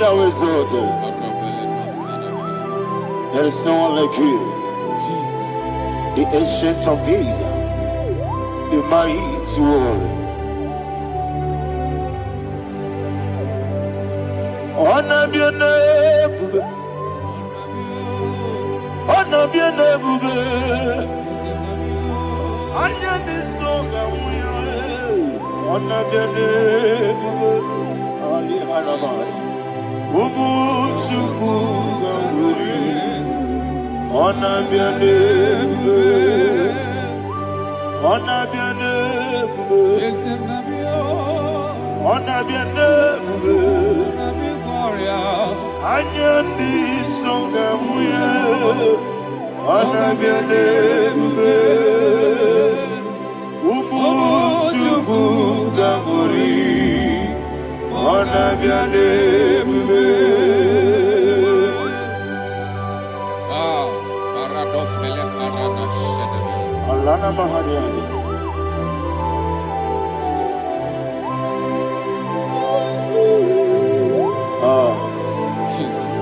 thou exalted. There is no one like you. Jesus. The ancient of days, the mighty warrior. Honor be your name, honor be your name, honor be so good. Honor be your name, Ali Harabai. Ubu chuku gamburi. Honor be your name, honor be your name, honor be your name. Anyandi songa muya, honor be your name, ubu chuku gamburi, honor be your name. Alana Mahadiazi. Jesus.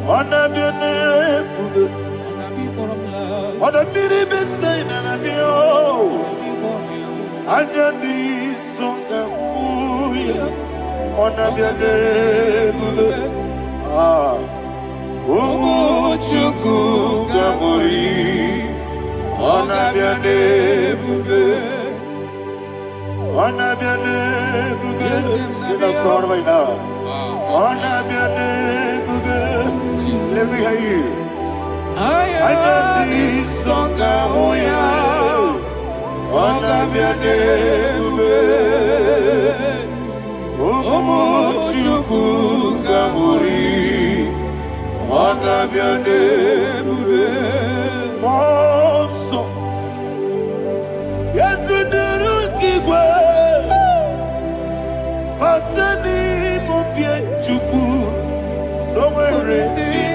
Honor be your name, honor be the same, and be oh, Anyandi songa muya, honor be your name. Umu chuku gamburi, honor be your name, honor be your name. Sing a song right now. Honor be your name, let me hear you. Anyandi songa muya, honor be your name. Umu chuku gamburi, honor be your name. Monso, yes, you do Igbo. Batani mubie chuku, no mere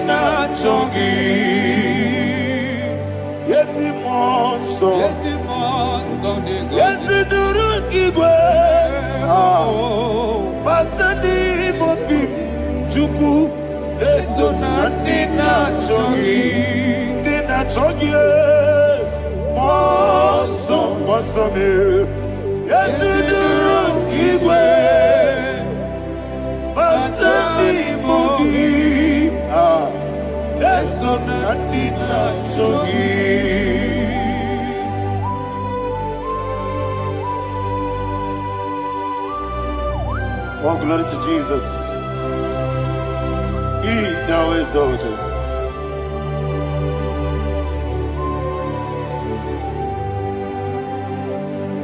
na chongi. Yes, monso, yes, you do Igbo. Batani mubie chuku, eso na chongi, na chongi. Monso me, yes, you do Igbo. Batani mubie, eso na chongi. Oh, glory to Jesus. He thou exalted.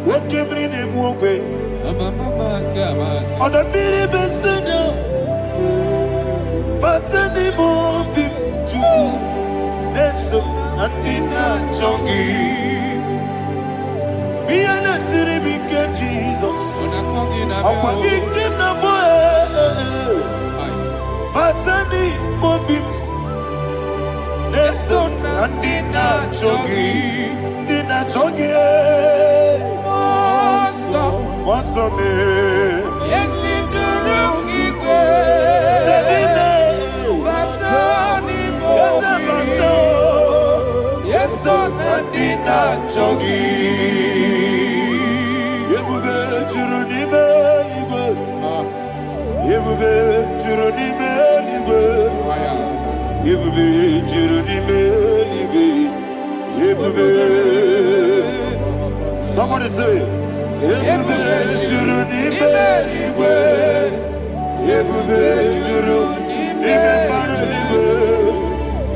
What came in him one way? On the mini besena, but any mobile to Neso and Dina Chongi. Be an city became Jesus. I'm forgetting the boy. But any mobile Neso and Dina Chongi. Dina Chongi. What's up, man? Yes, you do wrong, Igbo. Yes, so Nadina Chogi. Yebube Juruni Beligo. Yebube Juruni Beligo. Yebube Juruni Beligo. Yebube. Somebody say. Yebube juruni beliwe, yebube juruni beliwe,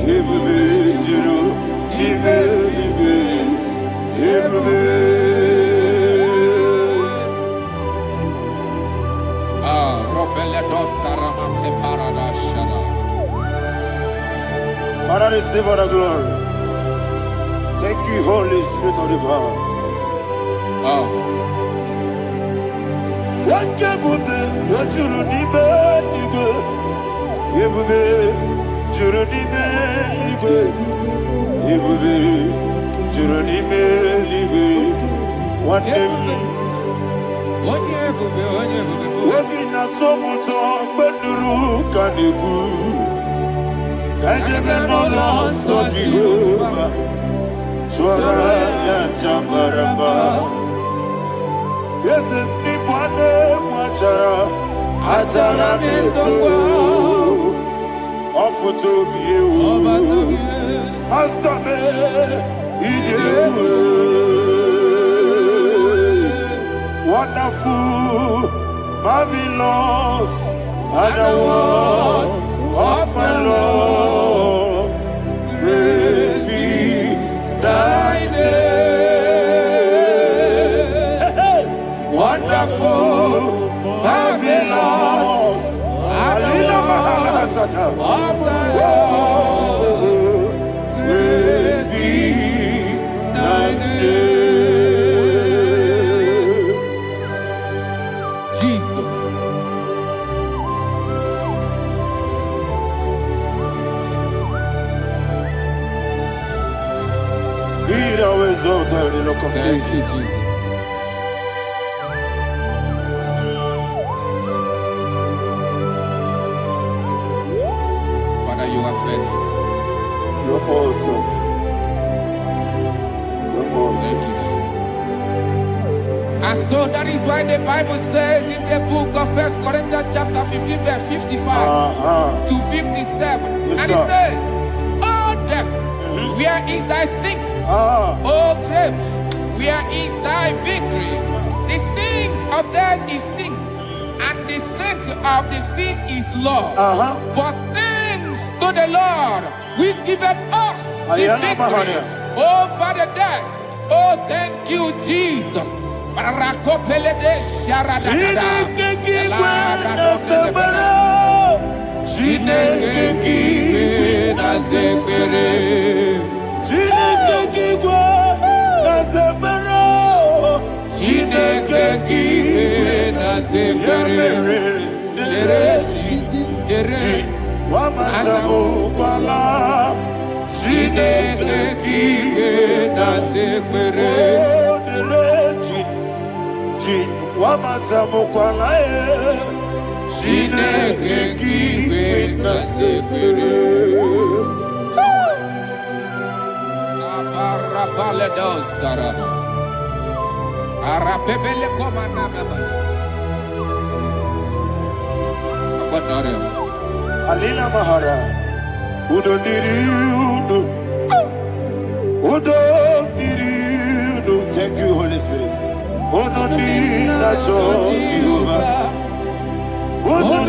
yebube juruni beliwe, yebube. Robele dosa ramate paradashana. Father, receive all the glory. Thank you, Holy Spirit of divine. Wakebube, wajuruni beliwe, yebube juruni beliwe, yebube juruni beliwe. One day, Wabina tomuto beduru kaniku. Kajebe no loso Jehovah. Swara ya jambaraba. Yese ni bwane mwachara. Atara neto. Ofuto biyewu. Astabe ijewu. Wonderful, marvelous, are the words of my Lord. Praise be thy name. Wonderful, marvelous, are the words of my Lord. Praise be thy name. Thank you, Jesus. Father, you are faithful. You're awesome. You're awesome. Thank you, Jesus. And so that is why the Bible says in the book of 1 Corinthians chapter 15, verse 55 to 57. Yes, and it says, "Oh death, where is thy stings? Oh grave, where is thy victory? The stings of death is sin, and the strength of the sin is law. But thanks to the Lord, which giveth us the victory over the death. Oh, thank you, Jesus." Alina Mahara, Udo Diriudo, Udo Diriudo. Thank you, Holy Spirit. Udo Diriudo, Udo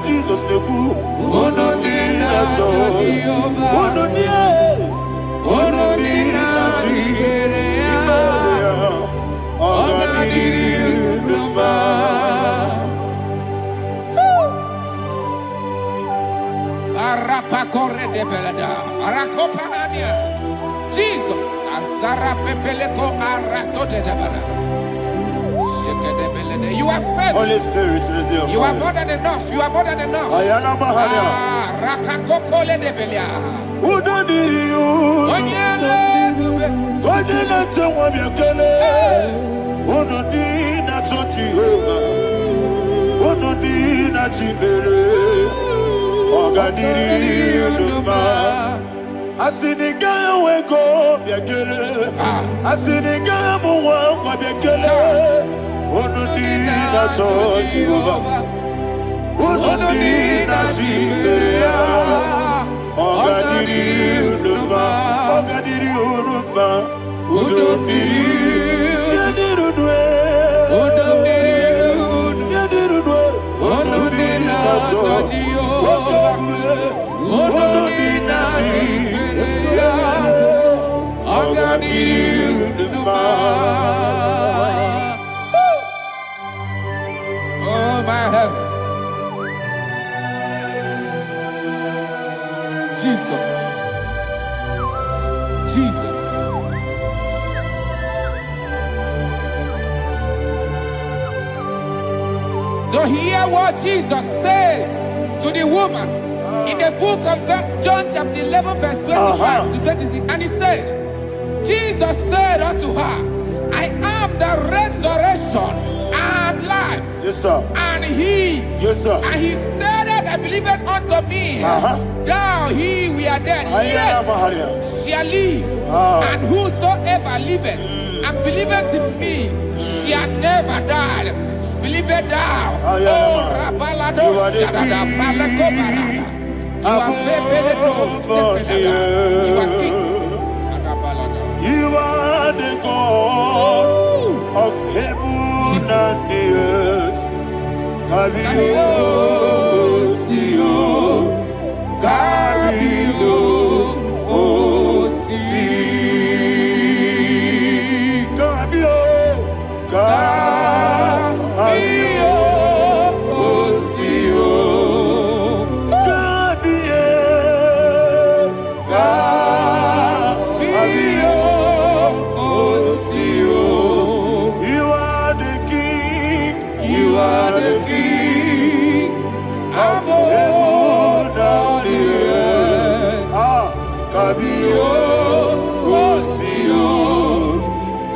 Jesus the good. Jesus, you are faithful. Holy Spirit, you are more than enough. You are more than enough. Rakakokole de Belia. Who don't need you? God did not tell what you're killing. Who don't need not to Jehovah? Who don't need not to be? Oh, God did you? I see the guy wake up, you're killing. I see the guy who won't be killing. Who don't need not to Jehovah? Who don't need not to be? Oh, God did you? Oh, God did you? Who don't need you? You did it well. Who don't need you? You did it well. Who don't need not to Jehovah? Who don't need not to be? Oh, God did you? Oh, my heaven. Jesus. Jesus. So hear what Jesus said to the woman in the book of John chapter 11 verse 25 to 26. And he said, Jesus said unto her, I am the resurrection and life. Yes, sir. And he, yes, sir. And he said that I believed unto me, thou he we are dead, yet shall live. And whosoever liveth and believeth in me shall never die. Believe it thou. Oh, Rabalado, Shadada, Palakobara. You are You are king. You are the God of heaven and the earth. Kabio, Sio, Kabio, Osi, Kabio, Kabio, Osio, Kabio, Kabio, Osio. You are the king. You are the king of heaven and the earth. Kabio, Osio,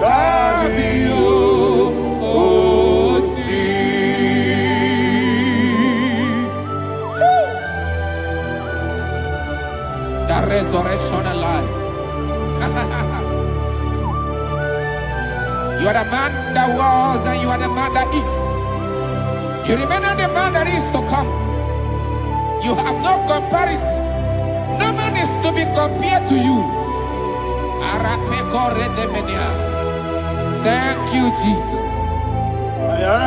Kabio, Osi. The resurrection and life. You are the man that was and you are the man that is. You remain the man that is to come. You have no comparison. No man is to be compared to you. Thank you, Jesus. Thank you,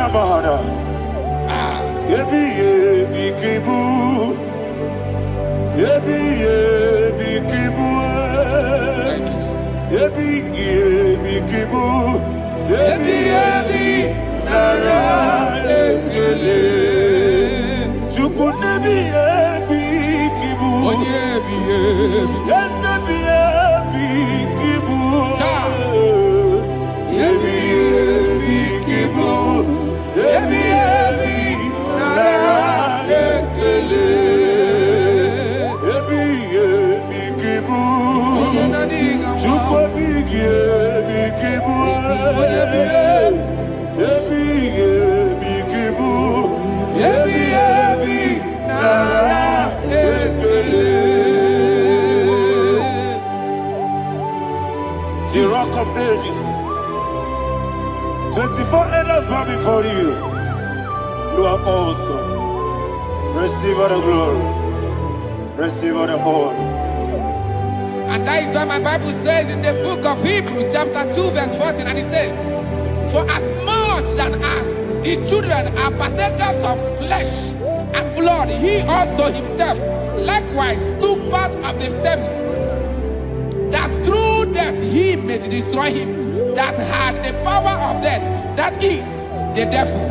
The rock of ages. 24 elders bow before you. You are awesome. Receive all the glory. Receive all the honor. And that is what my Bible says in the book of Hebrews chapter 2 verse 14. And it says, for as much than us, the children are partakers of flesh and blood, he also himself likewise took part of the same, that through death he may destroy him that had the power of death, that is the devil.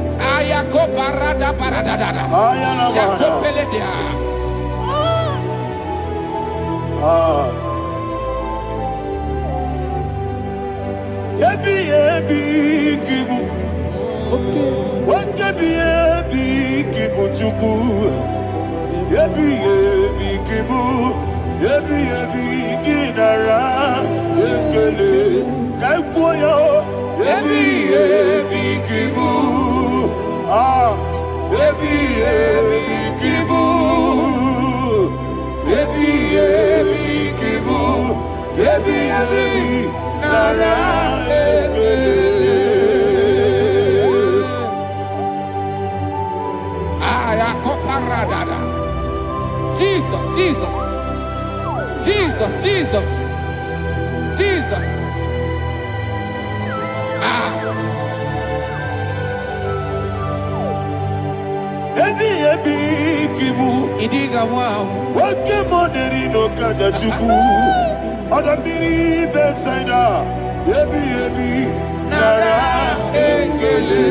Jesus, Jesus, Jesus, Jesus, Jesus. Idiga wow. Wake money no kaja chuku. Oda miri besaida. Ebi nara ekele.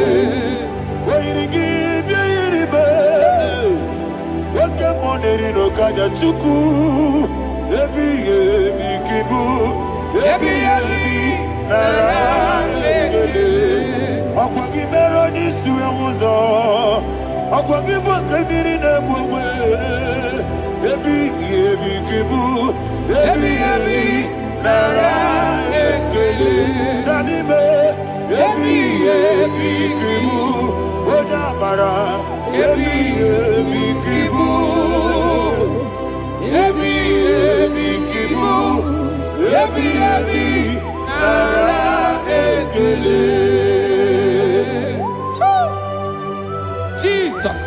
Wairigi biiribe. Wake money no kaja chuku. Ebi kibu. Ebi nara ekele. Okwagi bero ni suwe muzo. Okwagi boke biri ne bwe. Ebi kibu. Ebi nara ekele. Nanibe. Ebi kibu. Oda bara. Ebi kibu. Ebi kibu. Ebi nara ekele. Jesus.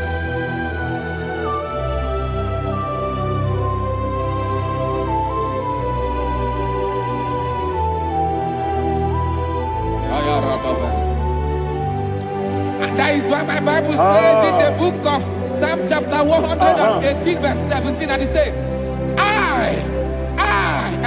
And that is why my Bible says in the book of Psalm chapter 118 verse 17, and it says,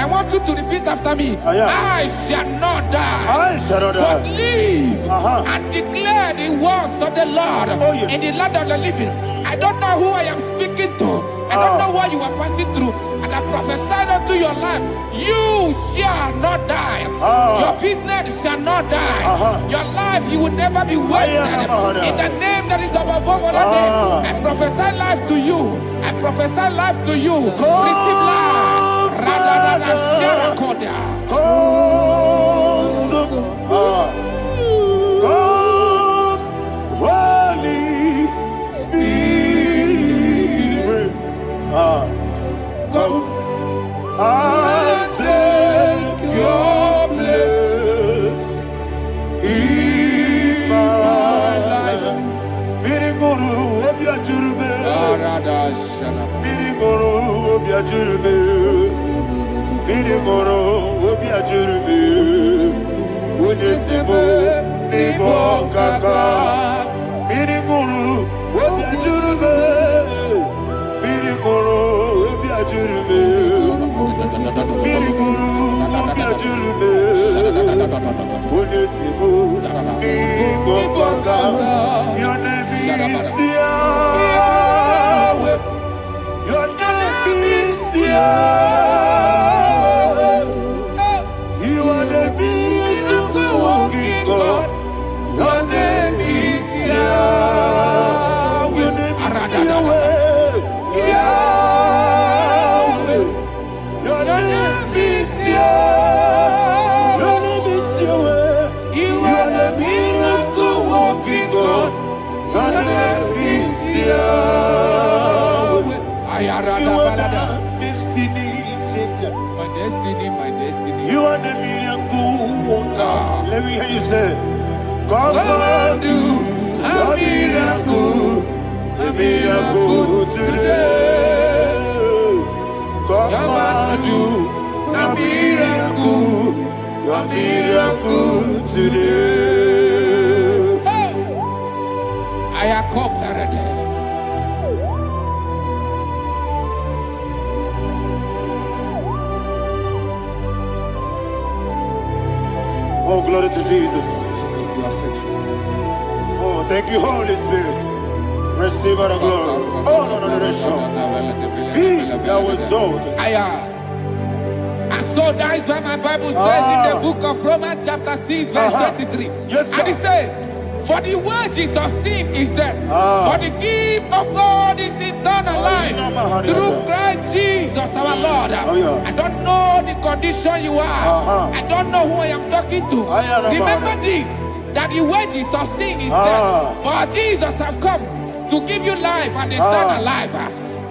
I want you to repeat after me. I shall not die, but live and declare the words of the Lord in the land of the living. I don't know who I am speaking to. I don't know what you are passing through. And I prophesied unto your life, you shall not die. Your business shall not die. Your life, you will never be wasted. In the name that is above all other name, I prophesy life to you. I prophesy life to you. Receive life. Radadada Sharakoda. Come, Holy Spirit. Come and take your place in my life. Miriguru obiajurube. Miriguru obiajurube. Miriguru obiajurube. Ujesibo ibo kaka. Miriguru obiajurube. Miriguru obiajurube. Miriguru obiajurube. Ujesibo ibo kaka. Your name is Yahweh. Your name is Yahweh. You are the miracle working God. Your name is Yahweh. Your name is Yahweh. Yahweh. Your name is Yahweh. Your name is Yahweh. You are the miracle working God. Your name is Yahweh. You are the destiny changer. My destiny. You are the miracle worker. Let me hear you say, come and do a miracle today. Come and do a miracle today. I am cooperative. Oh, glory to Jesus. Jesus, you are faithful. Oh, thank you, Holy Spirit. Receive our glory. Oh, no. He that was exalted. And so that is why my Bible says in the book of Romans chapter 6 verse 23. Yes, sir. And it says, for the wages of sin is death, but the gift of God is eternal life through Christ Jesus our Lord. I don't know the condition you are. I don't know who I am talking to. Remember this, that the wages of sin is death, but Jesus has come to give you life and eternal life.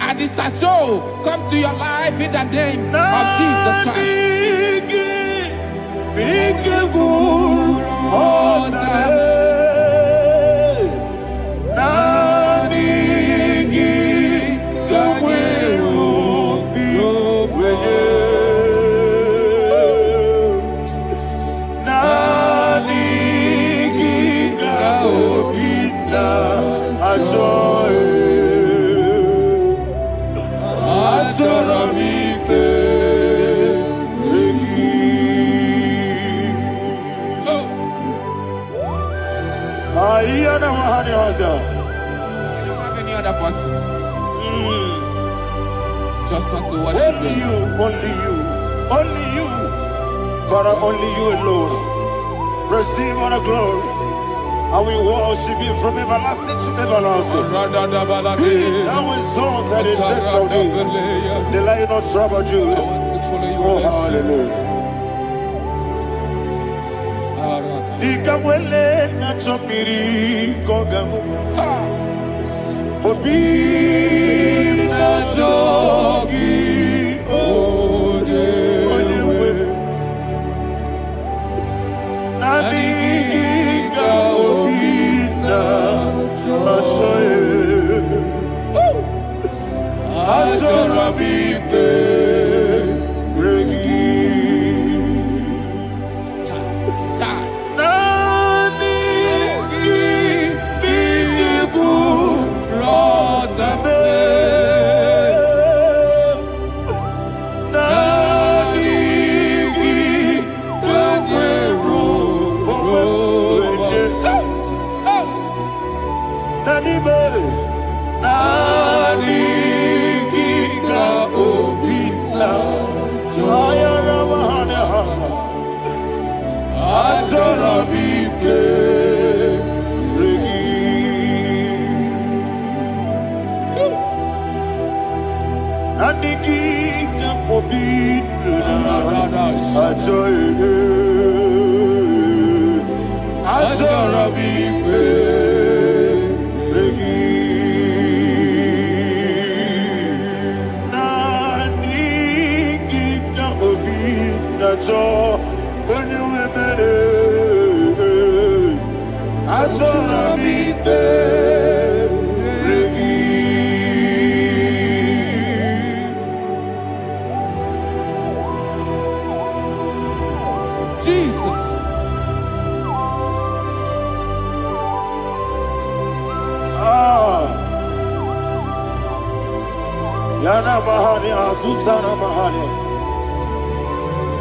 And this shall come to your life in the name of Jesus Christ. You don't have any other person. Just want to worship only you. Only you. Father, only you alone. Receive all the glory. I will worship you from everlasting to everlasting. Be thou exalted and set of thee. The Lion of trouble you. Oh, hallelujah. Ikamwele na chomiri kogamu. Obi na jogi ode. Naniga obi na jogi. Azorabike regi.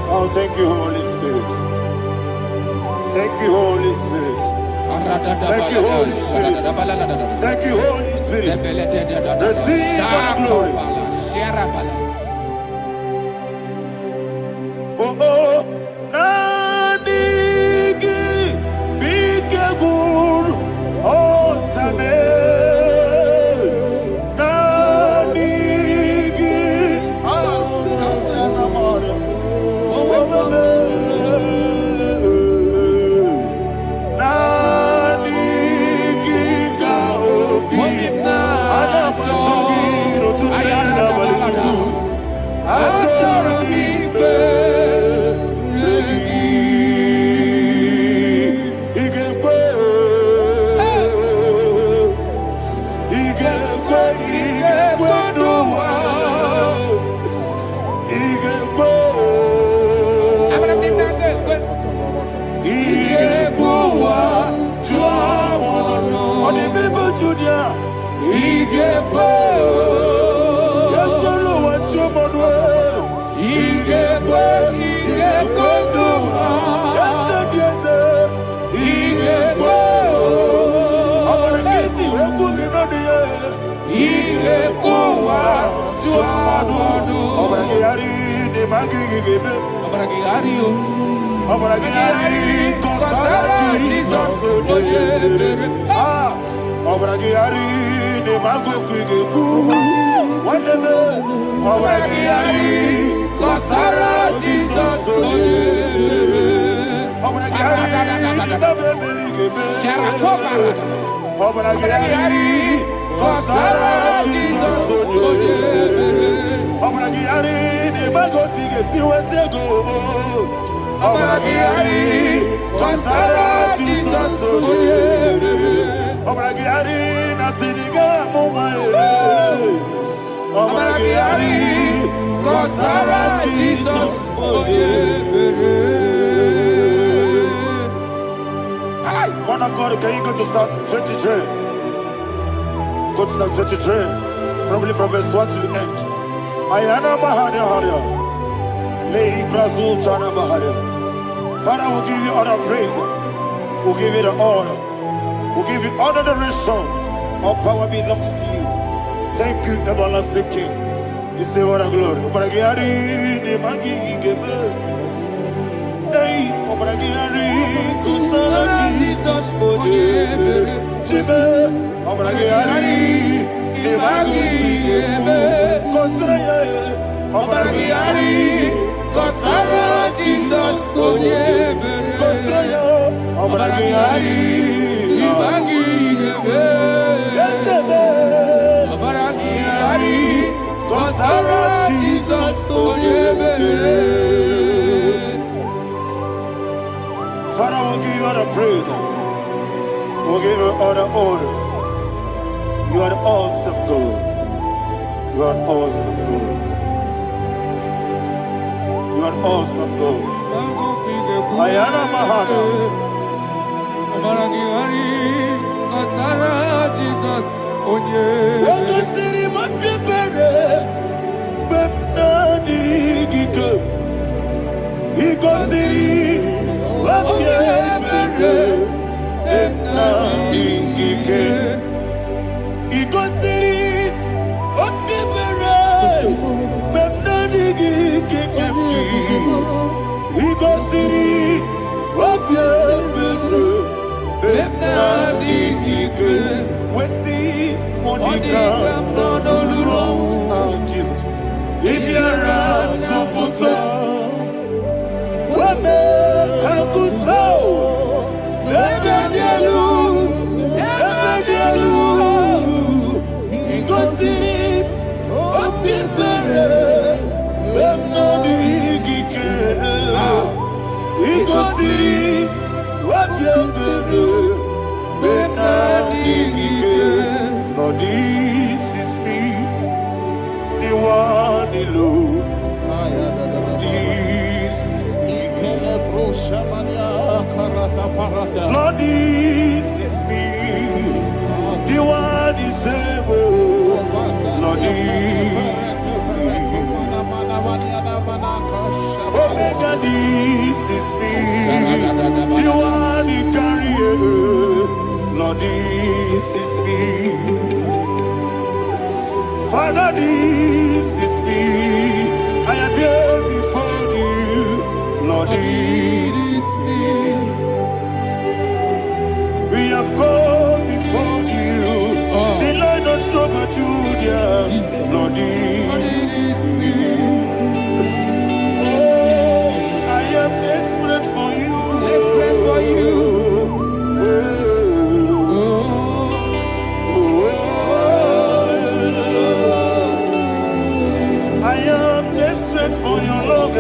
Oh, thank you, Holy Spirit. Thank you, Holy Spirit. Thank you, Holy Spirit. Thank you, Holy Spirit. Receive the glory. Oh, oh, Nanigi, be good, oh, Tame. Man of God, can you go to Psalm 23? Go to Psalm 23, probably from verse 1 to the end. Ayana Mahania Haria. Lay Brazil Chana Mahania. Father, we'll give you all the praise. We'll give you the honor. We'll give you all the adoration. All power belongs to you. Thank you, everlasting King. You say what a glory. Obragiari, the Magi, Hey, Obragiari, Kusara Jesus, for you. Jibe, Obragiari, Ibagi, Kosraya, Obragiari, Kosara, Jesus, Kosraya, Obragiari, Ibagi, Obragiari, Kosara, Jesus, Father, we'll give you all the praise. We'll give you all the honor. You are the awesome God. You are awesome God. You are awesome God. Ayana Mahana. Jesus. Waka siri mapye pere. Bepna digike. Iko siri mapye pere. Bepna digike. Iko siri mapye pere. Bepna digike kemji. Iko siri mapye pere. Bepna digike. Wesi monika no oh Jesus. Ibiara soputo. Wame kakuso. Ebedielu. Ikosiri opipere. Bemnodi gike. Ikosiri opipere. Lord, this is me, the one alone. This is me. Lord, this is me, the one is able. Lord, this is me. Omega, this is me, the one in carrier. Lord, this is me. Father, this is me. I am here before you. Lord, this is me. We have come before you. The Lord not so but you, dear. Lord, this is me. Oh, I am desperate for you. Desperate for you. For your love,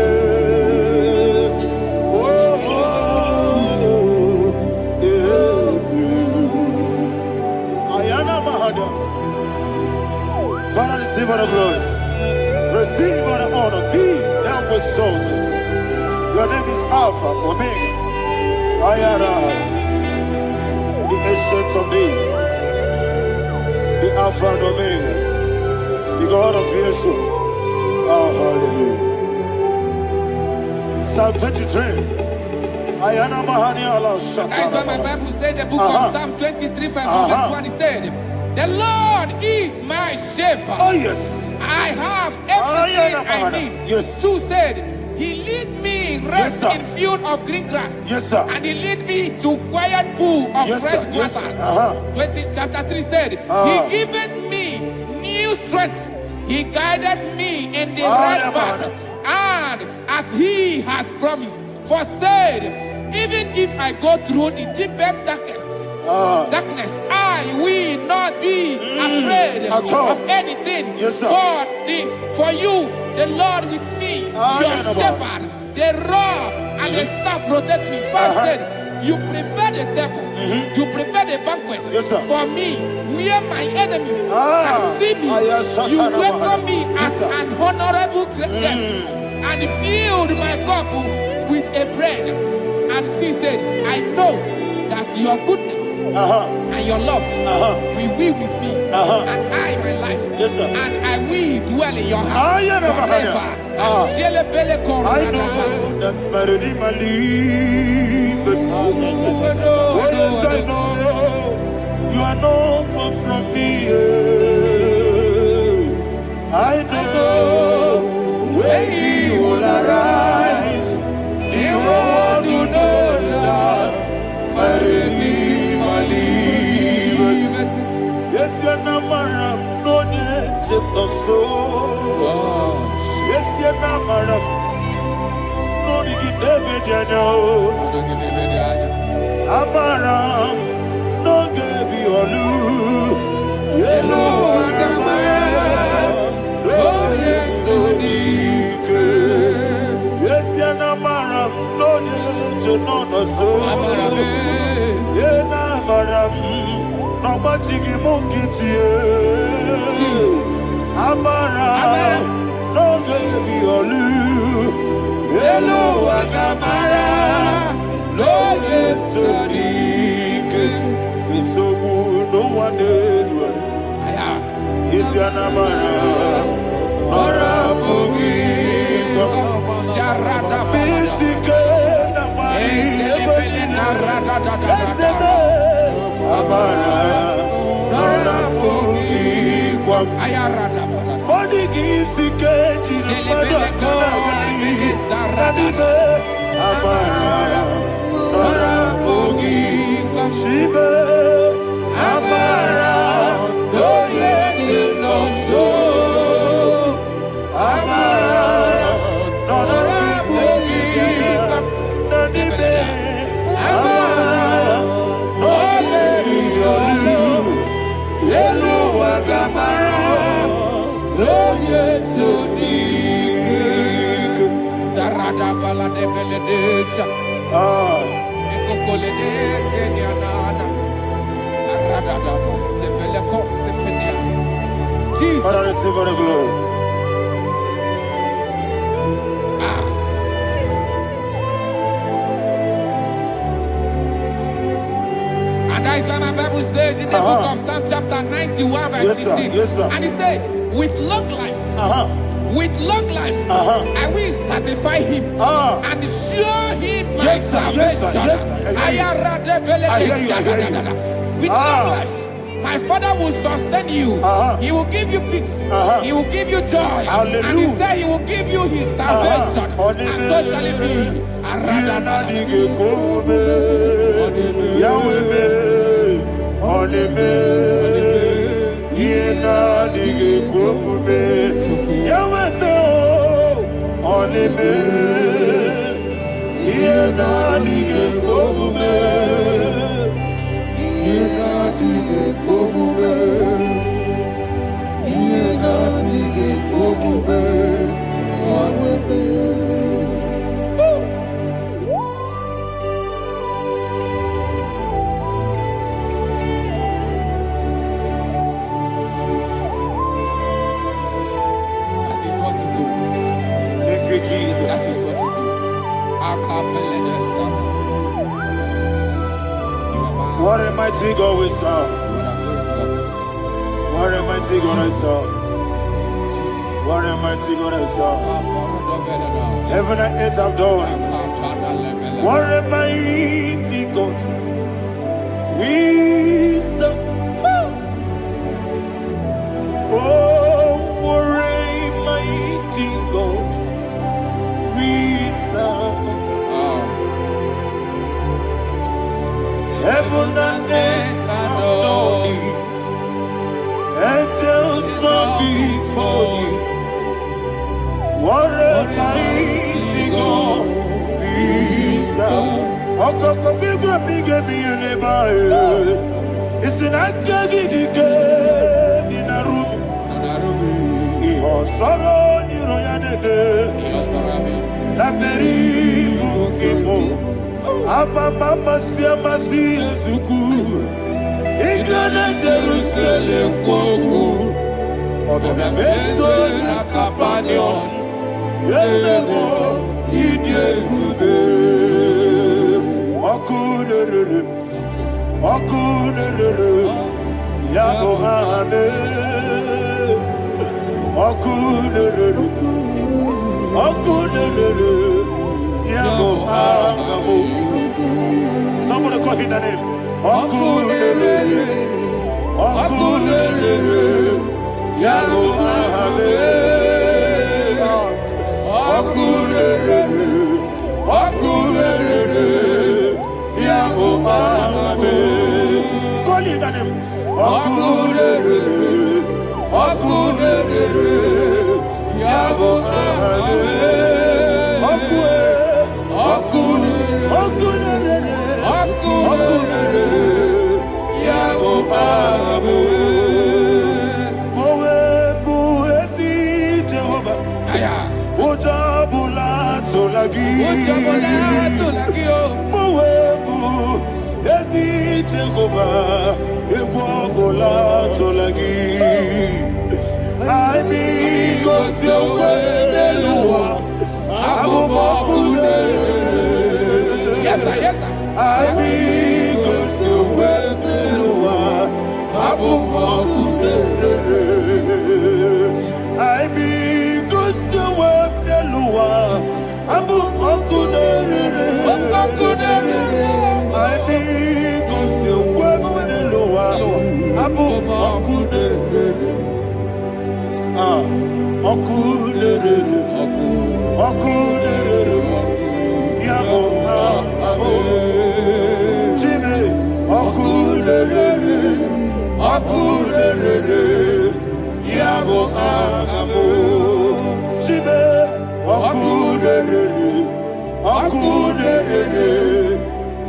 Ayana Mahada. Father, receive all the glory, receive all the honor. Be thou exalted. Your name is Alpha, Omega. Ayana, the ancient of days, the Alpha and Omega, the God of Yeshua. Oh, hallelujah. Psalm 23. Ayana Mahani Allah Shata. That's why my Bible said the book of Psalm 23, verse 1, he said, the Lord is my shepherd. Oh, yes. I have everything I need. Yes. 2 said, he lead me rest in field of green grass. Yes, sir. And he lead me to quiet pool of fresh waters. 20, chapter 3 said, he giveth me new strength. He guided me in the right path, and as he has promised, for said, even if I go through the deepest darkness, I will not be afraid of anything. Yes, for you, the Lord with me, your shepherd, the rod and the staff protect me. First said, you prepare the table, you prepare the banquet for me, where my enemies can see me. You welcome me as an honorable guest, and filled my cup with a bread. And she said, I know that your goodness and your love will be with me, and I, my life, and I will dwell in your house forever. I know that's better than my life. Yes, I know you are not far from me. I know when he will arise, the world will know that my Redeemer lives. so. Yes, you're not madam. No, you David, you know. Amaram, no, give you a loo. Yellow, oh, yes, so deep. Yes, you're not madam. No, you know, so. Yeah, madam. No, but you give monkey to you. Amaram, no, give you a loo. Hello, Agamara, no get so deep. It's so good, no one did. Is your Namara, Nora Bogi, Sharada Pisica, Amara, Nora Bogi, Ayarada, Bodigi, Sikeji, Amara, Nora Bogi, Shiba, Amara, no yes, no so, Amara, Nora Bogi, Nanibe, Amara, no Yellow Agamara, no yes, so deep. Sarada Bala de Beledesha, Ecocolede, Seniana, Arada, Sebeleco, Sepenia. Jesus, Father, receive the glory. And that is what my Bible says in the book of Psalm chapter 91 verse 16. Yes, sir. And he said, with long life, with long life, I will satisfy him and show him my salvation. With long life, my Father will sustain you. He will give you peace. He will give you joy. Hallelujah. And he said he will give you his salvation. And so shall it be. What a mighty God we serve. What a mighty God I serve. What a mighty God I serve. Heaven and earth have done it. What a mighty God we serve. Oh, what a mighty God we serve. Heaven and earth have done it. Angels come before you. What a mighty God we serve. Okoko bigro bige bi eleba. It's an akagi dike dinarubi. Iho soro ni royanebe. La peri bukipo. Ababa siamasi ezuku. Igrana Jerusalem koku. Obebe meso na kapanion. Yezebo idye gube. Okunere. Okunere. Yago hame. Okunere. Okunere. Yago hame. Somebody call him the name. Okunere. Okunere. Yago hame. Okunere. Okunere. Yago hame. Call him the name. Okunere. Okunere, Yabo Abe. Okunere, Yabo Abe. Mowebu ezi Jehovah. Ojabula tolagi. Mowebu ezi Jehovah. Egwabula tolagi. Ani kosyowe neluwa. Yes, sir, yes, sir. Ani kosyowe neluwa. Ani kosyowe neluwa. Abu okunere. Ani kosyowe neluwa. Abu okunere. Okunere, Yabo Abe. Jimmy, Okunere, Yabo Abe. Jimmy, Okunere,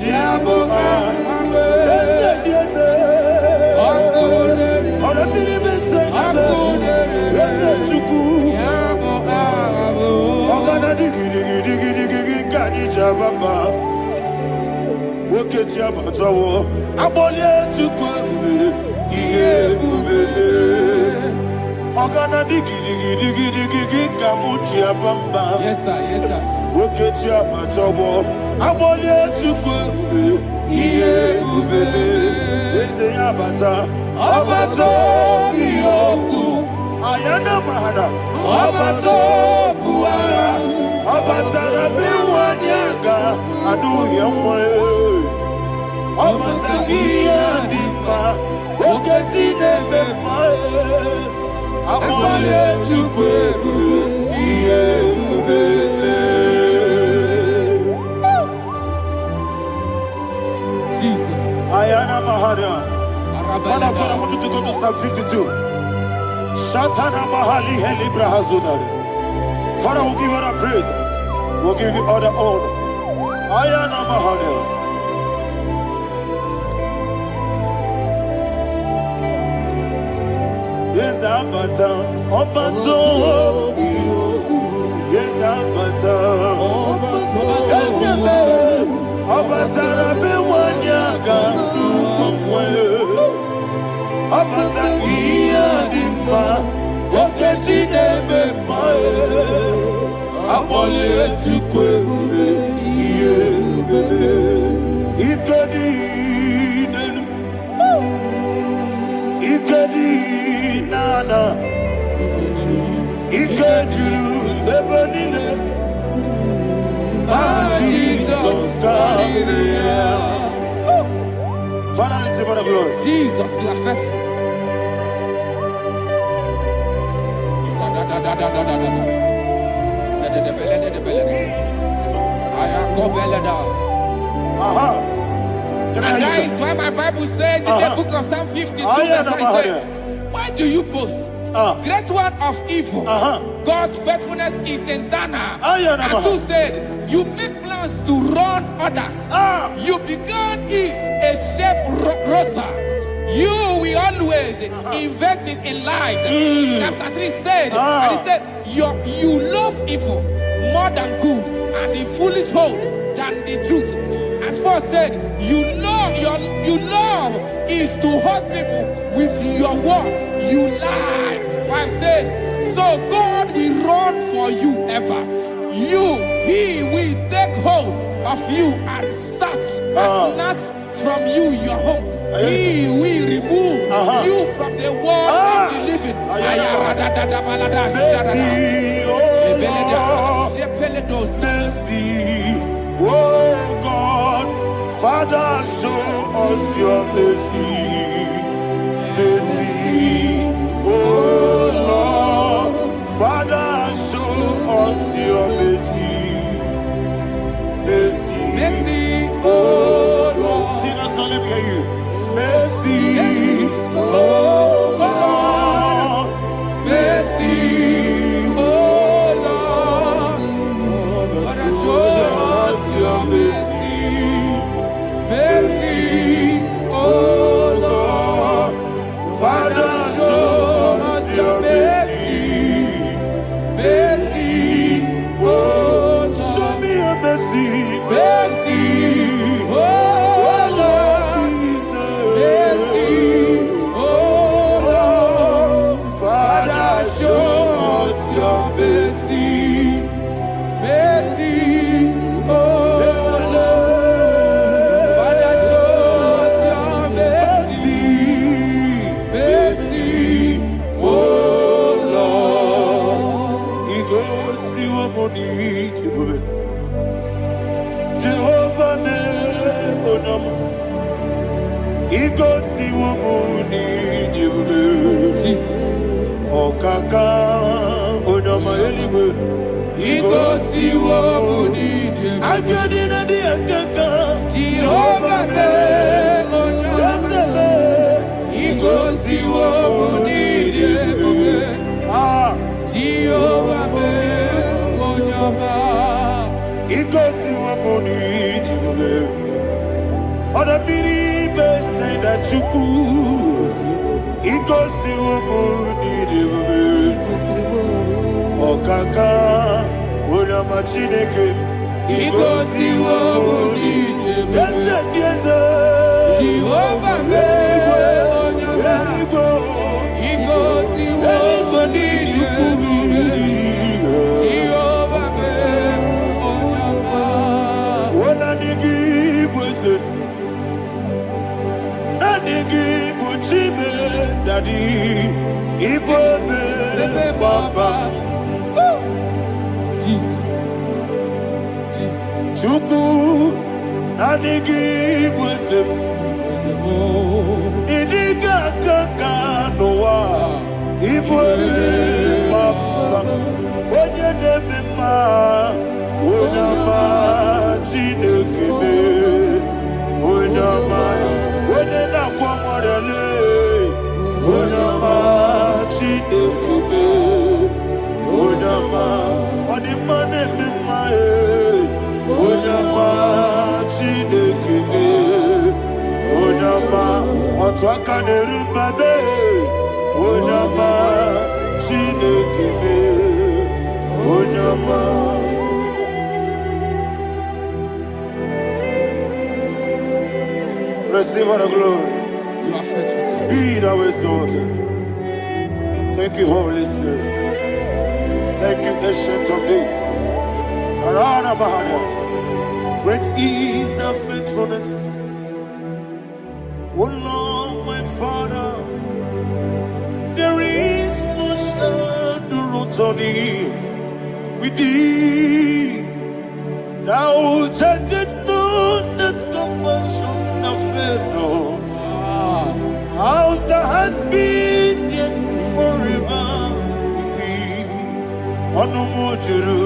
Yabo Abe. Yes, Baba, Woketi Abatawo, Abolie Tukwabe, Iebube, Ogana digi, Kamuchi Abamba. Yes, sir, yes, sir. Woketi Abatawo, Abolie Tukwabe, Iebube, Ese Abata, Abato Biyoku, Ayana Mahana, Abato Buara. Obatara biwanyaga adu yamwe. Obatagia dipa oketi nebe mae. Amale tukwebu iye ubebe. Jesus. Ayana Mahana. Father, I want you to go to Psalm 52. Shatana Mahali Helibra Hazudari. Father, we'll give you all the praise. We'll give you all the honor. Ayana Mahana. Yes, Abata. Obato. Yes, Abata. Yes, Abata. Rabi Wanyaga. Abata. Iya Dimba. Oketi nebe mae. Abole tukwebu iebe. Ikedi nenu. Ikedi nana. Ikediru lebenine. Jesus God. Father, receive all the glory. Jesus, you are faithful. And that is why my Bible says in the book of Psalm 52, verse 37, why do you boast? Great one of evil. God's faithfulness is eternal. And who said, you make plans to run others. You began is a shape rosa. You will always invest in lies. Chapter 3 said, and he said, you love evil more than good, and the foolish hold than the truth. And 4 said, you love is to hurt people with your word. You lie. 5 said, so God will run for you ever. He will take hold of you and snatch from you your home. He will remove you from the world of the living. Mercy, oh God, Father, show us your mercy. Mercy, oh Lord, Father, show us your mercy. Mercy, Mercy, oh Lord, sinners, let me hear you. Mercy, oh Lord, Igosi wamuni jibube. Jesus. Okaka onama eligwe. Igosi wamuni jibube. Akadina di akaka. Jehovah be onyama. Igosi wamuni jibube. Jehovah be onyama. Igosi wamuni jibube. Oda biri be say that you could. Igosi wamuni jibube. Okaka onama chineke. Igosi wamuni jibube. Jehovah be onyama. Igosi wamuni jibube. Jehovah be onyama. Wona nigi bwese. Na nigi buchibe dadi. Ibobe baba. Jesus. Jesus. Chuku na nigi bwese. Idiga kaka noa. Ibobe baba. Onye nebe ma. Onyama chinekebe. Onyama. Onye na kwa mwarele. Onyama chinekebe. Onyama. Onimane mimae. Onyama chinekebe. Onyama. Otwaka nerumbabe. Onyama chinekebe. Onyama. Receive all the glory. You are faithful, Jesus. Be thou exalted. Thank you, Holy Spirit. Thank you, Ancient of Days. Arana Bahana. Great is thy faithfulness. O Lord, my Father, there is no shadow on thee. With thee, thou judgest not that compassion have failed not. House that has been yet forever with thee. Onomojuru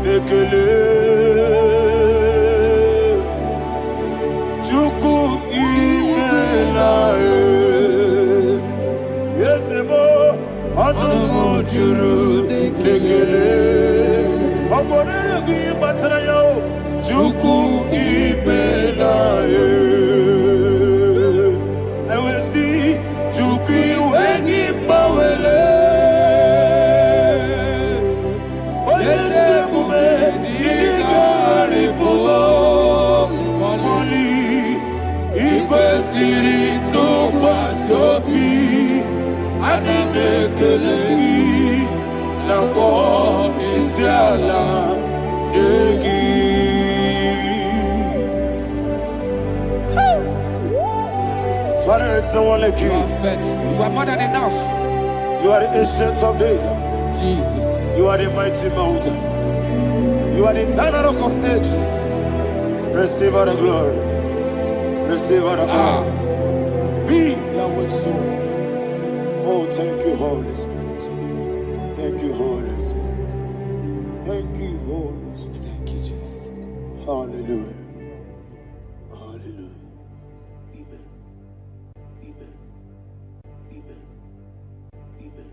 nekele. Chuku imelae. Yesebo onomojuru nekele. Oborere gwi batrayo. Chuku imelae. Father, there's no one like you. You are faithful. You are more than enough. You are the ancient of days. Jesus. You are the mighty mountain. You are the eternal rock of ages. Receive all the glory. Receive all the honor. Be thou exalted. Oh, thank you, Holy Spirit. Thank you, Holy Spirit. Thank you, Holy Spirit. Thank you, Jesus. Hallelujah. Hallelujah. Amen. Amen. Amen. Amen.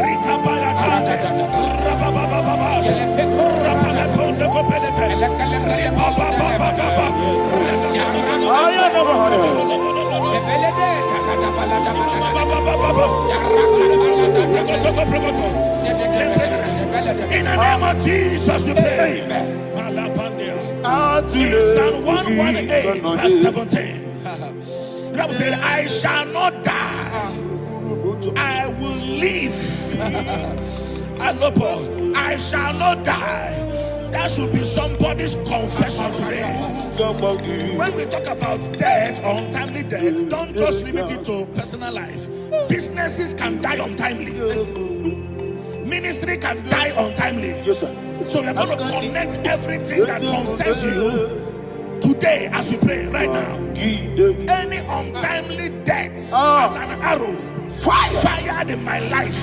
Rika Jesus we pray. In Psalm 118 verse 17, the Bible said, I shall not die, I will live. I shall not die. That should be somebody's confession today. When we talk about death or untimely death, don't just limit it to personal life. Businesses can die untimely. Ministry can die untimely. Yes, sir. So we're going to connect everything that concerns you today as we pray right now. Any untimely death as an arrow fired in my life,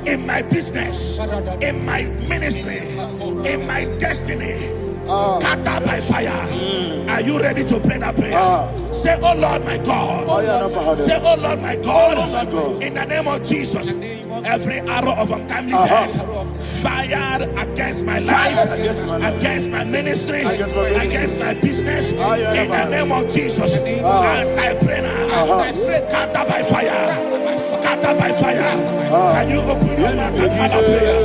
in my business, in my ministry, in my destiny, scattered by fire. Are you ready to pray that prayer? Say, oh Lord my God. Say, oh Lord my God. In the name of Jesus, every arrow of untimely death fired against my life, against my ministry, against my business, in the name of Jesus, as I pray now, scattered by fire, scattered by fire. Can you open your mouth and have a prayer?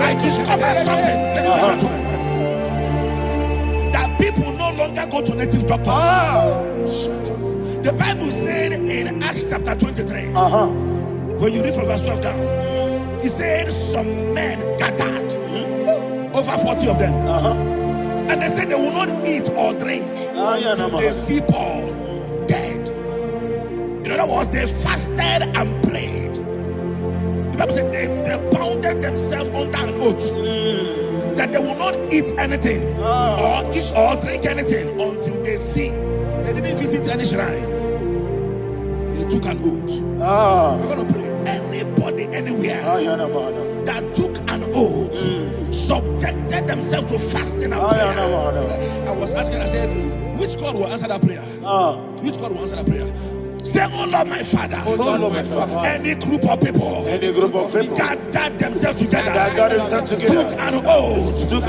I discovered something, that people no longer go to native doctors. The Bible said in Acts chapter 23, when you read from verse 12 down, it said some men gathered, over 40 of them, and they said they will not eat or drink until they see Paul dead. In other words, they fasted and prayed. The Bible said they bounded themselves under an oath that they will not eat anything or drink anything until they see. They didn't visit any shrine. They took an oath. We're going to pray. Anybody, anywhere that took an oath, subjected themselves to fasting and prayer. I was asking, I said, which God will answer that prayer? Which God will answer that prayer? Say, oh Lord my Father, any group of people gathered themselves together, took an oath to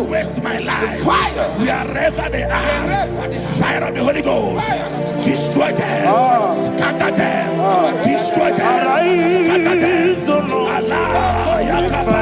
waste my life, wherever they are, fire of the Holy Ghost, destroy them, scatter them, destroy them, scatter them. Allah Yakaba,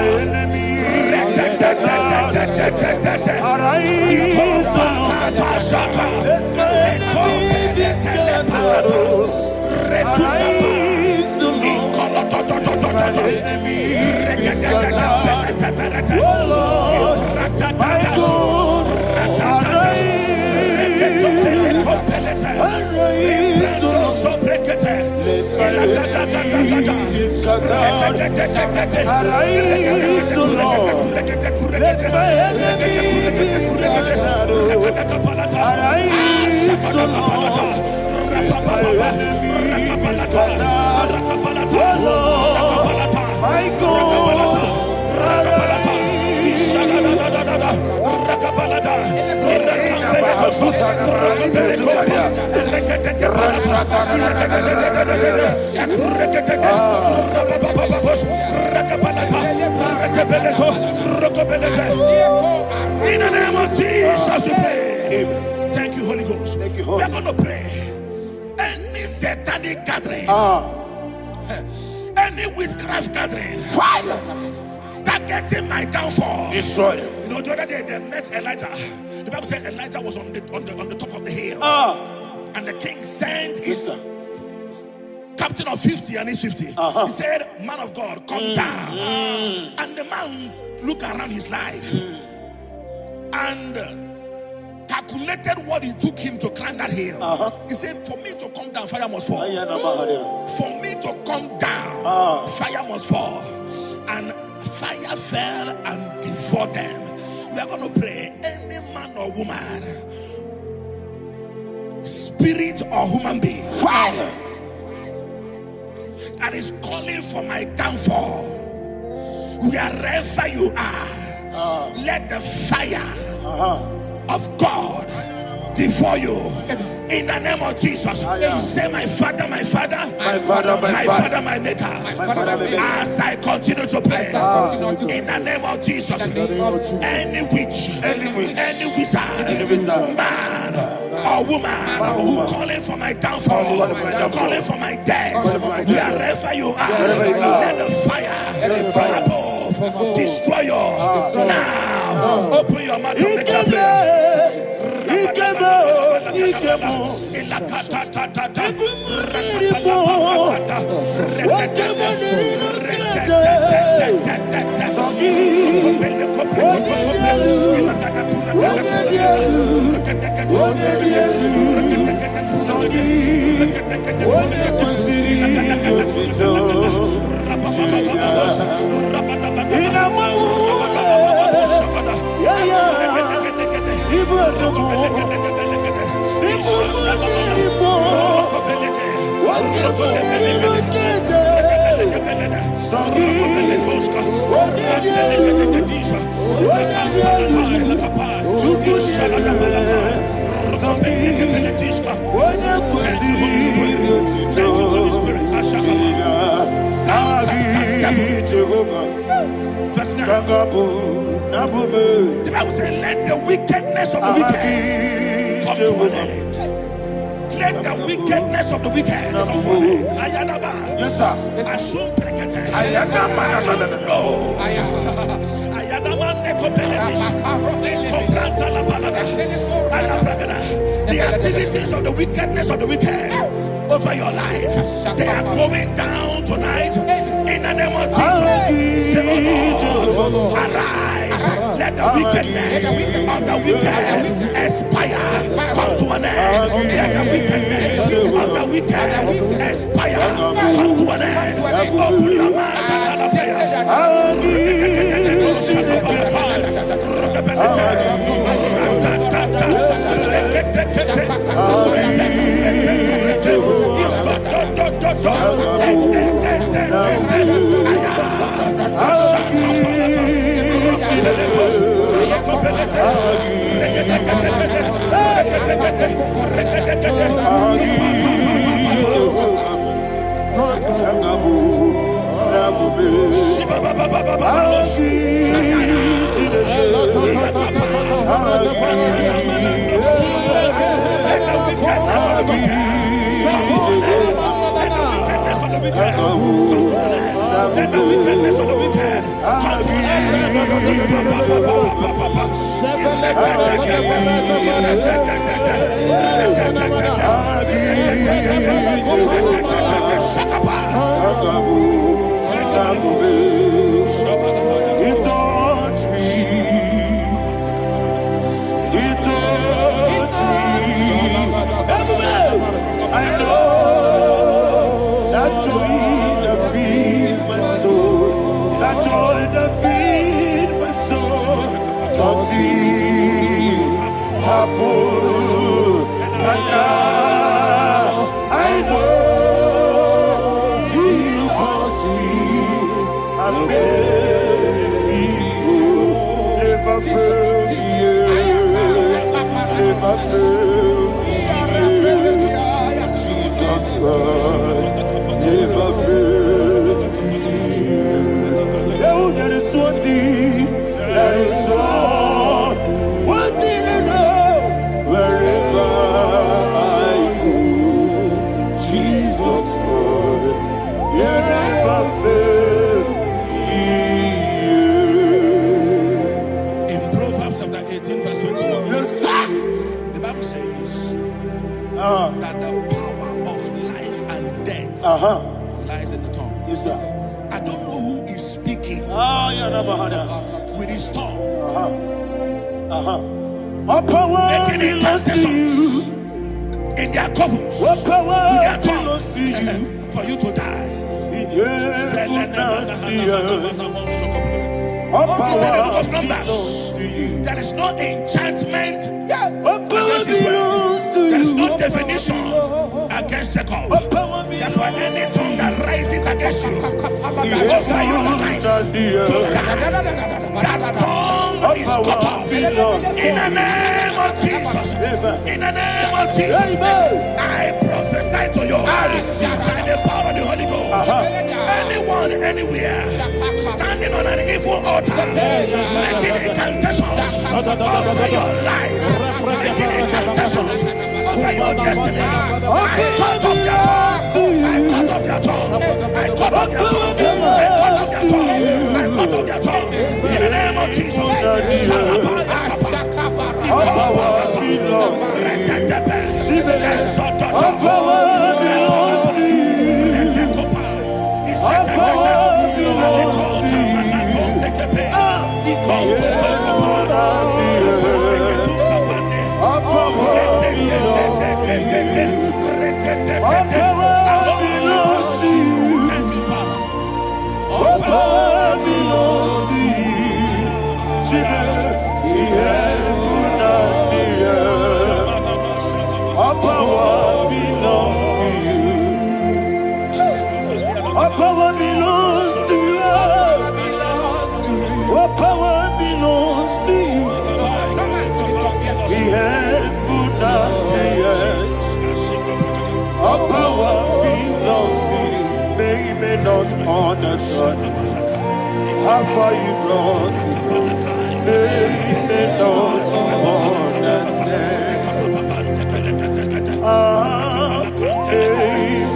In the name of Jesus we pray. Thank you, Holy Ghost. We're going to pray. Any satanic gathering, any witchcraft gathering, targeting my downfall, destroy them. You know, the other day they met Elijah. The Bible said Elijah was on the top of the hill, and the king sent his captain of 50 and his 50. He said, man of God, come down. And the man looked around his life and calculated what it took him to climb that hill. He said, for me to come down, fire must fall. For me to come down, fire must fall. And fire fell and devoured them. We are going to pray. Any man or woman, spirit or human being, Fire. that is calling for my downfall, wherever you are, let the fire of God devour you in the name of Jesus. Say, my father, my father, My father, my father, my maker. As I continue to pray in the name of Jesus, any witch, any wizard, man or woman calling for my downfall, calling for my death, wherever you are, let the fire from above destroy you now. Open your mouth and make a prayer. Holy Spirit. Verse 9. The Bible says, let the wickedness of the wicked come to an end. Let the wickedness of the wicked come to an end. Ayadaba. Yes, sir. Assume prekete. Ayadaba. No. Ayadaba nekopeletis. Nekopranta la balada. Alabragada. The activities of the wickedness of the wicked over your life, they are going down tonight in the name of Jesus. Say, oh Lord, arise. Let the wickedness of the wicked expire, come to an end. Let the wickedness of the wicked expire, come to an end. Open your mouth and have a prayer. Let the wickedness of the wicked come to an end. I know that joy that feeds my soul, that joy that feeds my soul. Something happened, and now I know He wants me. I'm never failed me, never failed me. Never fail. There is one thing, there is one thing I know. Wherever I go, Jesus Christ, you never fail. In Proverbs chapter 18, verse 21, yes, the Bible says that the power of life and death lies in the tongue. Yes, sir. I don't know who is speaking with his tongue. Making intercessions in their covens with their tongue for you to die. It's in the book of Numbers. There is no enchantment against Israel. There is no definition against Jacob. Therefore, any tongue that rises against you over your life, that tongue is cut off. In the name of Jesus. In the name of Jesus. I prophesy to you by the power of the Holy Ghost. Anyone, anywhere, standing on an evil altar, making incantations over your life, making incantations over your destiny, I cut off their tongue. I cut off their tongue. I cut off their tongue. I cut off their tongue. I cut off their tongue. In the name of Jesus. Understand how far you brought me from. They don't understand.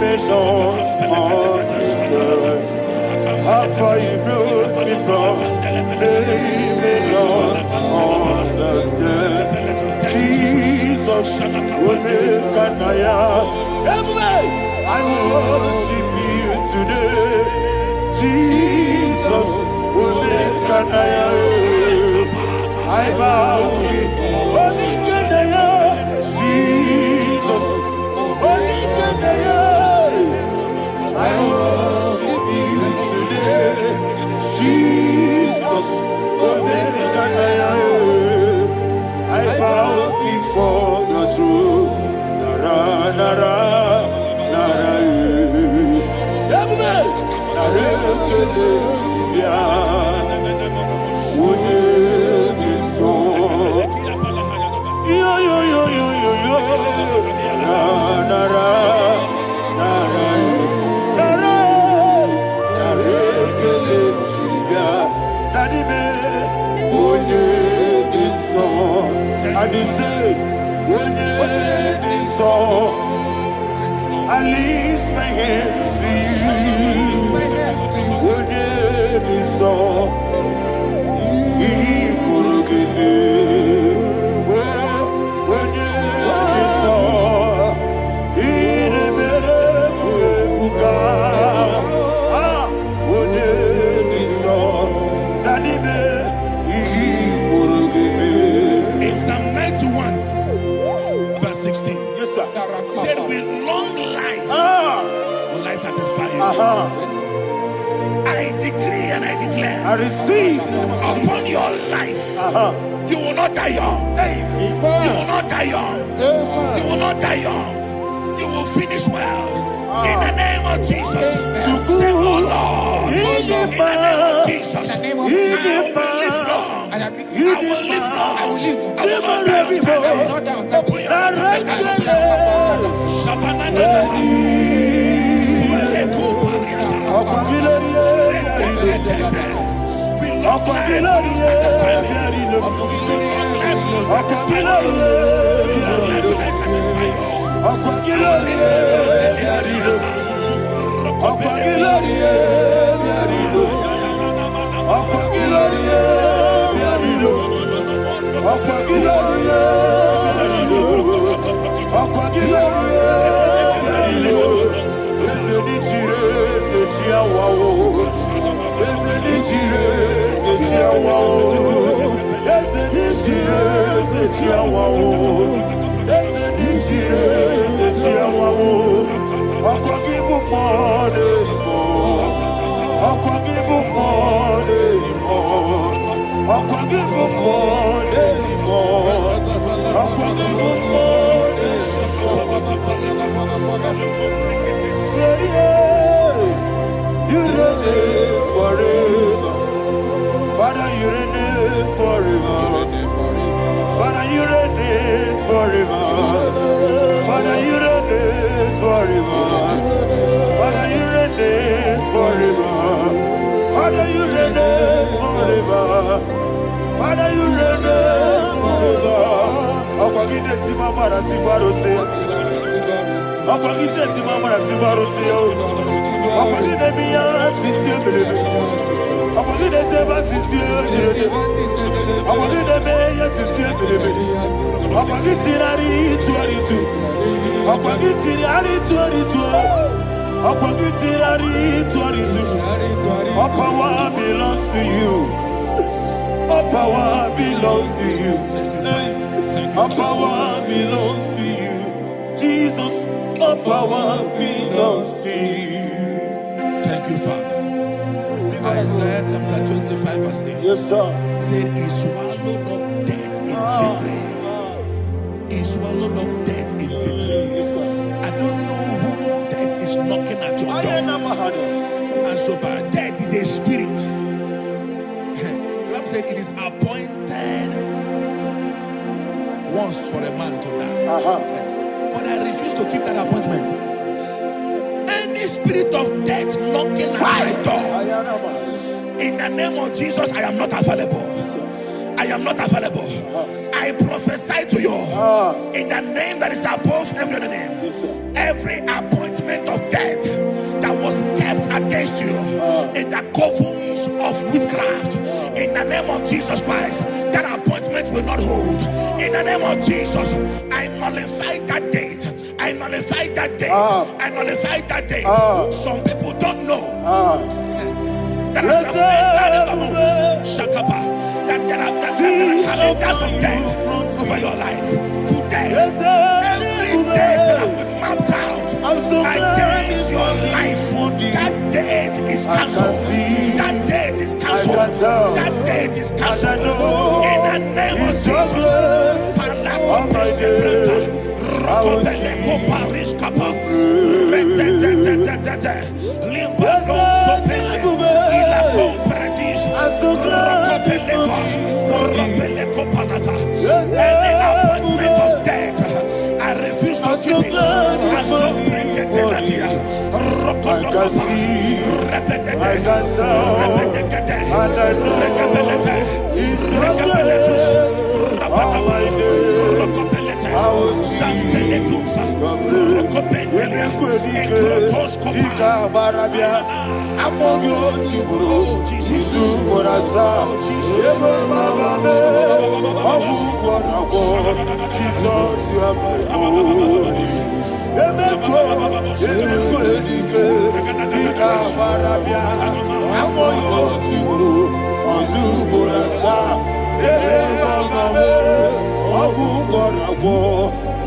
They don't understand how far you brought me from. They don't understand. Jesus, will make an I worship you today. Jesus, will make an I bow before Jesus, will make an I worship you today. Jesus, will make an I bow before the throne. Nara, nara. I lift my hands to you. Would it be so? He could give me. Would it be so? He never would it be so? Daddy, he could give me. In Psalm 91, verse 16. Yes, sir. Said with long life will I satisfy you. I decree and I declare, I receive upon your life, you will not die young. You will not die young. You will not die young. You will finish well. In the name of Jesus. Say, oh Lord, in the name of Jesus, I will live long. I will live long. I will not die young. Open your I'll give you more. I'll forgive you more anymore. I'll forgive you more anymore. You reign forever. Father, you reign forever. Father, you reign forever. Father, you reign forever. Father, you reign forever. Father, you reign forever. Father, you reign forever. Akwagide timamara tibarose. Akwagide timamara tibarose. Akwagide biya sisiye belebe. Akwagide teba sisiye belebe. Akwagide meya sisiye belebe. Akwagide tirari tuaritu. Akwagide tirari tuaritu. Akwagide tirari tuaritu. All power belongs to you. All power belongs to you. All power belongs to you. Jesus, all power belongs to you. Thank you, Father. Isaiah chapter 25 verse 8. Yes, sir. Said he swallowed up death in victory. He swallowed up death in victory. I don't know who death is knocking at your door. And so, but death is a spirit. God said it is appointed once for a man to die. But I refuse to keep that appointment. Any spirit of death knocking at my door, in the name of Jesus, I am not available. I am not available. I prophesy to you in the name that is above every other name. Every appointment of death that was kept against you in the covens of witchcraft, in the name of Jesus Christ, that appointment will not hold. In the name of Jesus, I nullify that date. I nullify that date. I nullify that date. Some people don't know that as of Shakapa, that there are calendars of death over your life. Today, every date that I've mapped out against your life, that date is cancelled. That date is cancelled. That date is cancelled. In the name of Jesus. Any appointment of death, I refuse to keep it.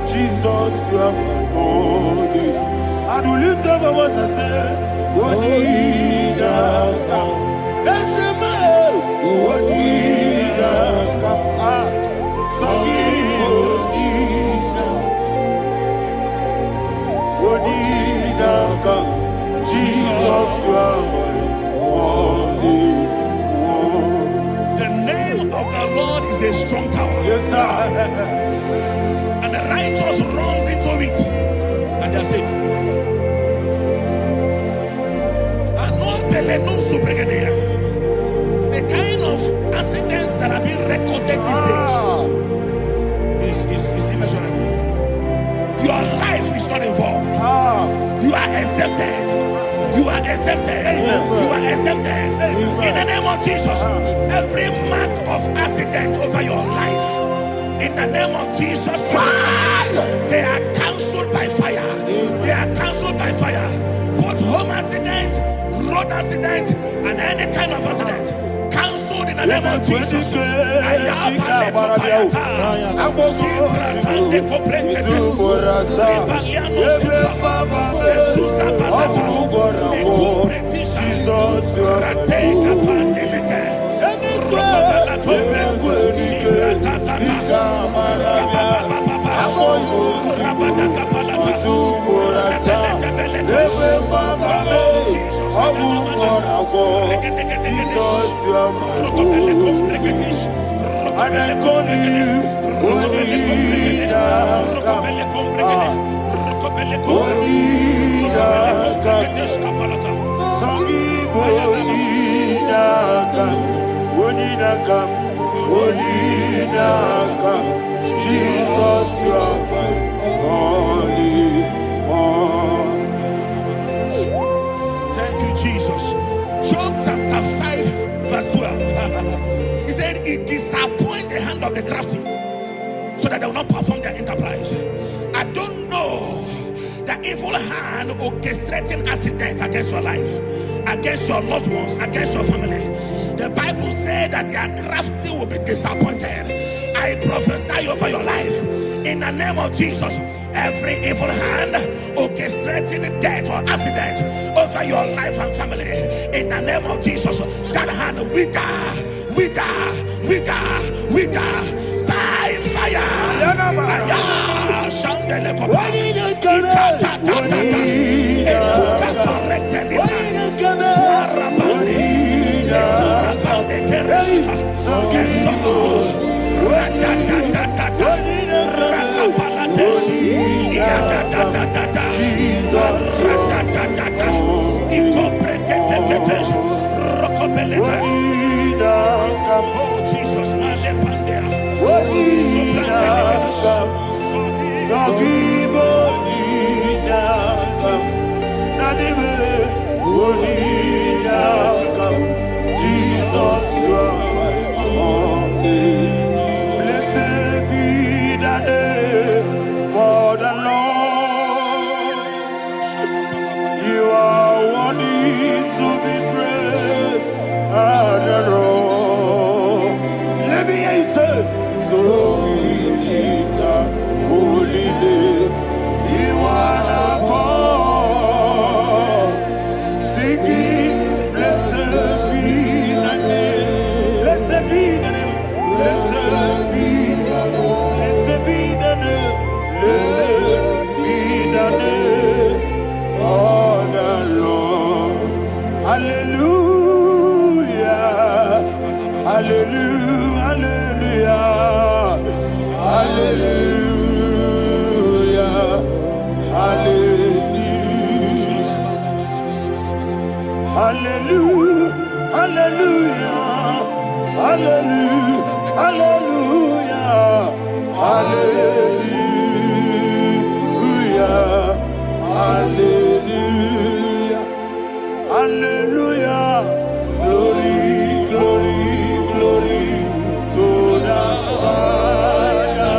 Jesus, you are my holy. And we lift up our voice and say, Wonida, let's say, Wonida, Wonida, Jesus, you are my holy. The name of the Lord is a strong tower. Yes, sir. And the righteous runs into it and they are safe. The kind of accidents that are being recorded these days is immeasurable. Your life is not involved. You are exempted. You are exempted. You are exempted. In the name of Jesus, every mark of accident over your life, in the name of Jesus Christ, they are cancelled by fire. They are cancelled by fire. Both home accident, road accident, and any kind of accident, cancelled in the name of Jesus. Jesus, you are my only one. Thank you, Jesus. Job chapter 5, verse 12. He said, it disappoints the hand of the crafty, so that they will not perform their enterprise. I don't know the evil hand orchestrating accident against your life, against your loved ones, against your family. The Bible said that their crafty will be disappointed. I prophesy over your life in the name of Jesus. Every evil hand orchestrating death or accident over your life and family, in the name of Jesus, that hand wither by fire. Oh Jesus, Jesus, you are my only. Blessed be the name for the Lord. You are worthy to be praised and adored. Let me hear you say, so we lift up holy name. You are the God. Singing, blessed be the name. Blessed be the name. Blessed be the name. Blessed be the name. Blessed be the name of the Lord. Hallelujah. Hallelujah. Hallelujah. Hallelujah. Hallelujah. Hallelujah. Hallelujah. Hallelujah. Hallelujah. Hallelujah. Hallelujah. Glory, glory, glory to the Father.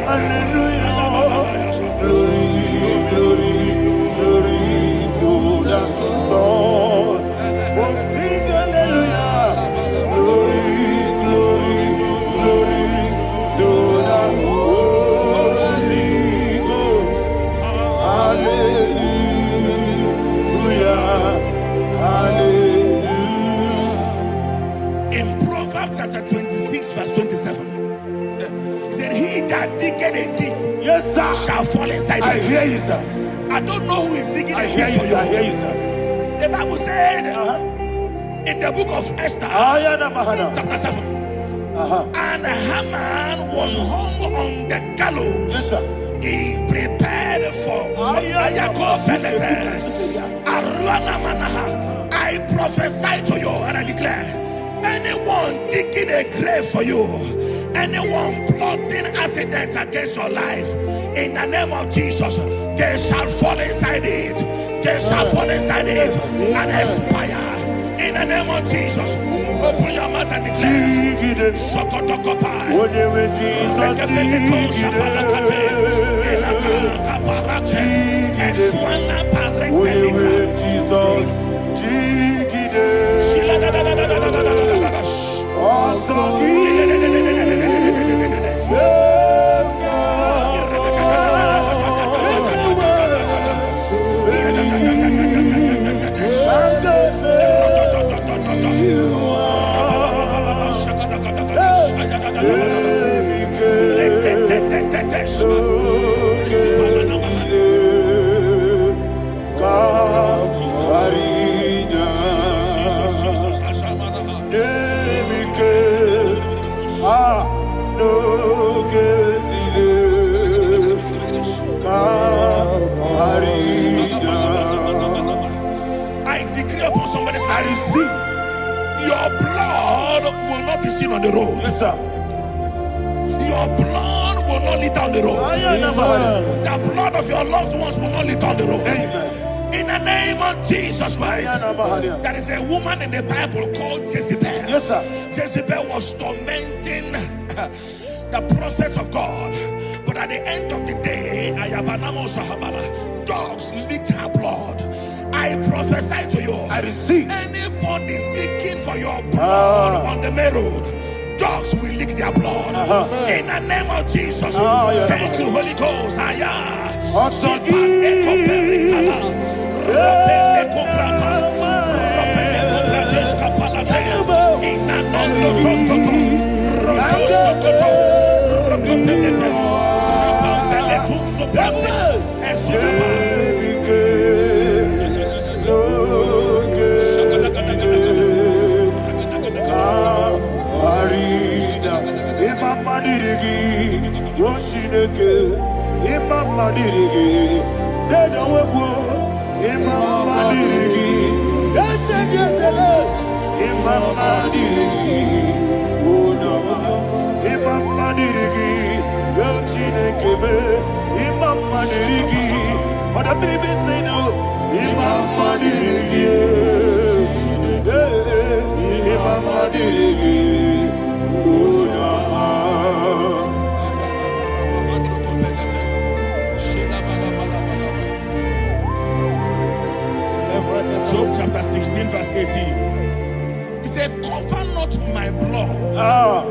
Hallelujah. Glory, glory, glory to the Son. Oh, sing hallelujah. Glory, glory, glory to the Holy Ghost. Hallelujah. Hallelujah. In Proverbs chapter 26, verse 27, he said, he that diggeth a deep, Yes, sir, shall fall inside I it. hear you, sir. I don't know who is digging I a hear deep you, for sir. I hear you. you, sir. The Bible said in the book of Esther, chapter 7, and Haman was hung on the gallows. Yes, sir. He prepared for I prophesy to you and I declare, anyone digging a grave for you, anyone plotting accidents against your life, in the name of Jesus, they shall fall inside it. They shall fall inside it and expire. In the name of Jesus, open your mouth and declare. Shokotokopai. receive. Your blood will not be seen on the road. Yes, sir. Your blood will not lead down the road. The blood of your loved ones will not lead down the road. Amen. In the name of Jesus Christ. There is a woman in the Bible called Jezebel. Yes, sir. Jezebel was tormenting the prophets of God. But at the end of the day, dogs licked her blood. I prophesy to you. I receive. Anybody seeking for your blood on the main road, dogs will lick their blood. In the name of Jesus. Thank you, Holy Ghost. Job chapter 16 verse 18. He said, cover not my blood.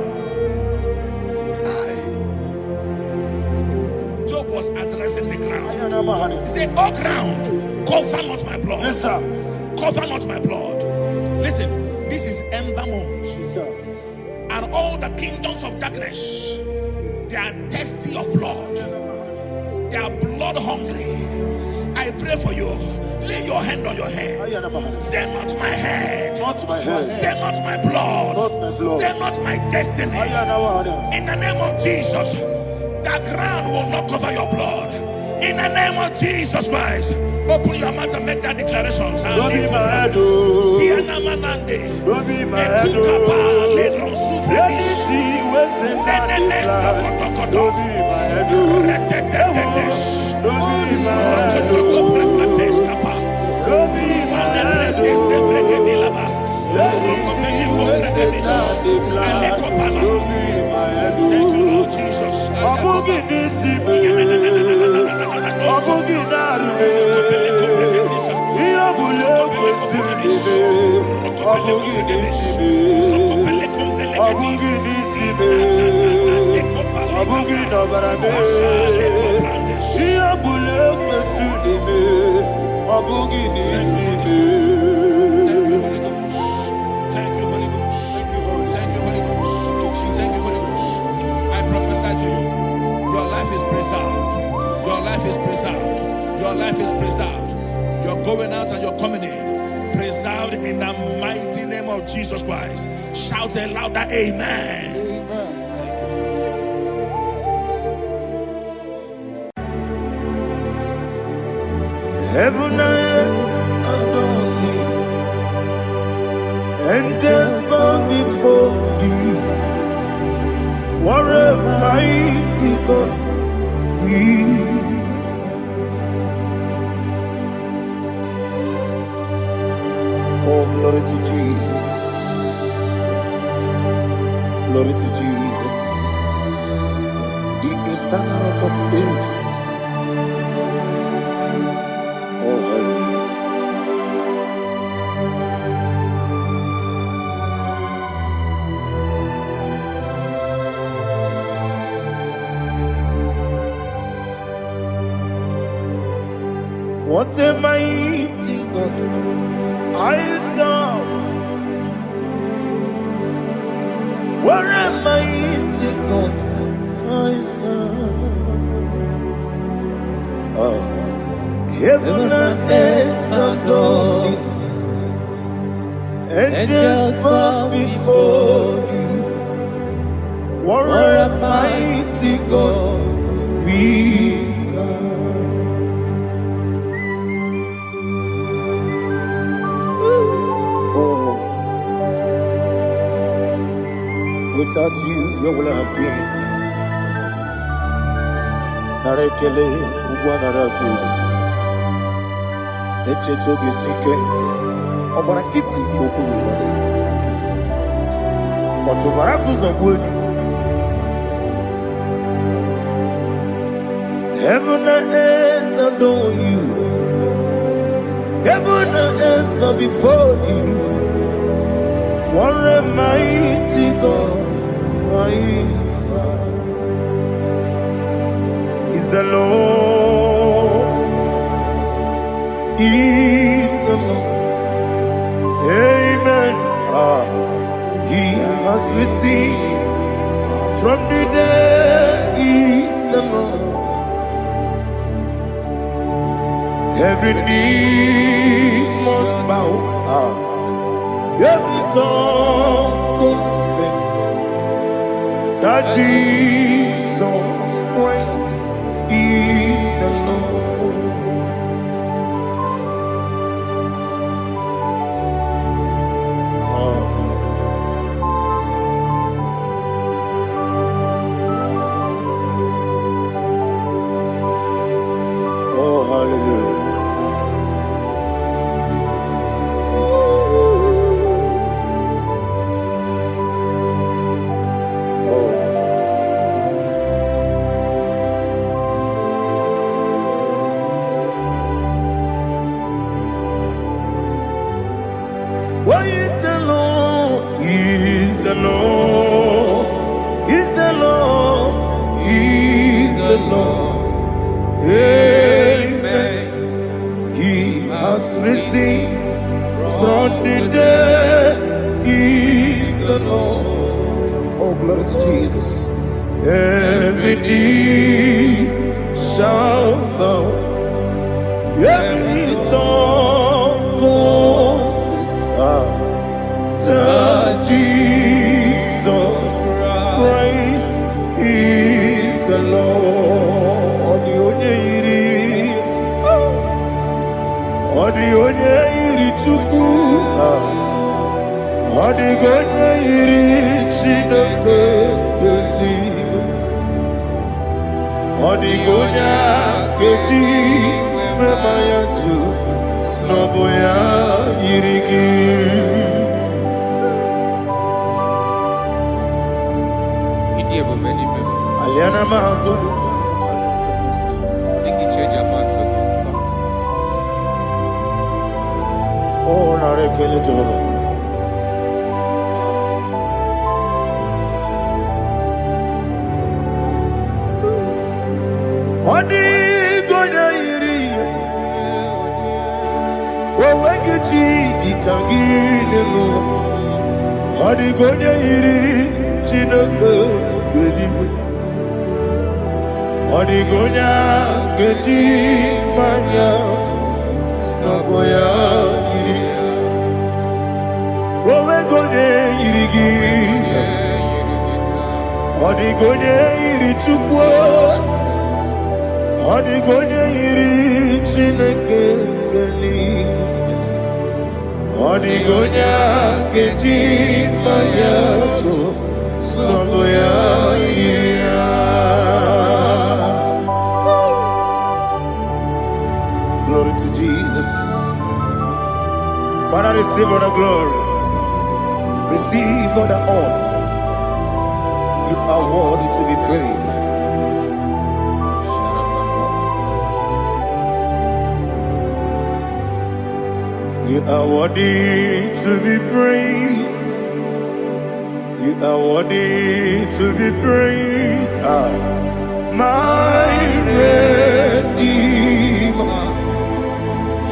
Job was addressing the ground. He said, oh ground, cover not my blood. Yes, sir. Cover not my blood. Listen, this is ember month. Yes, sir. And all the kingdoms of darkness, they are thirsty of blood. They are blood hungry. I pray for you. Lay your hand on your head. Say not my head. Not my head. Say not my blood. Not my blood. Say not my destiny. In the name of Jesus, the ground will not cover your blood. In the name of Jesus Christ, open your mouth and make that declaration. Don't be my head. Don't be my head. Anything was in that decline. Don't be my head. Don't be my head. Don't be my head. Thank you, Lord Jesus. Your life is preserved. You're going out and you're coming in. Preserved in the mighty name of Jesus Christ. Shout a louder amen. Amen. Thank you, Father. Heaven and earth adore me, angels bow before you. What a mighty God we. Oh, glory to Jesus. Glory to Jesus. The eternal rock of ages. Oh, hallelujah. What a mighty God I serve. What a mighty God I serve. Oh, heaven and earth adore it, angels bow before you. What a mighty God we serve. Oh, Without you, where would I have been? Narekele, Ugwanaratu. Echetoge Sike. Obarakiti Kokuru. Otobaraku Zambwe. Heaven and earth adore you. Heaven and earth bow before you. What a mighty God I serve. Is the Lord. Is the Lord. Amen. He has received from the dead. Is the Lord. Every knee must bow, every tongue confess that Jesus Christ is the Lord. Oh, hallelujah. Why is the Lord? Is the Lord? Is the Lord? Is the Lord? Amen. He has risen from the dead. Is the Lord? Oh, glory to Jesus. Every knee shall bow. Every tongue confess that Jesus Christ is the Lord. The onye iri Chukwu, the onye iri Chineke eluigwe, the onye keji mema ya tu snobo ya iri gị. Aliana mazo. Oh, narekele Jehovah. Odi gonya iri. Owegechi ditagine mo. Odi gonya iri Chineke eluigwe. Odi gonya keji manya snobo ya iri. Owe gonya iri gi. Odi gonya iri Chukwu. Odi gonya iri Chineke eluigwe. Odi gonya keji manya snobo ya iri. Glory to Jesus. Father, receive all the glory. Receive all the honor. You are worthy to be praised. You are worthy to be praised. You are worthy to be praised. My Redeemer.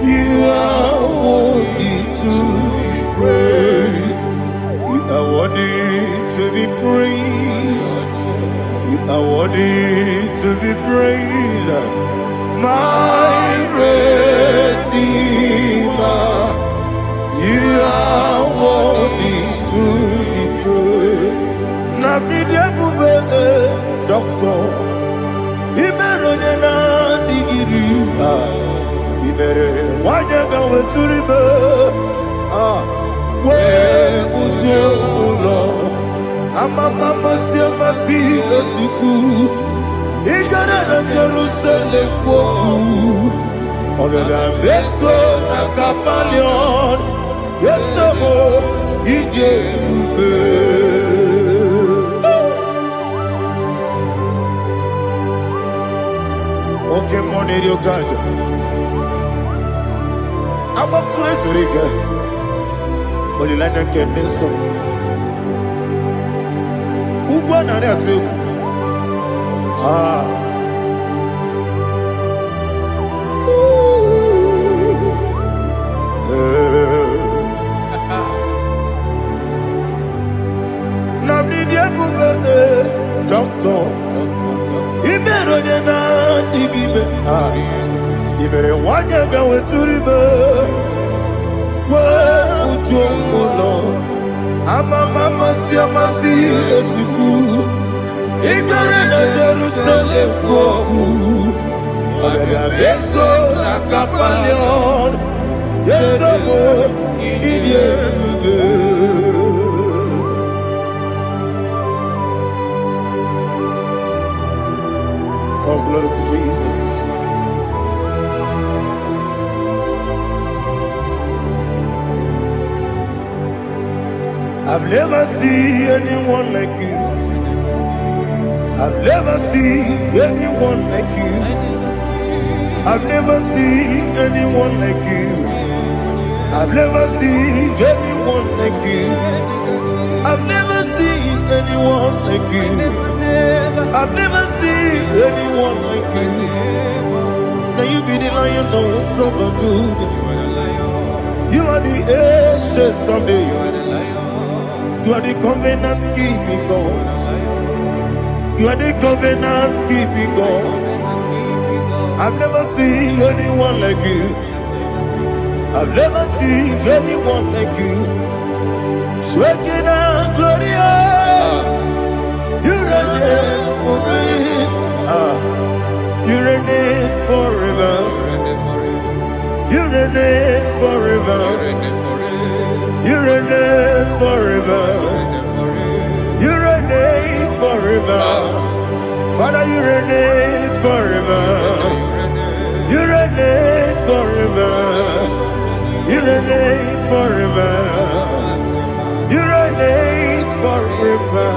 You are worthy to be praised. You are worthy to be praised. You are worthy to be praised. My Redeemer. You are worthy to be praised. Nabidebube, Doctor. Imeronena digiri. Ibere wanyaga weturibe we uje ulo Amama siamasi esuku. Igara na Jerusalem poku. Ogada beso na kapalion. Yesamo ije ube. Okay, money rio kaja. I'm a crazy rigger. Only like a kidney song. Uba na rea tu. Namni dia kuba doctor. Ibero de na digibe. Ibere wanya gawe turibe. Wa ujomulo. Mama siamasi esuku. Igara na Jerusalem poku. Ogada beso na kapalion. Yesamo idie buge. Oh, glory to Jesus. I've never seen anyone like you. I've never seen anyone like you. I've never seen anyone like you. I've never seen anyone like you. I've never seen anyone like you. I've never seen anyone like you. Now you be the lion from the Judah. You are the ancient of days. You are the covenant keeping God. You are the covenant keeping God. I've never seen anyone like you. I've never seen anyone like you. Shaking and glorious. You reign forever. You reign forever. You reign forever. You reign forever. You reign forever. Father, you reign forever. You reign forever. You reign forever. You reign forever.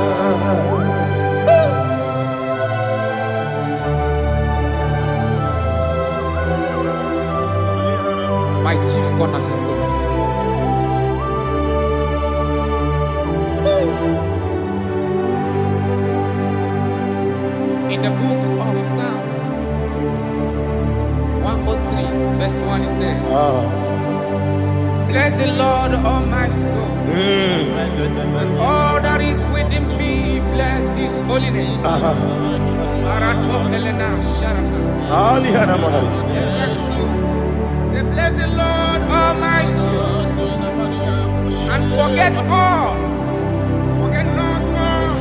My chief cornerstone. In the book of Psalms 103, verse 1, it says, bless the Lord, all my soul, and all that is within me, bless his holy name. Bless the Lord, all my soul, and forget not all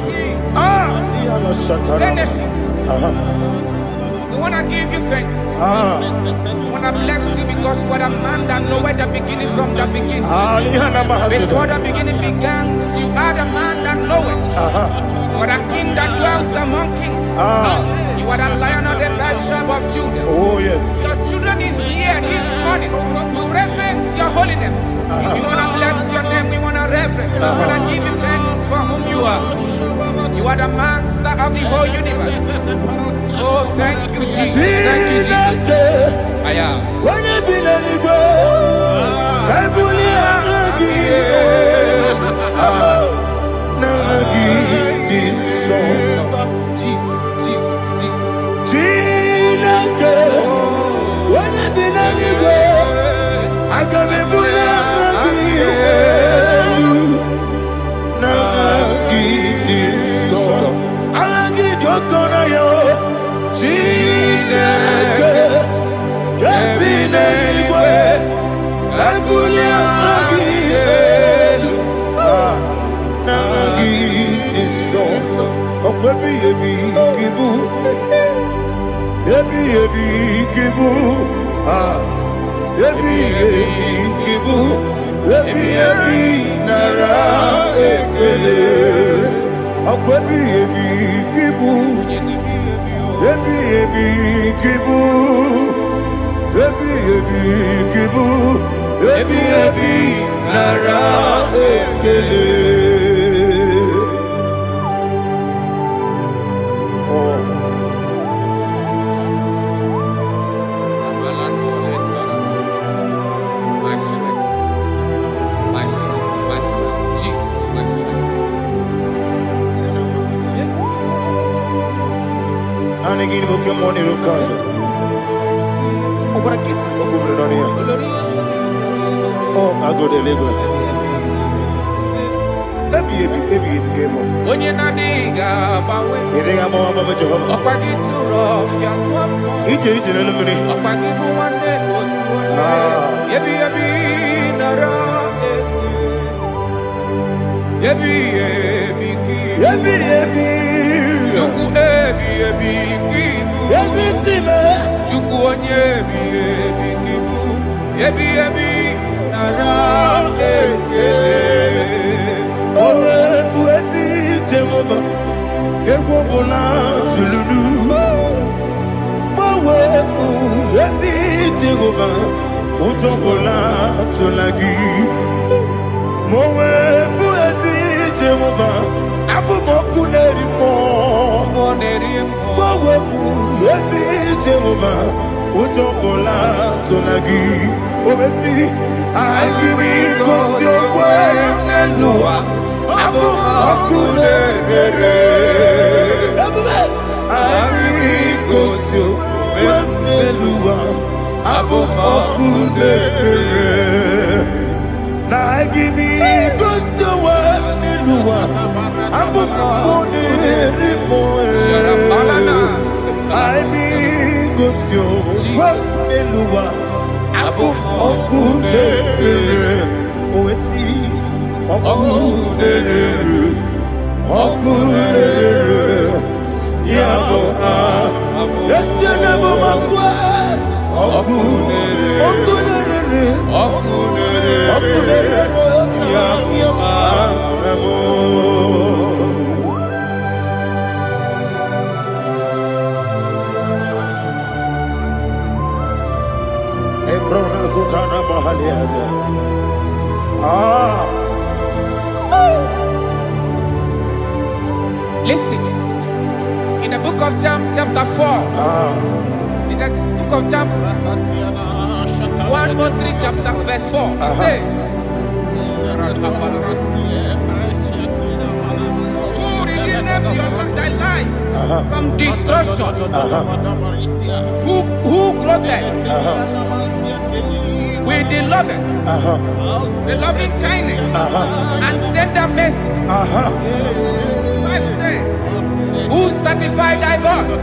his benefits. We want to give you thanks. We want to bless you because what a man that knoweth the beginning from the beginning. Before the beginning began, you are the man that knoweth. You are the king that dwells among kings. You are the lion of the tribe of Judah. Oh yes. Your children is here this morning to reverence your holy name. We want to bless your name. We want to reverence. We want to give you thanks for whom you are. You are the master of the whole universe. Oh, thank you, Jesus. Thank you, Jesus. I am. Jesus, Jesus, Jesus. Akwebi ebi kibu. Ebi ebi kibu. Ebi ebi kibu. Ebi ebi nara ekele. My strength, my strength, my strength, Jesus, my strength. Nani gini boke moni rukaja. Okora kiti okubule nani ya. Oh, ago de lego. Ebi kebo. Onye na diga bawe. Ere ama mama Jehova. Okwagi turo fia kwapo. Ije na lumini. Okwagi mu wande otu. Ebi nara eke. Ebi ki. Ebi. Juku ebi kibu. Yazitime. Juku onye ebi kibu. Ebi nara eke. Owe buezi Jehova. Egwo bola tululu. Owe buezi Jehova. Ojo bola tulagi. Mowe buezi Jehova. Abu moku nerimo. Mowe buezi Jehova. Ojo bola tulagi. Obesi. I give me cause your way Nelua. Abu moku nerere. I give me cause your way Nelua. Abu moku nerere. Na I give me cause your way Nelua. Abu moku nerimo. I be cause your way Nelua. Abu okudere, oesi okudere, yabo yesene bomakwa okudere, yabo Listen, in the book of Psalm chapter 4, in the book of Psalm 103 chapter verse 4, it says, who redeemed thy life from destruction? Who clothed with the loving kindness and tender mercy? Who satisfied thy voice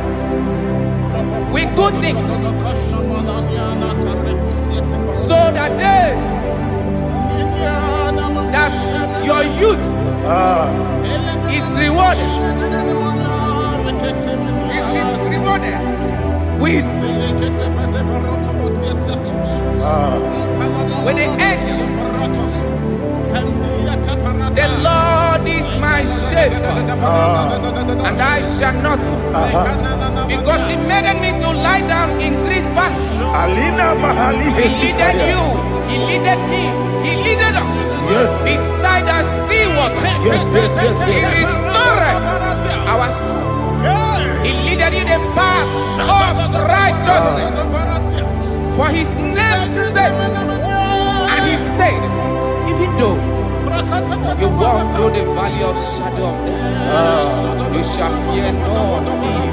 with good things, so that your youth is rewarded. Is rewarded with the angels. The Lord is my shepherd, and I shall not want, because He made me to lie down in green pastures. He leaded you, He leaded me, He leaded us beside the still waters. He restored our soul. He leaded you the path of righteousness for His name's sake. And He said, even though you walk through the valley of shadow of death, you shall fear no evil,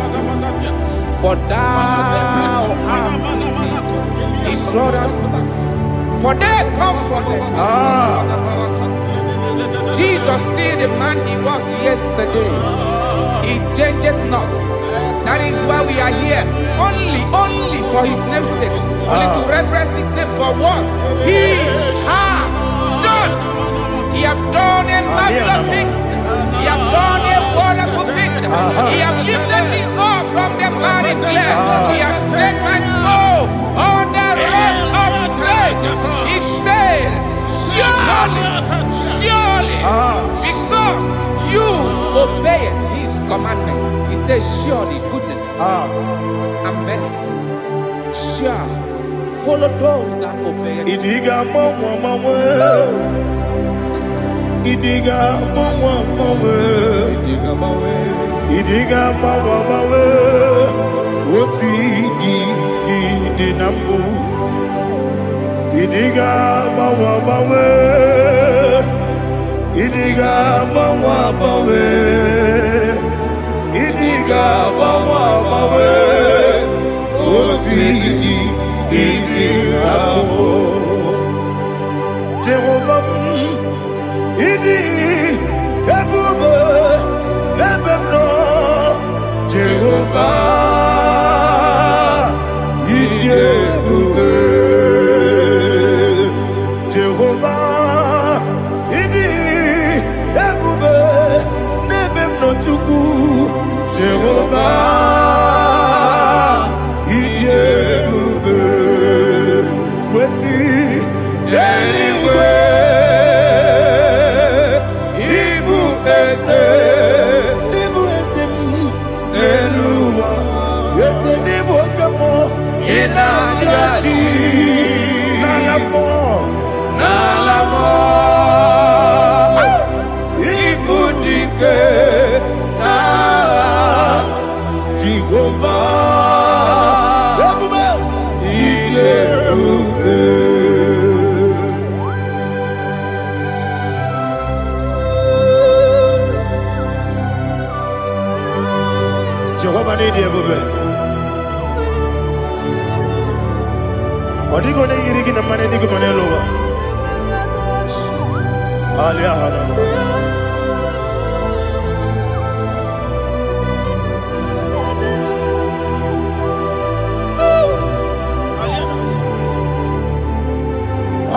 for thou art with me. His rod and staff, for they comforted. Jesus still the man He was yesterday. He changed not. That is why we are here. Only for His name's sake. Only to reference His name for what He has done. He has done a marvelous things. He has done a wonderful thing. He has lifted me up from the miry clay. He has set my soul on the rock of faith. He said, surely, because you obey says, surely goodness and mercy shall follow those that obey. Idiga mama mama, idiga mama mama, Idiga mawe, idiga mama mama. What we di nambu. Idiga mama mama, idiga mama mama, idiga mama mama. What we Jehovah, idi ebube ebemno. Jehovah, idi ebube. Jehovah, idi ebube nebemno chuku. Jehovah, idi ebube. Anyway, Ibu ese, Eluwa, ese Ibu kamo, inajaji, nalamo, Ibu dike, na Jehovah, Jehovah need you, baby. Odigo ne yiriki na mane digo mane lowa. Alia hana.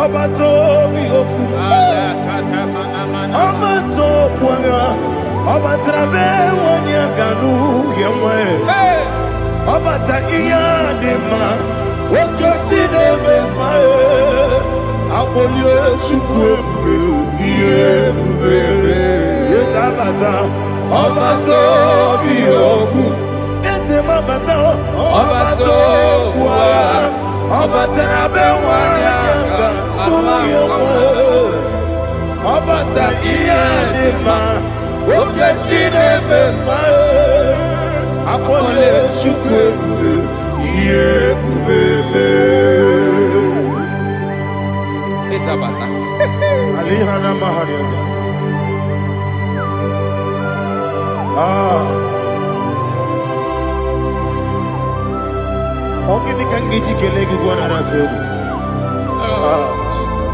Abato mi oku. Abato kwanga. Abatrabe wanya ganu yemwe. Abata iya dema. Okoti deme mae. Abolio chukwe iye bubere. Yes abata. Abato mi oku. Ese mabata. Abato kwa. Abatrabe wanya ganu yemwe. Abata iya dema. Oketi deme mae. Abolio chukwe iye bubere. Isabata. Alihana mahariasa. Ogini kangiji kelegi gwana ratogu. Jesus.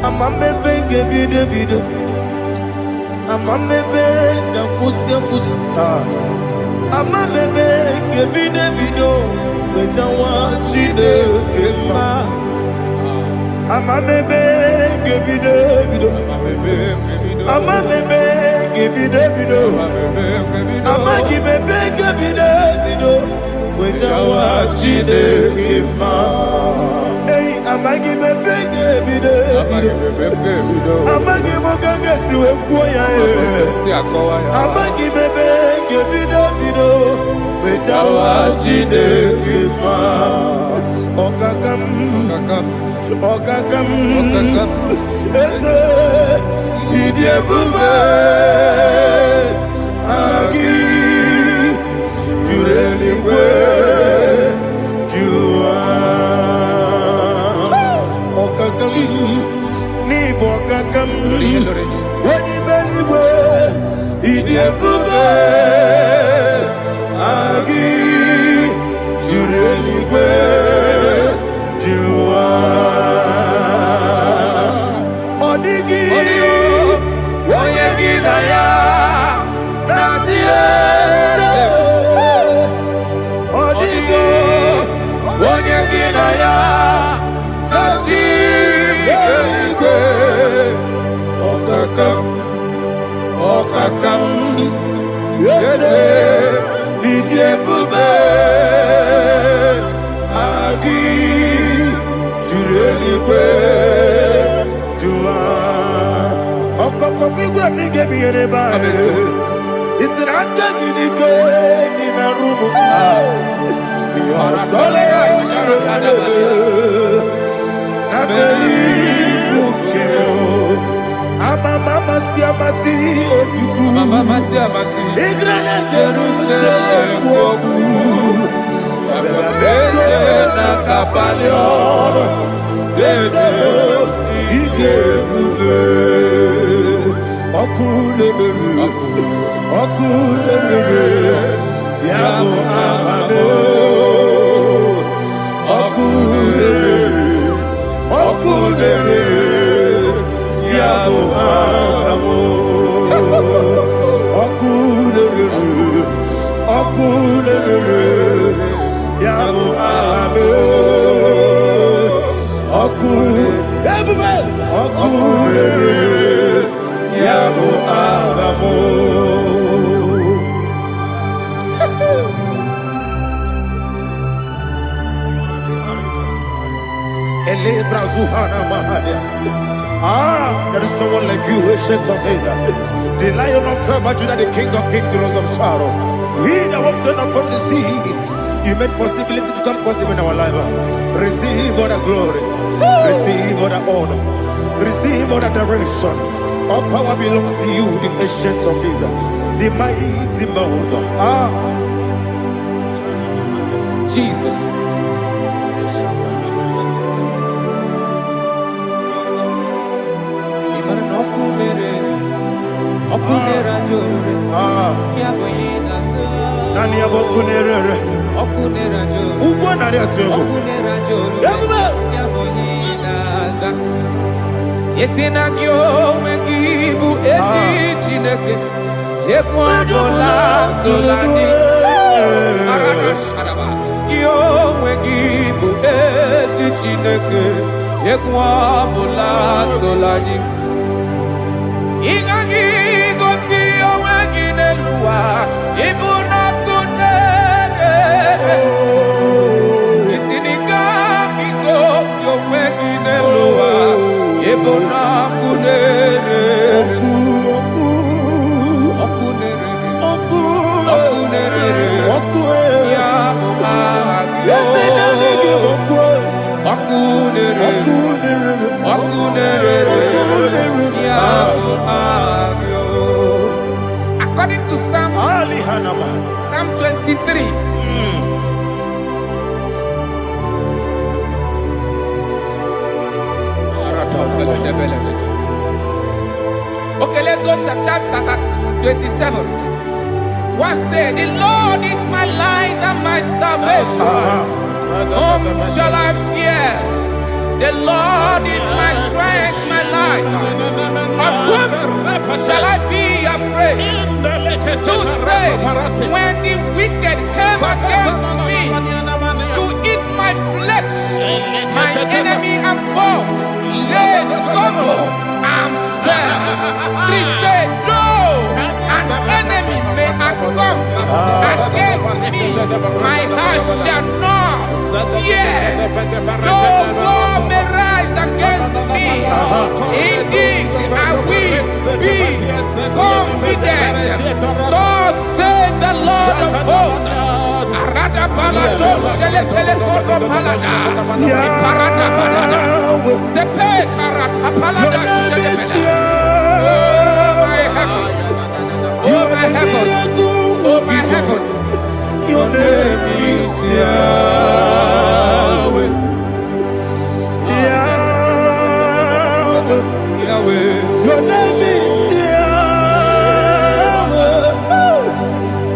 Amamebe ngebido. Amamebe ngakusi. Amamebe ngebido. Wejawa chide kema. Amamebe ngebido. Amamebe ngebido. Amagibebe ngebido. Wejawa chide kema. Hey, amagibebe ngebido. Amagimoga siwe kuya. Amagibebe ngebido. Wejawa chide kema. Okakam. Ese idiebube agi jureligwe jua. Okakam ni bokakam wani beligwe idiebube agi jureligwe jua. Odigi oyegi na ya nazie. Odigi oyegi na ya nazie. Okakam yede idiebube agi jureligwe jua. kokigura nige bi ereba. Isira kagini ke ni na rumu. Yo sole Nabeli ukeo. Mama siamasi ofiku. Mama siamasi. Igrana Jerusalem woku. Bebe na kapalioro. Bebe ije bube. Okulebere. Okulebere. Yabo amamo. Okulebere. Okulebere. Yabo amamo. Okulebere. Okulebere. Yabo amamo. Okulebere. Yabo amamo. There is no one like you, ancient of days. The Lion of tribe of Judah, the King of kings, the Rose of sorrow. He that walked upon the sea, He made possibility to come possible in our life. Receive all the glory, receive all the honor, receive all the direction. All power belongs to you, the ancient of days, the mighty mountain. Jesus. Nani abokunere. Ugo nari atwego. Yesina kyo wengibu ezi chineke. Yekwa dola tolani. Kyo wengibu ezi chineke. Yekwa dola tolani. Ingagi gosi owegine luwa ibuna kunere. Isinika gosi owegine luwa ibuna kunere. Okunere ya agyo. Okunere ya agyo. According to Psalm 23. Okay, let's go to chapter 27. What said? The Lord is my light and my salvation. Whom shall I fear? The Lord is my strength, my life. Of whom shall I be afraid? To say, when the wicked came against me to eat my flesh, my enemy and foe, they stumble and fell. 3 said, no, an enemy may come against me, my heart shall not fear. No war may rise against me. In this I will be confident. Thus says the Lord of hosts. Arada balado shele pele kodo palada. Iparada balada. Sepe karata palada shele pele. Oh my heavens. Oh my heavens. Your name is Yahweh. Yahweh. Your name is Yahweh.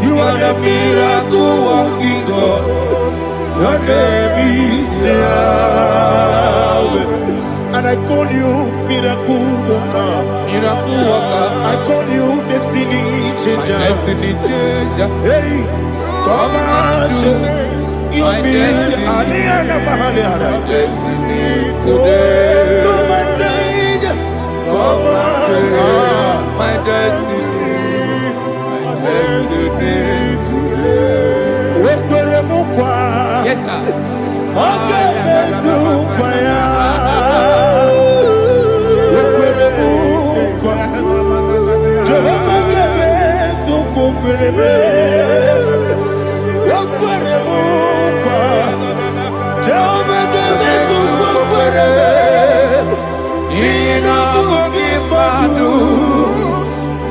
You are the miracle working God. Your name is Yahweh. And I call you miracle worker. Miracle worker. I call you destiny changer. My destiny changer. Hey, come on, your destiny. My destiny today. Come on, change. Come on, my destiny. My destiny today. Yes, sir. me. Okwere mukwa. Jehovah gave us okwere. Ina mugi madu.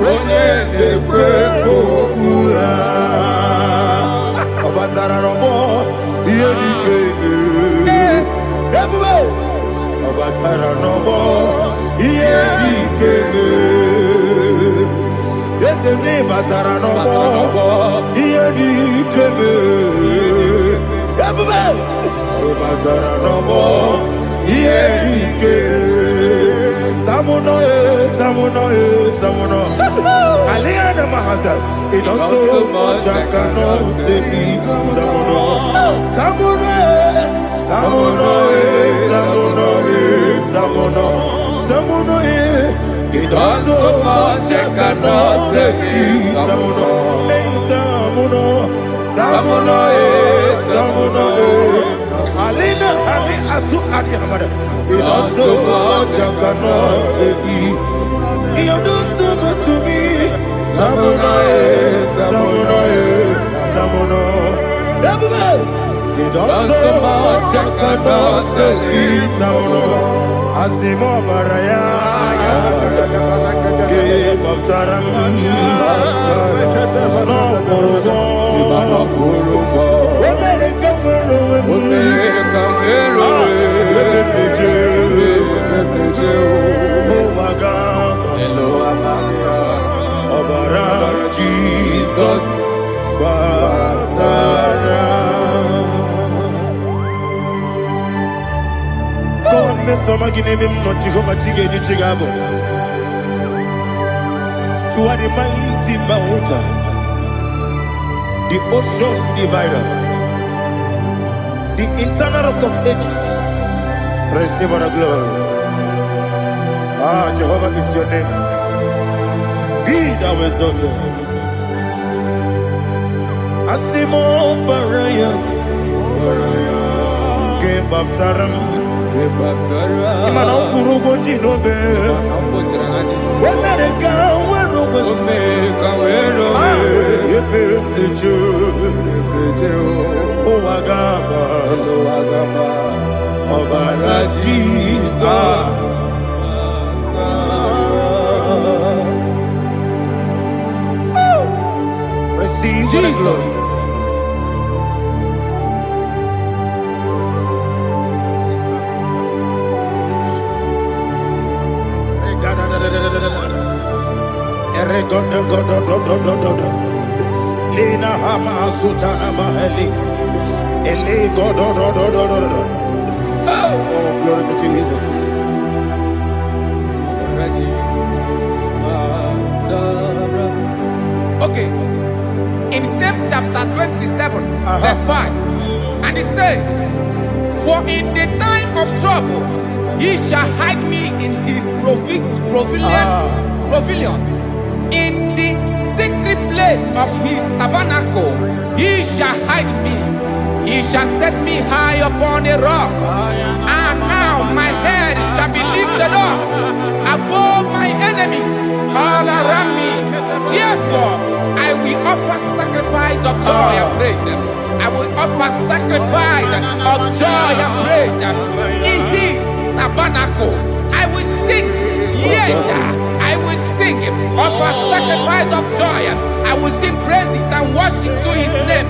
Onye nekwe kokuya. Obatara robo. Iye dikebe. Everywhere. Obatara robo. Iye dikebe. Yes, the name Batara robo. Iye dikebe. Everywhere. Obatara robo. Iye dikebe. Tamuno. Aliana Mahasa. It does so much I cannot say. Tamuno. It does so much I cannot say. Tamuno. Alina Ali Asu Adi Hamada. It does so much I cannot say. You do so much to me. Tamuno. It does so much I cannot say. Tamuno. Asimo Baraya. Give up Taram. No Korogo. Jesus, Batara. God, Miss Somaginebim, not Jehovah Chigati Chigabo. You are the mighty mountain, the ocean divider, the internal rock of ages. Receive our glory. Ah, Jehovah is your name. Be thou exalted. Asimo Baraya, Game of Taram, Imano Kuruboji Nobe, when I go, oh, Agama, Obara Jesus. Receive Jesus. Lena Hama Sutana Maheli. Ele God. Oh, glory to Jesus. Okay. In same chapter 27, verse 5, and it says, for in the time of trouble, he shall hide me in his pavilion. In the secret place of his tabernacle, he shall hide me. He shall set me high upon a rock. And now my head shall be lifted up above my enemies all around me. Therefore, I will offer sacrifice of joy and praise. I will offer sacrifice of joy and praise. In his tabernacle, I will sing. Yes, I will sing. Offer sacrifice of joy. I will sing praises and worship to his name.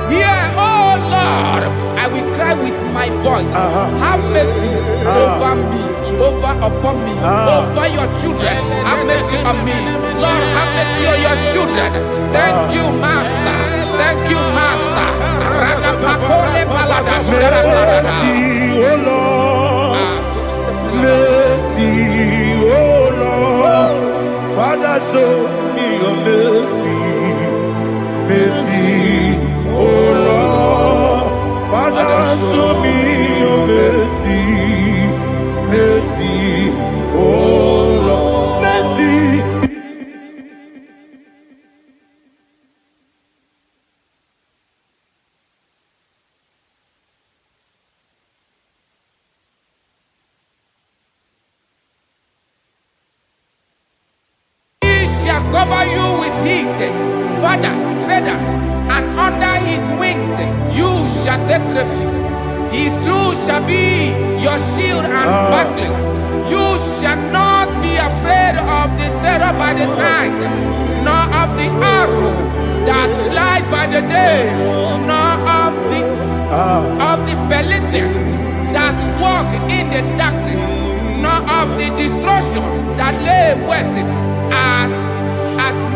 Here, oh Lord, I will cry with my voice. Have mercy over me, upon me, over your children. Have mercy on me. Lord, have mercy on your children. Thank you, Master. Thank you, Master. Mercy, oh Lord. Mercy, oh Lord. Father, show me your mercy. Mercy, oh Lord. Father, show me your mercy. Mercy, oh Lord. Mercy. Cover you with heat. Father, feathers, and under his wings you shall take refuge. His truth shall be your shield and buckler. You shall not be afraid of the terror by the night, nor of the arrow that flies by the day, nor of the pestilence that walk in the darkness, nor of the destruction that lay waste at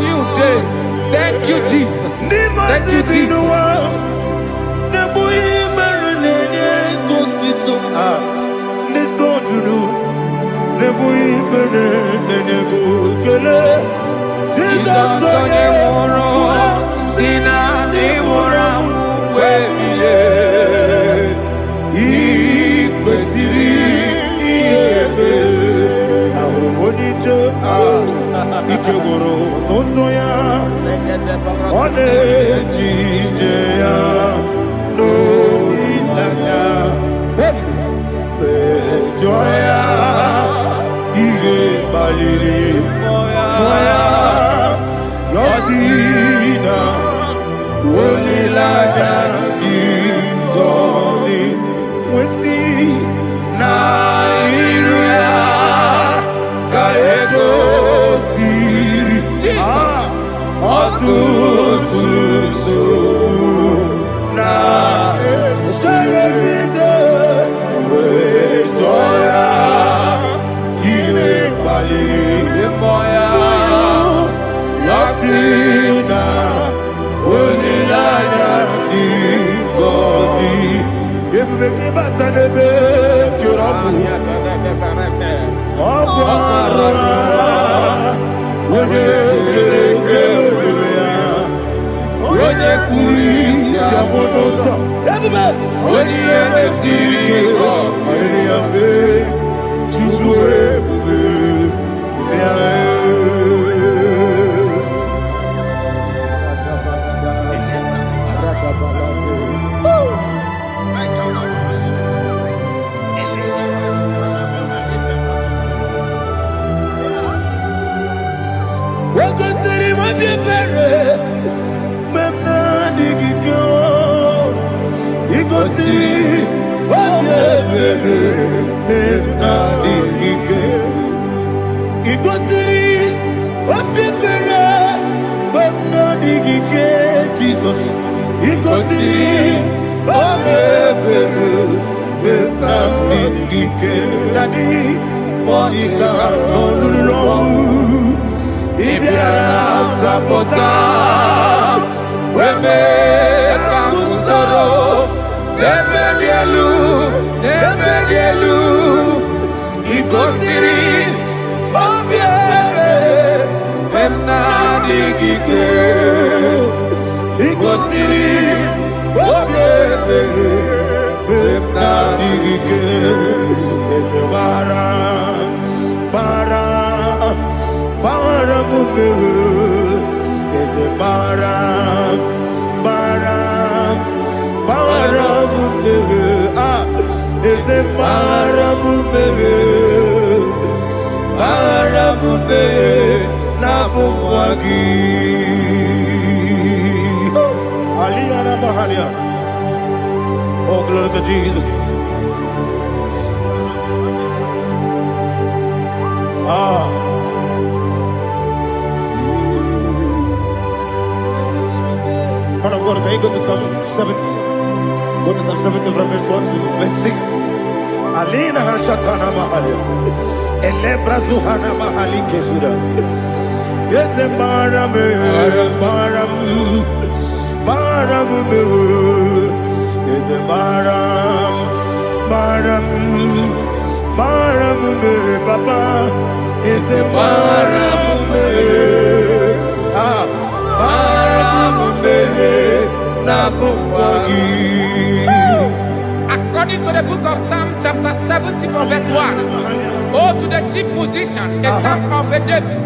new day. Thank you, Jesus. Thank you, Jesus. Oh, glory to Jesus. Man of God, can you go to Psalm 70? Go to Psalm 70 from verse 1 to verse 6. Alina Hashatana Mahalia. Elebra Zuhana Mahali Kesuda. Yes, the Baram, yes, the Baram, Papa, is the Baram, According to the book of Psalm chapter 70 from verse 1, oh, to the chief musician, a son of a David,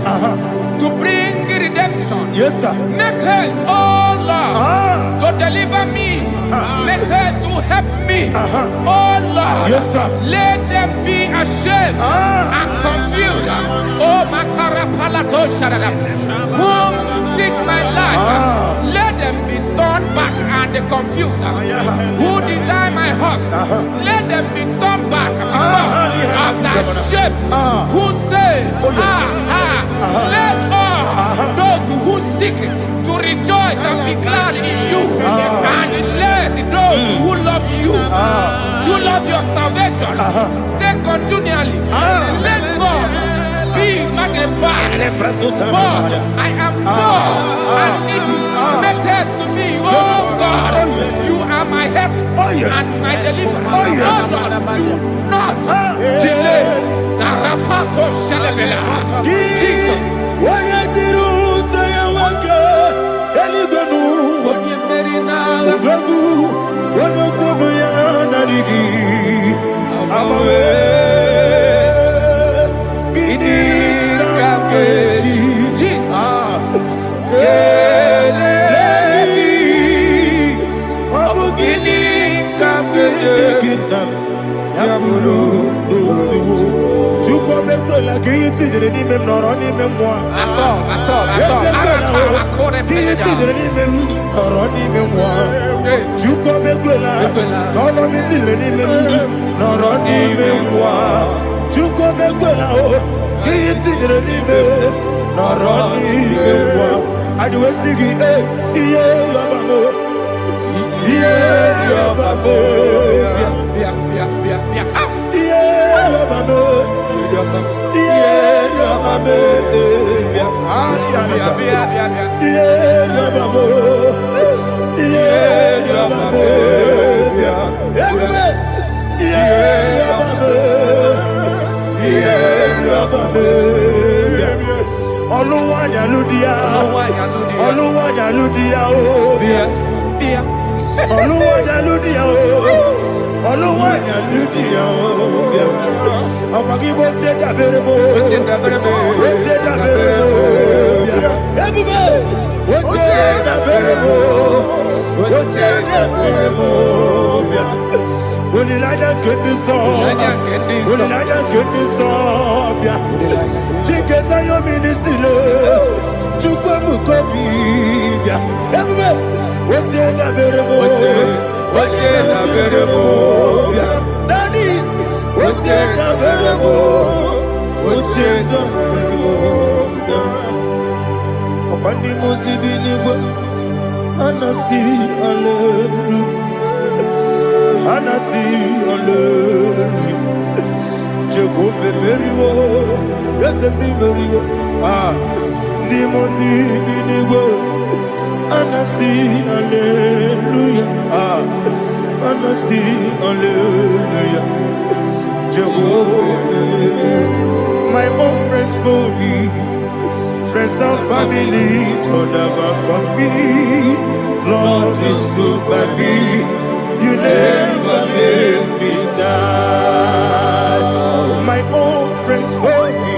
to bring redemption. Yes, sir. Make haste, oh Lord, to deliver me. Make haste to help me. Oh Lord, God, Yes, sir. let them be ashamed and confused. Oh, whom seek my life, let them be turned back and confused. Who desire my heart, let them be turned back because of that shape. Who say, let all those who seek to rejoice and be glad in you, and let those who love you, you love your salvation, say continually, let God be magnified. God, I am poor and needy. Make haste to me, oh God. You are my help and my deliverer. Oh God, do not delay. Jesus. My own friends for me, friends and family, told never come me. Lord is good by me, you never let me die. My own friends for me,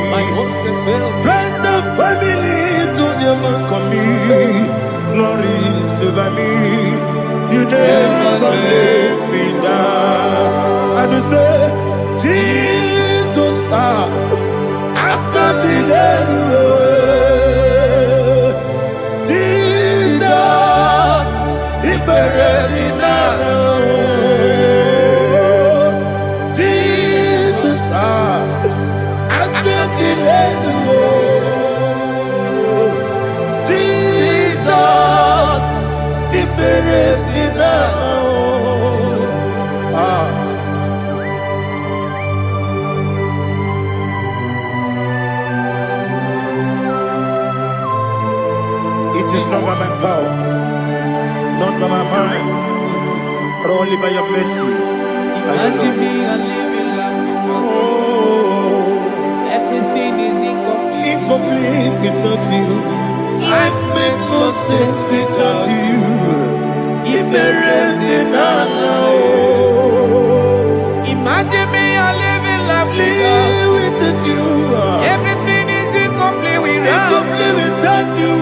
friends and family, told never come me. Lord is good by me, you never let me die. And you say, Jesus, I can't believe you. Jesus, He buried me now. Jesus, I can't believe you. Jesus, He buried me now. It is not by my power, not by my mind, but only by your mercy. Imagine me and living life without you. Oh, Everything is incomplete. incomplete without you. Life makes no sense without you. Imagine me and living life without you. Everything is incomplete without you.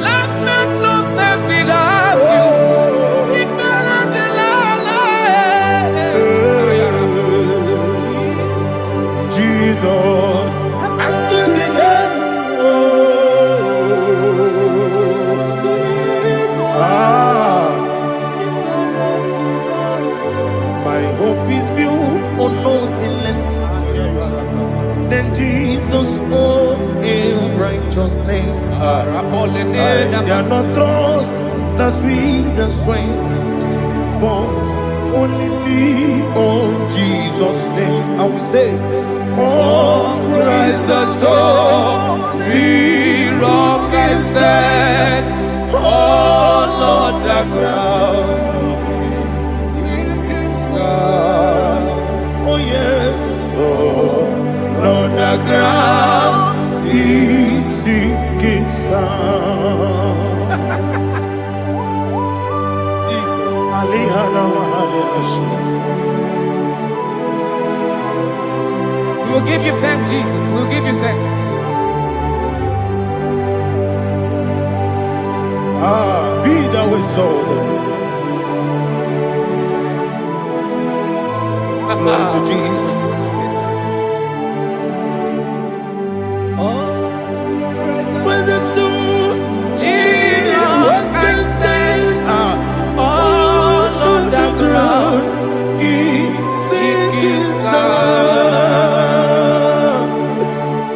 Life makes no sense without you. Jesus, oh, in righteousness. I cannot trust the sweetest strength, but only me on Jesus' name. I will say, oh, Christ the solid rock I stand. Oh, Lord, the ground is sinking sand. Oh, yes, oh, Lord, the ground is sinking sand. Jesus, we will give you thanks, Jesus. We will give you thanks. Be thou exalted. Glory to Jesus. When the soul in what can stand, all on the ground is sinking sand.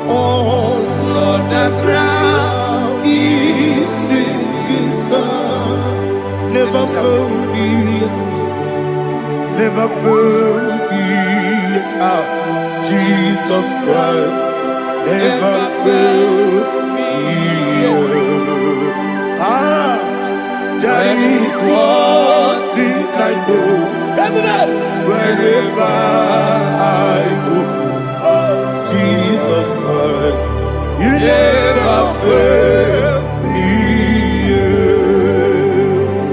All on the ground is sinking sand. Never forget, never forget, Jesus Christ. Never fail me. That is one thing I know. Wherever I go, oh, Jesus Christ, you never fail me.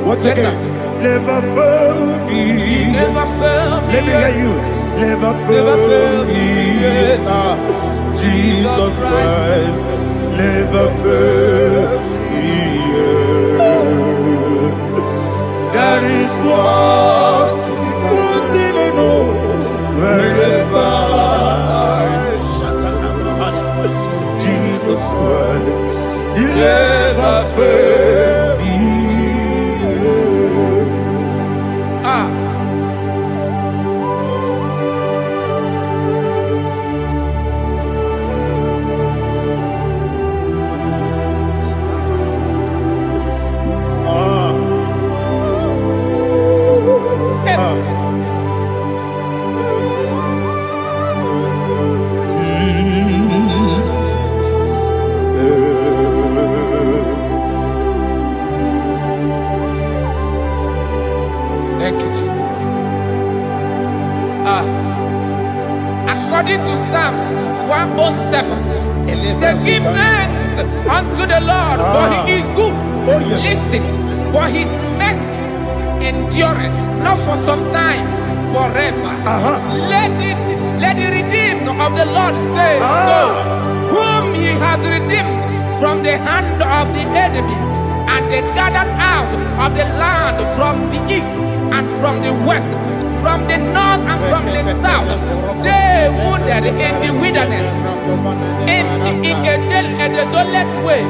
What's again? Never fail me. Never fail me. Let me hear you. Never fail me. Jesus Christ never fails me. That is one thing I know. Wherever Jesus Christ, He never fails me. Thank you, Jesus. According to Psalm 107, say, give thanks unto the Lord, for He is good. Oh, yes. Listen, for His mercies endureth, not for some time, forever. Let the redeemed of the Lord say so, whom He has redeemed from the hand of the enemy, and they gathered out of the land from the east and from the west, from the north and from the south. They wandered in the wilderness, in a desolate way.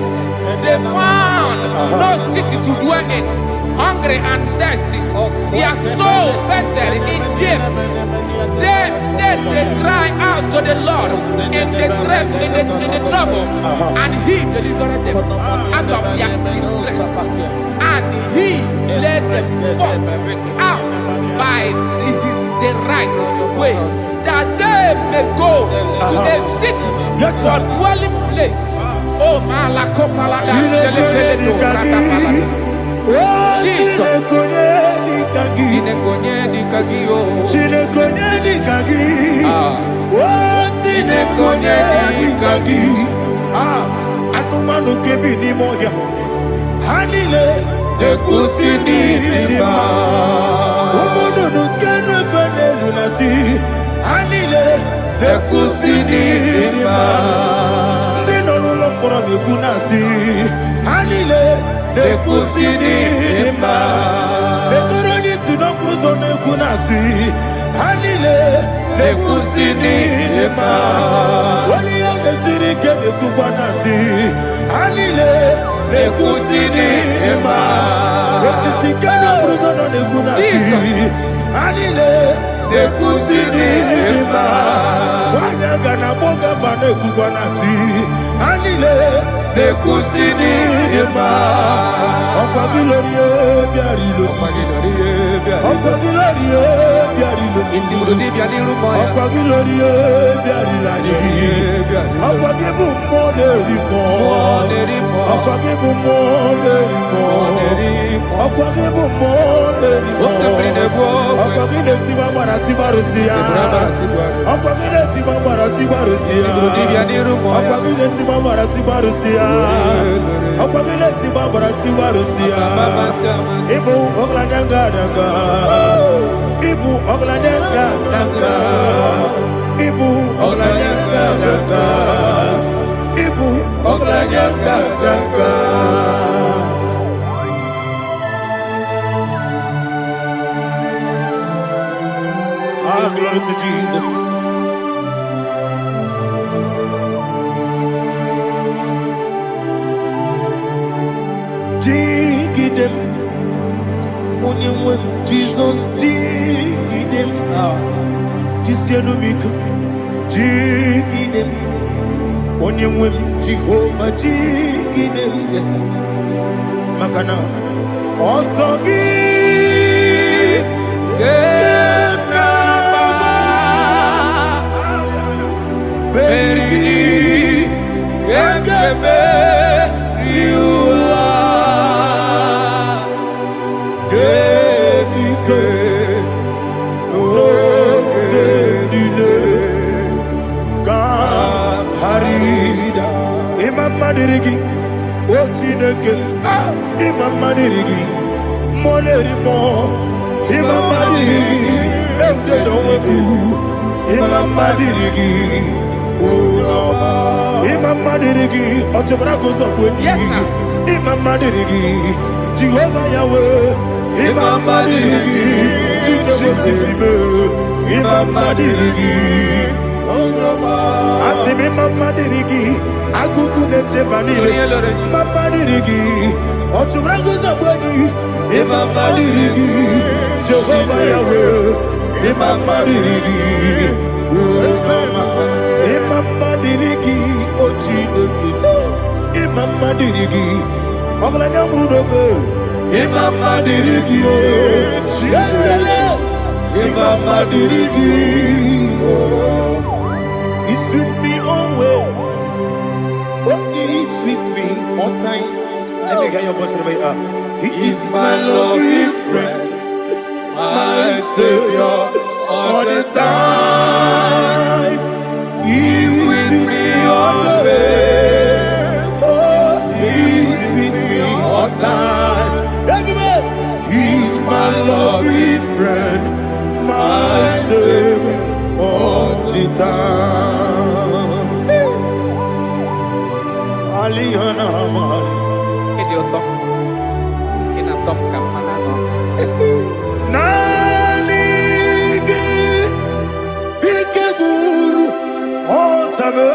They found no city to dwell in, hungry and thirsty. Their soul fainted in deep. They cry out to the Lord in the trouble, and He delivered them out of their distress, and He led them forth out by the right way, that they may go to a city for dwelling place. Oh, Malakopalada, Jesus. Anumanu kebi ni moya Hanile Ekusini Nima Omono nukenu fene lunasi Hanile Ekusini Nima Nino luloporo nikunasi Hanile Ekusini Nima Ekoroni sinokruzo nikunasi Hanile Ekusini Nima Wali yone sirike nikubanasi Hanile Ekusini Nima Esisikana bruzono nikunasi Hanile Ekusini Nima Wanyaga na boga vane Wanasi, Anile, Nekusini, Irma, Okagilorie, Biarilo, Okagilorie, Biarilo, Okagilorie, Biarilani, Okagibu Moderimo, Okagibu Moderimo, Okagibu Moderimo, Okagile Tiba Maratiba Rusia, Okagile Tiba Maratiba Rusia, Okagile Tiba Maratiba Rusia, Okagile Tiba Maratiba Rusia, Ibu Ogladanga Danga, Ibu Ogladanga Danga, Ibu Ogladanga Danga, Ibu Ogladanga Danga. Ah, glory to Jesus. Jigidem, Jesus, Jigidem, Jisianumika, Jigidem, Onyamwem, Jehovah, Jigidem, yes, Makana, Osogi, Berigi, Gekebe, Riua, Genike, Genine, Kam Harida, Imam Madirigi, Ochineke, Imam Madirigi, Molerimo, Imam Madirigi, Eudedowebu, Imam Madirigi. Imam Madirigi, Ochobrago's of Winnie, Imam Madirigi, Jehovah Yahweh, Imam Madirigi, Imam Madirigi, Asim Imam Madirigi, Akukunete Manili, Imam Madirigi, Ochobrago's of Winnie, Imam Madirigi, Jehovah Yahweh, Imam Madirigi, Imam Madirigi, Ochineke, Imam Madirigi, Oglanya Brudobe, Imam Madirigi, Imam Madirigi, he sweet me always, oh he sweet me all time. Let me hear your voice wherever you are. He is my lovely friend, my Savior, all the time. He's with me always. Oh, he's with me all time. Everybody, he's my lovely friend, my Savior all the time. Alihana Mari. Idiota. Inatom kamanano. Nanigi, Ikeguru. Otame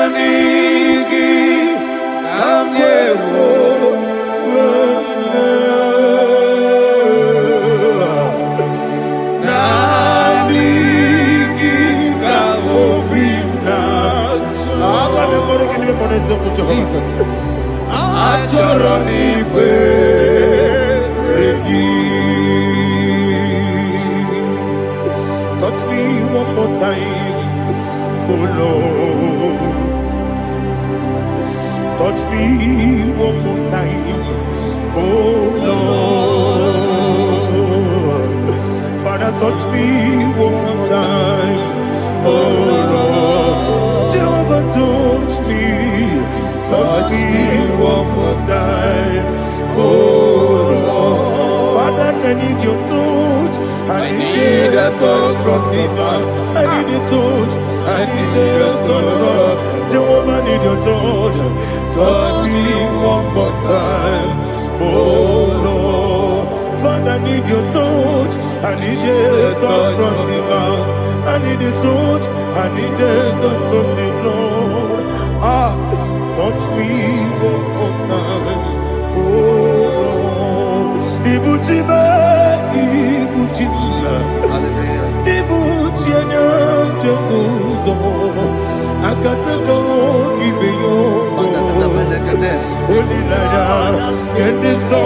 Nanigi Kamyewo Nanigi Kamobina Jesus Achoronipe touch me one more time, oh Lord. Touch me one more time, oh Lord. Father, touch me one more time, oh Lord. Jehovah, touch me one more time, oh Lord. Father, I need your touch. I need a touch from the past. I need a touch. I need a touch from Jehovah. I need your touch. Touch me one more time, oh Lord. Father, I need your touch. I need a touch from the past. I need a touch. I need a touch from the Lord. Touch me one more time, oh Lord. Ibuchima, Ibuchima, Ibuchima. Akataka kibeyo Olilaya Kendiso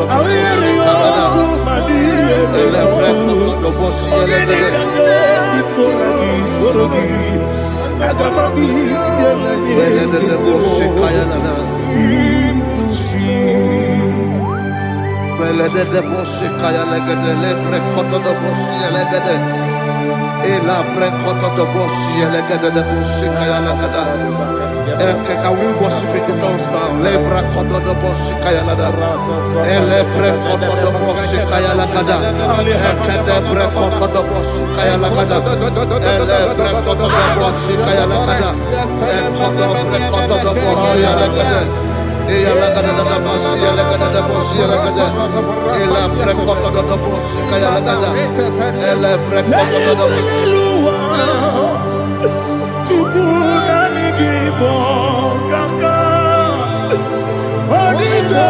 Awiriyo Kumadiye Ogenikage Titoragi Sorogi Agamabi Sielani Belede de bosse kaya legede le prekoto de bosse legede e la prekoto de bosse legede de bosse kaya legede can we worship in the tongues now le prekoto de bosse kaya legede e le prekoto de bosse kaya legede e de prekoto de bosse kaya legede e le prekoto de bosse kaya legede e koto prekoto de bosse legede Ella la gana da boss, ella gana da boss, ella gana. Ella precoto da boss, ella gana. Ella precoto da boss. Chukuna nigibo kaka. Odito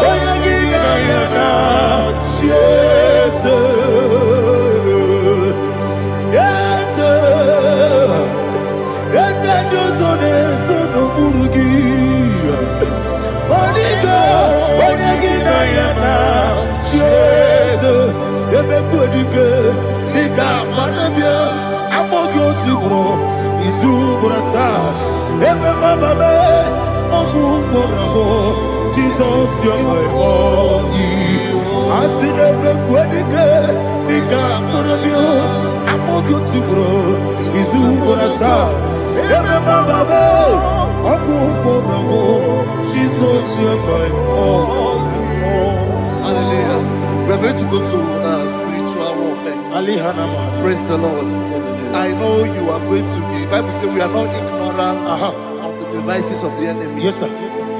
oyagina yana. Jesus, yes, yes, dozone sono burugi. Ebekudike, Nika Manabia, Amogo Tibro, Izubrasa, Ebe Bababe, Ogu Borabo, Jesus, your boy. Asin Ebekudike, Nika Manabia, Amogo Tibro, Izubrasa, Ebe Bababe, Ogu Borabo, Jesus, your boy. Hallelujah. We're going to go to spiritual warfare. Praise the Lord. I know you are going to be. Bible says we are not ignorant of the devices of the enemy. Yes, sir.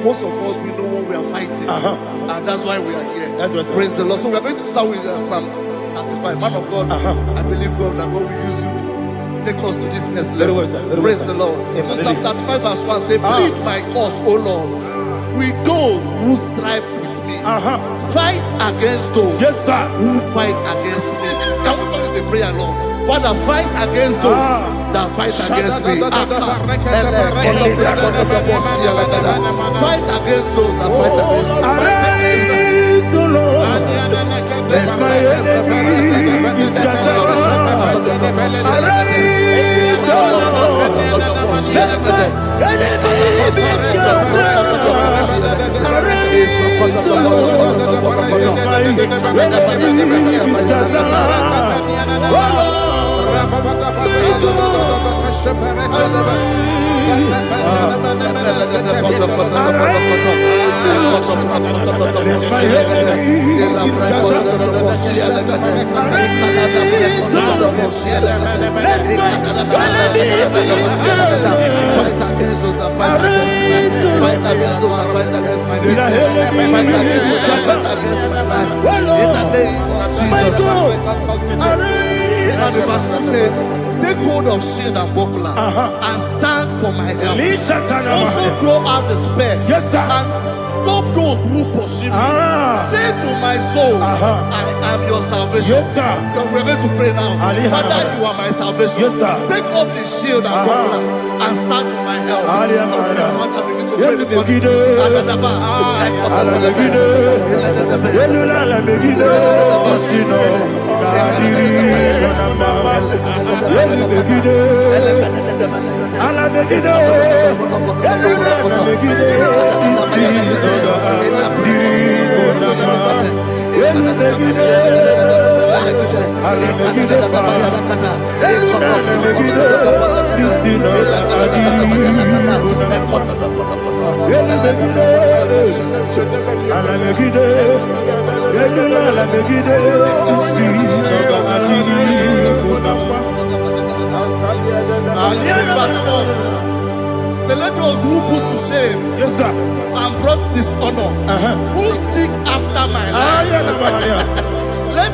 Most of us, we know what we are fighting. And that's why we are here. That's right, sir. Praise the Lord. So we are going to start with Psalm 35. Man of God, I believe God that God will use you to take us to this next level. Well, sir. Praise the Lord. So Psalm 35 verse 1 says, plead my cause, O Lord, with those who strive with me. Fight against those who fight against me. Can we call it a prayer, Lord? Father, fight against those that fight against me. Fight against those that fight against me. Arise, O Lord. Let my enemy be scattered. Arise, O Lord. Let my enemy be scattered. Arise, O Lord. Let my enemy be scattered. Oh And the verse says, take hold of shield and buckler and stand for my help. Also throw out the spear and stop those who pursue me. Say to my soul, I am your salvation. We're going to pray now. Father, you are my salvation. Take up the shield and buckler and stand for my help. So let those who put to shame and brought dishonor, who seek after my life, let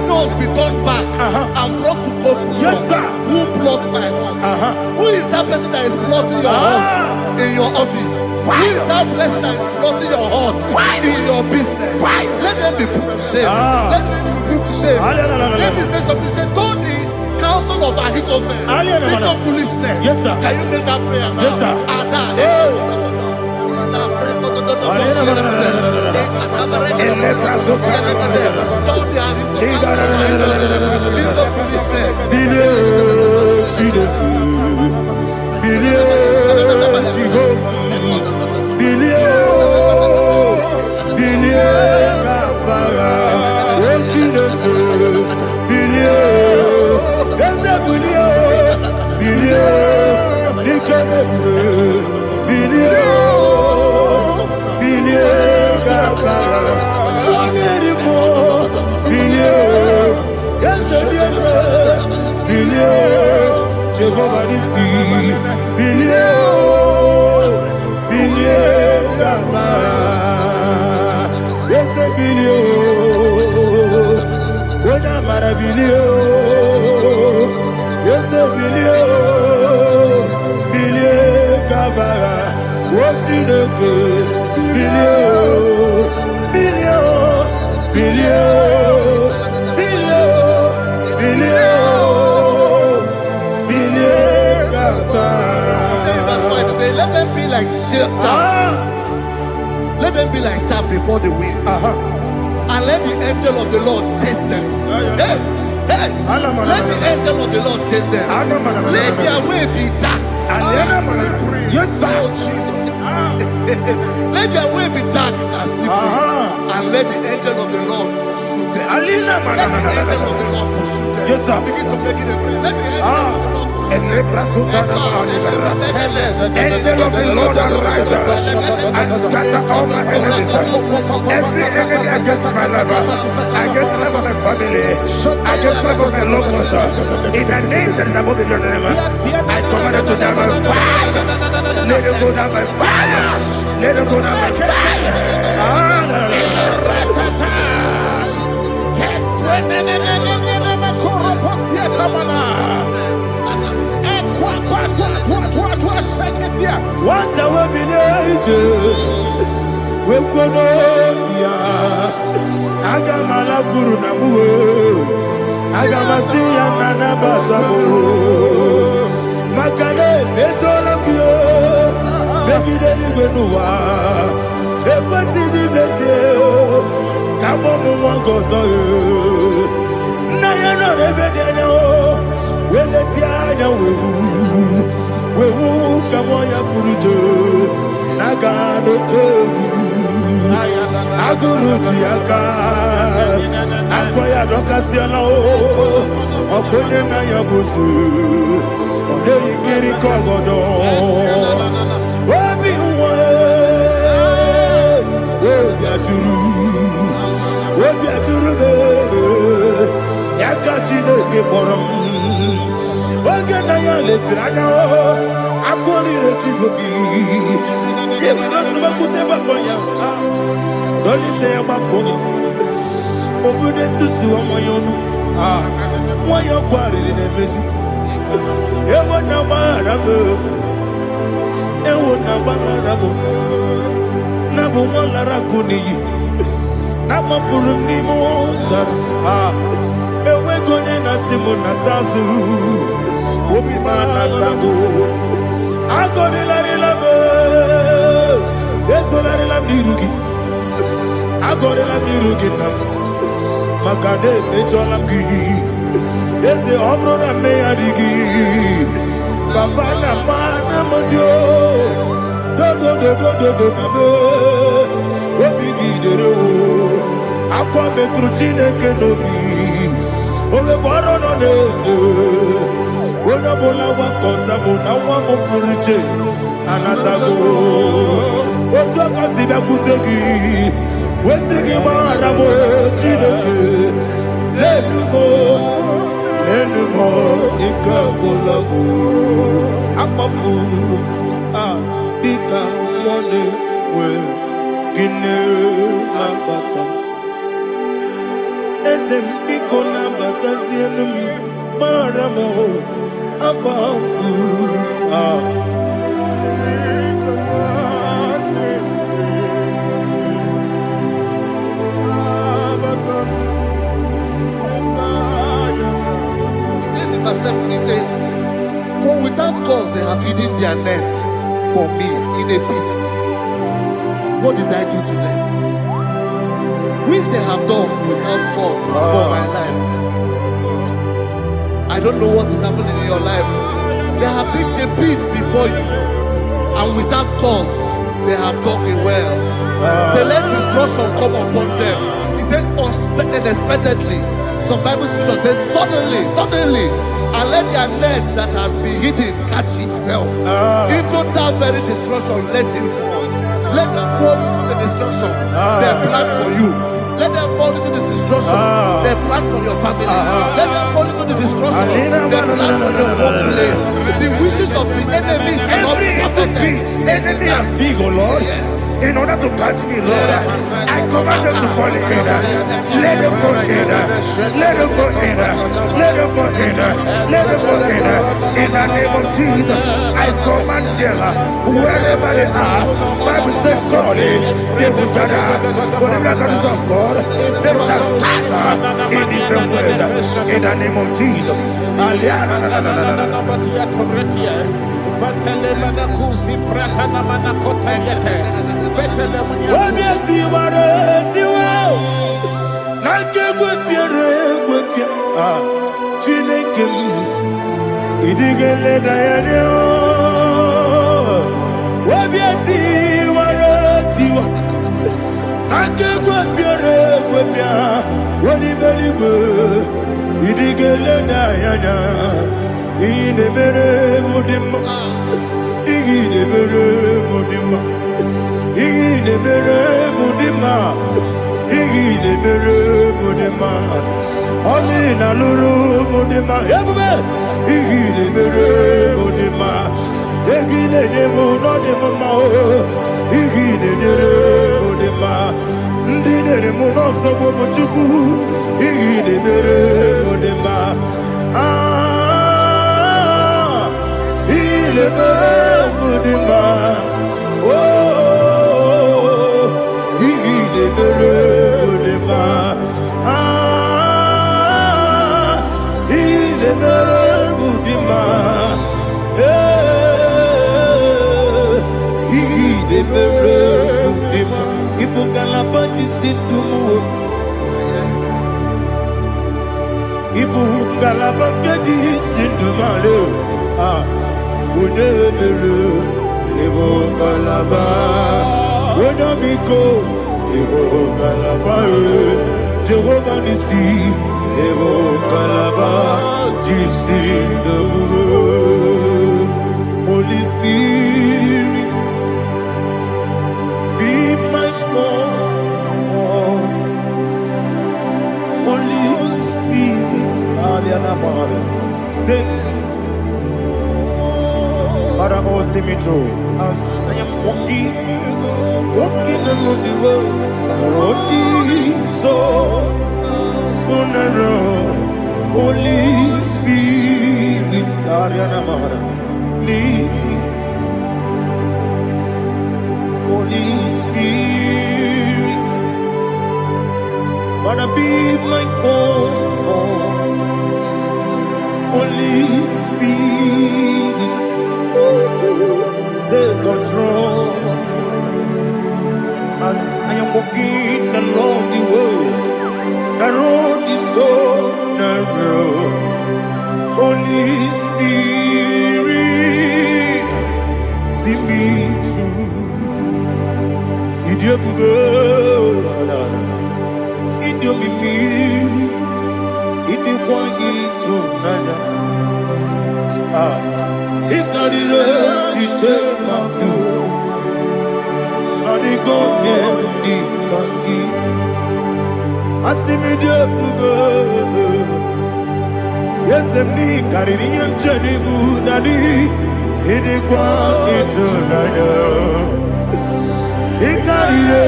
those be turned back and brought to confusion. Who plot my hurt? Who is that person that is plotting your hurt in your office? Who is that person that is plotting your hurt in your business? Let them be put to shame. Let them be put to shame. Let me say something. Say, don't the counsel of Ahithophel, because foolishness. Yes, sir. Can you make that prayer now? Yes, sir. Let them be like let them be like chaff before the wind. And let the angel of the Lord chase them. Hey, hey, let the angel of the Lord chase them. Let their way be dark. Yes, sir. Let their way be dark as slippery. And let the angel of the Lord pursue them. Let the angel of the Lord pursue them. Yes, sir. Begin to make it a prayer. Let the angel of the Lord Angel of the Lord arise and scatter all my enemies. Every enemy against my life, against the life of my family, against the life of my loved ones. In the name that is above the name, I command it to down by fire. Let it go down by fire. Let it go down by fire. What a village we konoya agamala guru namu agamasiya nana batamo makale betolokyo begide libenuwa ekwesizi blesse kabo muwangozo na yana rebedene o weletia wewu kamoya purujo nagano kogu aguru jiaka akoya dokasiana o okonye na yabusu ode ikiri kogodo obi uwe obi aturu be yakachine ke borom oge na ya letirana o akori rechigobi yebana suba kuteba bonya dolite ya makoni obude susu omoyonu moyo kwari ne mezu ewo na marabu na bu molara kuni na mafuru ni mosa ewe gone na simu na tazu obi mana tago agori la be eso la mirugi agori la mirugi na makade mejola ki ese obro na me adigi papa na mana modio do na be obi gidero akwa metrutine kenobi ole boro no nezo ona bola wa kota bona wa mo purije anatago ojo akasibe kutegi wesigi mara mo chineke lenumo ikakolago akpafu bika one we gine ambata ese biko na bata sienum mara mo abafu verse 7, have hidden their net for me in a pit. What did I do to them? Which they have done without cause for my life. I don't know what is happening in your life. They have digged a pit before you, and without cause, they have dug it well. Say, let destruction come upon them. He said, unexpectedly. Some Bible scripture says, suddenly, and let their net that has been hidden catch itself. Into that very destruction, let him fall. Let them fall into the destruction they plan for you. Let them fall into the destruction they plan for your family. Let them fall into the destruction they plan for your workplace. The wishes of the enemies cannot be perfected. Enemy and dig, oh Lord. Yes. In order to catch me, Lord, I command them to fall in. Let them fall in. Let them fall in. Let them fall in. Let them fall in. In the name of Jesus, I command them wherever they are. Bible says surely they will gather. Whatever that is of God, they shall scatter in different ways. In the name of Jesus. Holy Spirit, be my God. Holy Spirit, take Father, oh, see me through. As I am walking along the road is so narrow. Holy Spirit, lead me. Holy Spirit, Father, be my comfort. Holy Spirit, take control. As I am walking along the road is so narrow. Holy Spirit, see me through. Idiopube, Idiomimi, Idikwangi Tunanya. Ikarire Chiche Mabdu. Adigonye Ikangi. Asimi Idiopube. Yes, me Caribbean journey good daddy. Idikwangi Tunanya. Ikarire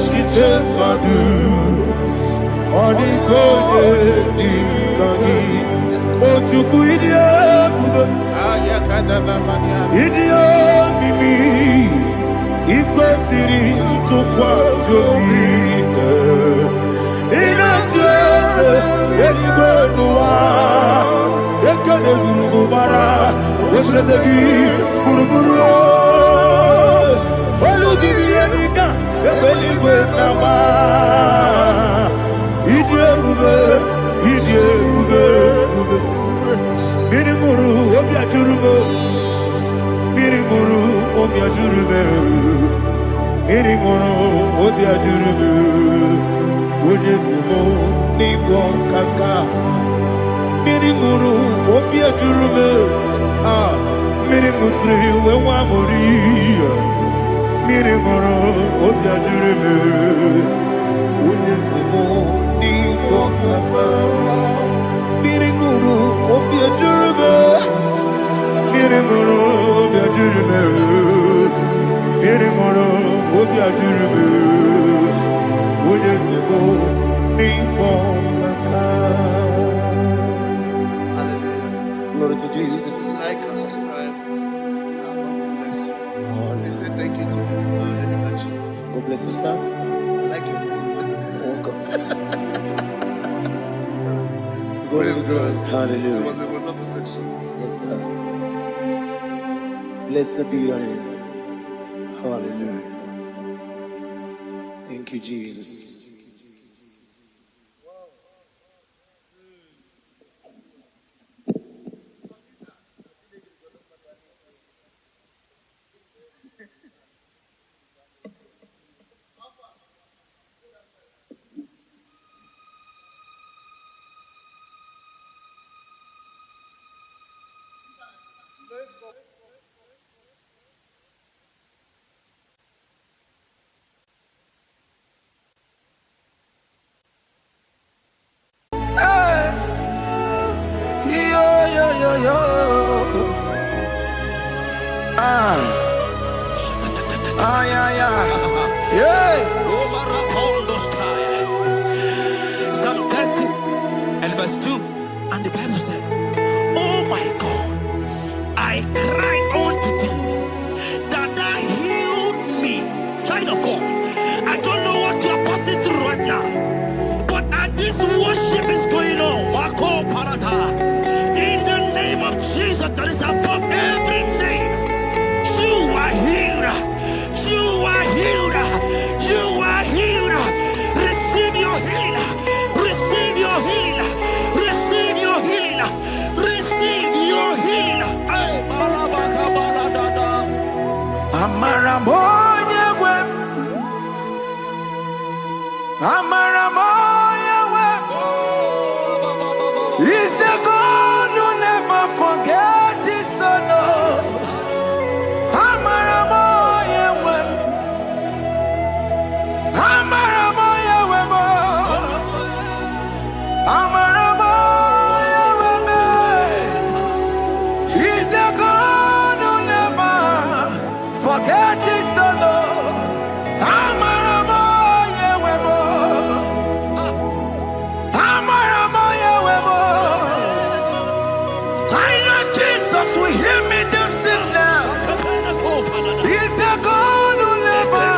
Chiche Mabdu. Adigonye Ikangi. Ochuku Idiopube. Idiomimi, Ikosiri, Tukwasomi, Inachese, Yenigonua, Yekanegurubara, Etrezeki, Buruburu, Oludibianika, Ebeligwe Nama, Idrebube, Mirimuru, Obiajurume, Mirimuru, Obiajurume, Mirimuru, Obiajurume, Unesimo, Nipo Kaka, Mirimuru, Obiajurume, Mirimusri, Wewamuri, Mirimuru, Obiajurume, Unesimo, Nipo Kaka. Mirimuru, Obiajurume, Mirimuru, Obiajurume, Mirimuru, Obiajurume, Unesimo, Nipo Kaka. Hallelujah. Glory to Jesus. Like and subscribe. God bless you. They say thank you to Minister Lady Kachi. God bless you, sir. I like your mouth. Welcome. Praise God. It Hallelujah. was a wonderful section. Yes, sir. Blessed be your name. Hallelujah. Thank you, Jesus. Psalm 30 and verse 2. And the Bible said, oh my God, I cried unto thee that thou healed me. Child of God, I don't know what you are passing through right now, but as this worship is going on, Wako Parata, in the name of Jesus that is above every name, you are healed. You are healed. You are healed. Receive your healing. Receive your healing. Receive your healing. Receive your healing. Ay, balabaka baladada. Amaramoya web. Amaramoya web. He's the God who never forgets his son. Amaramoya web. Amaramoya web. Amaramoya web. He's the God who never forgets his son. Amaramoya web. Amaramoya web. I know Jesus will hear me the sickness. He's the God who never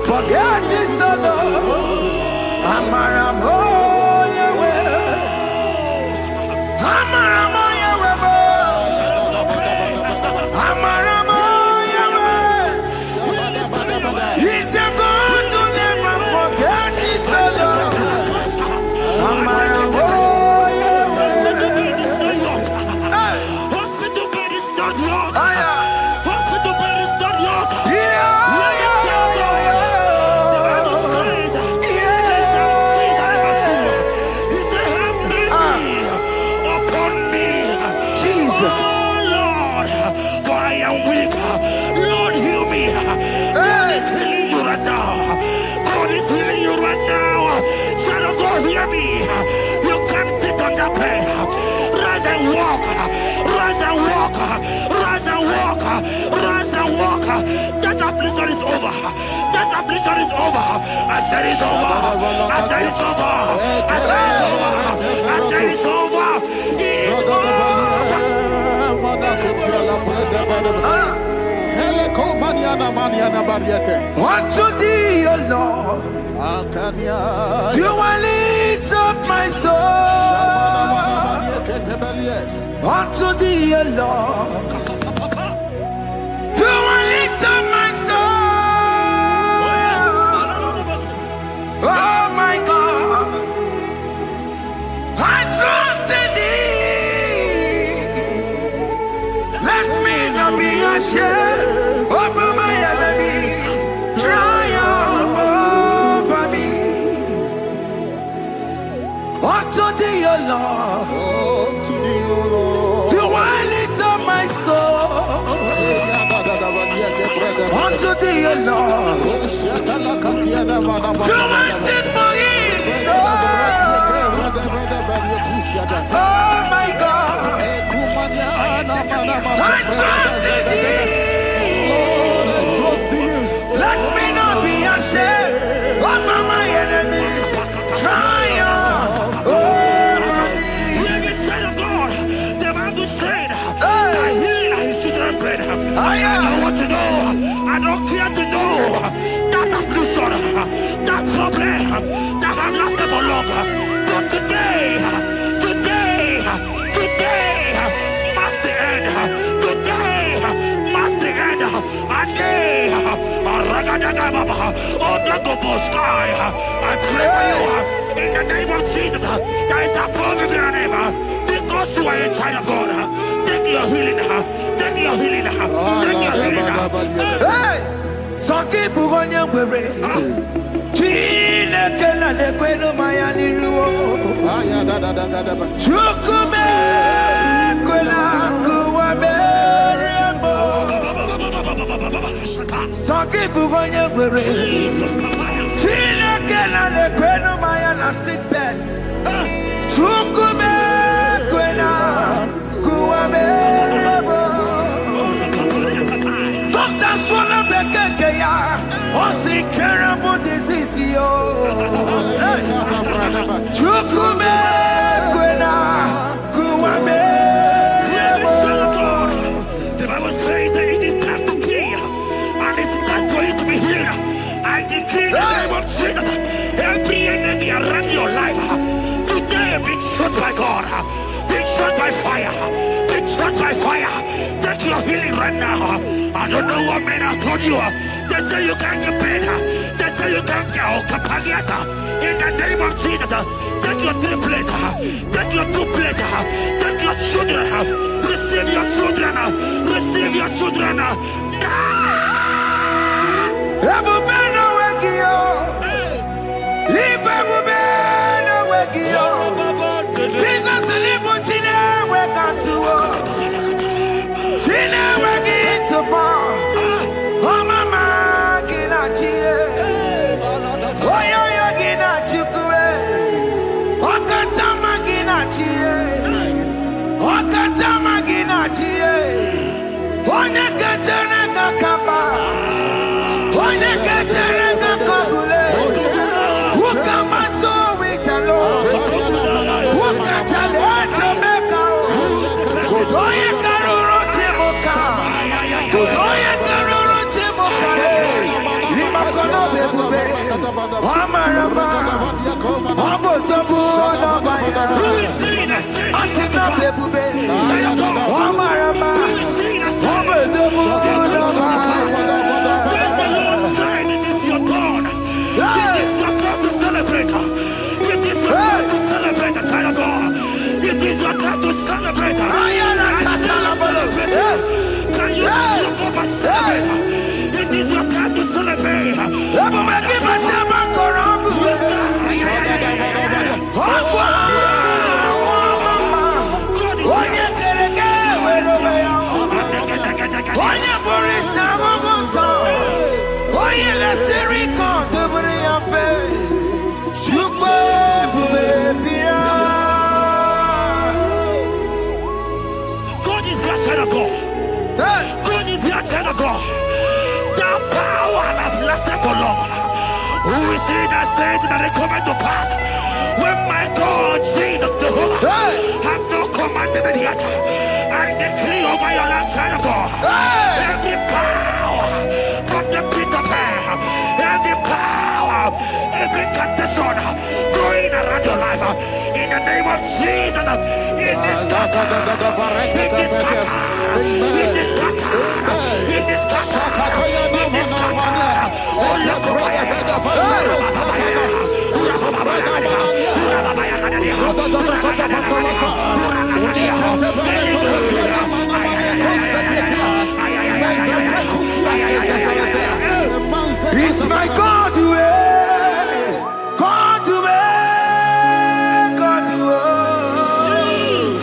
forgets his son. Amaramoya web. Amaramoya web. Amaramoya web. He's the God who never forgets his son. Amaramoya web. Hospital bed is not yours. Aya. Hospital bed is not yours. Yeah. You can't sit on that bed. Rise and walk. Rise and walk. Rise and walk. Rise and walk. That affliction is over. That affliction is over. I said it's over. I said it's over. I said it's over. I said it's over. Unto thee, O Lord, do I lift up my soul. Unto thee, O Lord. Do I lift up my soul? Oh my God, I trust in thee. Let me not be ashamed over my enemy. Triumph over me. Unto thee, O Lord. Do I lift up my soul? Unto thee, O Lord. Do I sit for him? Oh my God. I trust in thee. Let me not be ashamed over my enemies. Triumph over me. Living child of God, the Bible said, I heal his children bread. I don't want to know, I don't care to know that affliction, that problem, that have lasted for long. But today, must the end. Today, must the end. And day, I pray for you in the name of Jesus. There is a problem in your name. Because you are a child of God. Take your healing. Take your healing. Take your healing. Hey! Sanki bugonya wewe. Chine kena de kwenu mayani ruo. Chukume kwela kuwa merembo. Sanki bugonya wewe. Chine kena de kwenu mayana seatbelt. Chukume kwela kuwa merembo. Doctor swallow bekeke ya. Only terrible disease yo. Chukume kwena kuwame. The Bible says that it is time to heal, and it's time for you to be healed. I decree in the name of Jesus, every enemy around your life today be shot by God, be shot by fire, be shot by fire. Take your healing right now. I don't know what men have told you. They say you can't get better. They say you can't get Okapaniata. In the name of Jesus, take your 3 plate, take your 2 plate, take your children, receive your children, receive your children. Ebubena wegio. Ibebubena wegio. Jesus libu tine wekantuo. Tine wegi to bar. Oh mama gina chie. Oh yo yo gina chukue. Oh katama gina chie. Oh katama gina chie. Oh nekatene kakaba. Oh nekatene kakagule. Ukamato witalo. Ukatale Jamaica. Godoye karuro timoka. Godoye karuro timoka. Imakono bebube. Amarama. Abotobu nabaya. Asina bebube. Amarama. Abotobu nabaya. It is your turn. It is your turn to celebrate. It is your turn to celebrate, child of God. It is your turn to celebrate. Can you celebrate? It is your turn to celebrate. God is your child of God. God is your child of God. The power has lasted for long. Who is he that said that it coming to pass? When my God, Jesus, Jehovah, have not commanded it yet. I decree over your life, child of God. Every power from the pit of hell, every power, every condition going around your life, in the name of Jesus. It is It's my God way, God way, God way.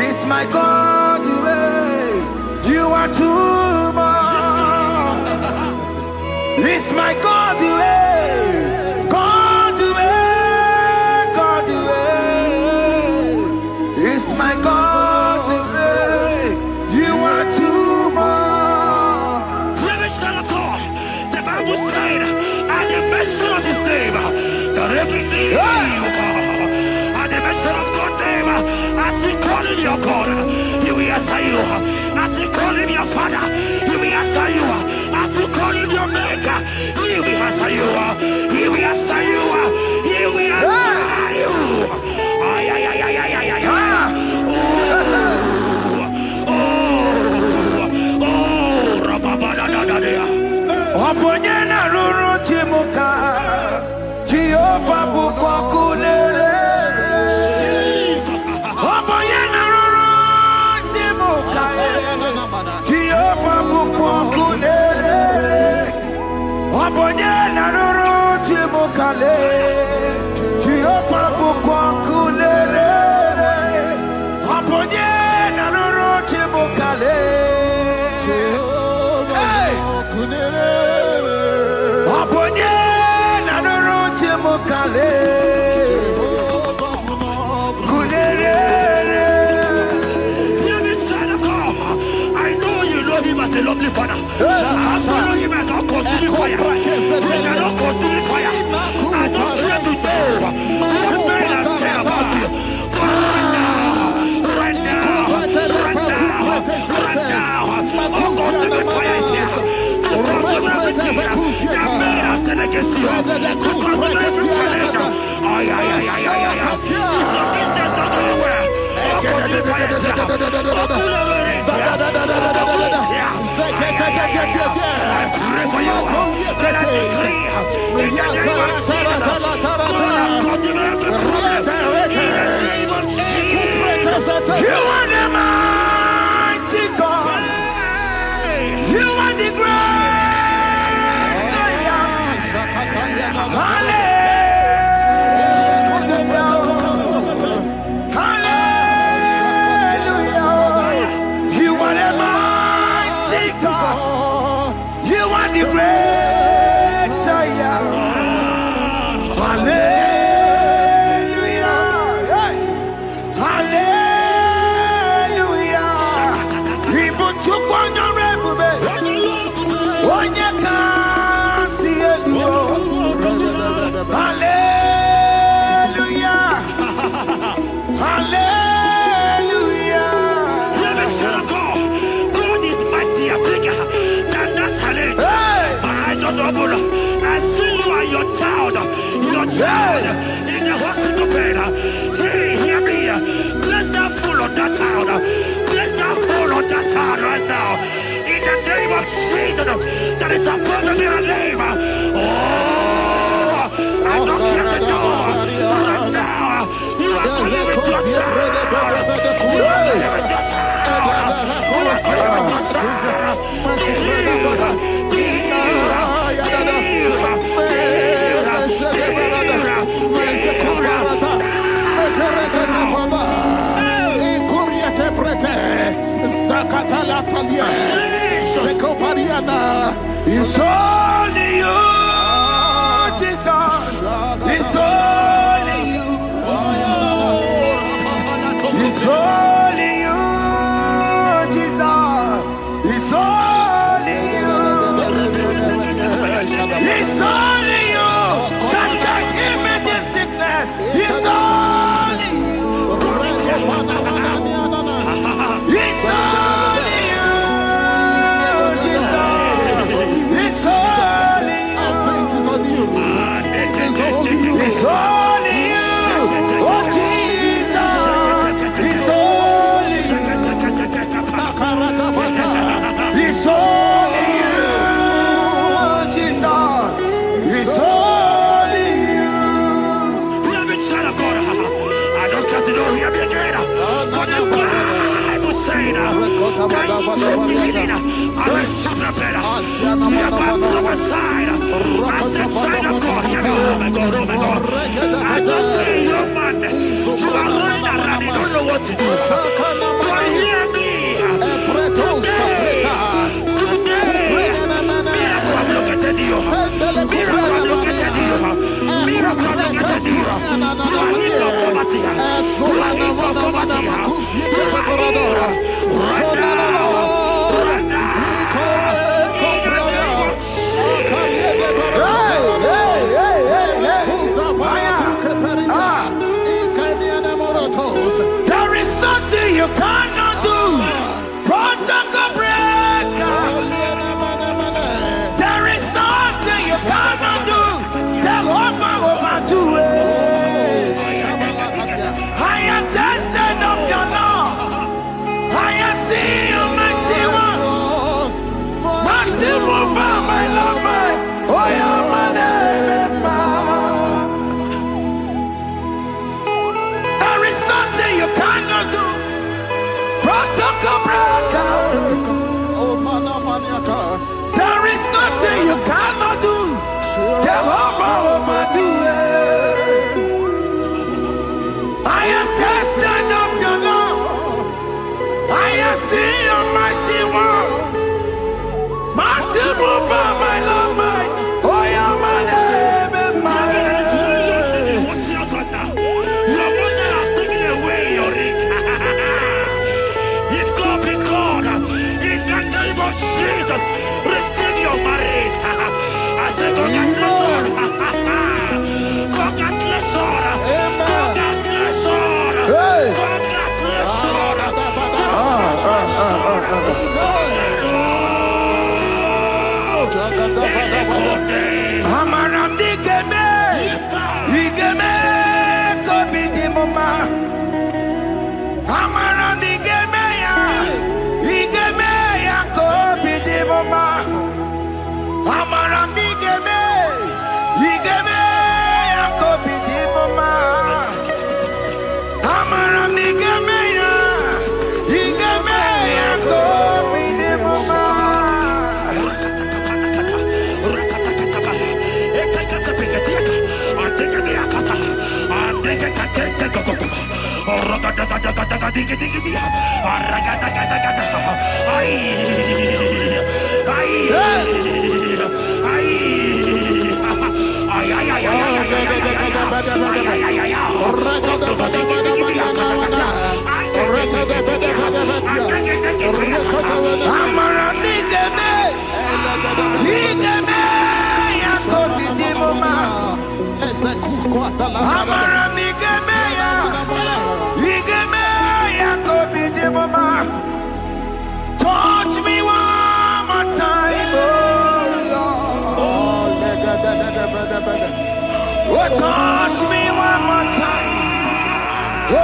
It's my God way. You are too much. It's my God way, God way, God way. It's my God way. You are too much. The Bible said, at the mention of his name, that every knee will bow. At the mention of God's name, as he call him your God, he will answer you. As he call him your Father, he will answer you. As you call him your Maker, he will answer you. He will answer you. He will answer you. Ay, ay, ay, ay, ay, ay, ay, ay. Oponyena ruru timuka Jehova bukwa kulele Oponyena ruru timuka Jehova bukwa kulele Oponyena ruru timuka le Jehova bukwa kulele Oponyena ruru timuka le I know you know him as a lovely father. I follow him as a consuming fire. He cannot consuming fire. I don't pray to know what men are saying about you. But right now, oh, consuming fire is here. To consume everything that men are saying against you. To consume every challenge. Ay, ay, ay, ay, ay, ay. It's your business not going well. Consuming fire is here. You are the mighty God. You are the great Savior. Hallelujah. Hallelujah. You are the mighty God. You are the great Savior. Hallelujah. In the hospital bed, hear me. Bless that fool on that child. Bless that fool on that child right now. In the name of Jesus, that is above their name. Oh, I don't hear the door. Right now, you are calling with your child. You are calling with your child. You are calling with your child. It's only you, Jesus. It's only you. It's only you, Jesus. It's only you. It's only you that can heal me this sickness. It's only you. It's only you, Jesus. It's only you. don't hear me again. But the Bible saying, can you begin? I will prepare. You have prophesied. I said, China God, oh my God, oh my God. I just see you, man. You are running around, you don't know what to do. But hear me. There is nothing you cannot do. Protocol breaker. There is nothing you cannot do. Jehovah will do it. I am tested of your law. I am seeing you, mighty one. Mighty one, my love, my. Oh, yeah, my name, there is nothing you cannot do. Protocol breaker. There is nothing you cannot do. Jehovah will do it. I am tested of your love. I am seeing your mighty ones. Mighty mover, my love, my. Oh, yeah, my name and my. Your mother has taken away your ring. If God be God, in the name of Jesus, receive your marriage. I say, congratulations. Congratulations. Touch me one more time, oh Lord. Oh, touch me one more time, oh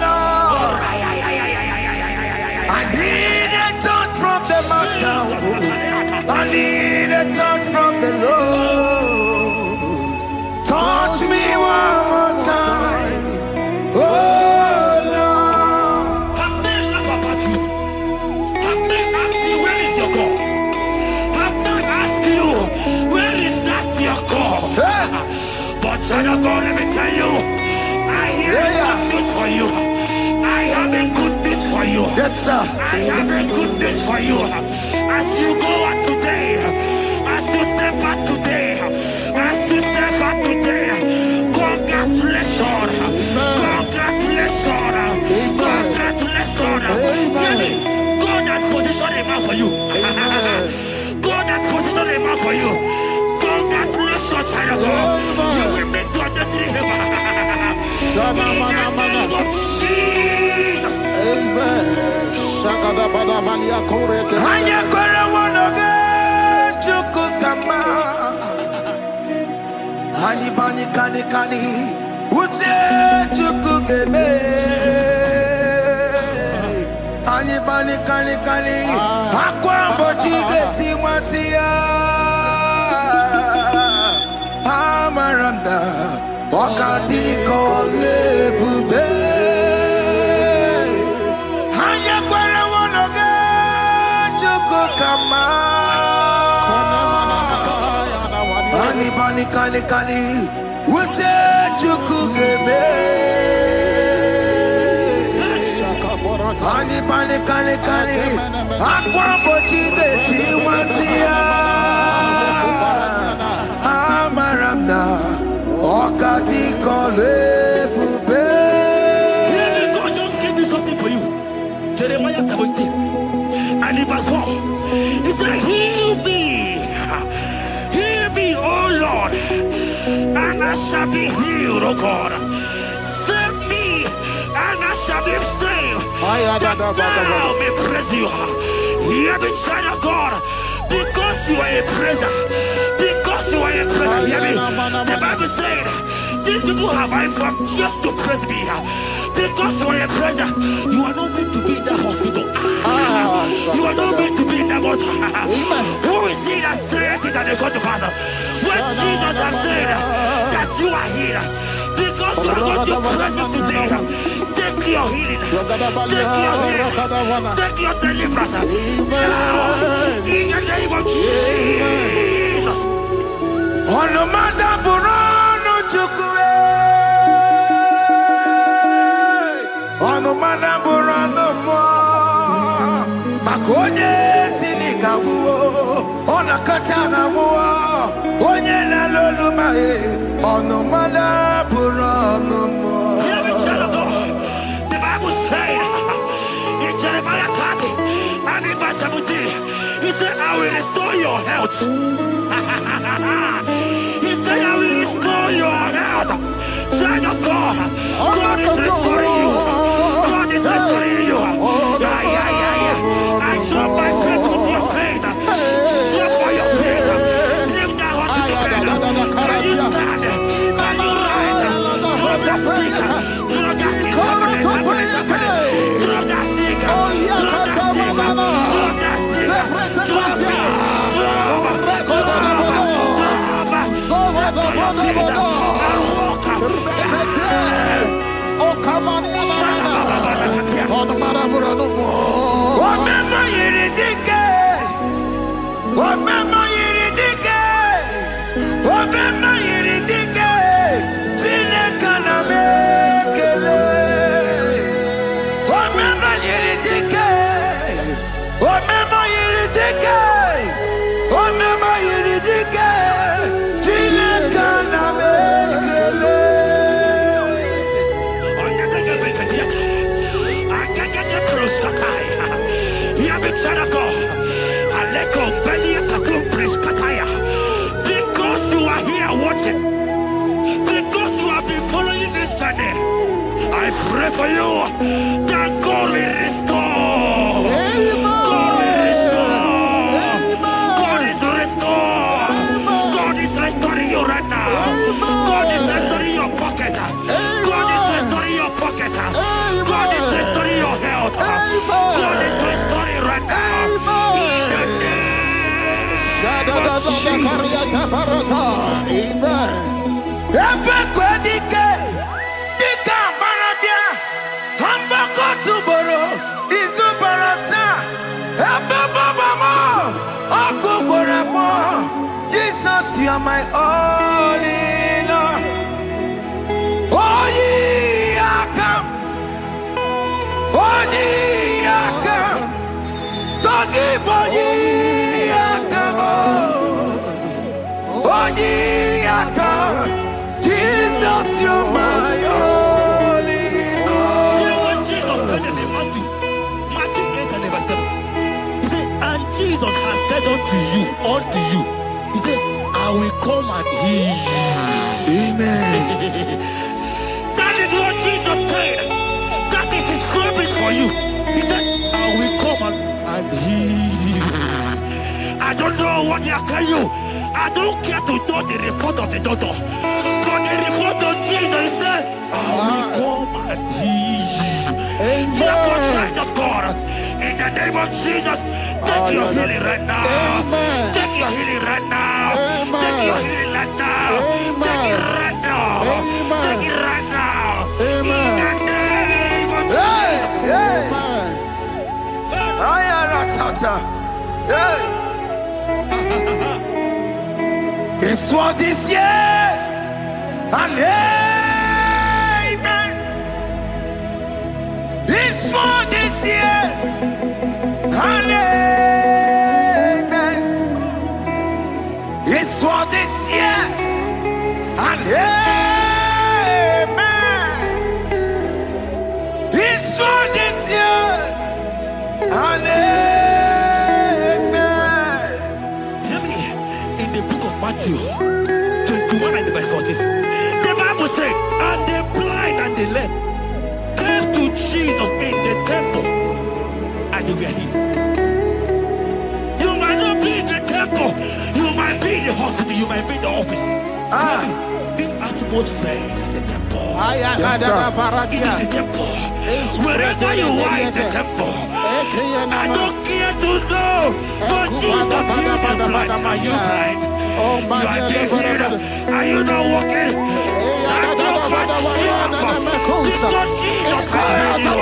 Lord. I need a touch from the Master. I need a touch from the Lord. Touch me one more time, oh Lord. I may laugh about you. I may ask you, where is your God? I may ask you, where is that your God? But child of God, let me tell you, I hear good news for you. I have a good news for you. Yes, sir. I have a good news for you. As you go out today, as you step out today, as you step out today, congratulations. Congratulations. Congratulations. God has positioned a man for you. God has positioned a man for you. Congratulations, child of God. You will make your destiny heaven. In the name of Jesus. Amen. Hani bani kani kani uche chukugeme. Hani bani kani kani akwambo chigeti mwasia. Amaranda wakati kole bube. kani Ute chukugeme Kani Akwa bochige tiwasia Amaramna Okati kole pube. God just gave me something for you. Jeremiah 17 and in verse 4. He said, heal me, O Lord, and I shall be healed, O God. Save me, and I shall be saved. That thou may praise you. Hear me, child of God, because you are a praiser. Because you are a praiser. Hear me. The Bible said, these people have I come just to praise me. Because you are a praiser, you are not meant to be in that hospital. You are not meant to be in that water. Who is he that said it and they go to pass? When Jesus has said that you are healed, because you are going to praise him today, take your healing, take your deliverance. In the name of Jesus. On the matter Burano Chukwe. On the matter Burano Mo. Makonye Sinika Wo. On a Katana Wo. Onye na Loluma. On the matter Burano Mo. The Bible said in Jeremiah 30 and in verse 17, he said, I will restore your health. He said, I will restore your health. Child of God, God is restoring you. God is restoring you. I drop my faith with your faith. Drop by your faith. Lift that hospital bed. Can you stand? Can you rise? Drop that stick. Drop that stick. Drop that stick. Drop that stick. Drop because you are here watching, because you have been following this journey, I pray for you that God will restore. God will restore. God is restoring. God is restoring you right now. God is restoring your pocket. God is restoring your pocket. God is restoring your health. God is restoring right now. Jesus, you are my all in all. Oh, ye are come. Oh, ye are come. Talking about ye are come. Oh, ye are come. Jesus, you are my all in all. You know what Jesus said in Matthew 8 and verse 7? He said, and Jesus has said unto you, he said, I will come and heal you. Amen. That is what Jesus said. That is his promise for you. He said, I will come and heal you. I don't know what they are telling you. I don't care to know the report of the doctor. But the report of Jesus said, I will come and heal you. Therefore, child of God, in the name of Jesus, take your healing right now. Amen. Take your healing right now. Amen. Take your healing right now. Amen. Take it right now. Amen. Take it right now. Amen. In the name of Hey, hey. Amen. I am not. Hey. This what is yes and amen. This what is yes and amen. This what is yes and amen. This what is yes and amen. Hear me. In the book of Matthew 21 and verse 14, the Bible said, and the blind and the lame came to Jesus in the temple, and they were healed. You might not be in the temple, you might be in the hospital, you might be in the office. This atmosphere is the temple. Yes, it is the temple. Wherever you are in the temple, I don't care to know, but Jesus healed the blind. Are you blind? You are dead here. Are you not walking? Stand up and because Jesus has healed you.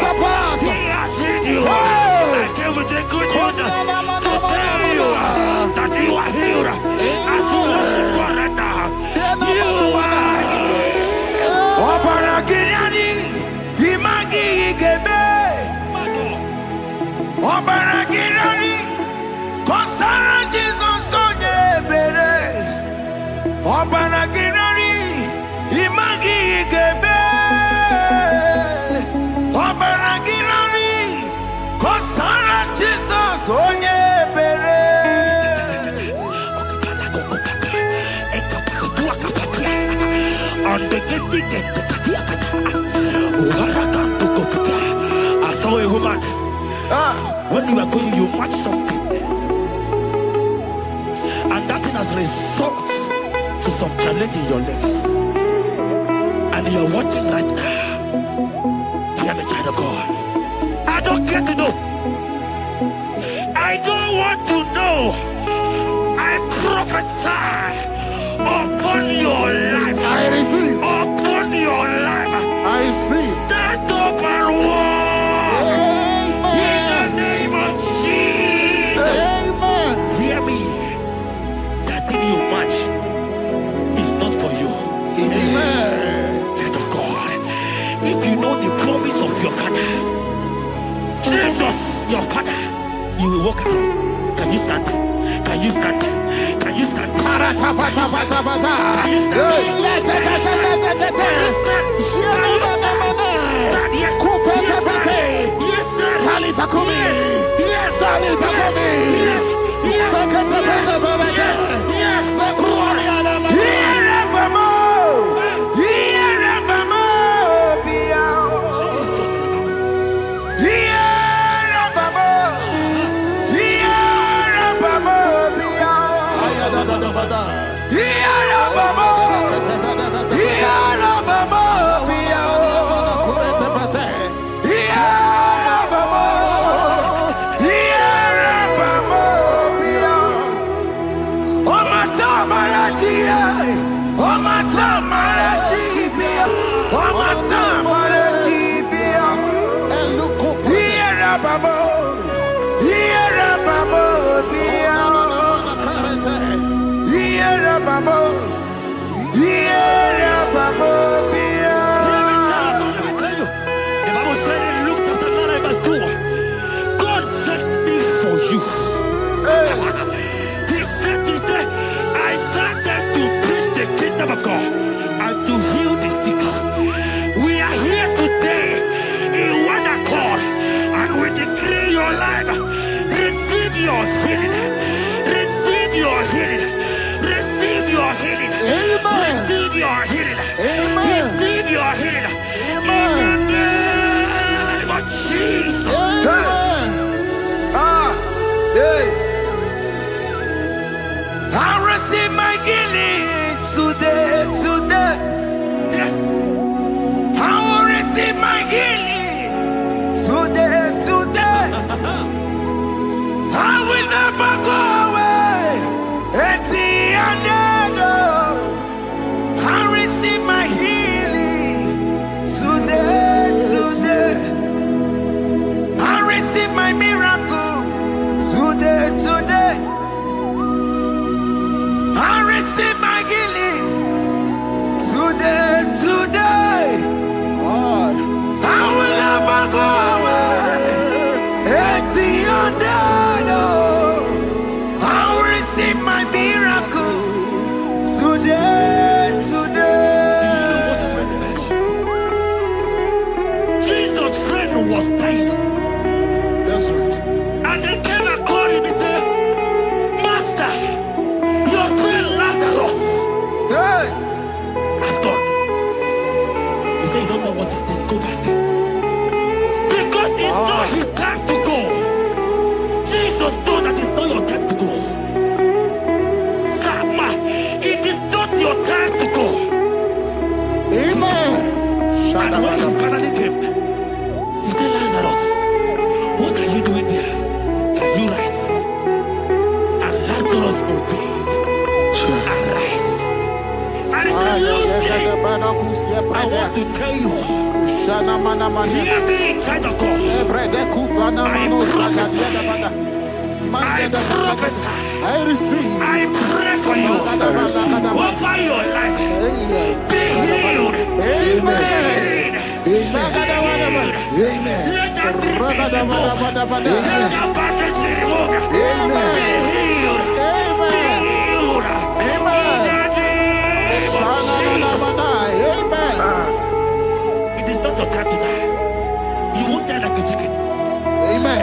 He has healed you. I came with a good news to tell you that you are healed. As you worship God right now, you are healed. Obaragirani, Imagi Igebe, Obaragirani, Konsara Jesus Onyebere, Obaragirani, Imagi Igebe, Obaragirani, Konsara Jesus Onyebere. I saw a woman. When you are going, you match something, and that thing has resulted to some challenge in your legs. And you are watching right now. I am a child of God. I don't care to know. I don't want to know. I prophesy upon your life. I receive. Upon your life. I receive. Stand up and walk. In the name of Jesus. Amen. Hear me. That thing you match is not for you. Amen. Child of God. If you know the promise of your father, Jesus, your father, you will walk around. Can you stand? Can you stand? Can you stand? Can you Today, I receive my gift. not his time to go. Jesus knows that it's not your time to go. Sama, it is not your time to go. Amen. And when he finally came, he said, Lazarus, what are you doing there? Can you rise? And Lazarus obeyed. Arise. And he said, Lucy, I want to tell you, hear me in child of God. I prophesy. I pray for you. Over your life. Be healed. Amen. Amen. Let that be removed. Let that bandage be removed. Amen. Be healed. Amen. It is not your time to die. You won't die like a chicken. Amen.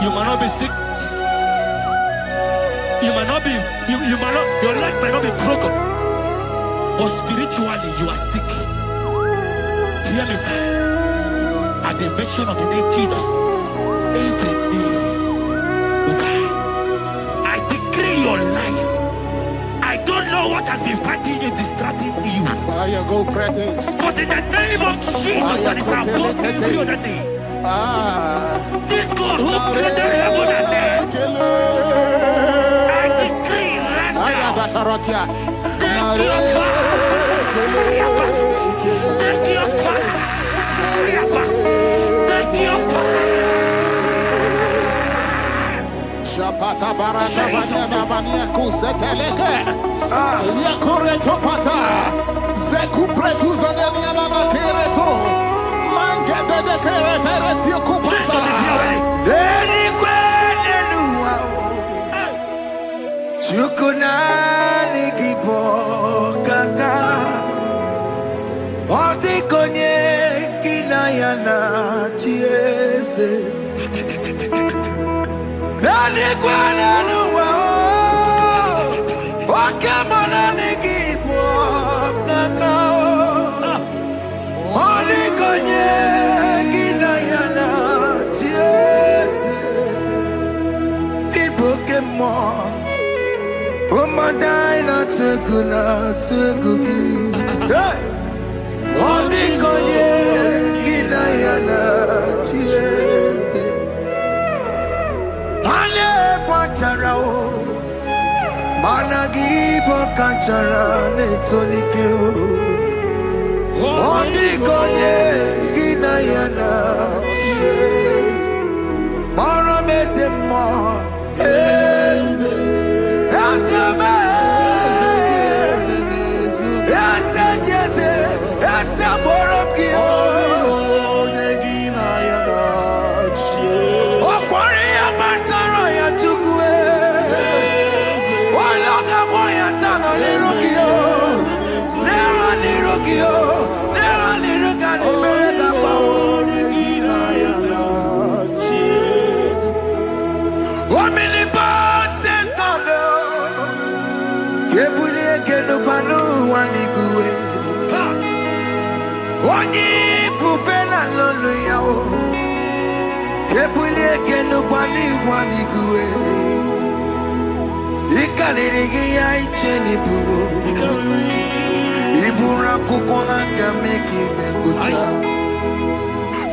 You might not be sick. You might not be, you might not, your leg might not be broken. But spiritually, you are sick. Hear me, sir. At the mention of the name Jesus, every day will die. I decree your life. I don't know what has been fighting you, distracting you. But in the name of Jesus, that is above every other name. This God who created heaven and earth, I decree right now, take your fire, take your fire. Shapata barata bania kuseteleke. Yakure topata. Zeku pretuza deniana na kereto. Mangete de kerete kupasa. Deni kwene nuwa. Chukuna nikipo kaka. Odi konye kinayana chiese. Deni kwene nuwa. Wakamona nikipo kaka. Odi konye kinayana chiese. Pokemon, oh my dina tegugi. Hey, oh the konye gina yana chiese. Ale pacharao, Managi Bokachara Netonike. Ondi Konye Ginayana. Yes. Mara Mezema. Yes. Yes. Yes. Yes. Yes.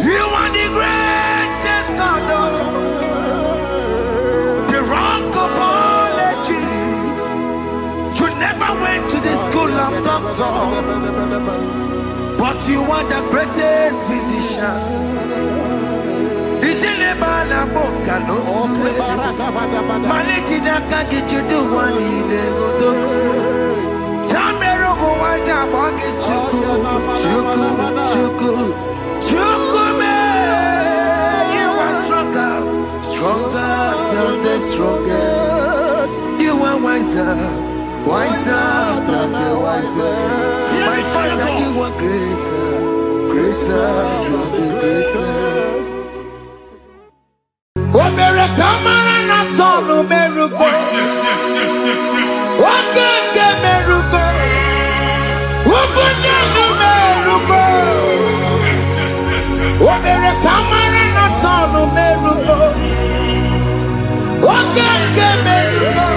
You are the greatest God, the rock of all ages. You never went to the school of doctor, but you are the greatest physician. Bana boka no suwe Maliki na kagi judu wani nego doko Jamero go wanda bagi chuku me You are stronger than the strongest You are wiser than the wiser My Father you are greater than the greater Kamara na tonu meruko. Wakeke meruko. Ubunya no meruko. Obere kamara na tonu meruko. Wakeke meruko.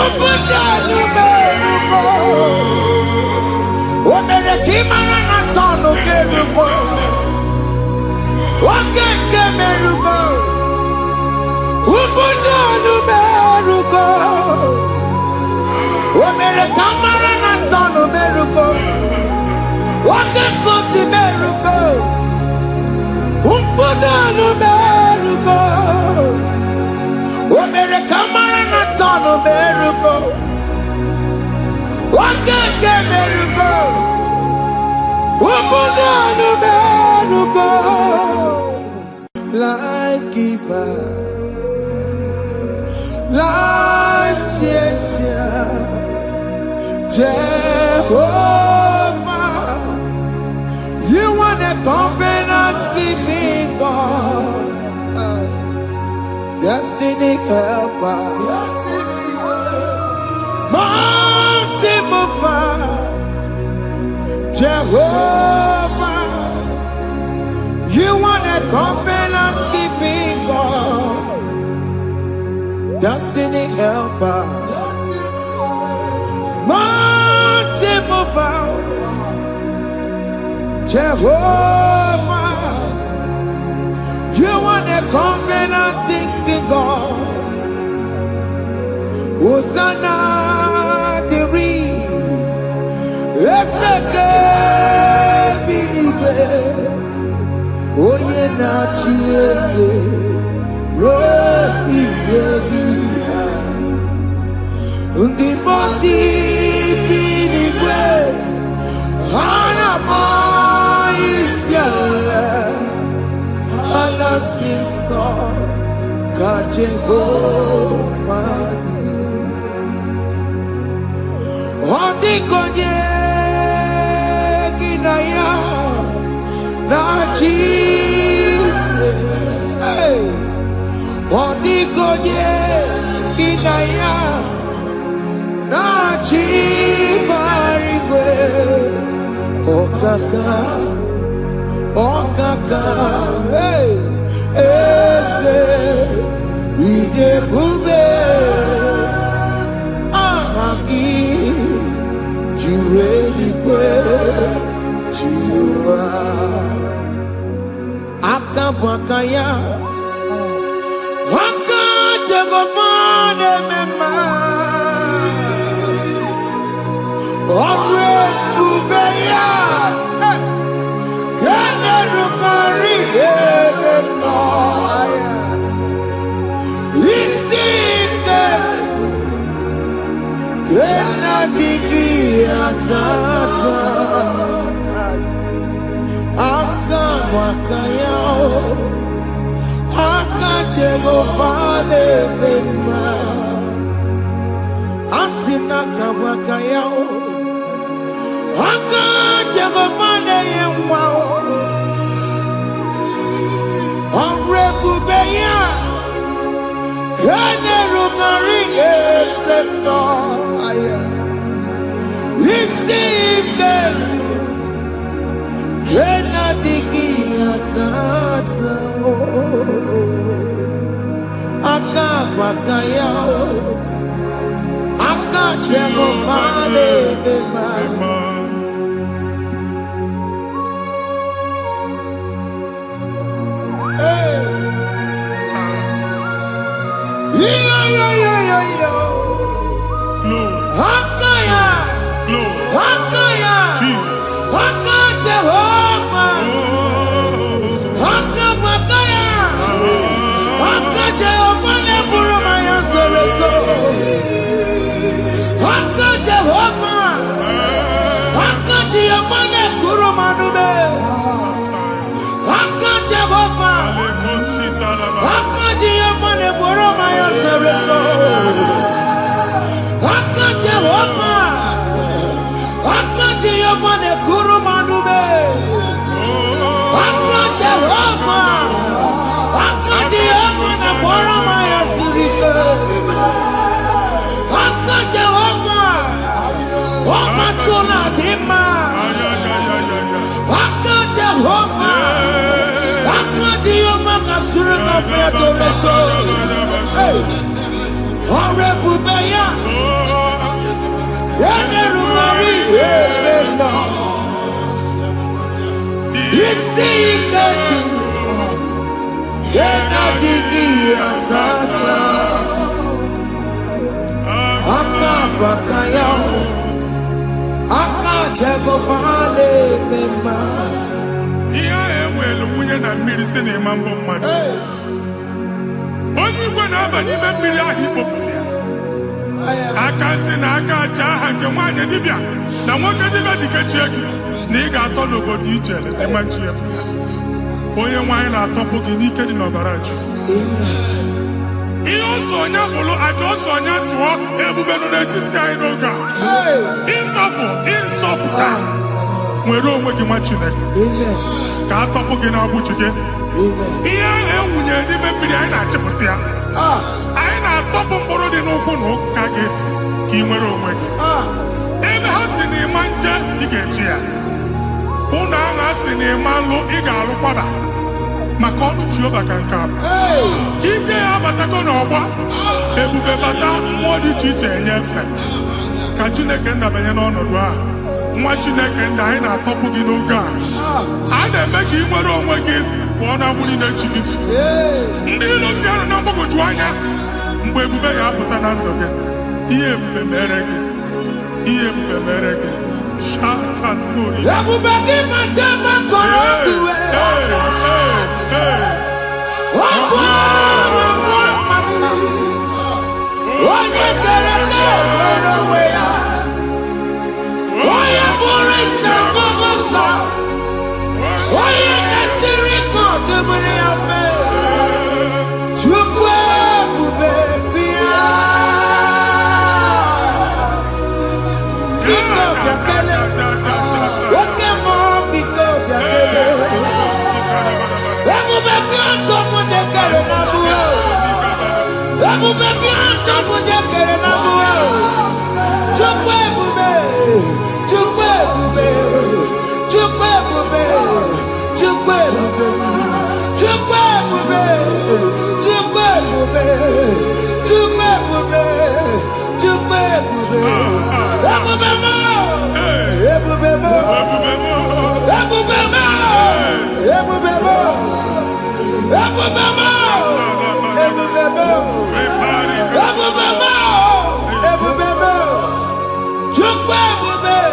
Ubunya no meruko. Obere kamara na tonu meruko. Wakeke meruko. Ubunanu meruko, omere kamara na tonu meruko, wakekosi meruko, ubunanu meruko, omere kamara na tonu meruko, wakeke meruko, ubunanu meruko, life giver. Life changer, Jehovah, you are the covenant-keeping God, destiny helper, mountain mover, Jehovah, you are the covenant-keeping God. Destiny helper, mountain mover, Jehovah, you are the covenant-keeping God. Hosanna, the reed, let's believe. Oh, yeah, not Jesus. Undi bosi binigwe hana moisyala ala siso ka Jehovah di Odi konye kinaya na Jesus Odi konye kinaya na chibarigwe okaka hey ese ide bube ahaki jireligwe jiwa akabwakaya Jehovah mema Ebube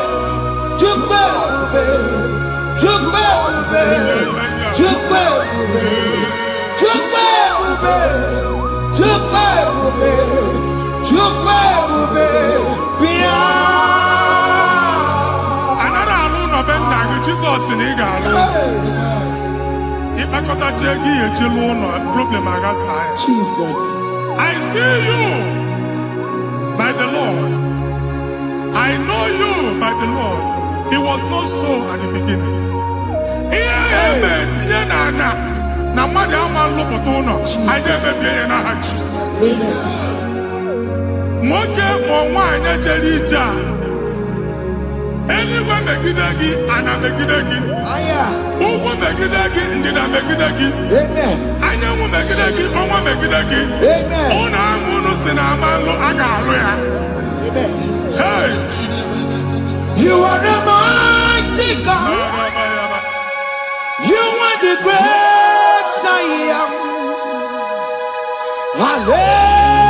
Jesus in Igalo. Problem Jesus. I see you by the Lord. I know you by the Lord. It was not so at the beginning. Anyone megidagi, ana megidagi. Uwo megidagi, ndina megidagi. Anyanwu megidagi, onwa megidagi. Ona amunu sinamalo agalu ya. Hey, Jesus. You are the mighty God. You are the great I am. Hallelujah.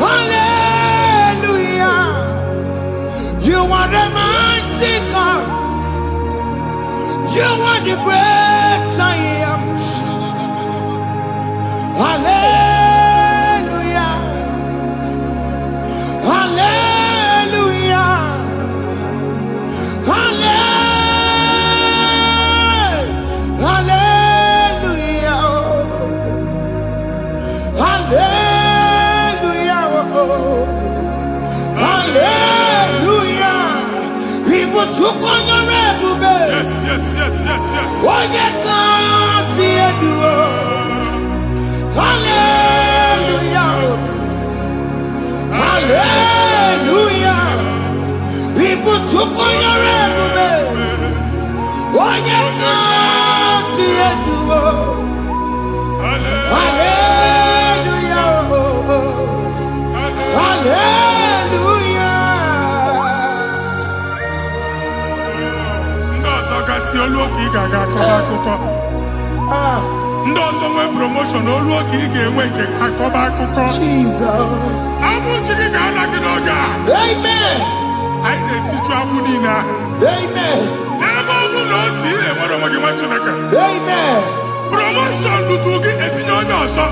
Hallelujah. You are the mighty God. You are the great I am. Hallelujah. Hallelujah. Hallelujah. Hallelujah. Hallelujah. People took on your red. Yes. What you can see it do. Hallelujah. Hallelujah. People took on your red. What you can see it do. Hallelujah. Hallelujah. Oluoki gaga akọba ndozo nwe promotion oluoki ga-enwe nke akọba akụkọ Jesus. Abụ chiki ga-ala gị n'oge a. Amen. Anyị na-etichu abụ niile ahụ. Amen. N'ebe ọ bụ na o si enwere onwe gị nwa Chineke. Amen. Promotion lutu gị etinye onye ọzọ.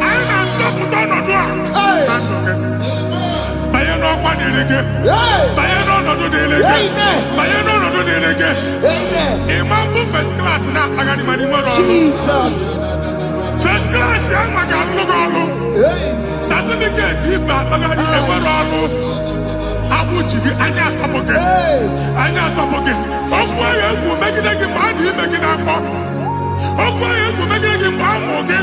Anyị na-ndọpụta ọnọdụ a na ndụ gị. Banye n'ọkwa dịrị gị. Banye n'ọnọdụ dịrị gị. Banye n'ọnọdụ dịrị gị. Ịma mbụ first class na-akpagharị ma n'ime ọrụ. Jesus. First class ya nwa ga-alụ gị ọrụ. Certificate ibe akpagharị enwere ọrụ. Abụ jiri anya atọpụ gị. Anya atọpụ gị. Okwu ahụ egwu megide gị mgbe a dị ime gị n'afọ. Okwu ahụ egwu megide gị mgbe a mụrụ gị.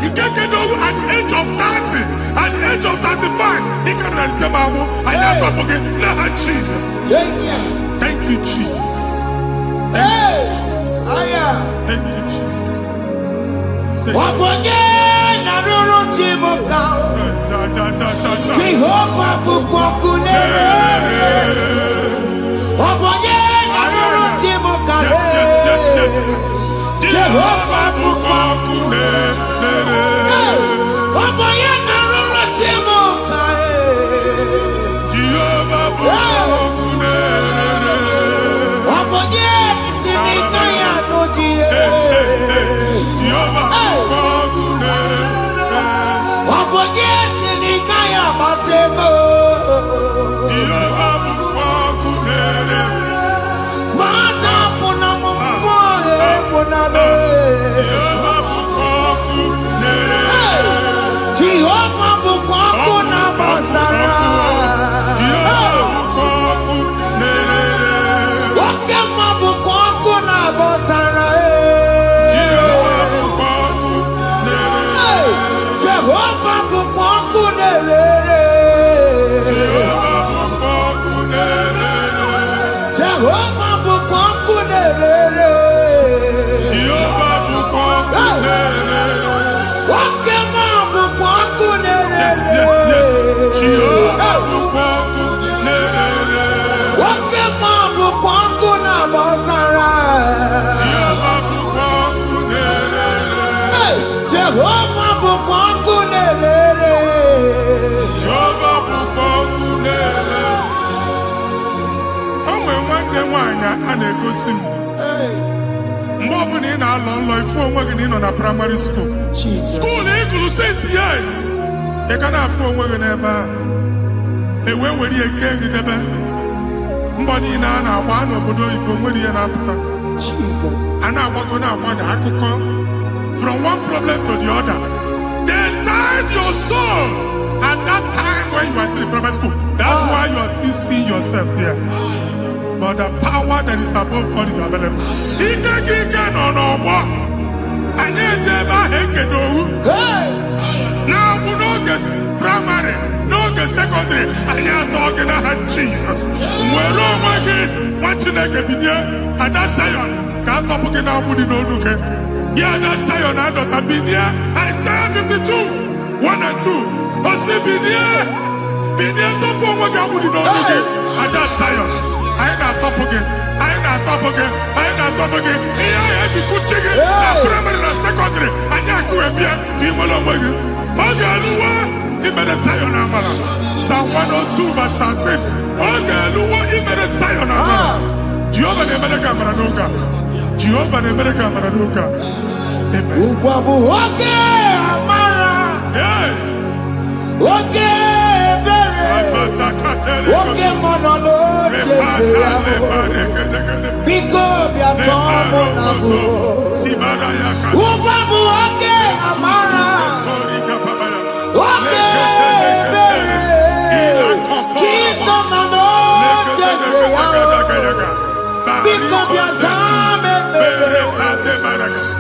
At the age of 30, at the age of 35, he can say, Mamu, I am not forget. Now, Jesus. Thank you, Jesus. Thank you, Jesus. Thank you, Jesus. Jehovah Bukokune. Mbobu ni na alon ifu onwe gị nọ na primary school. School ikulu 6 years. You can afụ onwe gị n'ebe a. Ewe were eke gị debe. Mbọdị na agba n'obodo oyibo nwere ihe na-apụta. A na-agbago na-agbada akụkọ. From one problem to the other. They tied your soul at that time when you are still in primary school. That's why you are still seeing yourself there. But the power that is above all is available. Ike no n'ọgbọ. Anyị ejebe ahụ ekedowu. Now we n'oge primary, n'oge secondary, anyị atọ gị n'aha Jesus. Nwere onwe gị, nwa Chineke binie, Ada Zion, ka atọpụ gị n'agbụ dị n'onu gị. Gị Ada Zion adọta binie, Isaiah 52, 1 and 2. Osi binie tọpụ onwe gị agbụ dị n'onu gị, Ada Zion. Anyị na-atọpụ gị, anyị na-atọpụ gị, anyị na-atọpụ gị. Ihe anyị eji kuchi gị na primary na secondary, anyị akụwebie ka ị nwere onwe gị. Oge eluwa imere Zion amara. Psalm 102 verse 13. Oge eluwa imere Zion amara. Jehovah na-emere gị amara n'oge a. Jehovah na-emere gị amara n'oge a. Amen. Ugwa bụ oge amara. Oge ebere. Oge mmanụ n'oche ya. Biko bịa tọọ mụ na bụ. Ugwa bụ oge amara. Oge ebere. Jesus nọ n'oche ya. Biko bịa zaa m ebere.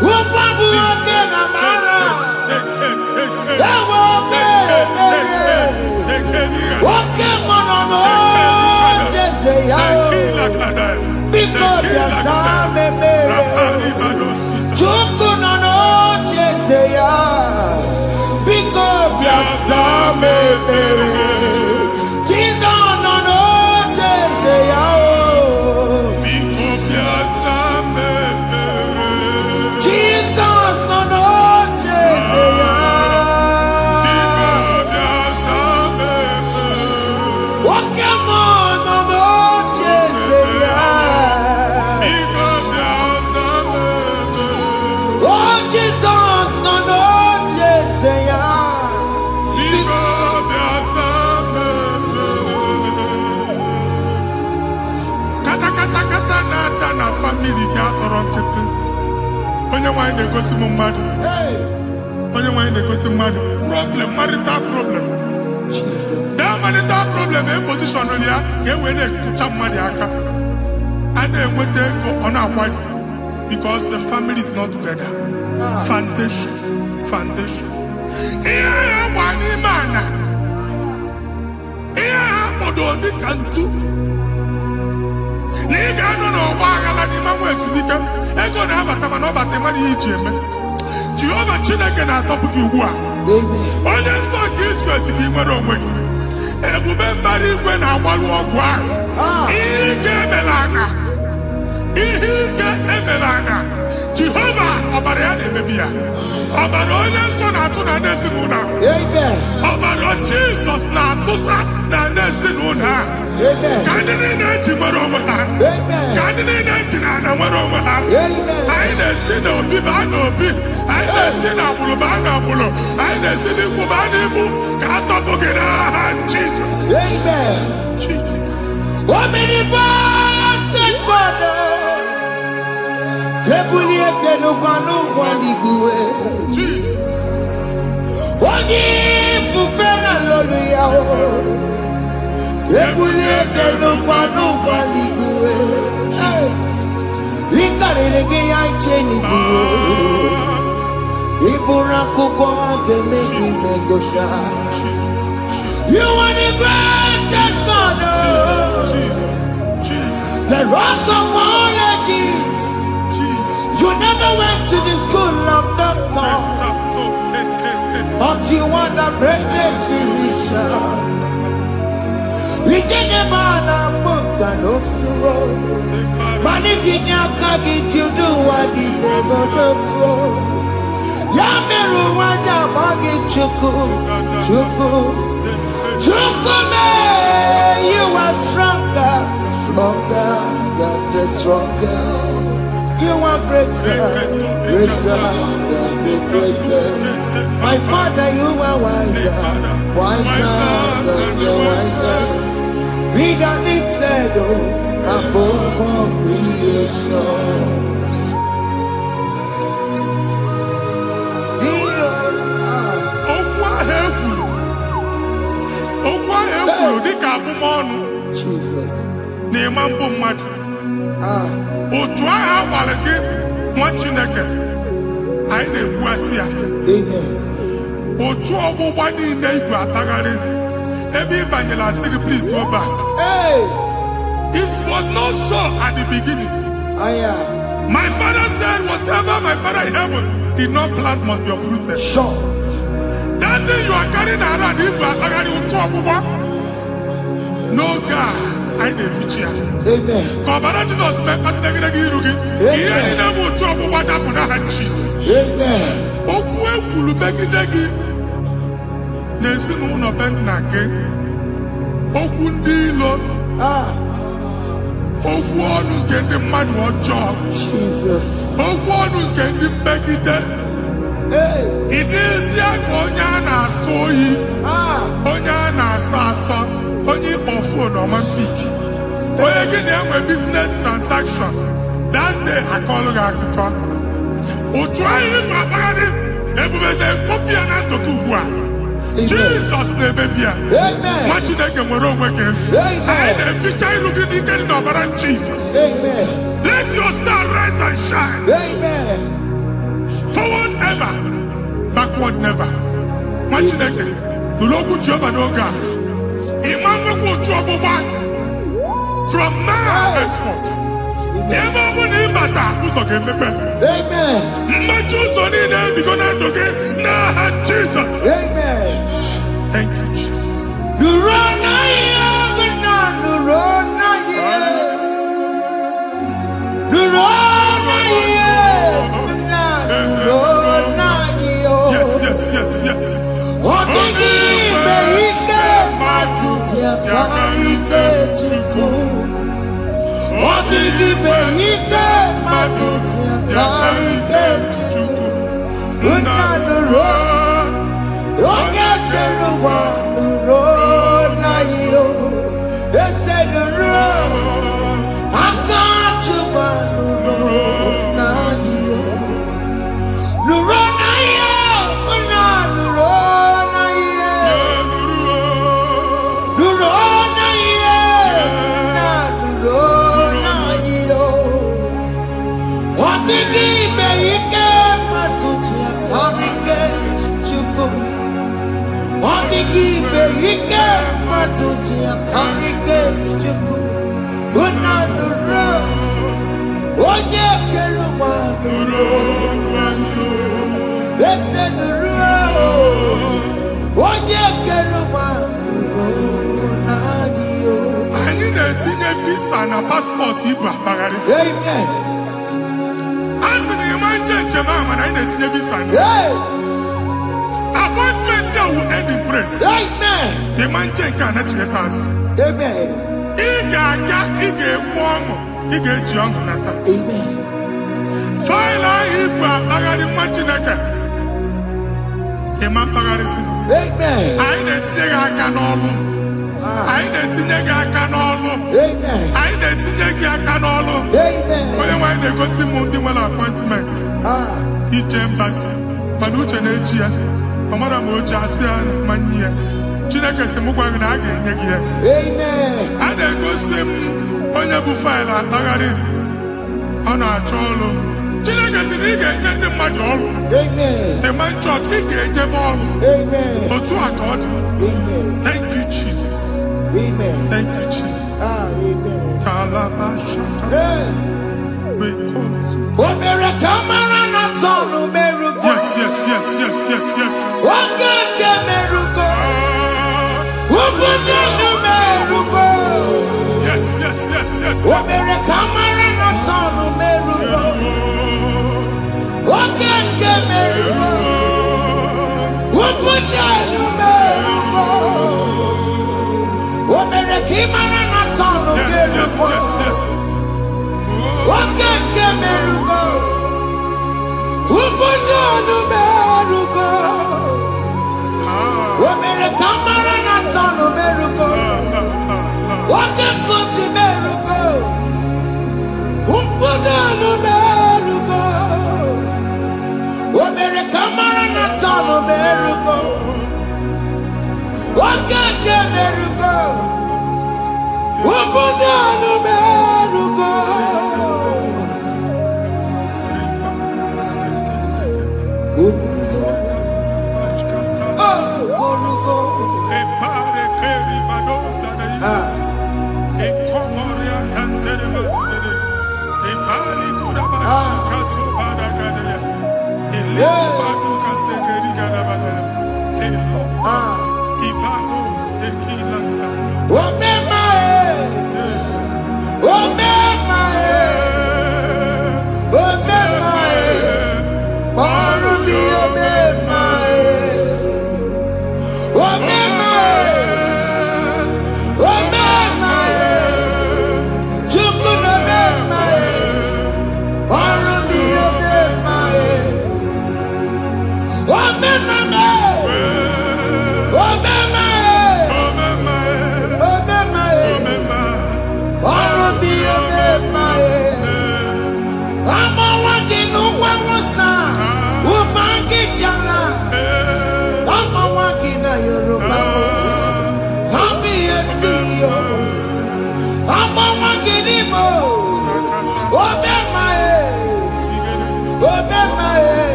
Ugwa bụ oge amara. Ewe oge ebere. Oge mmanụ n'oche ya. Biko bịa zaa m ebere. Chukwu nọ n'oche ya. Biko bịa zaa m ebere. Jesus nọ n'oche ya. Biko bịa zaa m ebere. Jesus nọ n'oche ya. Biko bịa zaa m ebere. Oke mmụọ nọ n'oche ya. Biko bịa zaa m ebere. Oh, Jesus nọ n'oche ya. Biko bịa zaa m ebere. Kata na-ada na famili gị atọrọ nkịtị. Onye nwanyị na-egosi m mmadụ. Onye nwanyị na-egosi mmadụ. Problem, marital problem. That marital problem position ya ka e wee na-ekucha mmadụ aka. A na-enweta ego ọ na-akwali because the family is not together. Foundation. Ihe ya gba n'ime ana. Ihe ha kpọdo dị ka ntu. Na ị ga-anọ n'ọgba aghara n'ime nwa ezumike. Ego na-abata mana ọ bata mmadụ ihe iji eme. Jehova Chineke na-atọpụ gị ugbu a. Onye nsọ nke Israel gị nwere onwe gị. Ebube mbara igwe na-agbalụ ọgwụ ahụ. Ihe ike emela anya. Ihe ike emela anya. Jehova ọbara ya na-emebi ya. Ọbara onye nsọ na-atụ na ndị ezinụlọ ahụ. Ọbara Jizọs na-atụsa na ndị ezinụlọ ahụ. Ka ndị niile eji nwere onwe ha. Ka ndị niile eji na ana nwere onwe ha. Anyị na-esi n'obi baa n'obi. Anyị na-esi n'agbụrụ baa n'agbụrụ. Anyị na-esi n'ikwu baa n'ikwu. Ka a tọpụ gị n'aha Jizọs. Omnipotent God. Ebuli eke n'ụgwọ n'igwe. Jesus. Onye ifufe na lolu ya. Ebuli eke n'ụgwọ n'igwe. Ịkarịrị gị ya iche n'igwe. Ịbụrụ akwụkwọ ga-eme gị megocha. You are the greatest God. The rock of all ages. You never went to the school of doctor, but you are the greatest physician. We didn't man a book and also managing your carriage, you do what you never do. Yameru wanja magi chuku. You are stronger, God is stronger. You are greater, greater than the greatest. My Father, you are wiser, wiser than the wisest. Be that lifted above all creation. Jesus. Please go back. Hey. This was not so at the beginning. My father said, whatever my father in heaven did not plant must be uprooted. Sure. That thing you are carrying around, no God, I didn't feature. Amen. Jesus, Jesus. It is Yakonyana soyi, Onyana sasa, Onyi ofo no man pick. Oye get them a business transaction. That day I call Yakuka. O try it, Babadi, everybody copy and to Kubwa. Jesus name be. Amen. Watching that can work again. I the future looking in the Jesus. Amen. Let your star rise and shine. Amen. Forward ever, backward never. Machineke, the local job and Oga. Imamako Choboba. From now henceforth. Never will he bata who's okay, Pepe. Amen. Machus on it, because I'm okay. Nah, Jesus. Amen. Thank you, Jesus. Yes. Passport Igbo Bagari. Amen. As in the man Jemama and I didn't visa. Appointment here will end in praise. Amen. The man can actually pass. Amen. Ige wong, Ige Jong Nata. Amen. File Igbo Bagari Machineke. The man Bagari. Amen. I didn't say I can all. I didn't think I can all. Amen. I didn't think I can all. Amen. When they go see Mundi one appointment. Each embassy. Manucha Nejia. Amara Moja Sian Mania. Chinaka Semugwan again. Amen. And they go see Onyabu File Bagari on our cholo. Chinaka Siniga and the Madol. Amen. The man church, he gave them all. Amen. For 2 accord. Amen. Thank you, Jesus. Amen. Thank you, Jesus. Amen. Talabashaka. We call. Yes. Ubunanu merugo. Omere kamara na tanu merugo. Wake kosi merugo. Ubunanu merugo. Omere kamara na tanu merugo. Wake ke merugo. Ubunanu merugo.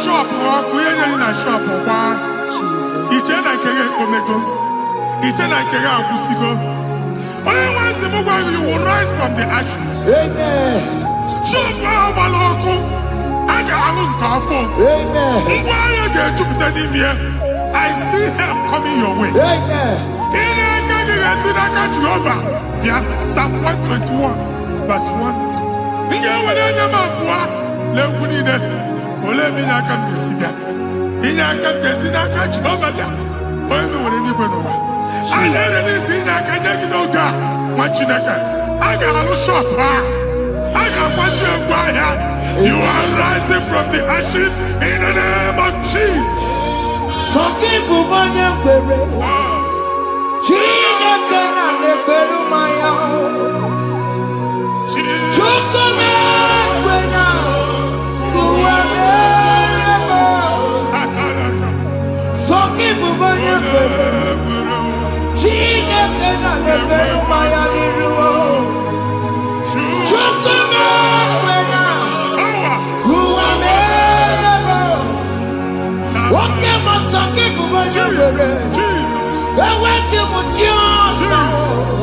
Shop walk, we ain't in a shop or bar. Each and I can omego. Each and I can busigo. Once the mobile you will rise from the ashes. Amen. Shop baloko. I got a little powerful. Amen. Why you get Jupiter in here? I see help coming your way. Amen. In a Jehovah. Yeah, Psalm 121, verse 1. In your way, Ole mi na kam desida. Inya kam desida ka Jehovah da. Oye mi wore ni benowa. Ala ni sinya ka nyagi no ga. Machineke. Aga alu shop ha. Aga machi egwa ya. You are rising from the ashes in the name of Jesus. Soki bubanya kwere. Chineke na lekwelu maya. Chukome kwena. Soki bubanya kwere. Chineke na lekwelu maya liruo. Chukome kwena.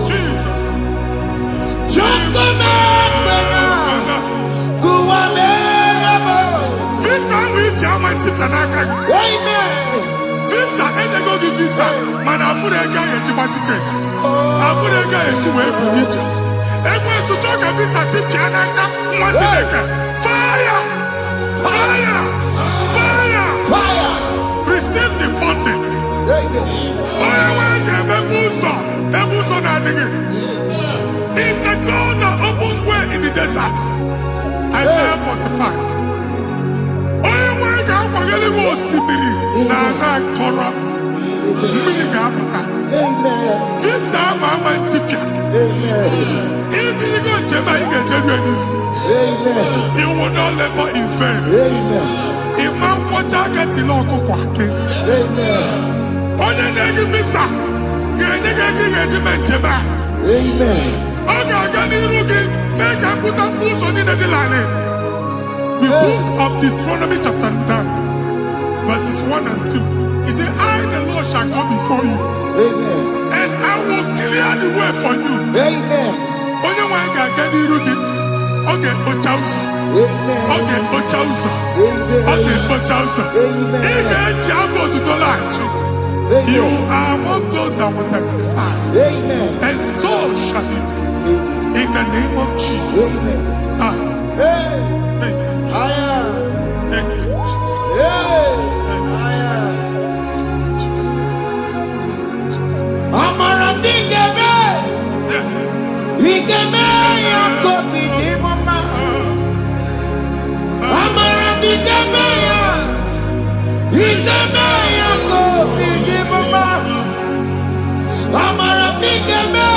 Jesus. Visa, and they go to visa. Man, I put a guy in your ticket. I put a guy in your way. And when you talk a visa, Tipianaka, fire! Fire! Fire! Fire! Receive the funding. It's a God that opens way in the desert. Isaiah 45. This is my tipia. If you go to you will not labor in vain. Imam Pochaka Tiloko Kwake. Onye negi visa, negi regiment jeba. Oga gani rugi, make a put a boost on the line. The book of Deuteronomy chapter 9, verses 1 and 2. He said, I, the Lord, shall go before you. And I will clear the way for you. Onye wanga gani rugi, oge ochausa. Oge ochausa. Oge ochausa. Ige jiabo to the you are among those that will testify. And so shall it be. In the name of Jesus. Ah. Thank you, Jesus. Thank you, Jesus. Amara bigeme. Yes. Bigeme ya kopi ni mama. Amara bigeme ya. Bigeme ya kopi ni mama. Amara bigeme.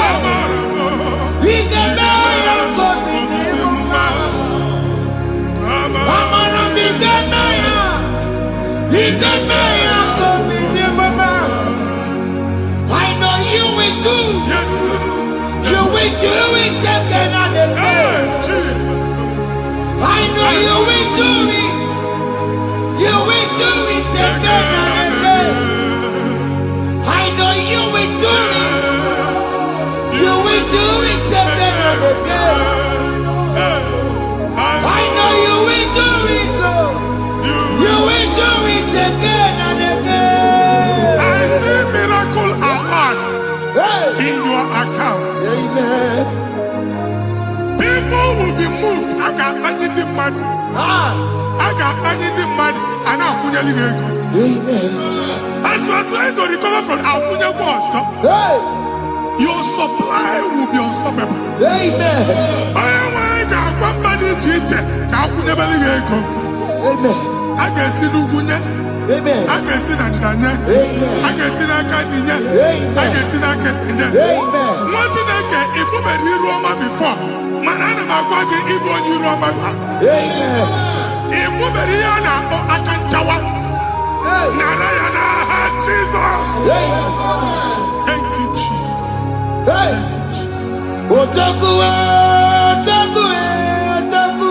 Bigeme ya kopi ni mama. Amara bigeme ya. Bigeme ya kopi ni mama. I know you will do. Yes. You will do it again and again. Jesus. I know you will do it. You will do it again and again. I know you will do it. You will do it again and again. I know you will do it, Lord. You will do it again and again. I see miracle alert in your account. Amen. People will be moved. I got imagine the money. I got imagine the money. And I'm going to leave. Amen. As you are trying to recover from Abuja Boss, your supply will be unstoppable. Amen. I am one body teacher. Amen. I can see Lugunya. Amen. I can see Nandanya. Amen. I can see Nakaninya. Amen. I can see Nakaninya. Amen. What did I get if you were in Roma before? Manana Magwagi Igbo in Roma. Amen. If you were here now, I can chawa. Narayana, Jesus. Thank you, Jesus. Thank you, Jesus. Otaku, otaku, otaku.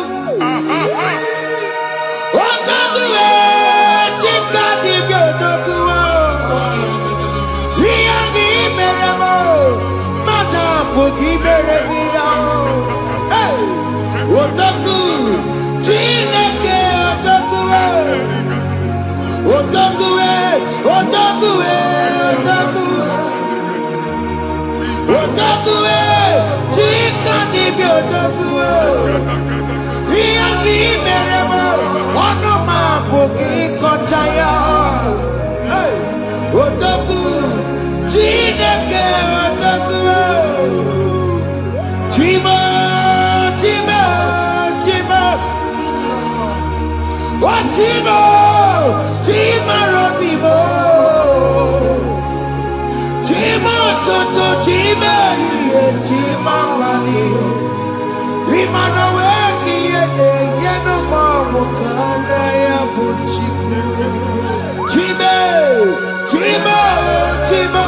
Otaku, chika di otaku. Iya di meremo, mata puki meremia. Otaku, chineke otaku. Otaku, otaku, otaku. Otaku, chika di otaku. Iya di meremo, onoma puki kochaya. Otaku, chineke otaku. Chima, chima, chima. Chima, chima robimo. Chima toto, chima iye, chima mani. Imano weki yene, yeno mamu kanda ya buchiku. Chima, chima, chima.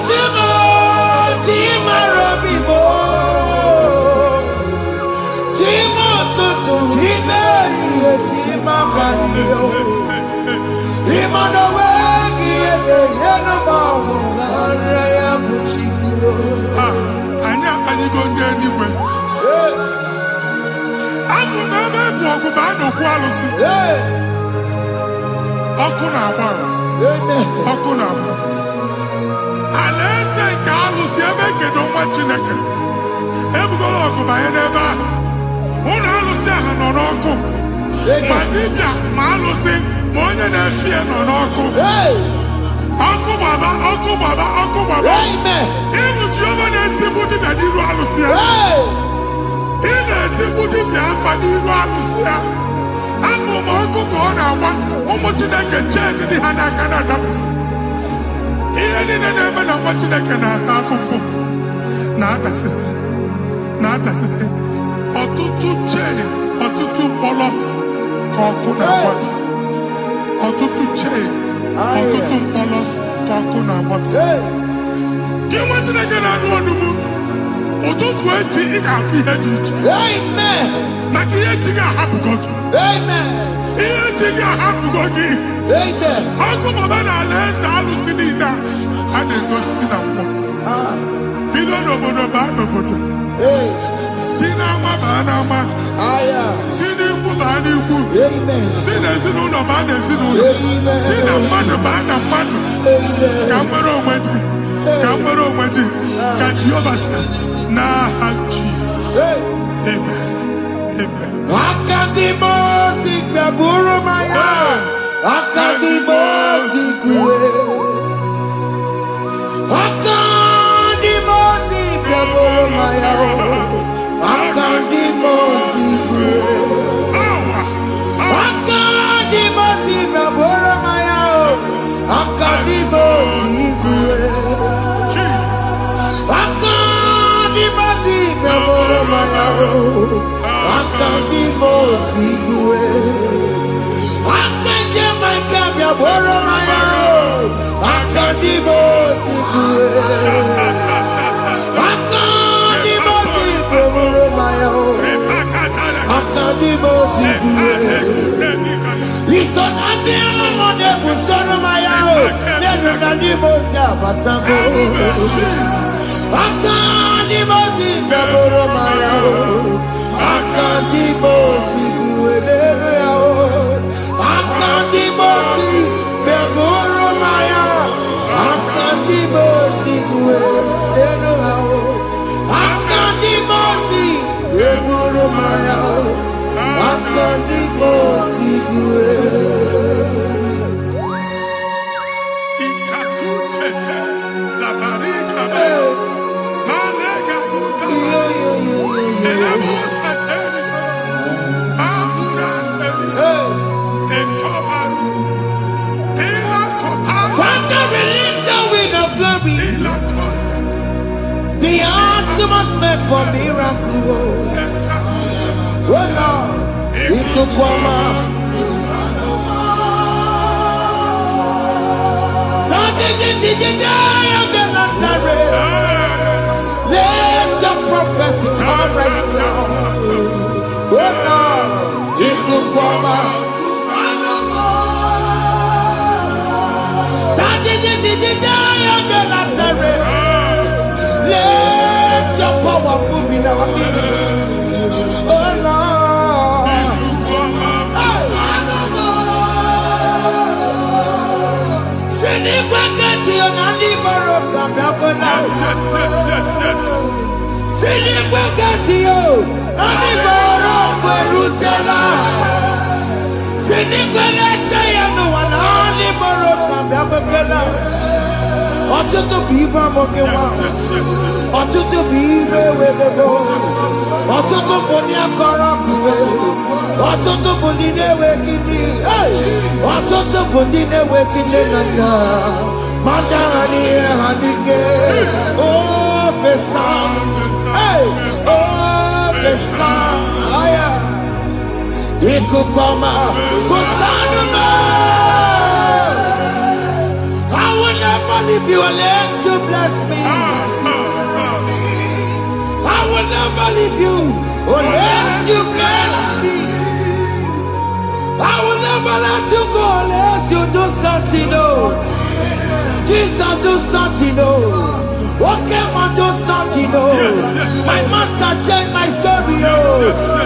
Chima, chima robimo. Chima toto, chima iye, chima mani. Imano weki yene, yeno mamu kanda ya buchiku. Anya anyị go ndị eluigwe. Abụ m ebe bụ ọgụ bụ a na-okwu alụsị. Ọkụ na-agba. Ọkụ na-agba. Alaeze nke alụsị ebe kedo nwa Chineke. Ebugoro ọgụ banye n'ebe ahụ. Ụlọ alụsị ahụ nọ n'ọkụ. Ma dibịa ma alụsị ma onye na-efi ya nọ n'ọkụ. Ọkụ gbaba, ọkụ gbaba, ọkụ gbaba. Ịbụ Jehova na-etigbu dibịa n'iru alụsị ya. Ị na-etigbu dibịa afa n'iru alụsị ya. Abụ m ọkụ ka ọ na-agba ụmụ Chineke chee dị ha n'aka na-adapụsị. Ihe niile na-eme na nwa Chineke na-ata afụfụ na-adasịsị. Ọtụtụ chee, ọtụtụ mkpọrọ ka ọkụ na-agbapụsị. Ọtụtụ chee, ọtụtụ mkpọrọ ka ọkụ na-agbapụsị. Gị nwa Chineke na-anụ ọdụm, ụtụtụ echi ị ga-afụ ihe dị iche. Maka ihe echi ga-ahapụgo gị. Ihe echi ga-ahapụgo gị. Ọkụ baba na alaeze alụsị niile a na-egosi na mmụọ. Bido n'obodo baa n'obodo. Si n'ama baa n'ama. Si n'ikwu baa n'ikwu. Si n'ezinụlọ baa n'ezinụlọ. Si na mmadụ baa na mmadụ. Ka nwere onwe dị. Kamero Madi, Jehovah said, nah, Jesus. Amen. Amen. Akadimosi Gaburu Maya. Akadimosi Kue. Akadimosi Gaburu Maya. Akadimosi Kue. Akadimosi Gaburu Maya. Akadimosi Kue. Akadimosi Gaburu Maya. Akadimosi Kue. Akadimosi Gaburu Maya. Akadimosi Kue. Akadimosi Gaburu Maya. Akadimosi Kue. Isonati amone busono Maya. Nenu Akadimosi abatango. Akadimosi Gaburu Maya. Akadimosi Kue. Akadimosi Gaburu Maya. Akadimosi Kue. Akadimosi Gaburu Maya. Akadimosi Kue. Father, release the wind of glory. The atmosphere for miracle. Oh Lord, Ikukoma. Let your prophecy come right now. Oh Lord, Ikukoma. Let your power move in our midst. Oh Lord. Send it back at you, Nani Baroka, send it back at you, Nani Baroka, Rutella. Send it back at you, Nani Baroka, Ọtụtụ bụ ibe amụghị nwa, ọtụtụ bụ ibe ewegego, ọtụtụ bụ ndị akọrọ akụwe, ọtụtụ bụ ndị na-enweghị nne, ọtụtụ bụ ndị na-enweghị nne na nna, ma ndị agha n'ihe ha n'ike. Ofesa, ofesa, aya, ikuku ọma, kwụsanụ m. I will never leave you unless you bless me. I will never leave you unless you bless me. I will never let you go unless you do something. No. Jesus, do something. No. Okay, man, do something. No. My master changed my story.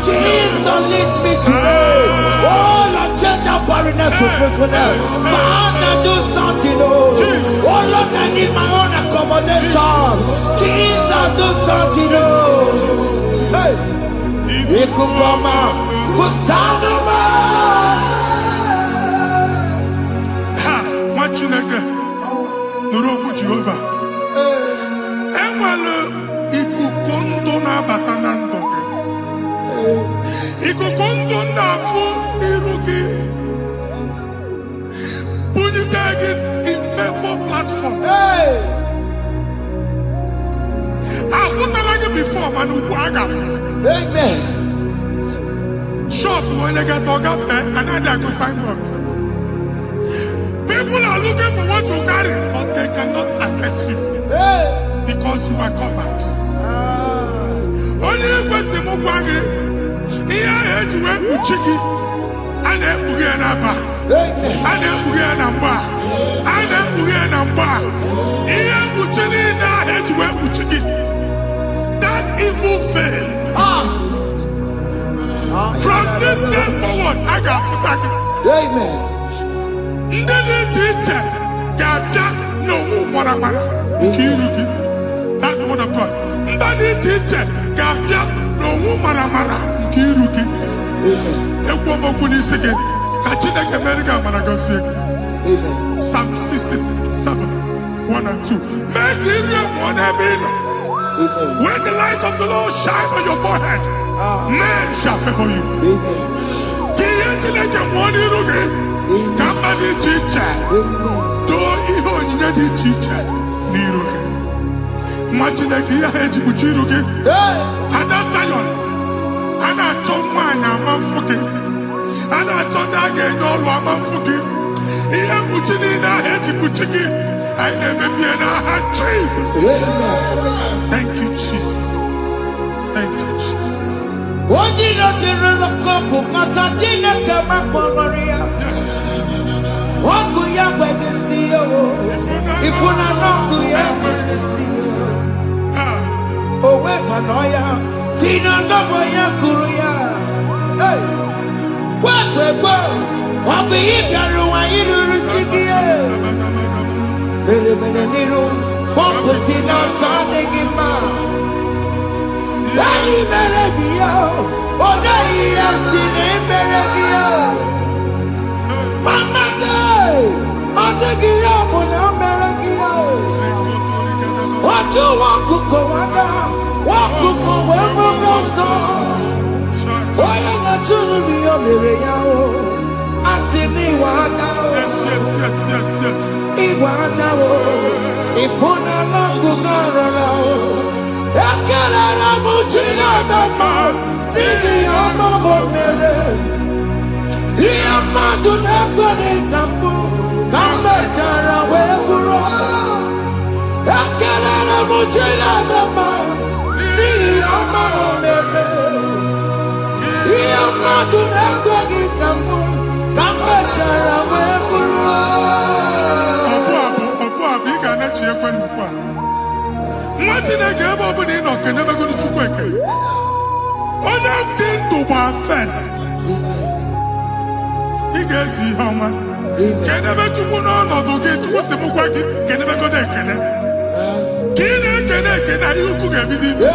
Jesus, lead me today. Oh, Lord, change that barrenness to fruitfulness. Father, do something. Oh, Lord, I need my own accommodation. Jesus, do something. Hey, Ikukoma, Kusanuma. What you like? Nurobu Jehovah. Emalo ikukondo na batanando. Ikukondo na fu irugi. Bunitagin in favor platform. Hey, I've like before, man. amen. Shop when they get to cafe and then they go sign up. People are looking for what you carry, but they cannot access you Hey, because you are covered. Only person who wangi, here head to work with chicky, and then we get a bar, amen. and then we get a bar, and then we get a bar. Here we chilly now head to work with chicky. That evil fail. From this day forward, I got to tag it. Amen. Ndeli teacher, gada no more. Kiruki. That's the word of God. Mbadi chiche gabia no maramara kiruki. Ekwo moku ni sike. Kachine kemerika managosie. Psalm 67, 1 and 2. Make Israel one ebino. When the light of the Lord shine on your forehead, men shall favor you. Kiyechileke mwani ruge. Kambadi chiche. Do iho nyedi chiche. Ni ruge. Machineke ya heji buchiruge. Ada Zion. Ana chomanya mamfuke. Ana chonage nyolu amamfuke. Iya buchini na heji buchiki. I never be in our Jesus. Thank you, Jesus. Thank you, Jesus. What did you do? Couple Matatina Kama Poloria. What could you beg to see you? If you not know, you beg to see you. Oh, Wepanoya, Fina Nobaya Kuria. Hey, what we go? What be it? You do Bereniro, Pomputina Sadegima. Daddy Berebio, Odaya Sine Berebio. Mama Day, Odegia, Bona Berebio. What you want to go under? What to go where we so? Why not to be a Miriam? I see me one now. Yes. Iwanawo, ifuna nangugaranawo. Yakarara mujina mama, nini amamo mere. Iyamadu nekwere kambu, kambetara weburo. Yakarara mujina mama, nini amamo mere. Iyamadu nekwere kambu, kambetara weburo. Chineke ebe ọ bụla ị nọ kenebegoro Chukwu ekele. Onye dị ndụ gba fes. Ị ga-ezi ihe ọma. Kenebe Chukwu n'ọnọdụ gị, Chukwu si mụ gwa gị kenebegoro ekele. Ka ị na-ekene ekene ihe ukwu ga-ebido ime.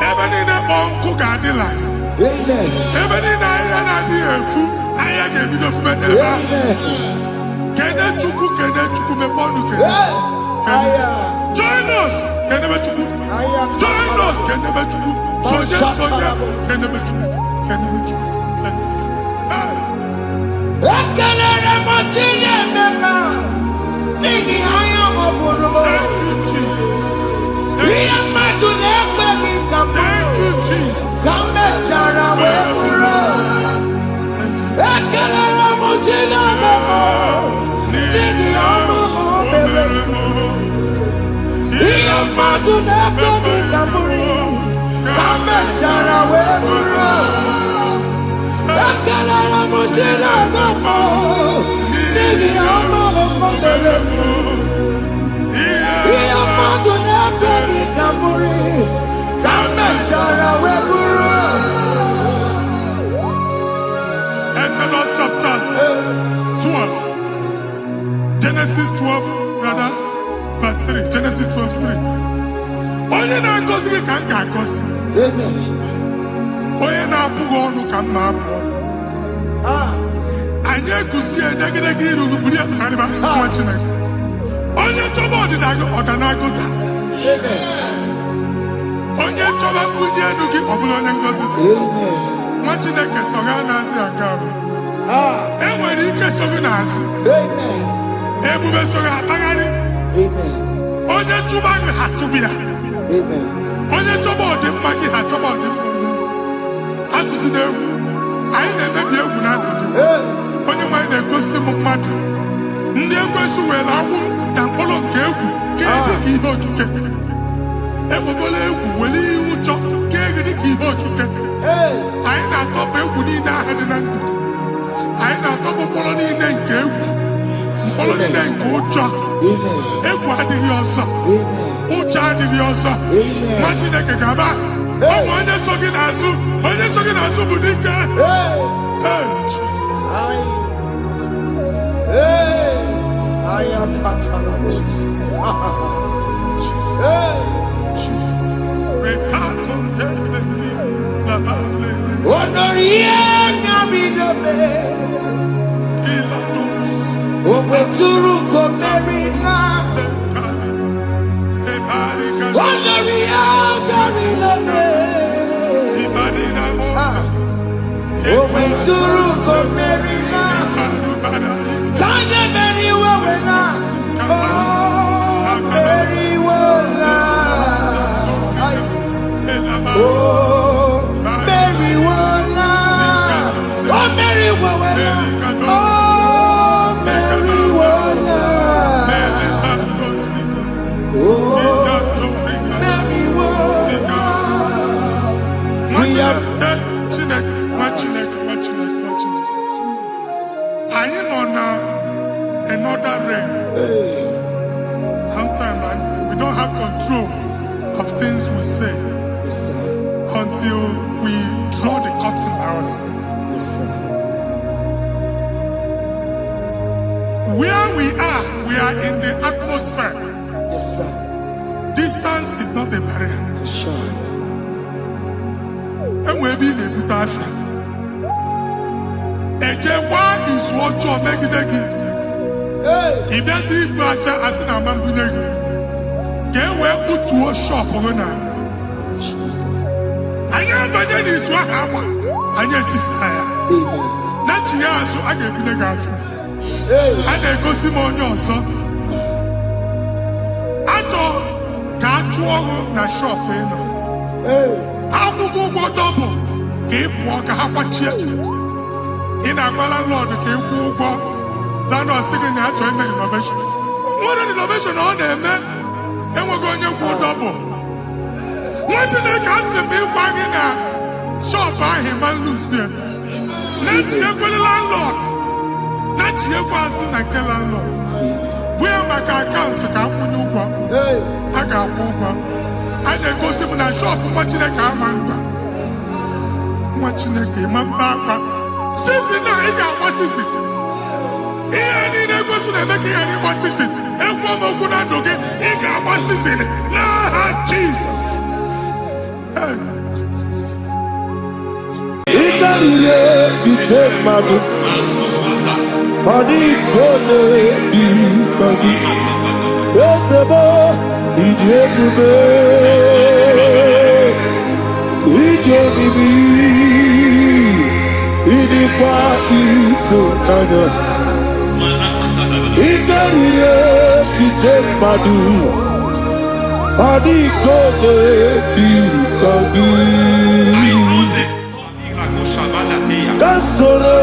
Ebe niile kpọ nkụ ga-adịla. Ebe niile ahịa na-adịghị efu, ahịa ga-ebido fube n'ebe ahụ. Kene Chukwu mepe ọnụ kene. Join us, kenebe Chukwu. Join us, kenebe Chukwu. Soja, kenebe Chukwu. Kenebe Chukwu. Ekelere mochile mema, nigi haya moburu. Thank you, Jesus. Iya madu nekbegi kamu. Thank you, Jesus. Kambe chara weburo. Ekelere mochile mema, nigi haya moburu. Iya madu nekbegi kamu. Kambe chara weburo. Ekelere mochile mema, nigi haya moburu. Iya madu nekbegi kamu. Kambe chara weburo. Exodus chapter 12. Genesis 12, rather, verse 3. Genesis 12, 3. Onye na-agọzi gị ka m ga-agọzi. Onye na-abụghị ọnụ ka m na-abụ ọnụ. Anyị eguzie negedege iru buru ya karịba nwa Chineke. Onye chọba ọdịda gị ọdanagoda. Onye chọba mbunye elu gị ọ bụla onye ngọzi dị. Nwa Chineke so ga na-azị aga arụ. E nwere ike so gị n'azụ. Ebube so ga akpagharị. Onye chụba gị ha chụbụ ya. Onye chọba ọdịmma gị ha chọba ọdịmma onye. Atụzina egwu. Anyị na-emebi egwu na ndụ gị. Onye nwanyị na-egosi m mmadụ. Ndị ekwensu were agbụ na mkpọrọ nke egwu ka dị ka ihe okike. Ekwebola egwu were ihe ụjọ ka dị ka ihe okike. Anyị na-atọpụ egwu niile ahụ dị na ndụ gị. Anyị na-atọpụ mkpọrọ niile nke egwu. Mkpọrọ niile nke ụjọ. Egwu adịghị ọzọ. Ụjọ adịghị ọzọ. Nwa Chineke ga-aba. Ụmụ onye so gị n'azụ. Onye so gị n'azụ bụ dike. I am Jesus. Another rain. Sometimes we don't have control of things we say until we draw the curtain by ourselves. Where we are in the atmosphere. Distance is not a barrier. For sure. And we're being able to have is what you make it again. If there's a question, as an amount, get where put to a shop or not. I know that is what happened. I get this higher. Not you, so I get the girlfriend. And I go see more your son. I thought, can't you na shop? How to go double? Keep walk a half in a landlord, keep walk. Landlord singing the actual innovation. What an innovation on there, man. And we're going to go double. What did they cast me wagging at? Shop by him and Lucia. Let you go the landlord. Let you go soon and kill landlord. Where my account to come when you go? I got over. I then go see when I shop watching the car man. Watching the game and back. Since now, I got what's this? Any person making any assistant, and one more good and okay, he got assistant. Nah, Jesus. It's a relay to take my book. Body gonna be funny. Yes, a boy, he did the bed. He did me. He did party so kind. Ikarire tije madu adi kode dikagi kasoro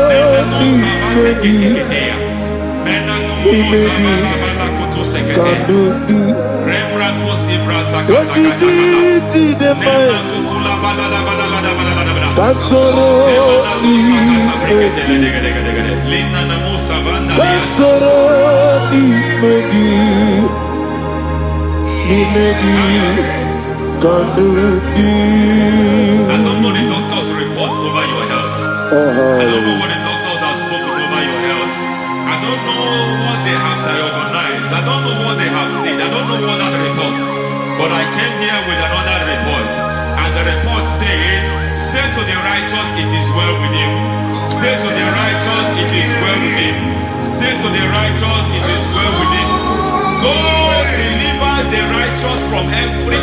imegi kandudu ojiji deme kasoro imegi kasoro imegi kandudu. I don't know the doctor's report over your health. I don't know what the doctors have spoken over your health. I don't know what they have diagnosed. I don't know what they have said. I don't know what that report. But I came here with another report. And the report said, say to the righteous, it is well with him. Say to the righteous, it is well with him. Say to the righteous, it is well with him. God delivers the righteous from every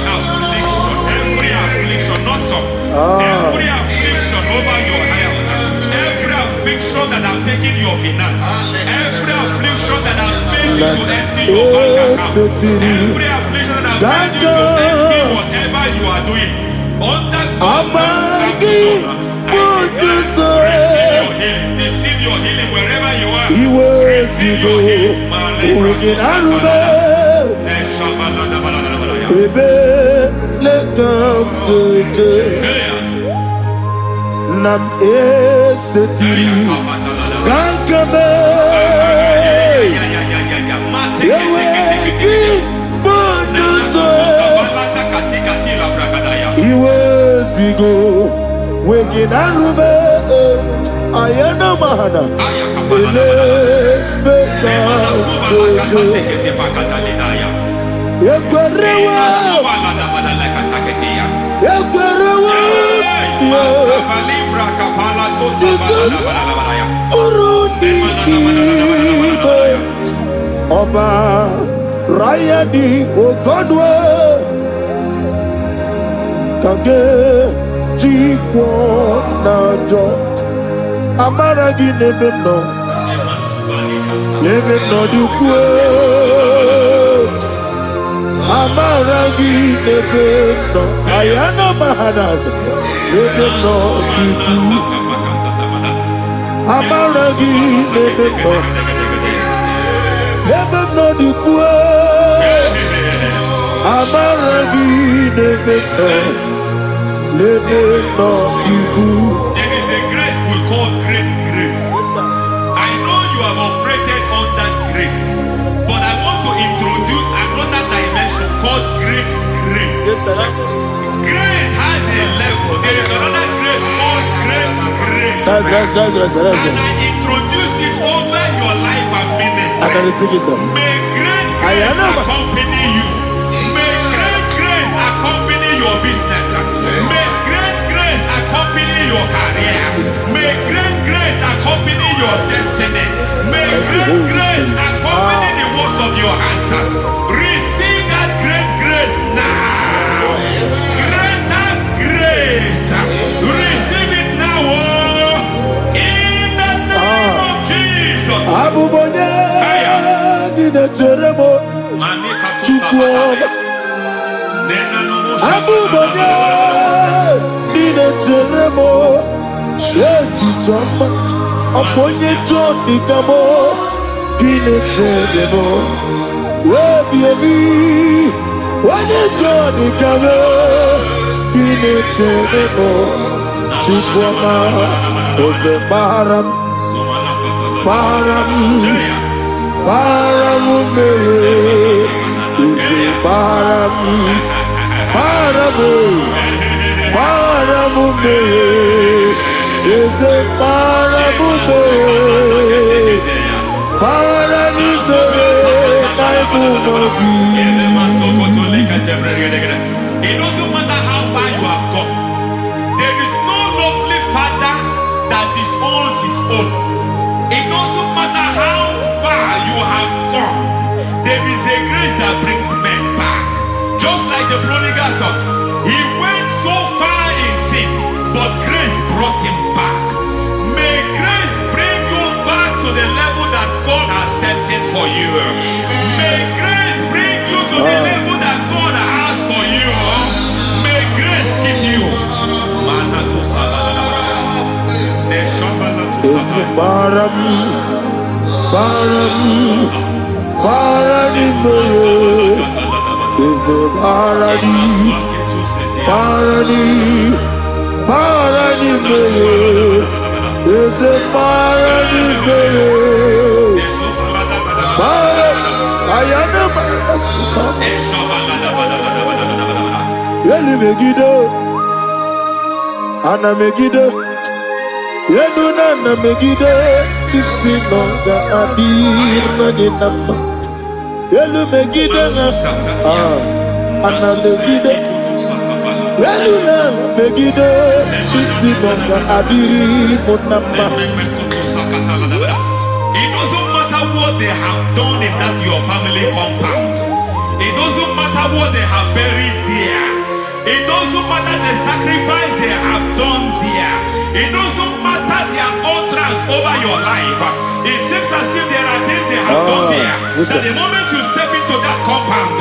affliction, not some. Every affliction over your health. Every affliction that have taken your finance. Every affliction that have made you to empty your bank account. Every affliction that have made you to empty whatever you are doing. Under receive your healing wherever you are. Receive your healing. Nam eseti kankame yeweki bonuso iwezigo weginarube ayana mahana ele beka dojo Ekwerewa. Ekwerewa. Jesus. Urudi Igbo. Oba Rayadi Ogodwe. Kage Jikwo Najo. Amaragi Nebeno. Nebeno Dukwe. Amaragi Nebeno. Ayana Mahanas. Nebeno Dukwe. Amaragi Nebeno. Nebeno Dukwe. Amaragi Nebeno. Nebeno Dukwe. There is a grace we call great grace. I know you have operated under grace, but I want to introduce another dimension called great grace. Yes, sir. Grace has a level. There is another grace called great grace. That's And I introduce it over your life and ministry. May great grace accompany you. May great grace accompany your business. May great grace accompany your career. May great grace accompany your destiny. May great grace accompany the works of your hands. Receive that great grace now. Greater grace. Receive it now. In the name of Jesus. Abubonye Nina Teremo Chukwoba. Abubonye Nina Teremo Etichoma Aponye Toni Kamo Kine Teremo Webi Wane Toni Kamo Kine Teremo Chukwoba Ose Baharam Baharam Baharam Ose Baharam Baharam Paramume is a paramume. Paramume, it doesn't matter how far you have gone. There is no lovely father that disowns his own. It doesn't matter how far you have gone. There is a grace that brings men back. Just like the prodigal son. He went so far in sin, but grace brought him back. May grace bring you back to the level that God has destined for you. May grace bring you to the level that God has for you. May grace give you. Baram, is a Parani, is a Parani, I am Yeli Megido, Anna Megido, Yeduna Megido, Isinonga Adir Madinamba, Yelu Megido, Anna Megido. Yeluna Megido, Isinonga Adir Munamba. It doesn't matter what they have done in that your family compound. It doesn't matter what they have buried there. It doesn't matter the sacrifice they have done there. It doesn't matter their utterance over your life. It seems as if there are things they have done there. That the moment you step into that compound,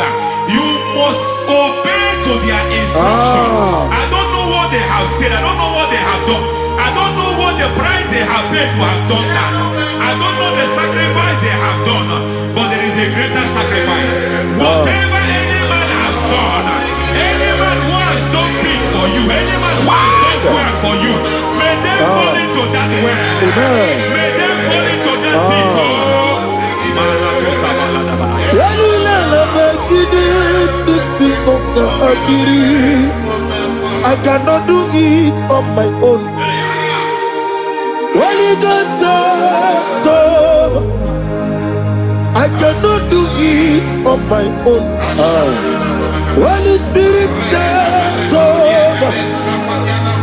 you must obey to their instruction. I don't know what they have said. I don't know what they have done. I don't know what the price they have paid to have done that. I don't know the sacrifice they have done. But there is a greater sacrifice. Whatever any man has done, any man who has done big for you, any man who has done well for you, may they fall into that well. May they fall into that pit. I cannot do it on my own. Holy Ghost, I cannot do it on my own. Holy Spirit, take over.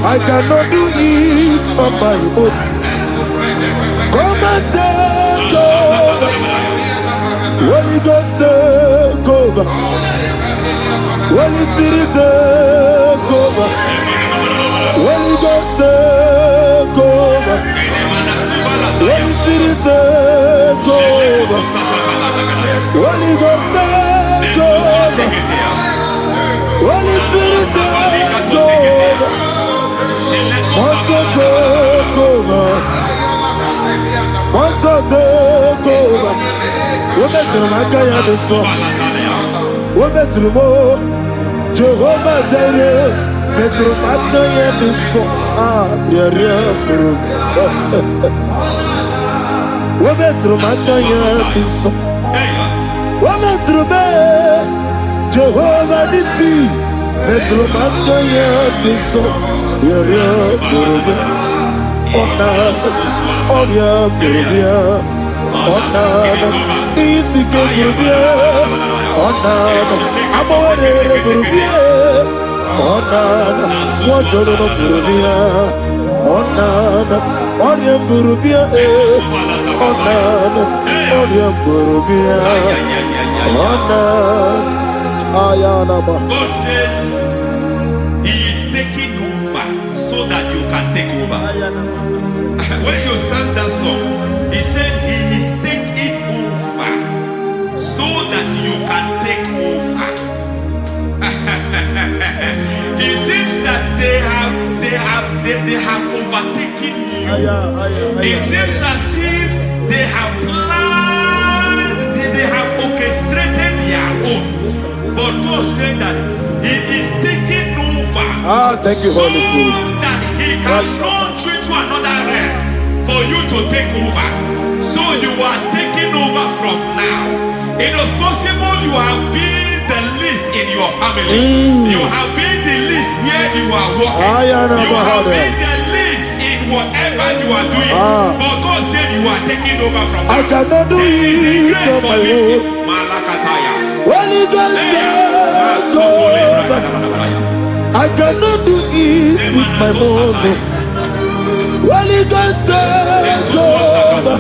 I cannot do it on my own. Come and take over. Holy Ghost, take over. Holy Spirit, take over. Holy Ghost, take over. Holy Spirit, take over. Holy Ghost, take over. Holy Spirit, take over. Also take over. Also take over. We met him, I can't the song. We met him, Jehovah Jireh. Met him, I can't the song. Yeah. We met him, I can't the song. We met him, Jehovah Nissi. Met him, I can't the song. He is taking over so that you can take over. When you sang that song, he said he is taking over so that you can take over. It seems that they have overtaken you. It seems as if they have planned, they have orchestrated their own. But God said that he is taking over. Thank you, Holy Spirit. So that he can launch you to another realm for you to take over. So you are taking over from now. It is possible you have been the least in your family. You have been the least where you are working. You have been the least in whatever you are doing. But God said you are taking over from now. I cannot do it on my own. Holy Ghost, take over. I cannot do it with my muscle. Holy Ghost, take over.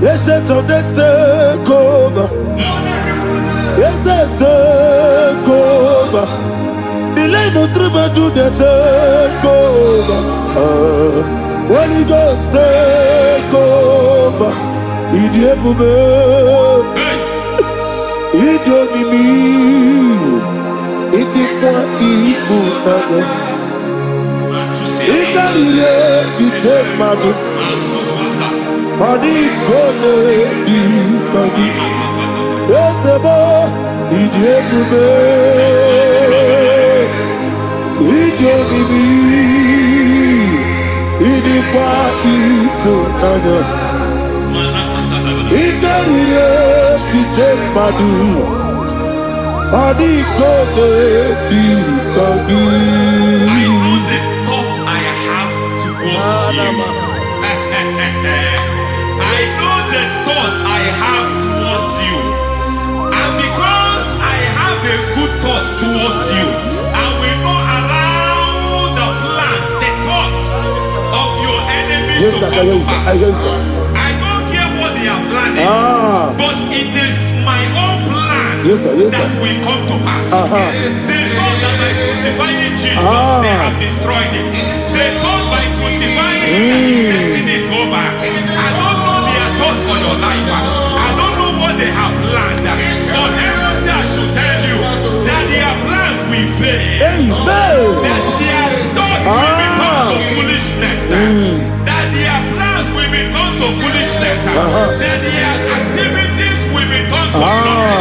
Yes, of this take over. Yes, take over. Delay no trouble to the take over. Holy Ghost, take over. Idiebube. Idiomimi. Idikwa ifunabo. Ikarire titemadu. Body gone di body. Esebo idiebube. Idiomimi. Idikwa ifunabo. Ikarire titemadu. Body gone di body. I know the thoughts I have towards you. I know the thoughts I have towards you. And because I have a good thought towards you, I will not allow the plans, the thoughts of your enemies to come to pass. I don't care what they are planning, but it is my own plan that will come to pass. They thought that by crucifying Jesus, they have destroyed him. They thought by crucifying him that his destiny is over. I don't know their thoughts for your life. I don't know what they have planned. But heaven says I should tell you that their plans will fail. That their thoughts will become to foolishness. That their plans will become to foolishness. That their activities will become to nothing.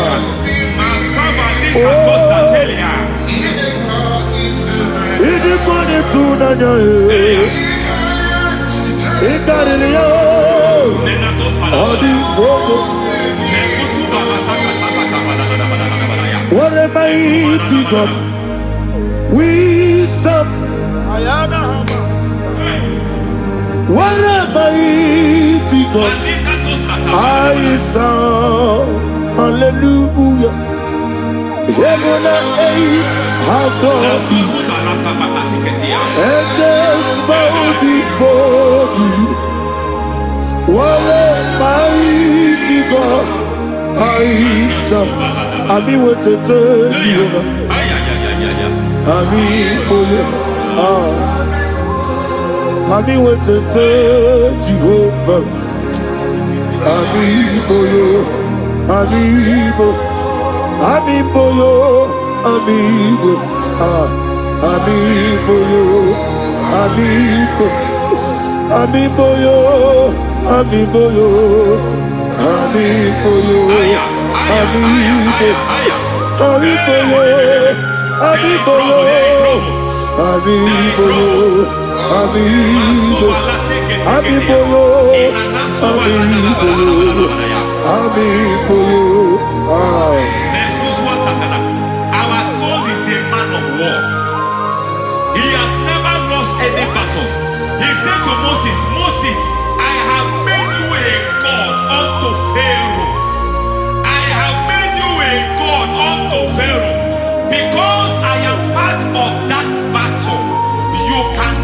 What a mighty God we serve. What a mighty God. I serve, hallelujah. Heaven and earth adore you. Angels bow before you. What a mighty God I serve. I mean what to tell you. I mean what to tell you. Amigo, amigo, amigo, amigo, amigo, amigo, amigo, amigo, amigo, Our God is a man of war. He has never lost any battle. He said to Moses, Moses, I have made you a God unto Pharaoh. I have made you a God unto Pharaoh. Because I am part of that battle, you can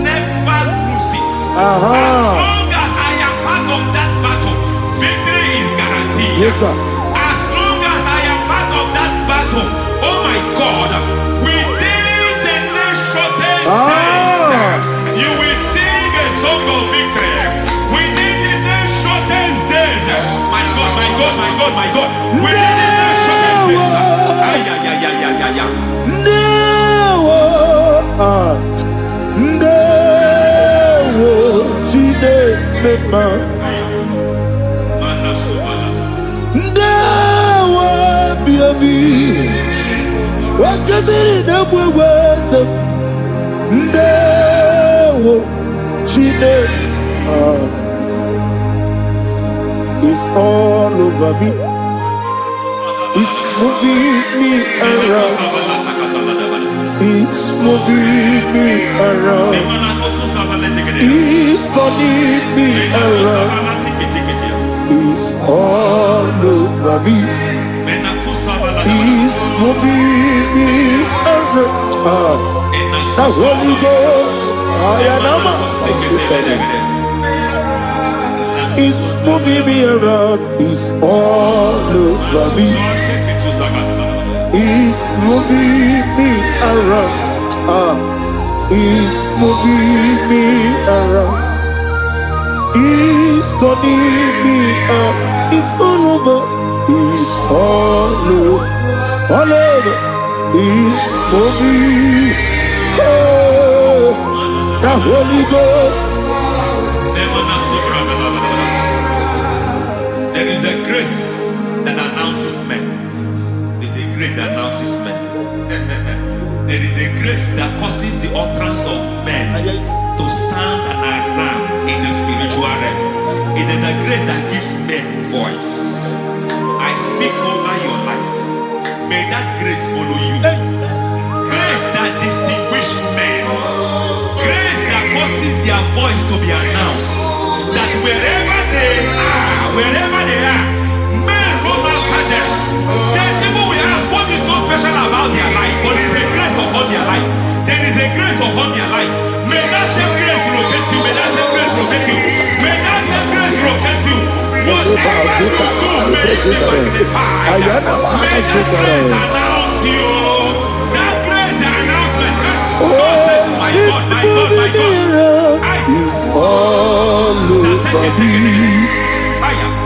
never lose it. As long as I am part of that battle, victory is guaranteed. Yes, sir. As long as I am part of that battle, oh my God, within the next shortest days, you will sing a song of victory. Within the next shortest days, my God, my God, my God, my God, within the next shortest days, it's all over me. It's moving me around. It's moving me around. It's turning me around. It's all over me. It's moving me around. The Holy Ghost, I am it's moving me around. It's all over me. It's moving me around. It's moving me around. It's turning me up. It's all over. It's all over. All over. It's moving. Oh, the Holy Ghost. There is a grace that announces men. There is a grace that announces men. There is a grace that causes the utterance of men to sound an alarm in the spiritual realm. It is a grace that gives men voice. I speak over your life. May that grace follow you. Grace that distinguishes men. Grace that causes their voice to be announced. That wherever they are, men run after them. Then people will ask what is so special about their life. But there is a grace upon their life. There is a grace upon their life. May that same grace locate you. May that same grace locate you. May that same grace locate you. Whatever you do, may it be magnified. May that grace announce you. That grace, the announcement. God says, my God, my God, my God. It's all over me.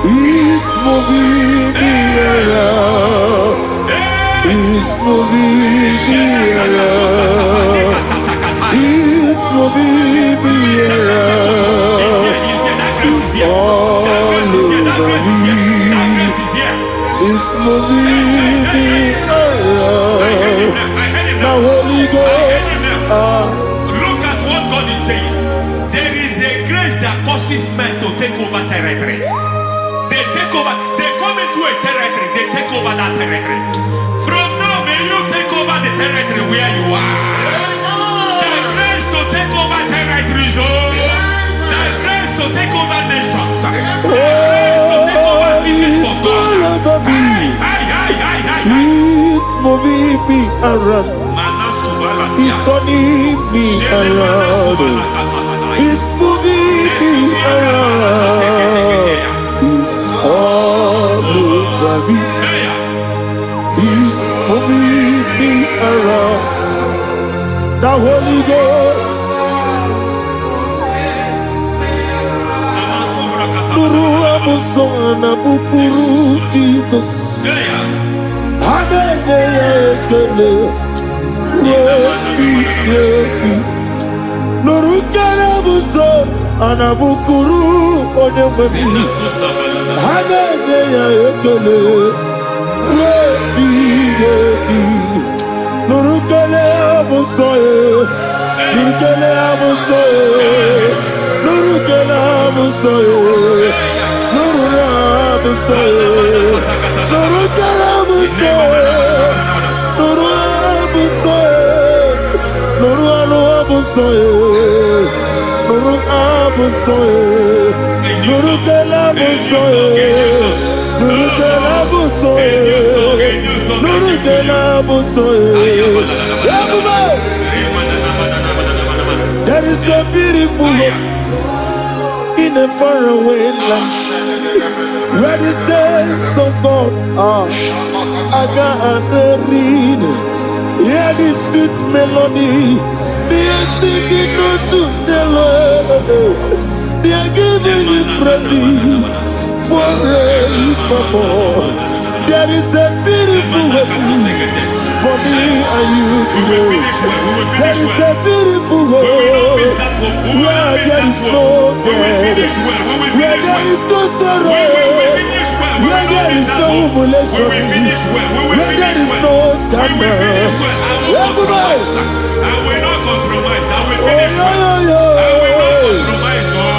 It's moving me around. It's moving me around. It's moving me around. It's all over me. It's moving me around. The Holy Ghost. Look at what God is saying. There is a grace that causes men to take over territory. They take over, they come into a territory, they take over that territory. From now, may you take over the territory where you are. The grace to take over territories, the grace to take over nations, the grace to take around. He's turning me around. He's moving me around. He's all over me. He's moving me around. The Holy Ghost. Nuru amusona bukuru Jesus. Amene ekele. Nuru kele buso anabukuru onyememi. Amene ekele. Nuru kele buso Nuru kele buso Nuru kele buso Nuru buso Nuru kele buso Nuru buso Nuru buso Nuru buso Nuru kele buso Nuru kele buso Nuru kele buso. There is a beautiful hope in a faraway land where the saints of God are gathering. Hear the sweet melody, they are singing unto the Lord. They are giving you praise forevermore. There is a beautiful hope for me and you today. There is a beautiful world where there is no death, where there is no sorrow, where there is no humiliation, where there is no scandal. Everybody, I will not compromise. I will finish well. I will not compromise. I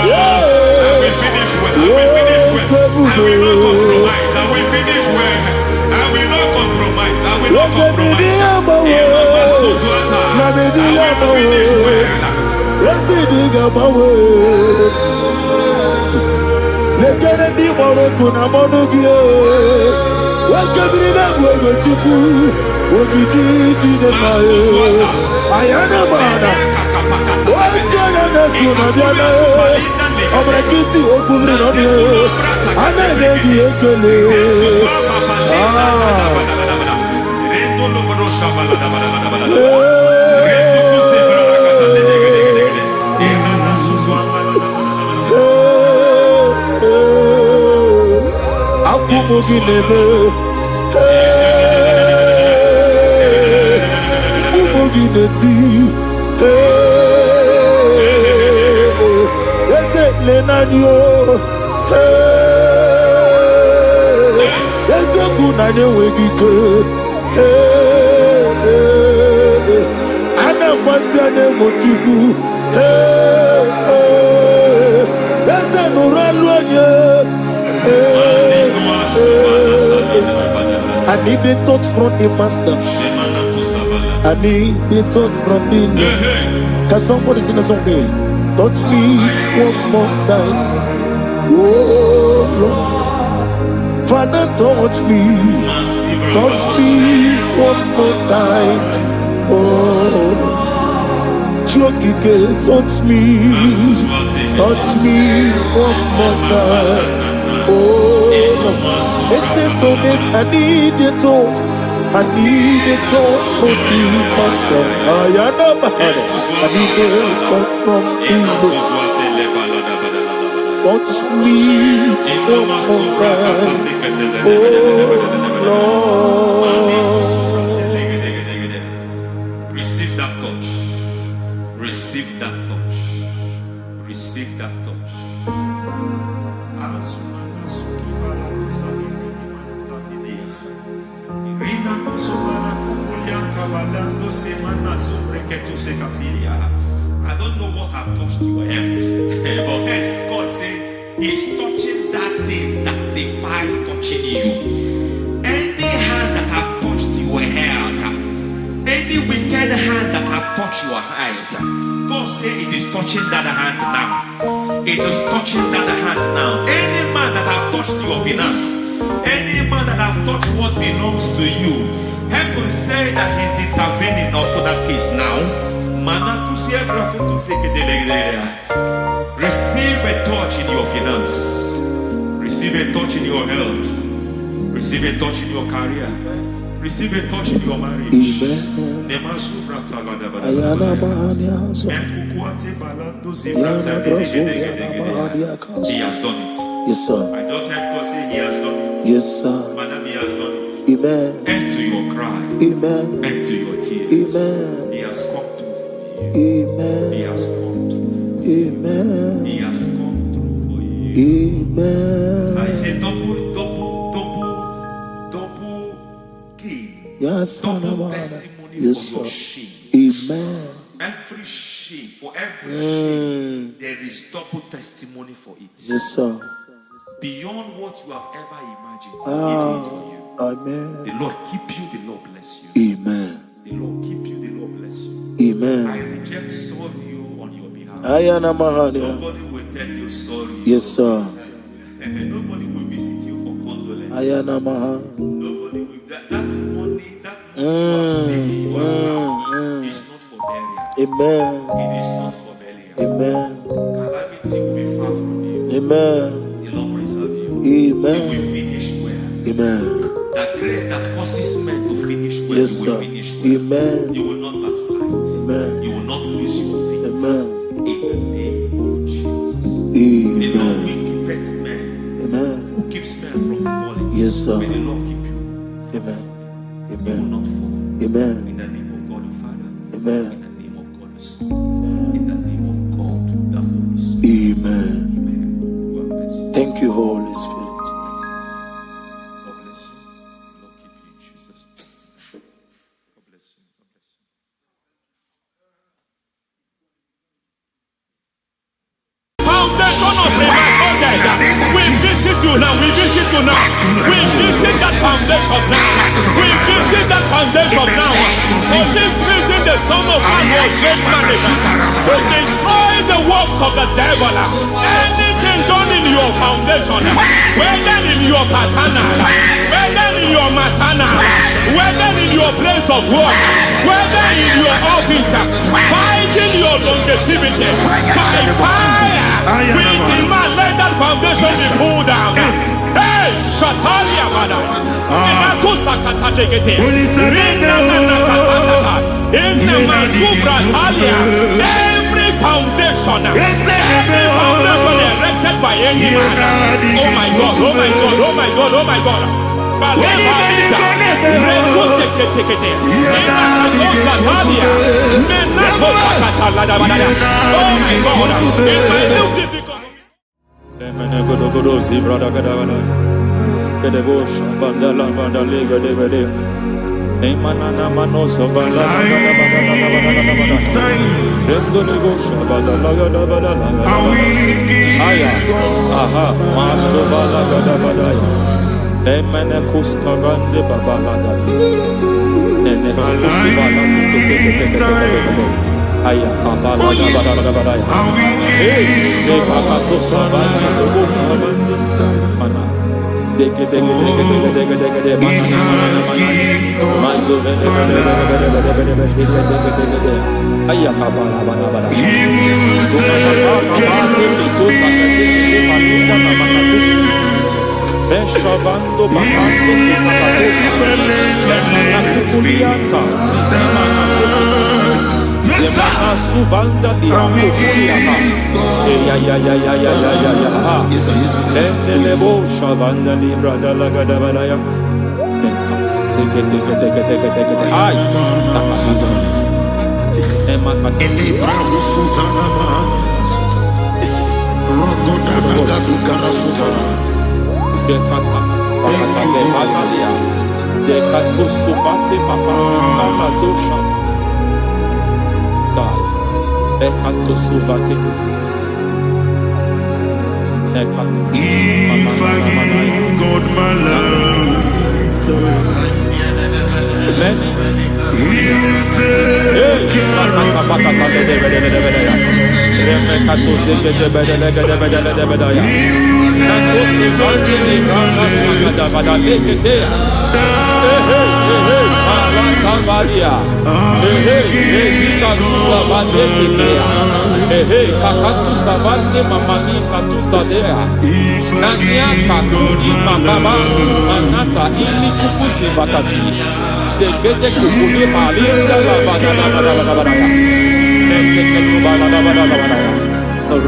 will finish well. I will finish well. I will not compromise. I will finish well. I will not compromise. I will not compromise. I need the touch from the master. I need the touch from the Lord. Can somebody sing a song there? Touch me one more time. Oh Lord. Father, touch me. Touch me one more time. Oh Chokike, touch me. Touch me one more time. Oh Lord. Listen to this, I need your touch. I need a touch from the master. I need a touch from Igbo. Touch me one more time. Oh Lord. Receive that touch. Receive that touch. Receive that touch. I don't know what have touched your health, but hence God said He's touching that thing that defied touching you. Any hand that have touched your health, any wicked hand that have touched your health, God said it is touching that hand now. It is touching that hand now. Any man that have touched your finance, any man that have touched what belongs to you, Heaven say that he's intervening after that case now. Receive a touch in your finance. Receive a touch in your health. Receive a touch in your career. Receive a touch in your marriage. Amen. He has done it. Yes, sir. I just heard God say he has done it. Yes, sir. Madam, he has done it. Amen. End to your cry. Amen. End to your tears. Amen. He has come through for you. Amen. He has come through for you. Amen. He has come through for you. Amen. I say double gain. Yes, Double testimony yes, for your sir. shame. Amen. Every shame, for every shame, there is double testimony for it. Yes, sir. Beyond what you have ever imagined, he did it for you. Amen. The Lord keep you, the Lord bless you. Amen. The Lord keep you, the Lord bless you. Amen. I reject sorrow on your behalf. Nobody will tell you sorry. Yes, sir. And nobody will visit you for condolence. Nobody will. That money you have seen in your account is not for burial. Amen. It is not for burial. Amen. Calamity will be far from you. Amen. The Lord preserve you. Amen. You will finish well. Amen. That grace that causes men to finish well, Yes, you sir. will finish well. Amen. You will not backslide. Amen. You will not lose your faith. Amen. In the name of Jesus. Amen. The Lord will keep men. Amen. Who keeps men from falling? Yes, sir. May the Lord keep you. Amen. You will Amen. not fall. Amen. In the name of God the Father. Amen. In the name of God the Son. In the name of God the Holy Spirit. Amen. Amen. You are blessed. Thank you, Holy Spirit. God bless you. Lord keep you in Jesus' name. God bless you. God bless you. Foundation of premature death. We visit you now. We visit you now. We visit that foundation now. We visit that foundation now. For this reason, the Son of Man was made manifest to destroy the works of the devil. Anything done in your foundation, whether in your paternal, whether in your maternal, whether in your place of work, whether in your office, fighting your longevity by fire. We demand let that foundation be pulled down. Hey, Shatalia Bada. Every foundation erected by any man. Oh my God, oh my God, oh my God, oh my God. Oh my God, in my new difficult. Savalia. Zika Susa Badetea. Kakatu Savande Mamani Katu Sadea. Nania Kakuri Mababa. Manata Ili Kupusi Bakati. De Gete Kukuli Malinda Labada. Nete Bada.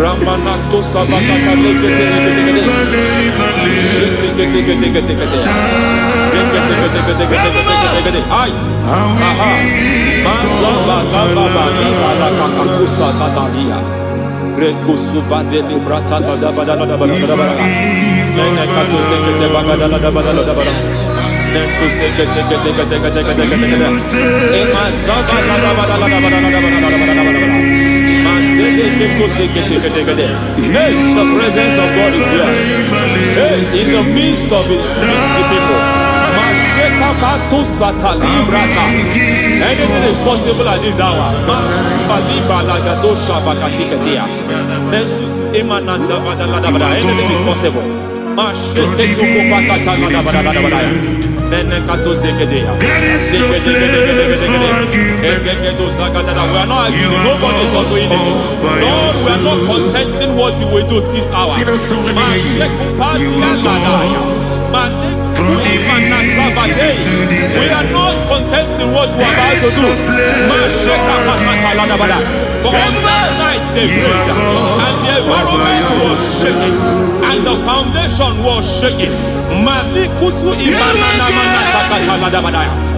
Ramanato Savakata Legate. Ay, aha, Mazaba Baba, Nibala Kakakusa Tatalia, Rekusuva de Librata, Nenekato Sekete Bagada, Nentu Sekete, Emazaba Hey, the presence of God is here. Hey, in the midst of his people. Anything is possible at this hour. Anything is possible. We are not arguing, nobody is doing it. Lord, we are not contesting what you will do this hour. We are not contesting what you are about to do. For all night they prayed, and the environment was shaking, and the foundation was shaking.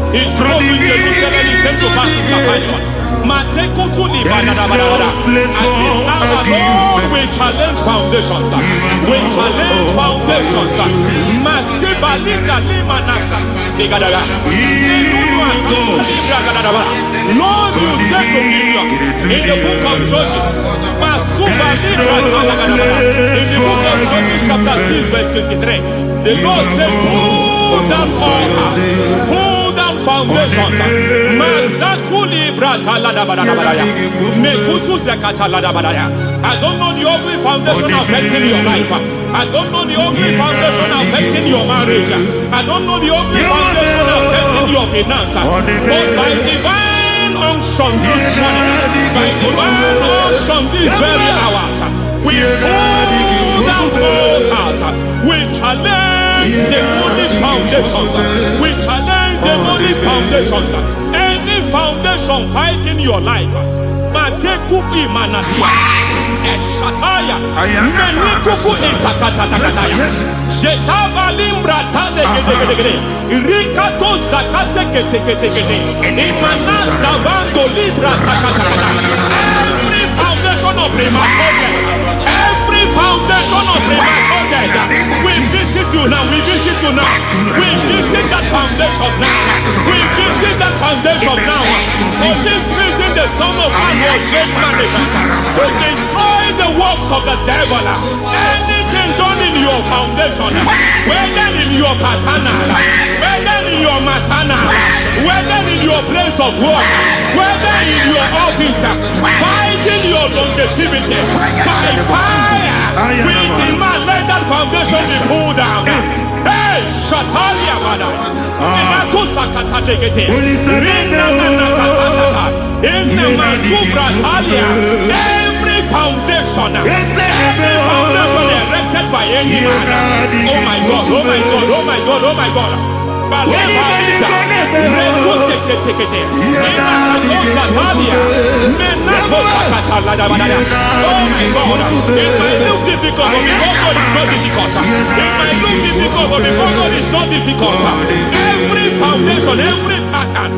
His road in Jerusalem came to pass in Capernaum. And this hour, Lord, we challenge foundations. We challenge foundations. Lord, you said to Gideon in the book of Judges, in the book of Judges chapter 6 verse 23, the Lord said, pull down altars, pull down foundations. I don't know the ugly foundation affecting your life. I don't know the ugly foundation affecting your marriage. I don't know the ugly foundation affecting your finance. But by divine unction this morning, by divine unction these very hours, we pull down altars. We challenge demonic foundations. We challenge demonic foundations. Any foundation fighting your life, Matekuki Manatia, Eshataya, Menikuku Itakataya, Jetavalimbra Tade, Rikato Zakate, Imanaza Vando Libra Zakata. Every foundation of premature death, every foundation of premature death, we visit you now, we visit you now, we visit that foundation now, we visit that foundation now. For this reason, the Son of Man was made manifest to destroy the works of the devil. Anything done in your foundation, whether in your paternal, whether in your maternal, whether in your place of work, whether in your office, fighting your longevity by fire, we demand let that foundation be pulled down. Hey, Shatalia Mada, Inato Sakata Legate, Rina Manakata, Inna Masufra Talia, every foundation erected by any man. Oh my God, oh my God, oh my God, oh my God. Oh my God, it might look difficult, but before God it's not difficult. It might look difficult, but before God it's not difficult. Every foundation, every pattern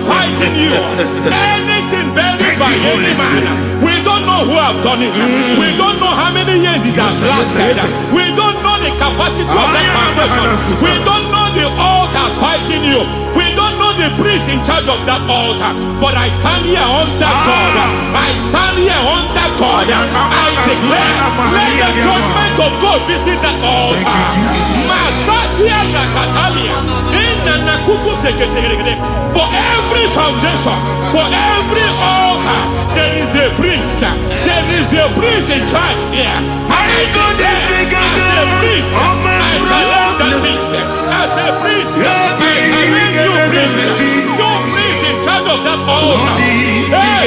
fighting you, anything buried by any man, we don't know who have done it. We don't know how many years it has lasted. We don't know the capacity of that foundation. We don't know the altars fighting you. We don't know the priest in charge of that altar. But I stand here under God. I stand here under God. I declare, let the judgment of God visit that altar. Masatia Nakatalia. For every foundation, for every altar, there is a priest. There is a priest in charge here. I declare, as a priest, I challenge the priest. As a priest, I challenge you, priest. of that altar. Hey!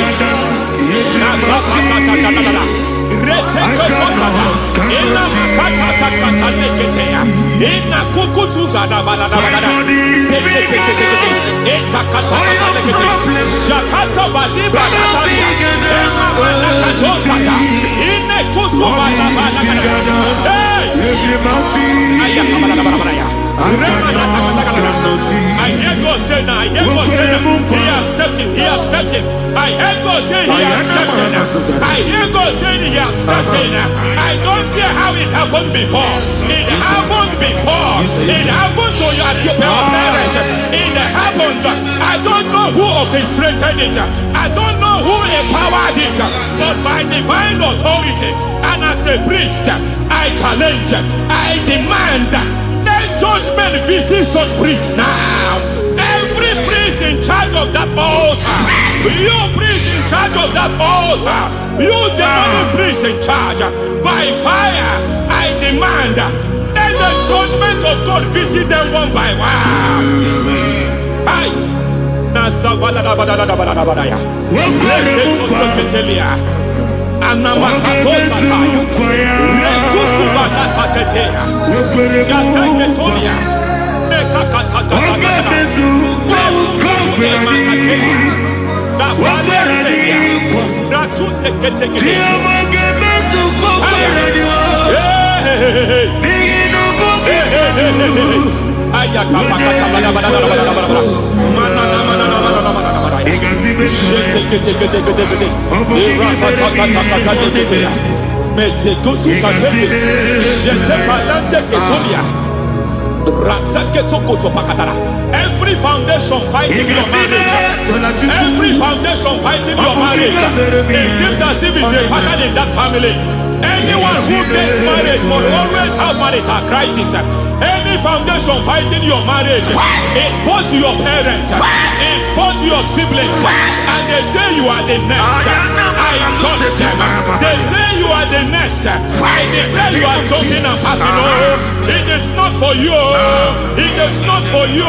I hear God say now, I hear God say now, He has stepped in, He has stepped in. I hear God say He has stepped in. I hear God saying He has stepped in. I don't care how it happened before. It happened before. It happened to your parents. It happened. I don't know who orchestrated it. I don't know who empowered it. But by divine authority and as a priest, I challenge, I demand, let judgment visit such priests now. Every priest in charge of that altar, you priest in charge of that altar, you demonic priest in charge, by fire, I demand, let the judgment of God visit them one by one. Aye. Every foundation fighting your marriage, every foundation fighting your marriage, it seems as if it's a pattern in that family. Anyone who gets married must always have marital crisis. Any foundation fighting your marriage, it fought your parents, it fought your siblings, and they say you are the next. I judge them. They say you are the next. I declare you are jumping and passing. Oh, it is not for you. It is not for you.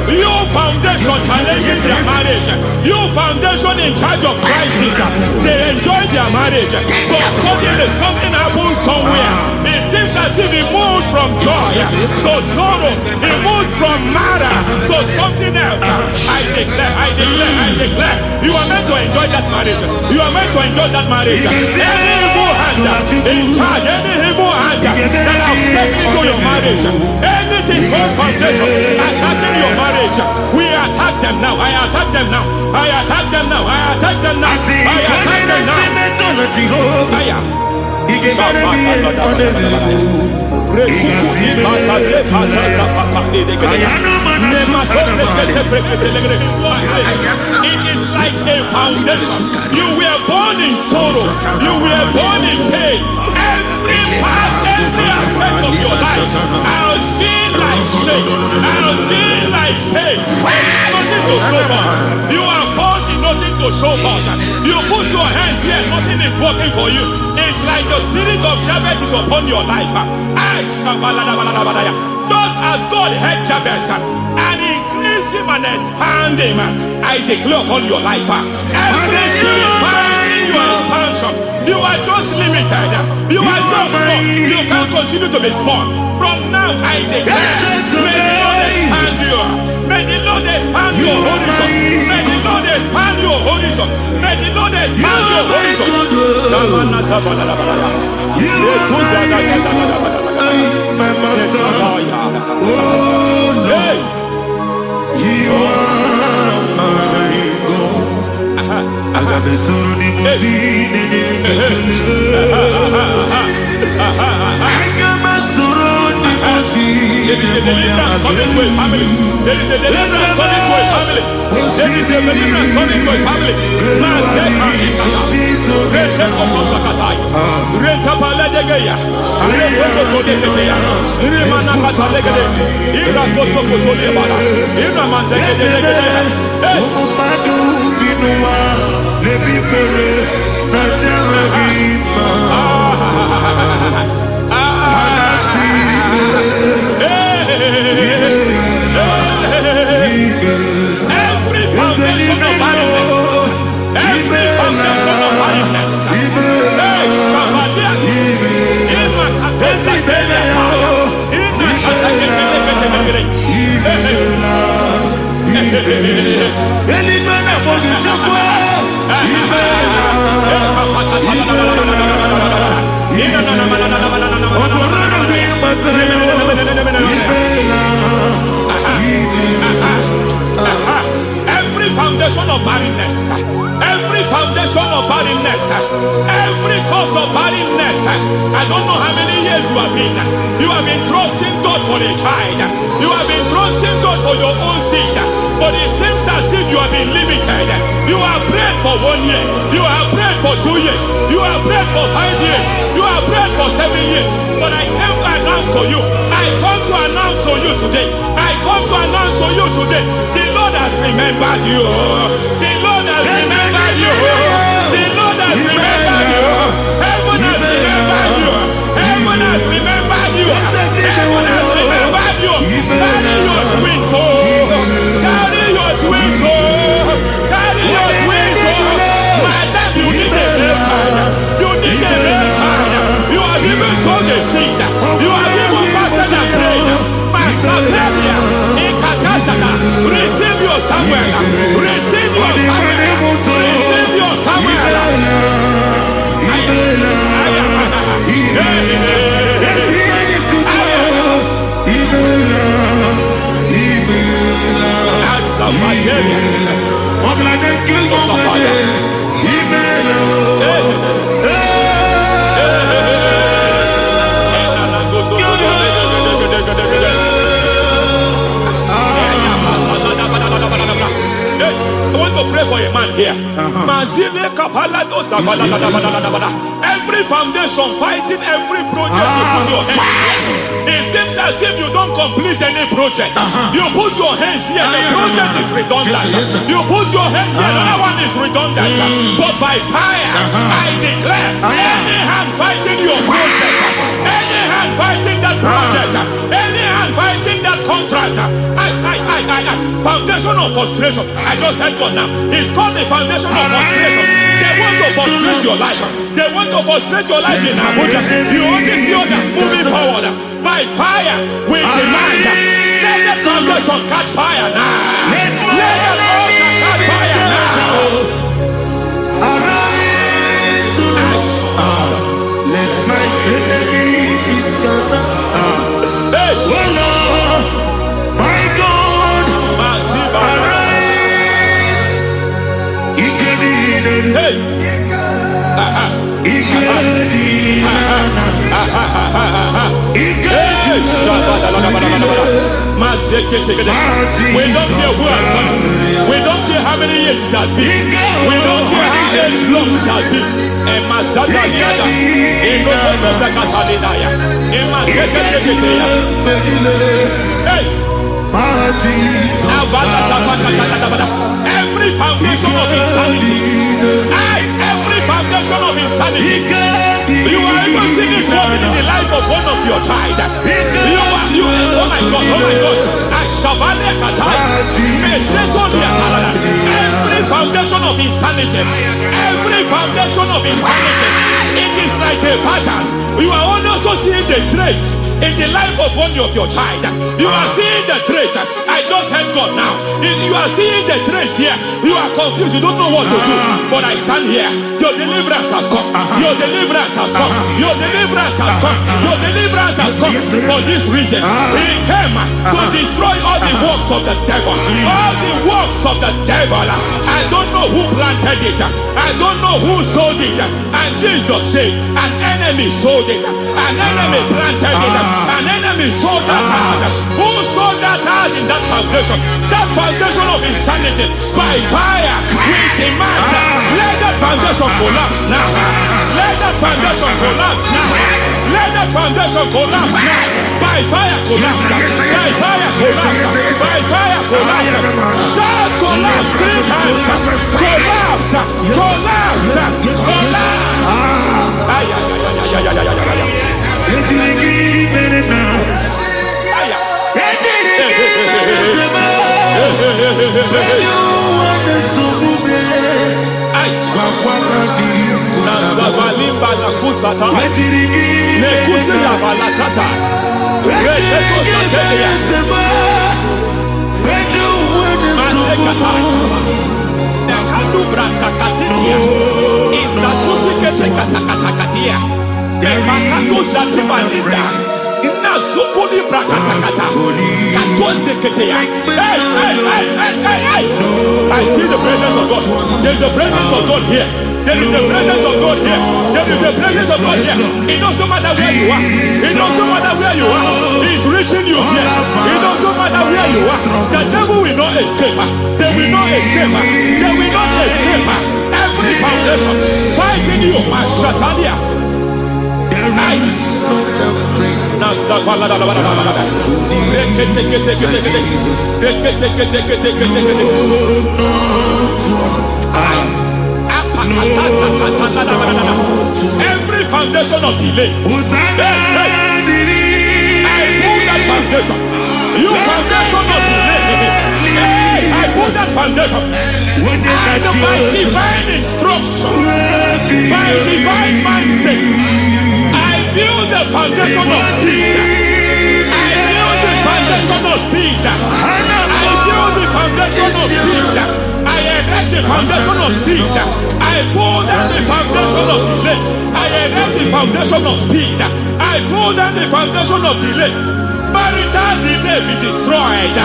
You foundation challenging their marriage. You foundation in charge of crisis. They enjoy their marriage, but suddenly something happens somewhere. It seems as if it moves from joy to sorrow. It moves from matter to something else. I declare, you are meant to enjoy that marriage. You are meant to enjoy that marriage. Any evil hand in charge, any evil hand that have stepped into your marriage, anything called foundation attacking your marriage, we attack them now. I attack them now. I attack them now. I attack them now. I attack them now. It is like a foundation. You were born in sorrow. You were born in pain. Every part, every aspect of your life has been like shame. Has been like pain. Nothing to show for. You are faulty, nothing to show for. You put your hands here, nothing is working for you. It's like the spirit of Jabez is upon your life. Just as God had Jabez and increased him and expand him, I declare upon your life. Every spirit fighting your expansion, you are just limited. You are just small. You can't continue to be small. From now, I declare, may the Lord expand you. May the Lord expand your horizon. May the Lord expand your horizon. May the Lord expand your horizon. My master, oh Lord, you are my God. Agabesuru There is a deliverance coming to a family. There is a deliverance coming to a family. There is a deliverance coming to a family. Every foundation of I don't know how many years you have been. You have been trusting God for a child. You have been trusting God for your own seed. But it seems as if you have been limited. You have prayed for 1 year. You have prayed for 2 years. You have prayed for 5 years. You have prayed for 7 years. But I came to announce to you. I come to announce to you today. I come to announce to you today. The Lord has remembered you. The Lord has remembered you. The Lord has remembered you. Heaven has remembered you. Heaven has remembered you. Heaven has remembered you. Carry your twins, oh. Carry your twins, oh. Carry your twins, oh. Madam, you need a real child. You need a real child. You have even sown the seed. You have even fasted and prayed. Masapelia, Ikatasaka, receive your Samuel. Receive your Samuel. Receive your Samuel. I want to pray for a man here. Every foundation fighting every project you put your hands. It seems as if you don't complete any project. You put your hands here, the project is redundant. You put your hand here, another one is redundant. But by fire, I declare, any hand fighting your project, any hand fighting that project, any hand fighting that contract, foundation of frustration. I just heard God now. It's called the foundation of frustration. They want to frustrate your life. They want to frustrate your life in Abuja. You only see others moving forward. By fire, we demand. Let the foundation catch fire now. Let the altar catch fire now. Arise, let my enemies scatter. Hey, Oh Lord, my God, arise. hey. We don't care who has done it. We don't care how many years it has been. We don't care how age long it has been. Every foundation of insanity. Every foundation of insanity. You are even seeing it working in the life of one of your child. Oh my God, oh my God. Every foundation of insanity. Every foundation of insanity. It is like a pattern. You are also seeing the trace in the life of one of your child. You are seeing the trace. I just heard God now. You are seeing the trace here. You are confused. You don't know what to do. But I stand here. Your deliverance has come. Your deliverance has come. Your deliverance has come. Your deliverance has come. For this reason, He came to destroy all the works of the devil. All the works of the devil. I don't know who planted it. I don't know who sold it. And Jesus said, an enemy sold it. An enemy planted it. An enemy sold that house. Who sold that house in that foundation? That foundation of insanity. By fire, we demand. Let that foundation collapse now. Let that foundation collapse now. Let that foundation collapse now. By fire, collapse. By fire, collapse. By fire, collapse. Shout collapse 3 times. Collapse. Collapse. Collapse. Nazabalimba la kusata, nekusi ya balatata, reteto satelia, matekata, nekadu brakakatitia, izatusi kete katakatakatia, nekakatu zatibalinda, inazukuni brakatakata, I see the presence of God. There's a presence of God here. There is a presence of God here. There is a presence of God here. It doesn't matter where you are. It doesn't matter where you are. He's reaching you here. It doesn't matter where you are. The devil will not escape. They will not escape. They will not escape. Every foundation fighting you. Mashatalia. Every foundation of delay, I pull that foundation. You foundation of delay, I pull that foundation. And by divine instruction, by divine mandate, I build the foundation of speed. I build the foundation of speed. I build the foundation of speed. I erect the foundation of speed. I pull down the foundation of delay. I erect the foundation of speed. I pull down the foundation of delay. Marital delay be destroyed.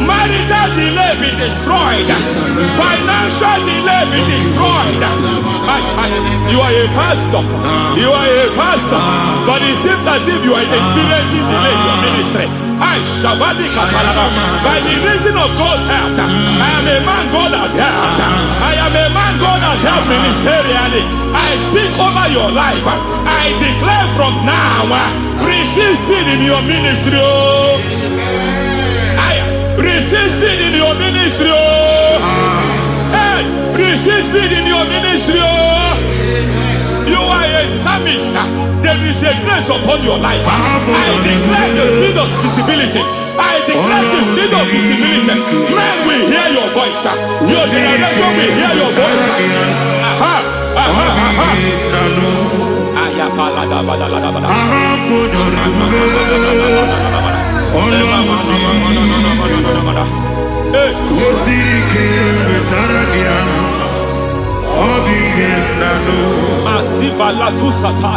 Marital delay be destroyed. Financial delay be destroyed. You are a pastor. You are a pastor. But it seems as if you are experiencing delay in your ministry. By the reason of God's help, I am a man God has helped. I am a man God has helped ministerially. I speak over your life. I declare from now, receive speed in your ministry. Receive speed in your ministry. Hey, receive speed in your ministry. You are a psalmist. There is a grace upon your life. I declare the speed of visibility. I declare the speed of visibility. Men will hear your voice. Your generation will hear your voice. Aha, aha, aha. Masiva la tu sata.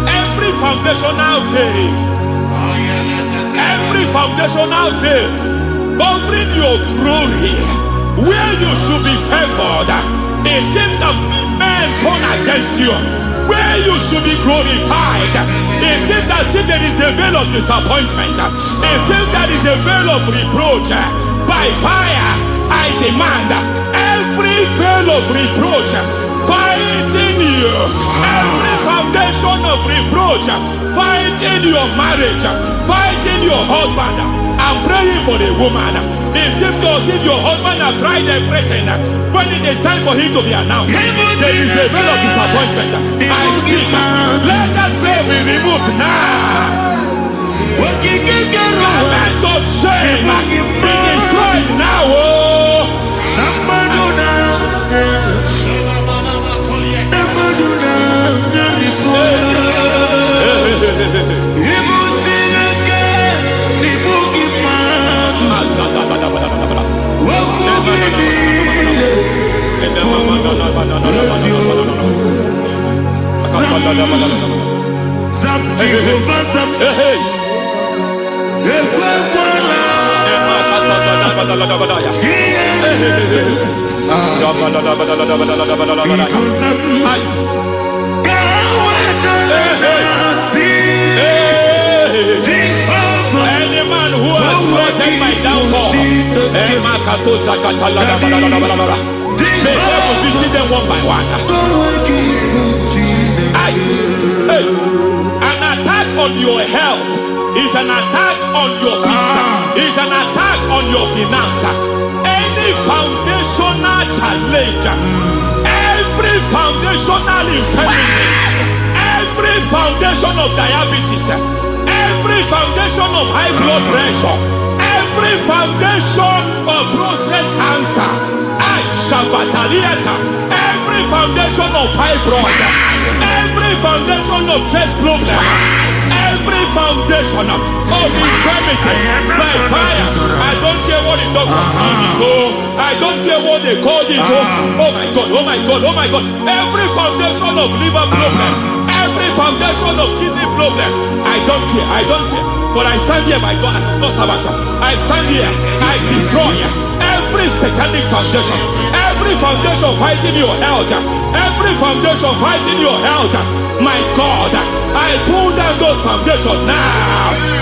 Every foundational veil, every foundational veil covering your glory, where you should be favored, it seems that men turn against you. Where you should be glorified, it seems as if there is a veil of disappointment. It seems there is a veil of reproach. By fire, I demand every veil of reproach fighting you, every foundation of reproach fighting your marriage, fighting your husband. I'm praying for the woman. It seems as if your husband has tried everything. When it is time for him to be announced, there is a veil of disappointment. I speak. Let that veil be removed now. Garment of shame be destroyed now. Any man who has plotted my downfall, may God visit them one by one. An attack on your health is an attack on your peace, is an attack on your finance. Any foundational challenge, every foundational infirmity, every foundation of diabetes, every foundation of high blood pressure, every foundation of prostate cancer, every foundation of fibroid, every foundation of chest problem, every foundation of infirmity, by fire. I don't care what the doctors call it, I don't care what they call it. Oh my God, oh my God, oh my God. Every foundation of liver problem, every foundation of kidney problem, I don't care, I don't care. But I stand here, my God, as a servant. I stand here, I destroy every satanic foundation, every foundation fighting your health, every foundation fighting your health. My God, I pull down those foundations now.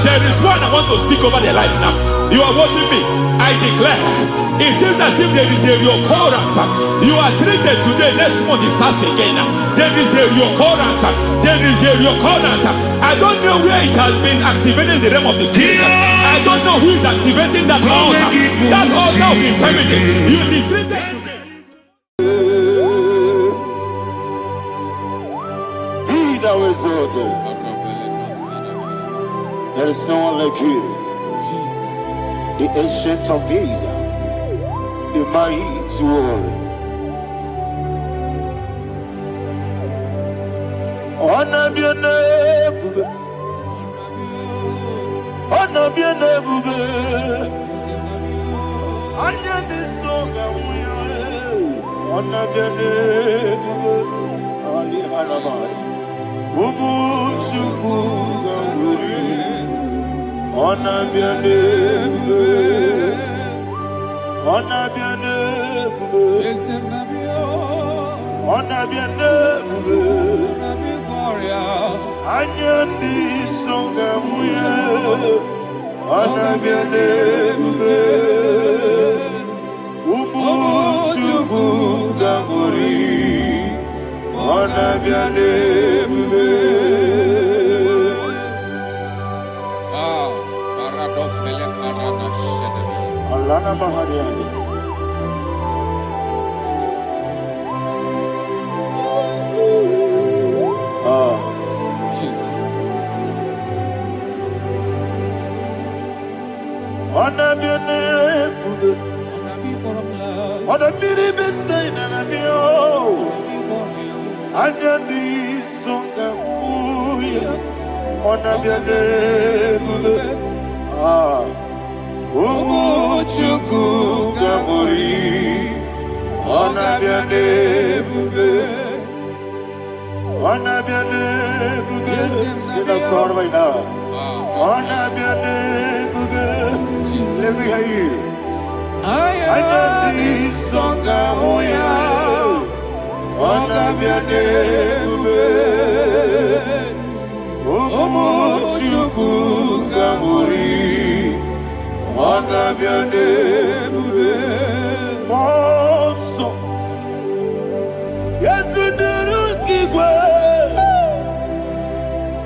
There is one I want to speak over their life now. You are watching me. I declare, it seems as if there is a reoccurrence. You are treated today, next month it starts again. There is a reoccurrence. There is a reoccurrence. I don't know where it has been activated in the realm of the spirit. I don't know who is activating that altar of infirmity. You is treated today. Be thou exalted. There is no one like you. The ancient of days, the mighty warrior. Honor be your name, honor be your name, honor this song, honor be your name, Ali Hanabai, Ubu Shuku, honor be your name, honor be your name, honor be your name, honor this song, honor be your name, Ubu Shuku Gaburi, honor be your name. Alana Mahariazi. Jesus. Honor be your name, honor be the best sign and I be oh. Honor this song, honor be your name. Umuchuku Gaburi, honor be your name, honor be your name, sing a song right now. Honor be your name, let me hear you. Honor this song, honor be your name, Umuchuku Gaburi. Honor be your name, Monso. Yes, you do keep well.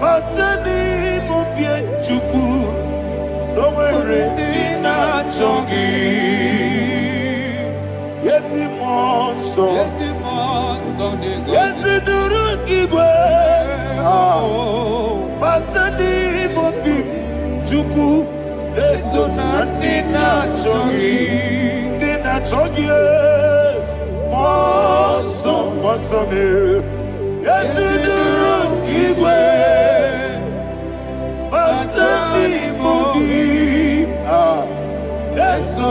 Matani Mubie Chuku, no worry, Dina Chongi. Yes, Monso. Yes, you do keep well. Matani Mubie Chuku. Eso nina chogi, moso me. Yesu duru kigwe, basani mogi. Eso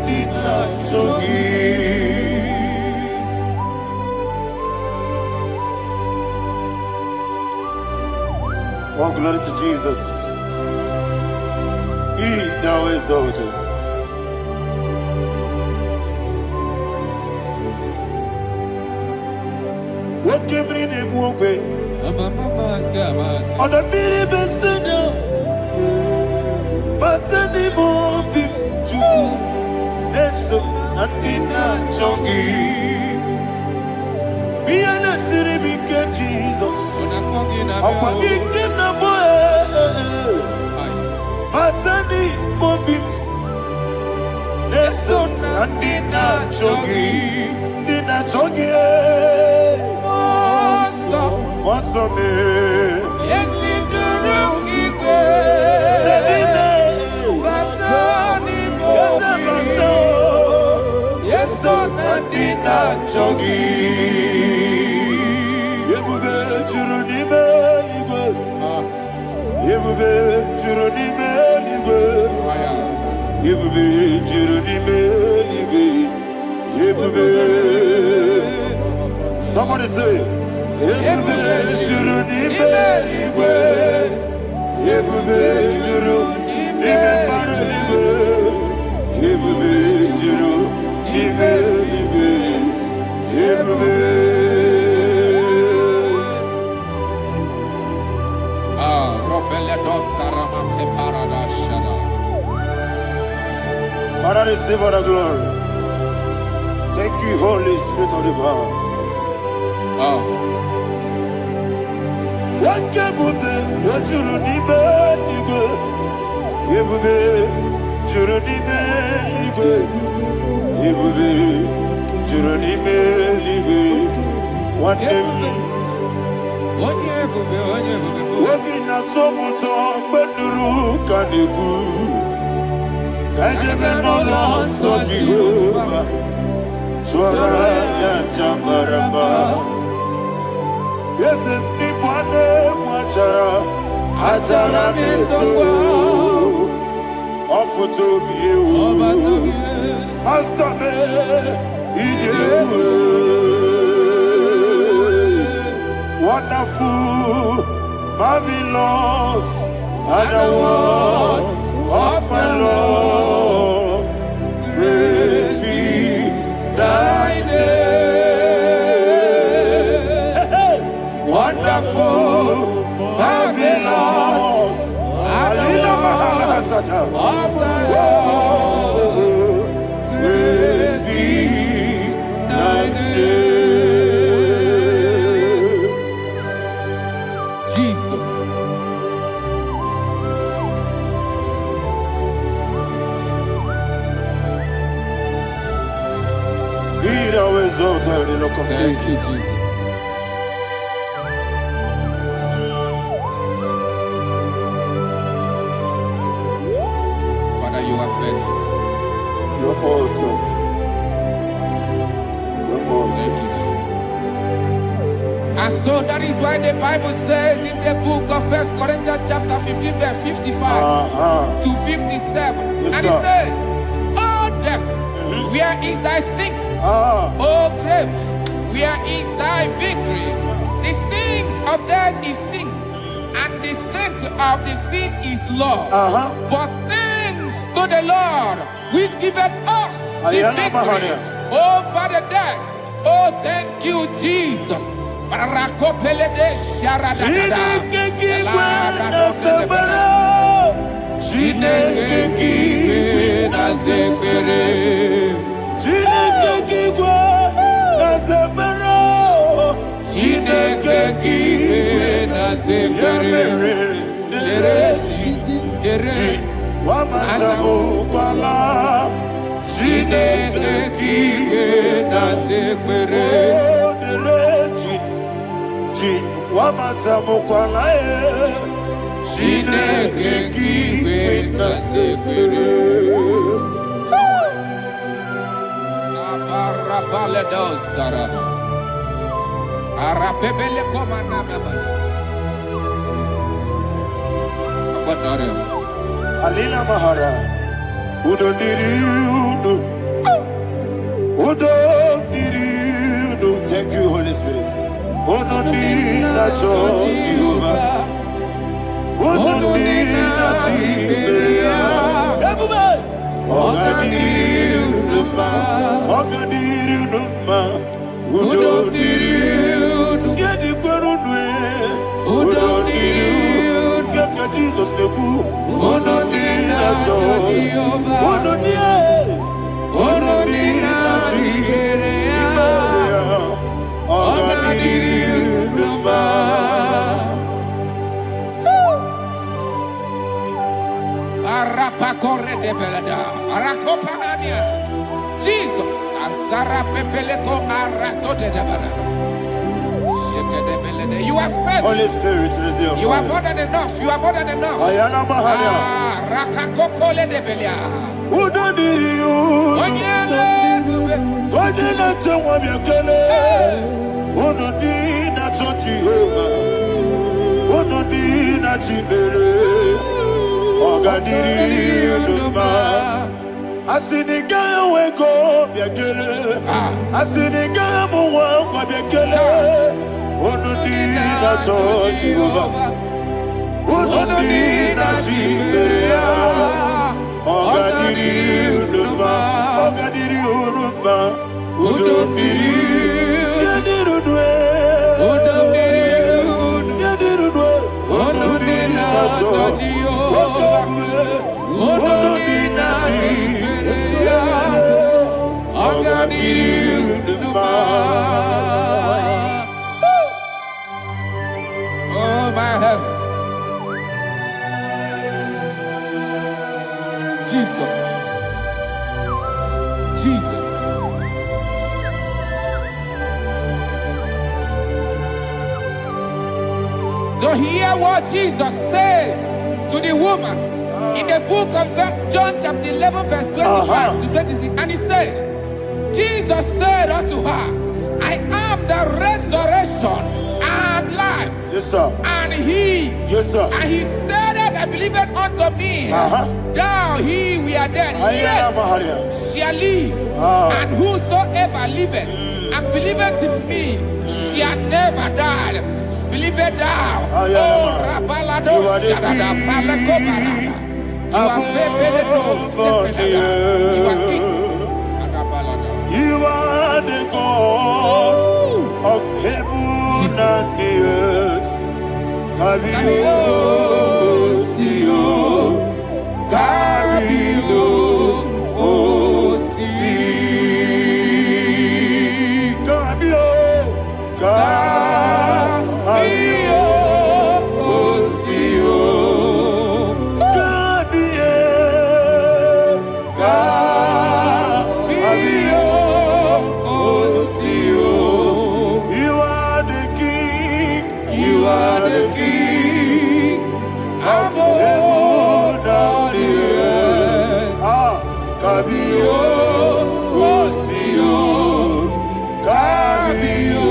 nina chogi. Oh, glory to Jesus. He thou exalted. What came in him one way? On the mini besena, but any more bim to Neso and Ina Chongi. Be an city became Jesus. I'm a king na boy. Matani mobim, Neso na Nandina chogi, Nina chogi, Moso me, Yes, in the room, Igbo. Batani Mobi. Yes, on Nandina chogi. Yebube churuni beligwe, Yebube churuni beligwe, Yebube churuni beligwe, Yebube. Somebody say, Yebube churuni beligwe, Yebube churuni beligwe, Yebube churuni beligwe, Yebube. Father, receive all the glory. Thank you, Holy Spirit of the power. What can you do? What you need, you Yes, nipane mwachara achara neto ofuto biyewu master me ijewu wonderful marvelous and the words of my Lord great be thy name. Wonderful, marvelous, and the words of thy Lord great be thy name. Jesus. Be thou exalted in the rock of Thank you, ages. Jesus. Father, you are faithful. You're awesome. You're awesome. Thank you, Jesus. And so that is why the Bible says in the book of 1 Corinthians chapter 15, verse 55 to 57. Yes, And sir. it said, "Oh death, where is thy stings? Oh grave, where is thy victory? The stings of death is sin, and the strength of the sin is law. But thanks to the Lord, which giveth us the victory over the death. Oh, thank you, Jesus." Barakopelede sharadadada. Chineke kiwe na zekere. Chineke kiwe na zekere. Dere Wamazamu kwala Chineke kiwe na zekere. Wamazamu kwala Chineke kiwe na zekere. Aparapale dozarama. Arapebele komanana bana. Abanare. Alina Mahara Udo diriudo Udo diriudo. Thank you, Holy Spirit. Udo dina Jehovah. Udo dina Tiberia. Everybody. Ogadiru Numa. Udo diriudo. Gedi Gurudwe. Udo diriudo. Gaka Jesus Neku. Udo dina Jehovah. Udo dina Tiberia. Ogadiru Numa. Arapa corre de belada. Arakopanania. Jesus. Azara pepeleko arato de dabara. You are faithful. Holy Spirit, receive You are more than enough. You are more than enough. Ayana Mahania. Rakakokole de belia. Udodiriu. Onyele. Onyele tewa miakele. Unodi na Jehovah. Unodi na Chibere. Ogadiri unuma. Asiniga weko miakele. Asiniga muwa kwa miakele. Unodi na Jehovah. Unodi na Chibere. Ogadiri unuma. Ogadiri unuma. Udomiri. Yadirudwe. Udomiri. Yadirudwe. Udomiri na Jehovah. Udomiri na Chibere. Ogadiri unuma. Oh my head. Jesus. Jesus. So hear what Jesus said to the woman in the book of John chapter 11 verse 25 to 26. And he said, Jesus said unto her, I am the resurrection and life. Yes, sir. And he, Yes, sir. and he said that I believed unto me, thou he we are dead, Ayana Mahania. yet shall live, and whosoever liveth and believeth in me shall never die. Believeth thou, oh Rabalado, You are the Shadada, Palako Barada. You are Febeledo, Sepelada. You are king. Adabalada. You are the God of heaven and the earth. Kabio, Sio, Kabio, Si, Kabio, Kabio, Sio, Kabio, Kabio, Sio. You are the King. You are the King of heaven and the earth. Kabio, Sio, Kabio,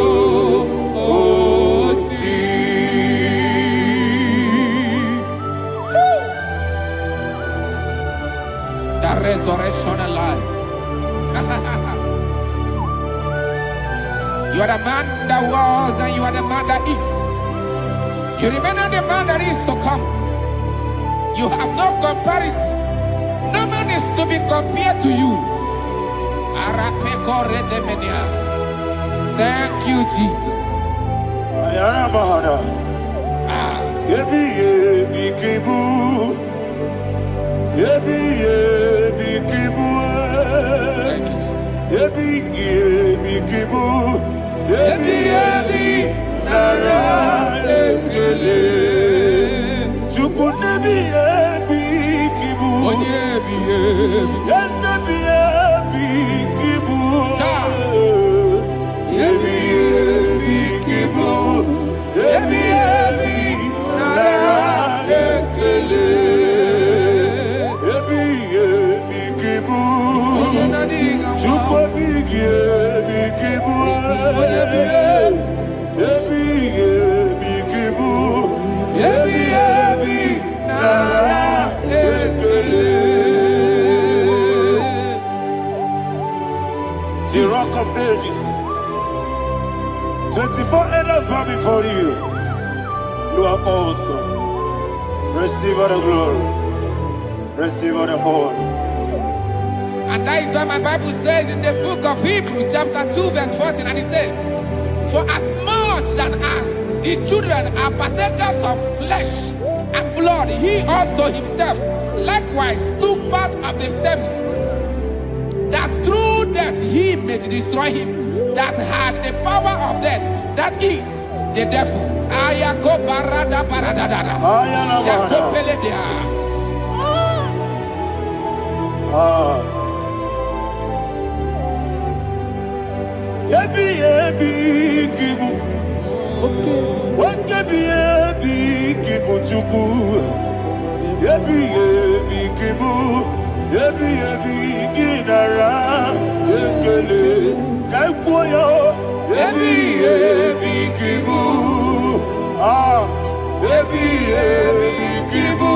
Si. The resurrection and life. You are the man that was and you are the man that is. You remember the man that is to come. You have no comparison. No man is to be compared to you. Thank you, Jesus. Ayana Mahana. Yebi yebi kibu. Yebi yebi kibu. Thank you, Jesus. Yebi yebi kibu. Yebi yebi nara ekele. Chukunebi yebi kibu. Yes, yebi yebi kibu. Yebi yebi kibu. Yebi yebi nara ekele. Yebi yebi kibu. Chukobi yebi kibu. Yebi yebi kibu. Yebi yebi nara ekele. The rock of ages. 24 elders bow before you. You are awesome. Receive all the glory. Receive all the honor. And that is what my Bible says in the book of Hebrews chapter 2 verse 14. And it said, for as much than us, the children are partakers of flesh and blood, he also himself likewise took part of the same, that through death he may destroy him that had the power of death, that is the devil. Ayako parada paradadada. Shako peledea. Ebi ebi kibu. Ebi ebi kibu chuku. Ebi ebi kibu. Ebi ebi ginara. Ekele kaikuyo. Ebi ebi kibu. Ebi ebi kibu.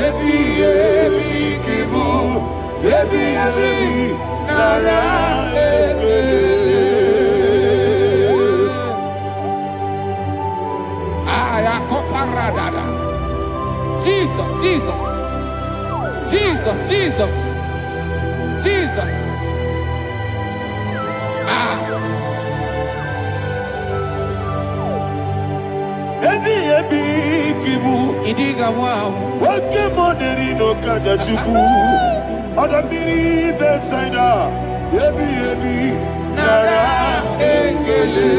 Ebi ebi kibu. Ebi ebi nara ekele. Ayakoparadada. Jesus, Jesus, Jesus, Jesus, Jesus. Ebi ebi kibu. Idiga wow. Wake moneri no kaja chuku. Oda miri besaida. Ebi ebi nara ekele.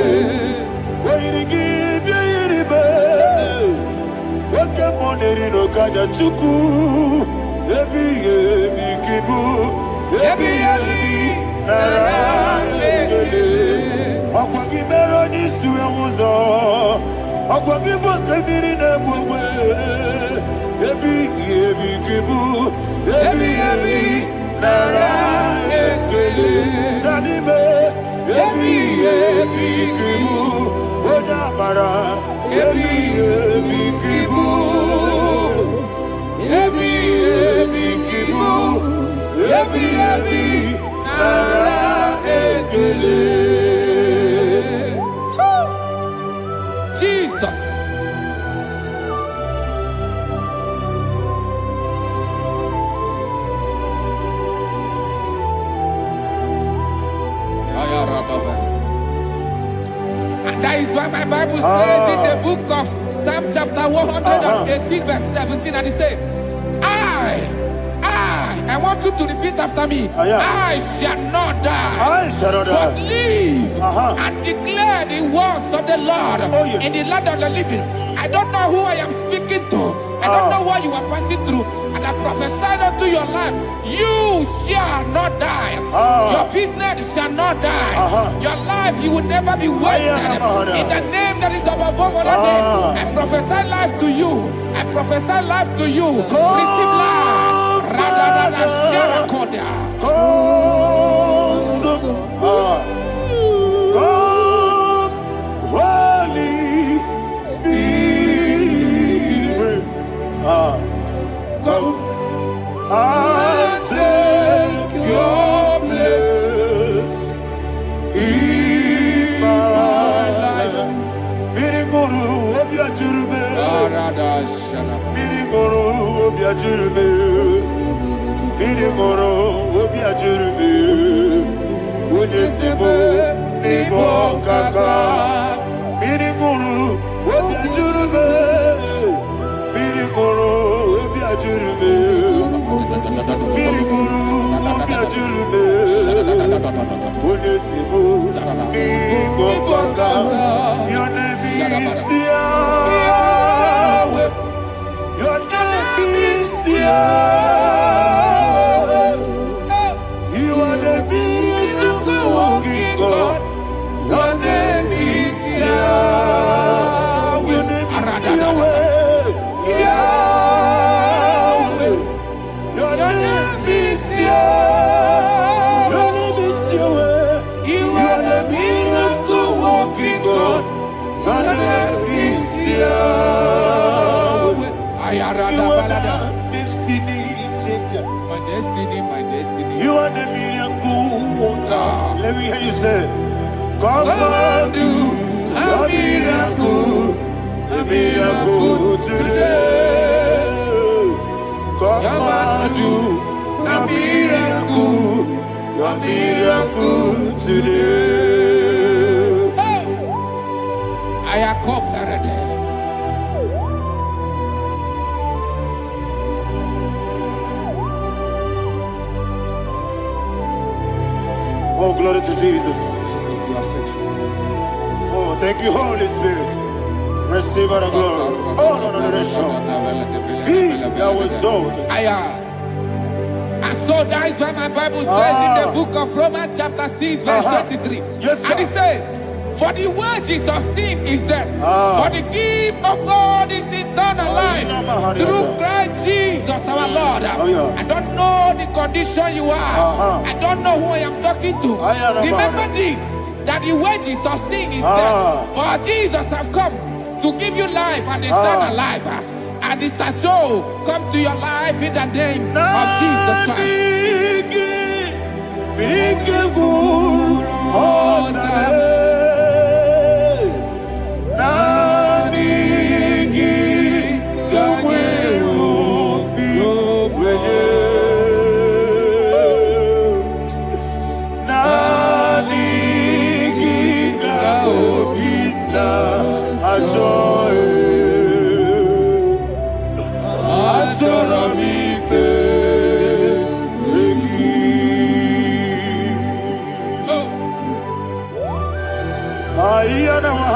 Wairigi biiribe. Wake moneri no kaja chuku. Ebi ebi kibu. Ebi ebi nara ekele. Okwagi mero ni suwe muzo. Okwagi boke biri ne bwe. Ebi ebi kibu. Ebi ebi nara ekele. Danime. Ebi ebi kibu. Oda mara. Ebi ebi kibu. Ebi ebi kibu. Ebi ebi nara ekele. Jesus. And that is why my Bible says in the book of Psalm chapter 118 verse 17, and it says, I want you to repeat after me. I shall not die. I shall not die. But live and declare the words of the Lord in the land of the living. I don't know who I am speaking to. I don't know what you are passing through. And I prophesy unto your life, you shall not die. Your business shall not die. Your life, you will never be wasted. In the name that is above all other name, I prophesy life to you. I prophesy life to you. Receive life. Radadada Sharakoda. Come, Holy Spirit. Come and take your place in my life. Miriguru obiajurube. Miriguru obiajurube. Miriguru obiajurube. Ujesibo nibo kaka. Miriguru obiajurube. Miriguru obiajurube. Miriguru obiajurube. Ujesibo nibo kaka. Your name is Yahweh. Your name is Yahweh. You are the miracle working God. Your name is Yahweh. Your name is Yahweh. Yahweh. Your name is Yahweh. Your name is Yahweh. You are the miracle working God. Your name is Yahweh. You are the destiny changer. My destiny, my destiny. You are the miracle worker. Let me hear you say, come and do a miracle today. Come and do a miracle today. I am cooperative. Oh, glory to Jesus. Jesus, you are faithful. Oh, thank you, Holy Spirit. Receive our glory. Oh, no, no, no, no. Be thou exalted. As So that is why my Bible says in the book of Romans chapter 6 verse 23. Yes, sir. And it said, for the wages of sin is death, but the gift of God is eternal life through Christ Jesus our Lord. I don't know the condition you are. I don't know who I am talking to. Remember this, that the wages of sin is death, but Jesus have come to give you life and eternal life. And this shall show come to your life in the name of Jesus Christ.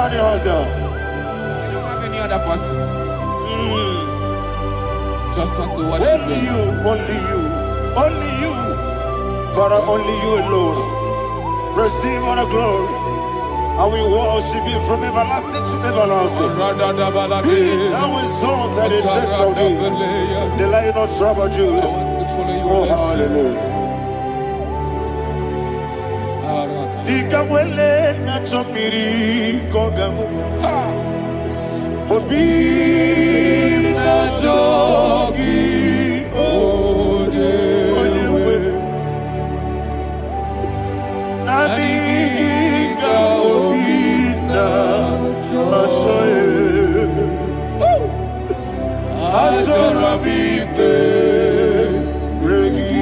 I don't have any other person. Just want to worship only you, only you, only you. Father, only you alone. Receive all the glory. And we worship you from everlasting to everlasting. Be thou exalted and set of thee. The Lion of Trouble Judah. Oh, hallelujah. Ikamwele na chomiri kogamu. Obi na jogi odewe. Nadiga obi na joye. Azorabike regi.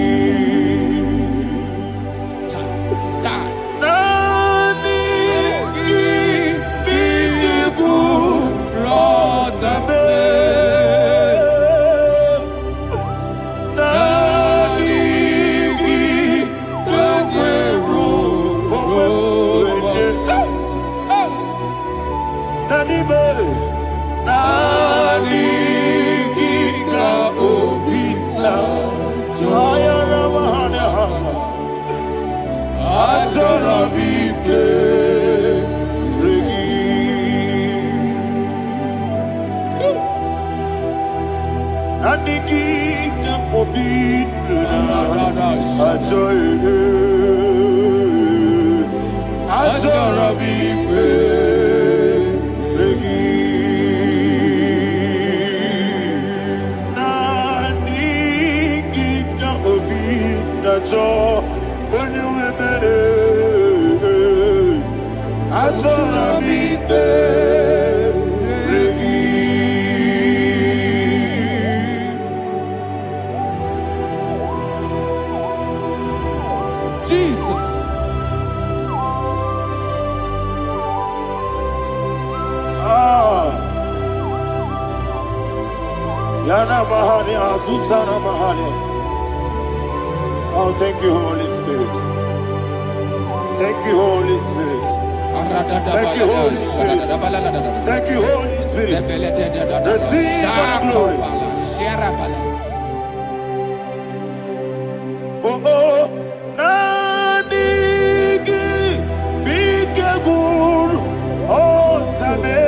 Oh, thank you, Holy Spirit. Thank you, Holy Spirit. Thank you, Holy Spirit. Thank you, Holy Spirit. Receive the glory. Oh, oh, Nadigi, Bikagur, oh, Tabe.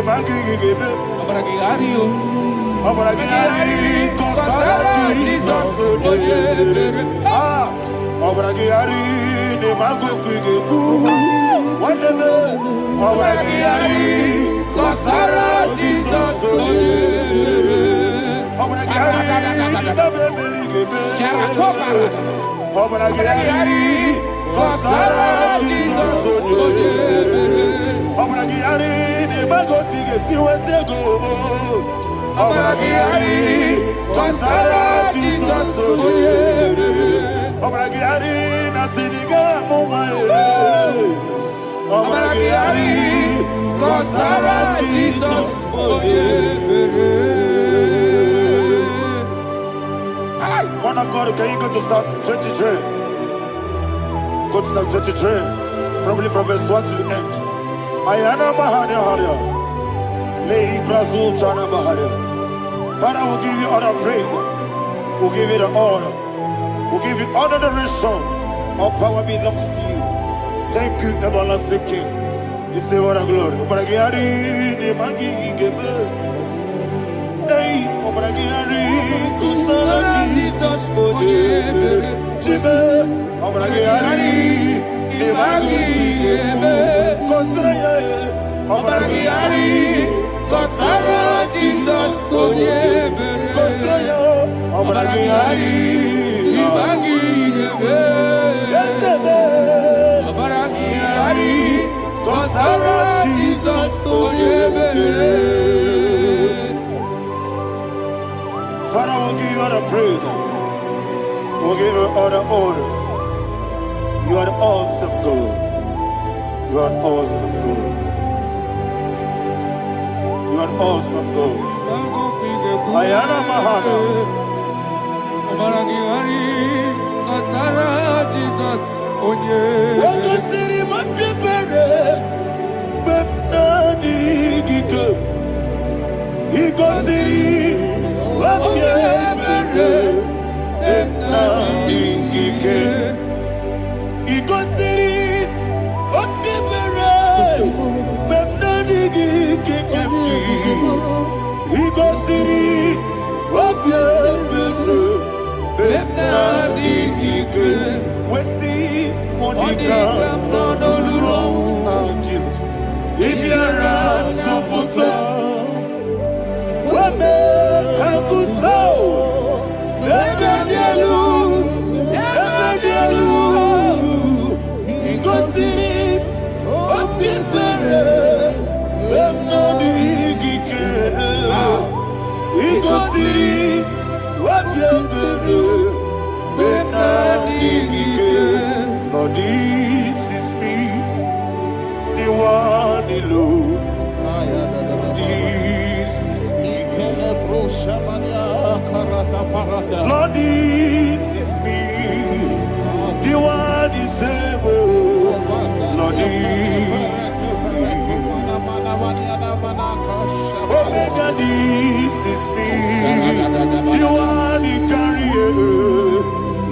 magigigebe. Obragiario. Obragiari, kosara Jesus. Ah, obragiari, ne magogigebu. Whatever. Obragiari, kosara Jesus. Obragiari, babebirigebe. Obragiari, kosara Jesus. Obragiari, ne magotige siwetego. Obragiari, kosara Jesus. Obragiari, nasiniga mumae. Obragiari, kosara Jesus. One of God, can you go to Psalm 23? Go to Psalm 23, probably from verse 1 to the end. Ayana Mahadia Hadia. Lay Brazil Chana Mahadia. Father, we'll give you all the praise. We'll give you the honor. We'll give you all the adoration. All power belongs to you. Thank you, everlasting King. You say what a glory. Obragiari, ne magi gebe. Hey, Obragiari, kusara Jesus for the Jibe. Obragiari, ne magi gebe. Kusara, Obragiari, kusara Jesus for the Kusara, Obragiari, ne magi gebe. Obragiari, kusara Jesus for the Father, we'll give you all the praise. We'll give you all the honor. You are the awesome God. You are an awesome God. You are an awesome God. Ayana Mahana. Obragiari, kosara Jesus. Waka siri mapipere. Bepnadi gike. Iko siri. Wapyebere, etnabingike. Ikosiri, wapyebere, etnabingike kemji. Ikosiri, wapyebere, etnabingike. Wesi, Monica, Nodolulo, Jesus. Ibiara, Soputo. Wame kakuso, ebedielu, ikosiri, opipere, emnodi gike, ikosiri, opipere, emnodi gike. Lord, this is me, the one alone. Lord, this is me, the one is able. Lord, this is me. Omega, this is me, the one in carrier.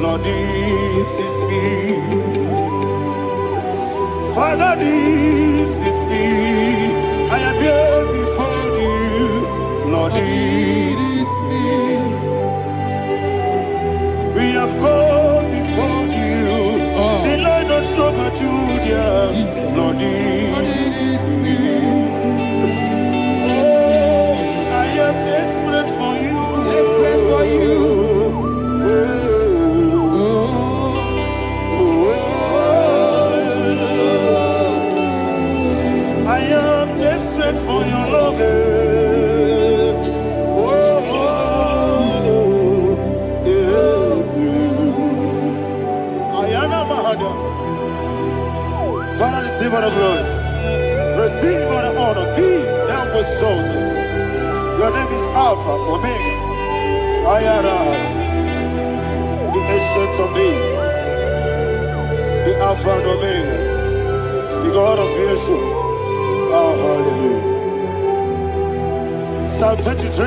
Lord, this is me. Father, this is me. I am here before you. Lord, this is me. We have come before you. The Lord not so much Judah. Lord, it is me. Oh, I am desperate for you. Desperate for you. I am desperate for your love. Father, receive all the glory. Receive all the honor. Be thou exalted. Your name is Alpha, Omega. Ayara. The ancient of days. The Alpha and Omega. The God of Yeshua. Oh, hallelujah. Psalm 23.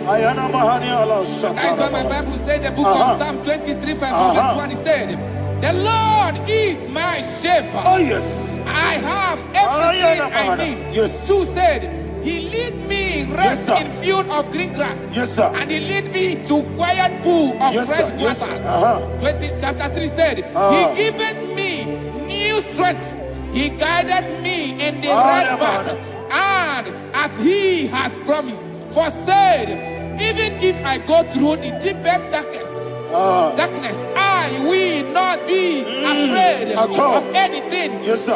Ayana Mahani Allah Shata. That's what my Bible said, the book of Psalm 23, verse 1. It said, the Lord is my shepherd. Oh, yes. I have everything I need. Yes. 2 said, He lead me rest sir. in field of green grass. Yes, sir. And He lead me to quiet pool of Yes, fresh sir. Yes, sir. waters. Chapter 3 said, He giveth me new strength. He guided me in the right path. And as He has promised, for said, even if I go through the deepest darkness, I will not be afraid of anything. Yes, sir.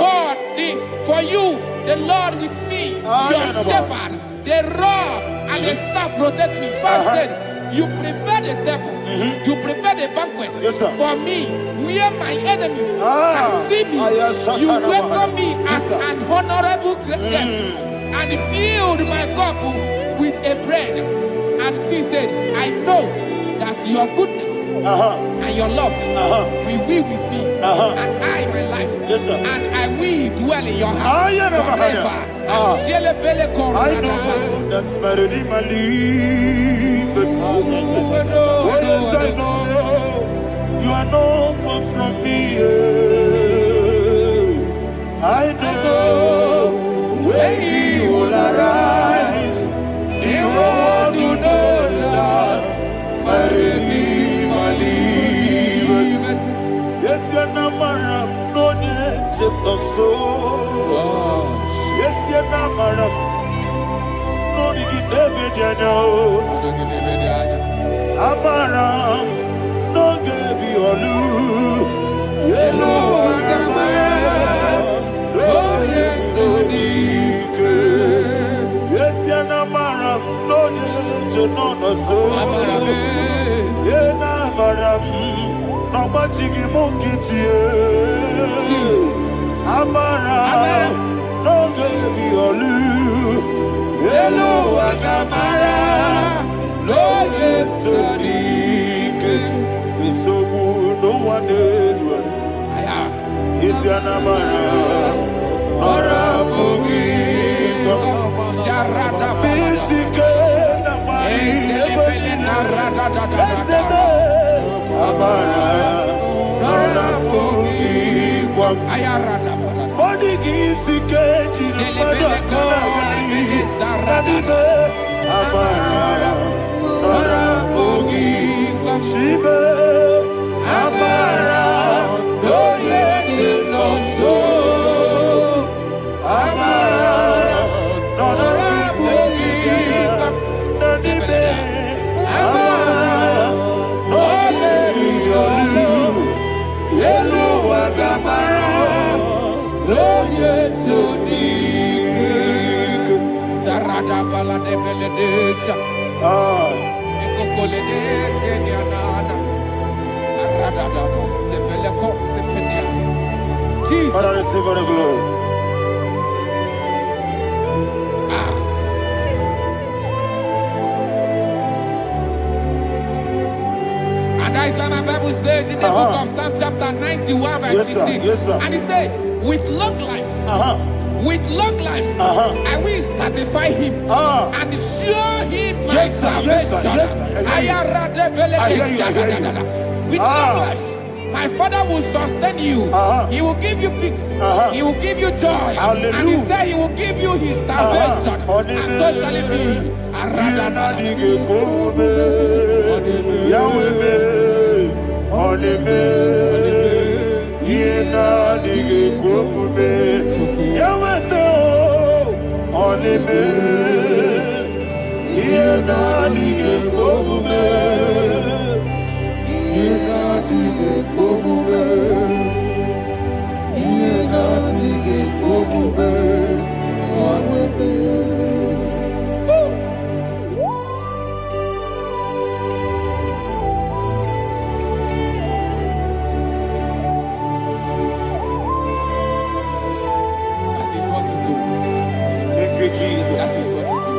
For you, the Lord with me, your shepherd, the rod and the staff protect me. First said, you prepare the table, you prepare the banquet Yes, sir. for me, where my enemies can see me. You welcome me as an honorable guest, and filled my cup with a bread. And she said, I know that your goodness and your love will be with me, and I, my life, Yes, sir. and I will dwell in your house forever. I know that's my Redeemer liveth. Oh, yes, I know you are not far from me. I know when He will arise, the world will know that my Redeemer liveth. Yes, you're not my no need of soul. Yes, you're not my no need David, you know. Amaram, no Gaby Olu. Yellow, Agamara, oh, yes, so deep. Yes, you're not Maram, no need to know the soul. Yeah, Namaram, no much you monkey to you. Amaram, no Gaby Olu. Yellow, Agamara. Lord, it's so deep. It's so good, no one did. It's your number. Ora Bogi. Sharada Bisike, Namari. Ora Bogi. Ayarada. Body Gisike, Jinabada. Amara. Ora Bogi. Shibe. Amara. No yes, no so. Amara. Ora Bogi. Nadibe. Amara. No yelu. Yelu Agamara. No yes, so deep. Sarada bala de beledesha. Ekokole seniana. Arada sebeleko sepenia. Jesus. Father, receive all the glory. And that is why my Bible says in the book of Psalm chapter 91 verse Yes, sir. 16. Yes, sir. And it says, with long life, with long life, I will satisfy him and show him my Yes, sir. Yes, sir. salvation. Yes, sir. With long life, my Father will sustain you. He will give you peace. He will give you joy. Hallelujah. And he said he will give you his salvation. And so shall it be. That is what to do. Thank you, Jesus. That is what to do.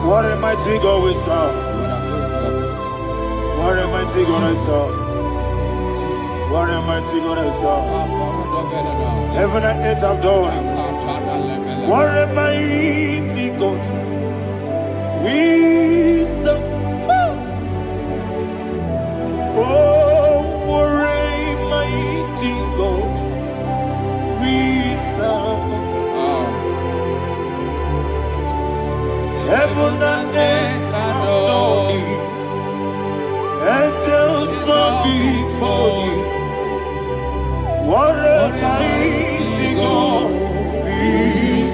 What a mighty God we serve. What a mighty God I serve. What a mighty God I serve. Heaven and earth have done it. What a mighty God we serve. Oh, what a heaven and earth adore thee. Angels bow before thee. What a mighty God we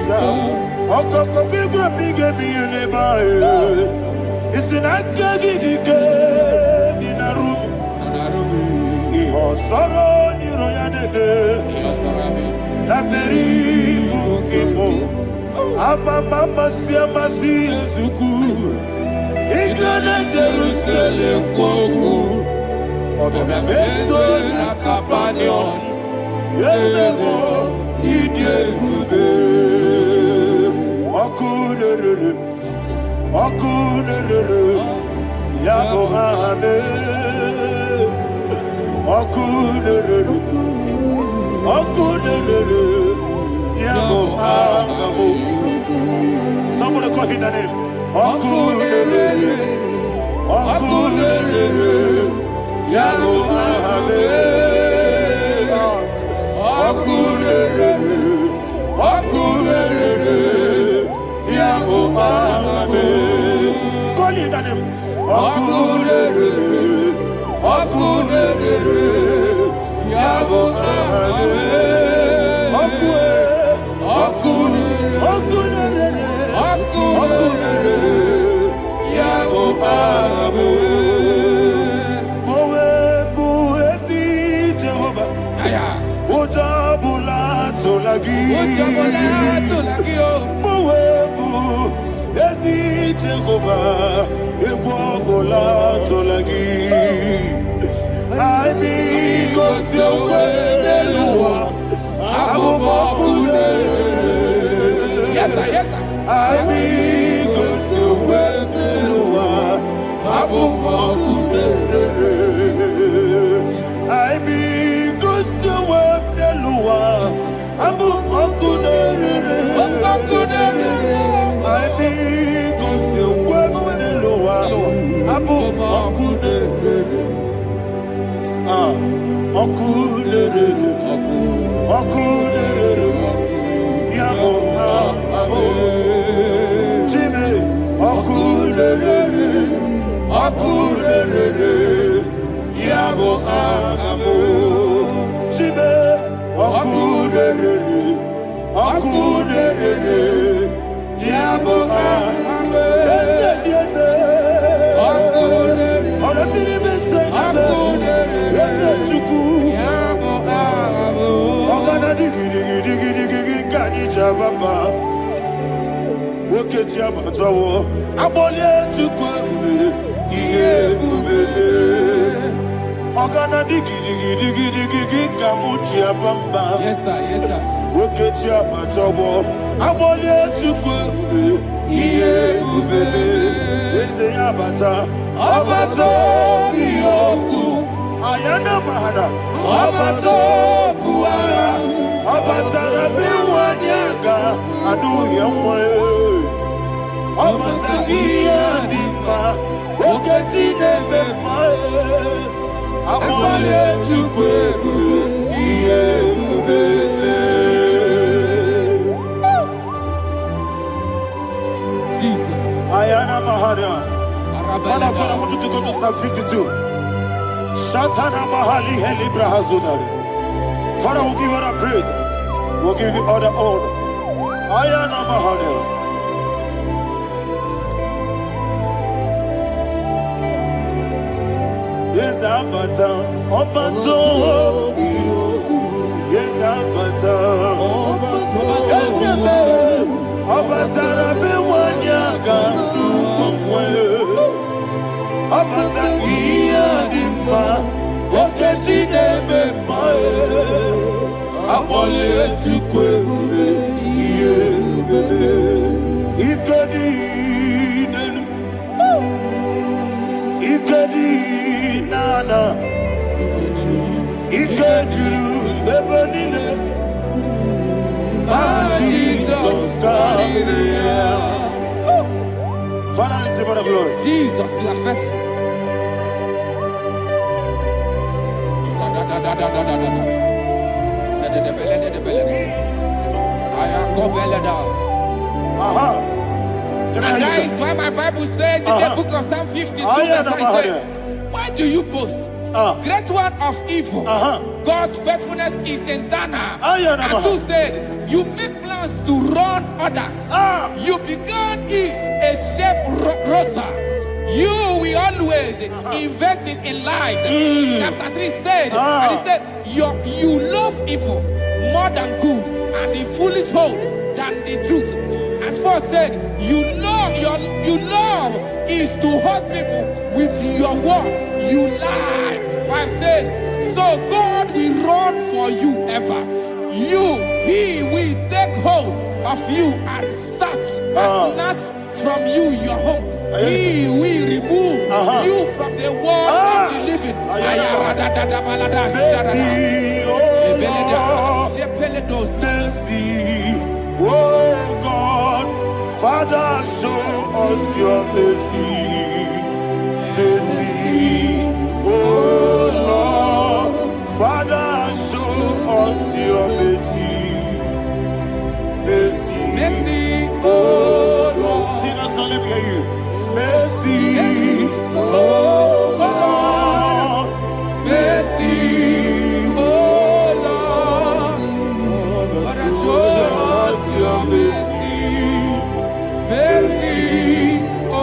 serve. Okoko bigro bige bi ene ba e. Isina kagi dike dinaru. Iho soro ni royane de. La meri bukimo. Aba mama si ezuku. Igrana Jerusalem koku. Obe meso na kapanion. Yelemo idye gube. Okunere, Yabo Hame, Okunere, Yabo Hame. Somebody call him the name. Okunere, Yabo Hame, Okunere, Yabo Hame. Call him the name. Okunere, Yabo Hame. Yabo Hame. Mowebu ezi Jehovah. Ojabula tolagi. Mowebu ezi Jehovah. Egwabola tolagi. Aimi kosio weneluwa. Abubakune. Yes, sir. Aimi kosio weneluwa. Abubakune. Aimi kosio weneluwa. Abubakune. Aimi kosio weneluwa. Abubakune. Okunere, Yabo Hame. Jimmy, Okunere, Yabo Hame. Jimmy, Okunere, Yabo Hame. Yes, Baba, woke Jabatawo, Abolia to Kwabu, Yebube, Ogana digi, Kamuchi Bamba. Yes, sir. Woke Jabatawo, Abolia to Kwabu, Yebube, Ese Abata, Yoku, Ayana Mahana, Abato Buara. Abatara biwanyaga adu yamwe. Abatagia dimba oketi nebema. Amwale chukwebu iye ubebe. Jesus. Ayana Mahana. Father, I want you to go to Psalm 52. Shatana Mahali Helibra Hazudari. Father, we'll give you all the praise. We'll give you all the honor. Ayana Mahana. Yes, Abata. Obato. Yes, Abata. Yes, Abata. Rabe wanyaga. Abata iya dimba. Oketi nebe mae. Abole tukwebube iye ubebe. Ikedi nenu. Ikedi nana. Ikediru lebenine. Jesus God. Father, receive all the glory. Jesus, you are faithful. And that is why my Bible says in the book of Psalm 52, verse 9, says, why do you boast? Great one of evil. God's faithfulness is eternal. And two said, you make plans to run others. You began is a shape rosa. You will always invent it in lies. Chapter 3 said, and he said, you love evil more than good, and the foolish hold than the truth. And 4 said, you love is to hurt people with your word. You lie. 5 said, so God will run for you ever. He will take hold of you and snatch from you your home. He will remove you from the world of the living. Oh God, Father, show us your mercy. Mercy, oh Lord, Father, show us your mercy. Mercy, mercy, oh Lord. Sinners, don't let me hear you. Mercy, oh Lord, mercy, oh Lord, Father, show us your mercy, mercy, oh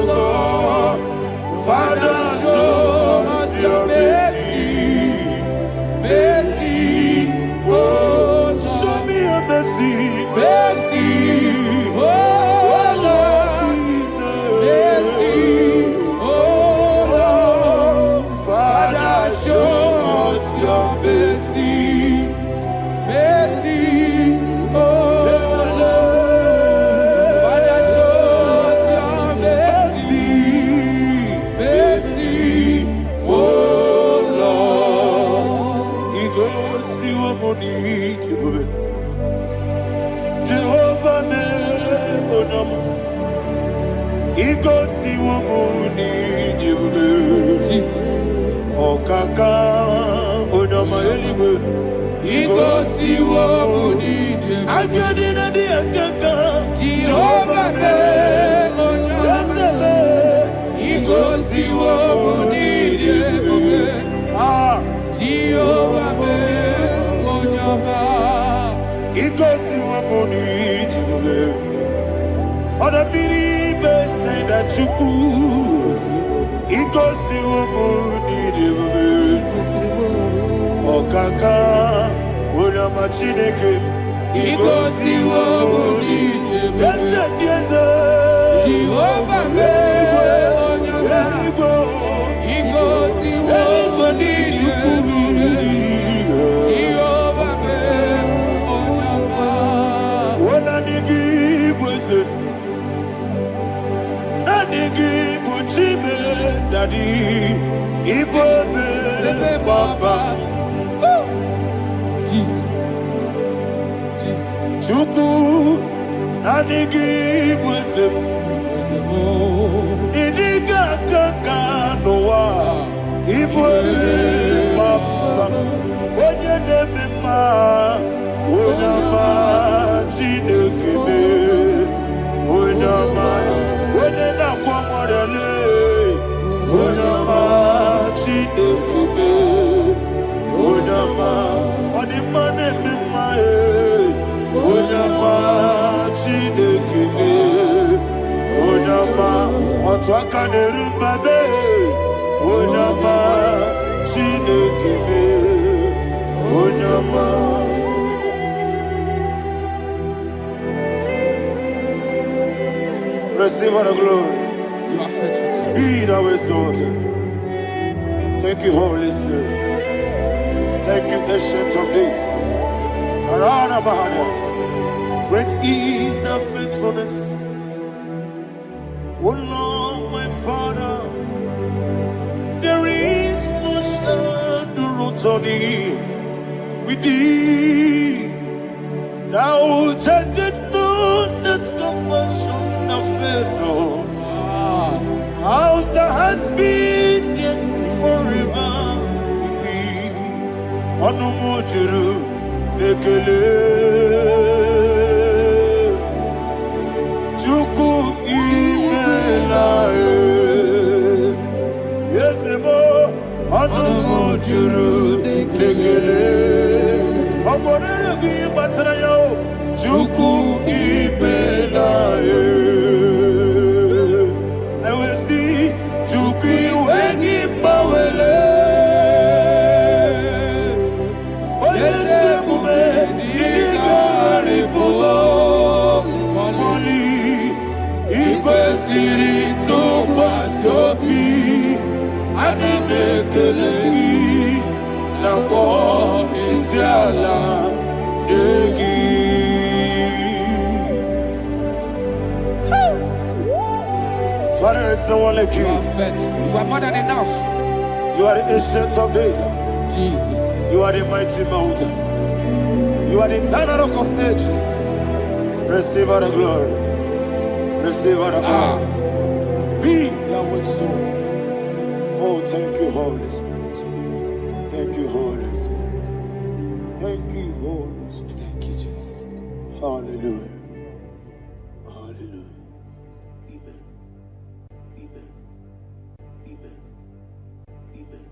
Lord, Father, show us your mercy, mercy, oh Lord, show me your mercy, mercy, oh Lord. Receive all the glory. You are faithful, Jesus. Be thou exalted. Thank you, Holy Spirit. Thank you, Ancient of Days. Arana Bahana. Great is our faithfulness. Oh Lord, my Father, there is much endurance on thee. With thee, thou judgest not that compassion of faith not. House that has been yet forever with thee. Onomojuru nekele. Chuku Chuku ibela I will see Chuku wengi bawele Oyese kume Digari bubo Moli Ikwe siri tukwa sobi Adine kelegi Nabo isiala Egi Father, there is no one like you. You are faithful. You are more than enough. You are the ancient of days. Jesus. You are the mighty mountain. You are the eternal rock of ages. Receive all the glory. Receive all the honor. Be thou exalted. Oh, thank you, Holy Spirit. Thank you, Holy Spirit. Thank you, Holy Spirit. Thank you, Jesus. Hallelujah. Hallelujah. Amen. Amen. Amen. Amen.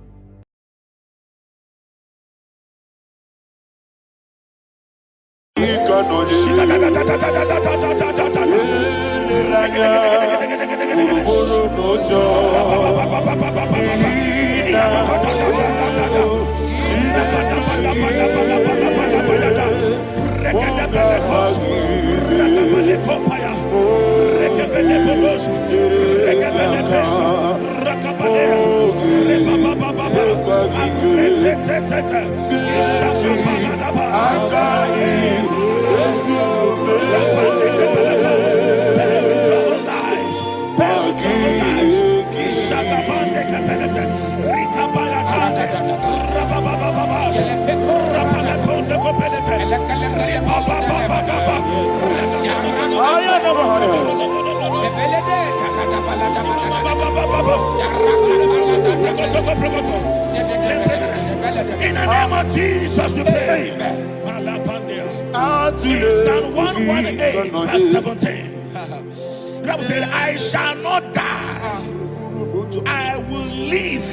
In the name of Jesus, we pray. In Psalm 118, verse 17, the Bible said, I shall not die, I will live.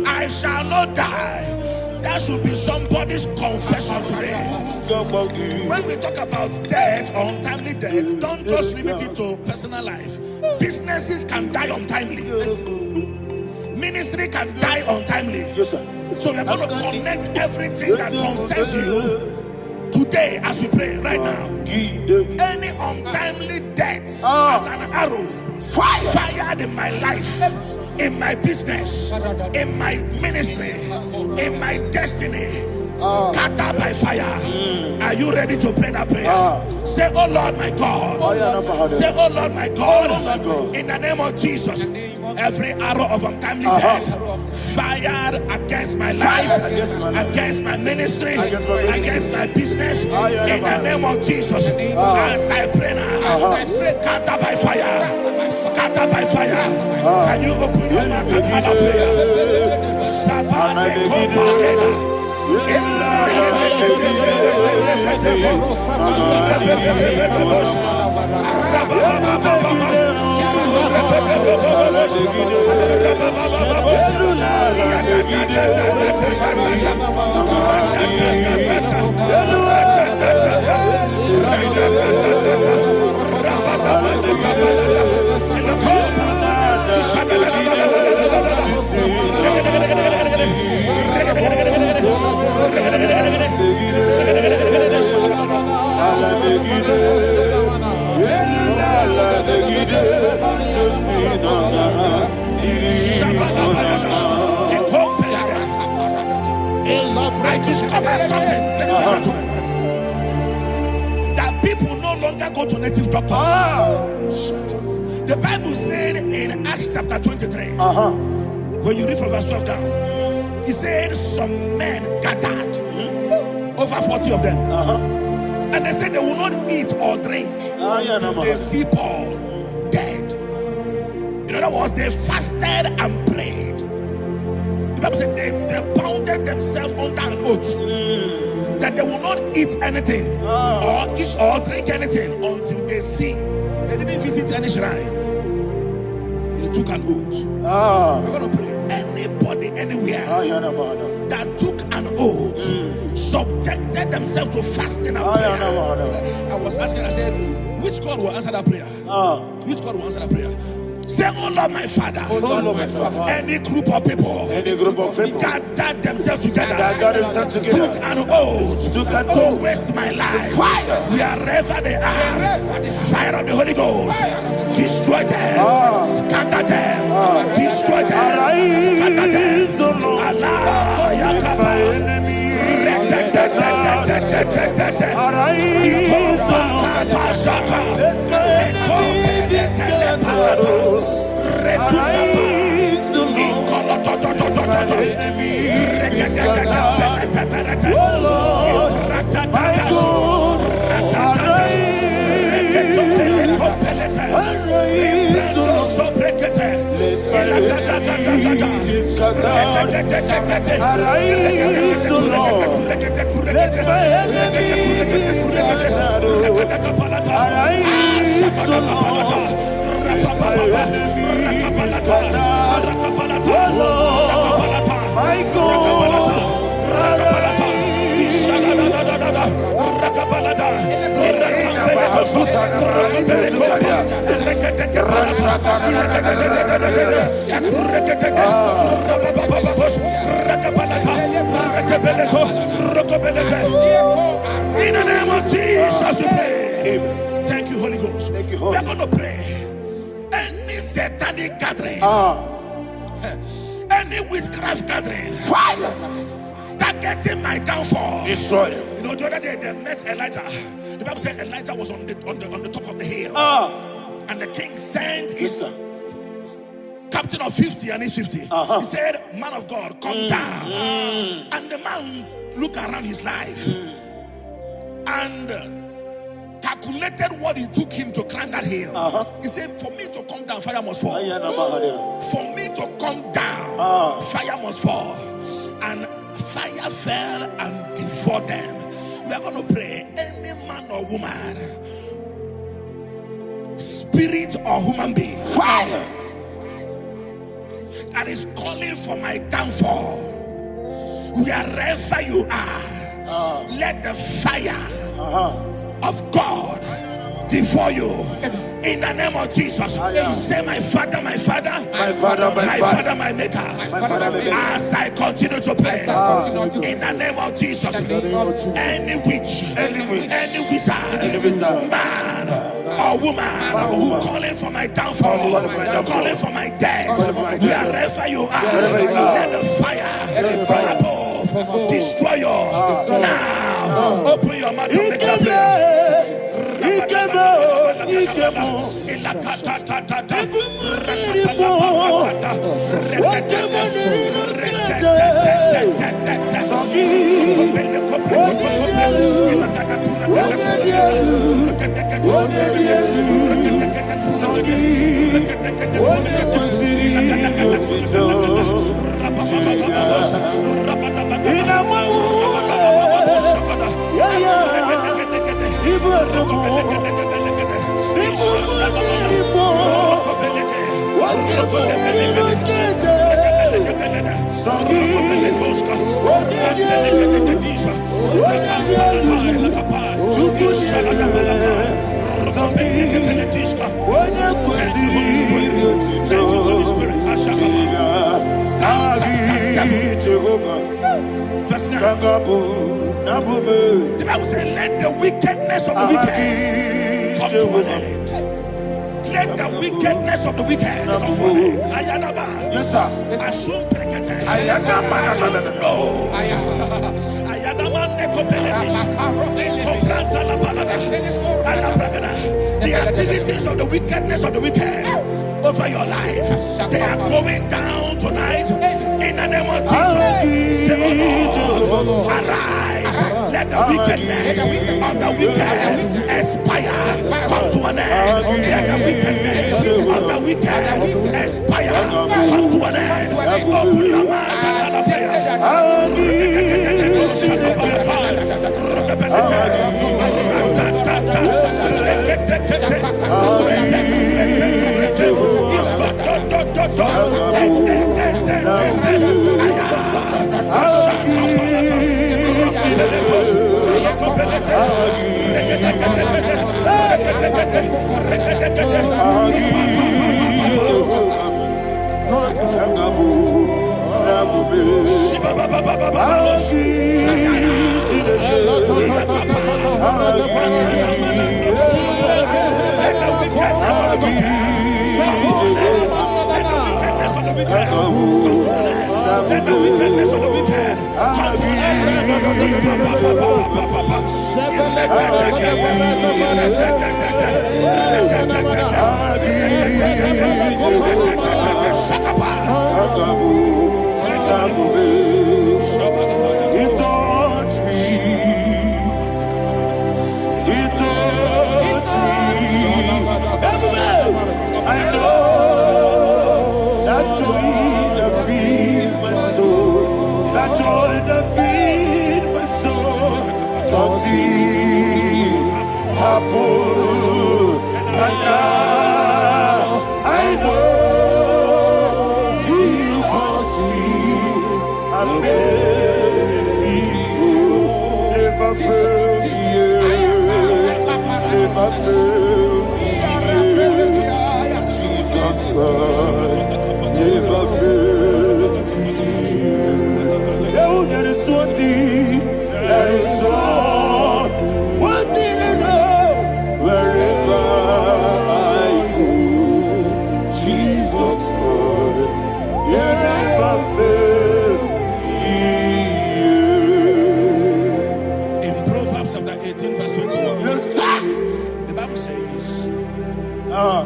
I shall not die. That should be somebody's confession today. When we talk about death or untimely death, don't just limit it to personal life. Businesses can die untimely. Ministry can die untimely. Yes, sir. So we're going to connect everything that concerns you today as we pray right now. Any untimely death as an arrow fired in my life, in my business, in my ministry, in my destiny, scattered by fire. Are you ready to pray that prayer? Say, oh Lord my God. Say, oh Lord my God. In the name of Jesus, every arrow of untimely death fired against my life, against my ministry, against my business, in the name of Jesus, as I pray now, scattered by fire, scattered by fire. Can you open your mouth and have a prayer? I discovered something, ladies and gentlemen, that people no longer go to native doctors. The Bible said in Acts chapter 23, when you read from verse 12 down, it said some men gathered, over 40 of them, and they said they will not eat or drink until they see Paul dead. In other words, they fasted and prayed. The Bible said they bounded themselves under an oath that they will not eat anything or eat or drink anything until they see. They didn't visit any shrine. They took an oath. We're going to pray. Anybody, anywhere that took an oath, subjected themselves to fasting and prayer. I was asking, I said, which God will answer that prayer? Which God will answer that prayer? Say, oh Lord, my Father, any group of people, gathered themselves together, took an oath to waste my life. Wherever they are, fire of the Holy Ghost, destroy them, scatter them, destroy them, scatter them. Allah, Yakaba, in the name of Jesus, we pray. Thank you, Holy Ghost. We are going to pray. Any satanic gathering, any witchcraft gathering, targeting my downfall, destroy them. You know, the other day they met Elijah. The Bible said Elijah was on the top of the hill, and the king sent his captain of 50 and his 50. He said, man of God, come down. And the man looked around his life and calculated what it took him to climb that hill. He said, for me to come down, fire must fall. For me to come down, fire must fall. And fire fell and devoured them. We are going to pray. Any man or woman, spirit or human being, that is calling for my downfall, wherever you are, let the fire of God devour you in the name of Jesus. Say, my Father, my Father, my Father, my Father, my Maker. As I continue to pray in the name of Jesus, any witch, any wizard, man or woman calling for my downfall, calling for my death, wherever you are, let the fire from above destroy you now. Open your mouth and make that prayer. The Bible says, let the wickedness of the wicked come to an end. Let the wickedness of the wicked come to an end. Ayadaba. Yes, sir. Assume prekete. Ayadaba. No. Ayadaba nekopeletis. Nekopranta la balada. Alabragada. The activities of the wickedness of the wicked over your life, they are going down tonight in the name of Jesus. Say, oh Lord, arise. Let the wickedness of the wicked expire. Come to an end. Let the wickedness of the wicked expire. Come to an end. Open your mouth and prayer.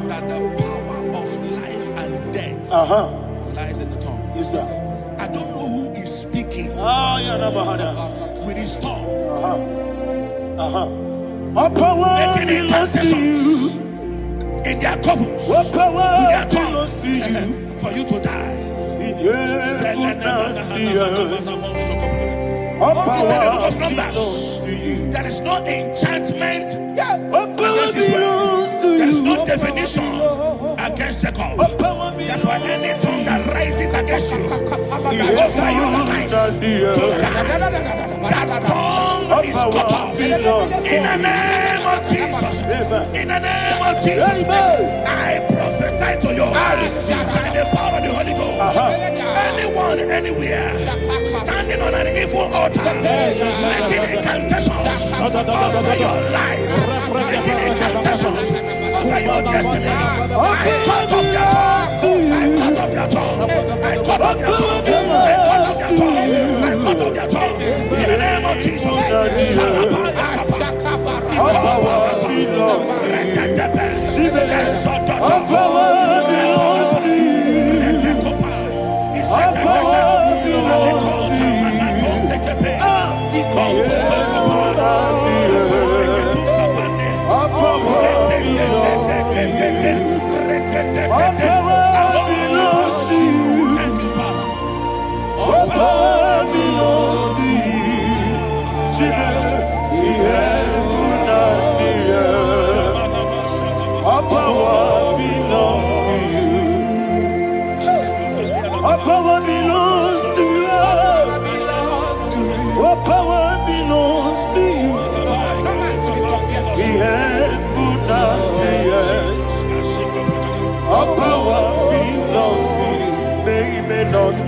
That the power of life and death lies in the tongue. Yes, sir. I don't know who is speaking with his tongue, making incantations in their covens with their tongue for you to die. He said in the book of Numbers, there is no enchantment against Israel. There is no definition against Jacob. Therefore, any tongue that rises against you over your life to die, that tongue is cut off. In the name of Jesus. In the name of Jesus. I prophesy to you by the power of the Holy Ghost. Anyone, anywhere, standing on an evil altar, making incantations over your life, making incantations over your destiny, I cut off their tongue. I cut off their tongue. I cut off their tongue. I cut off their tongue. I cut off their tongue. In the name of Jesus.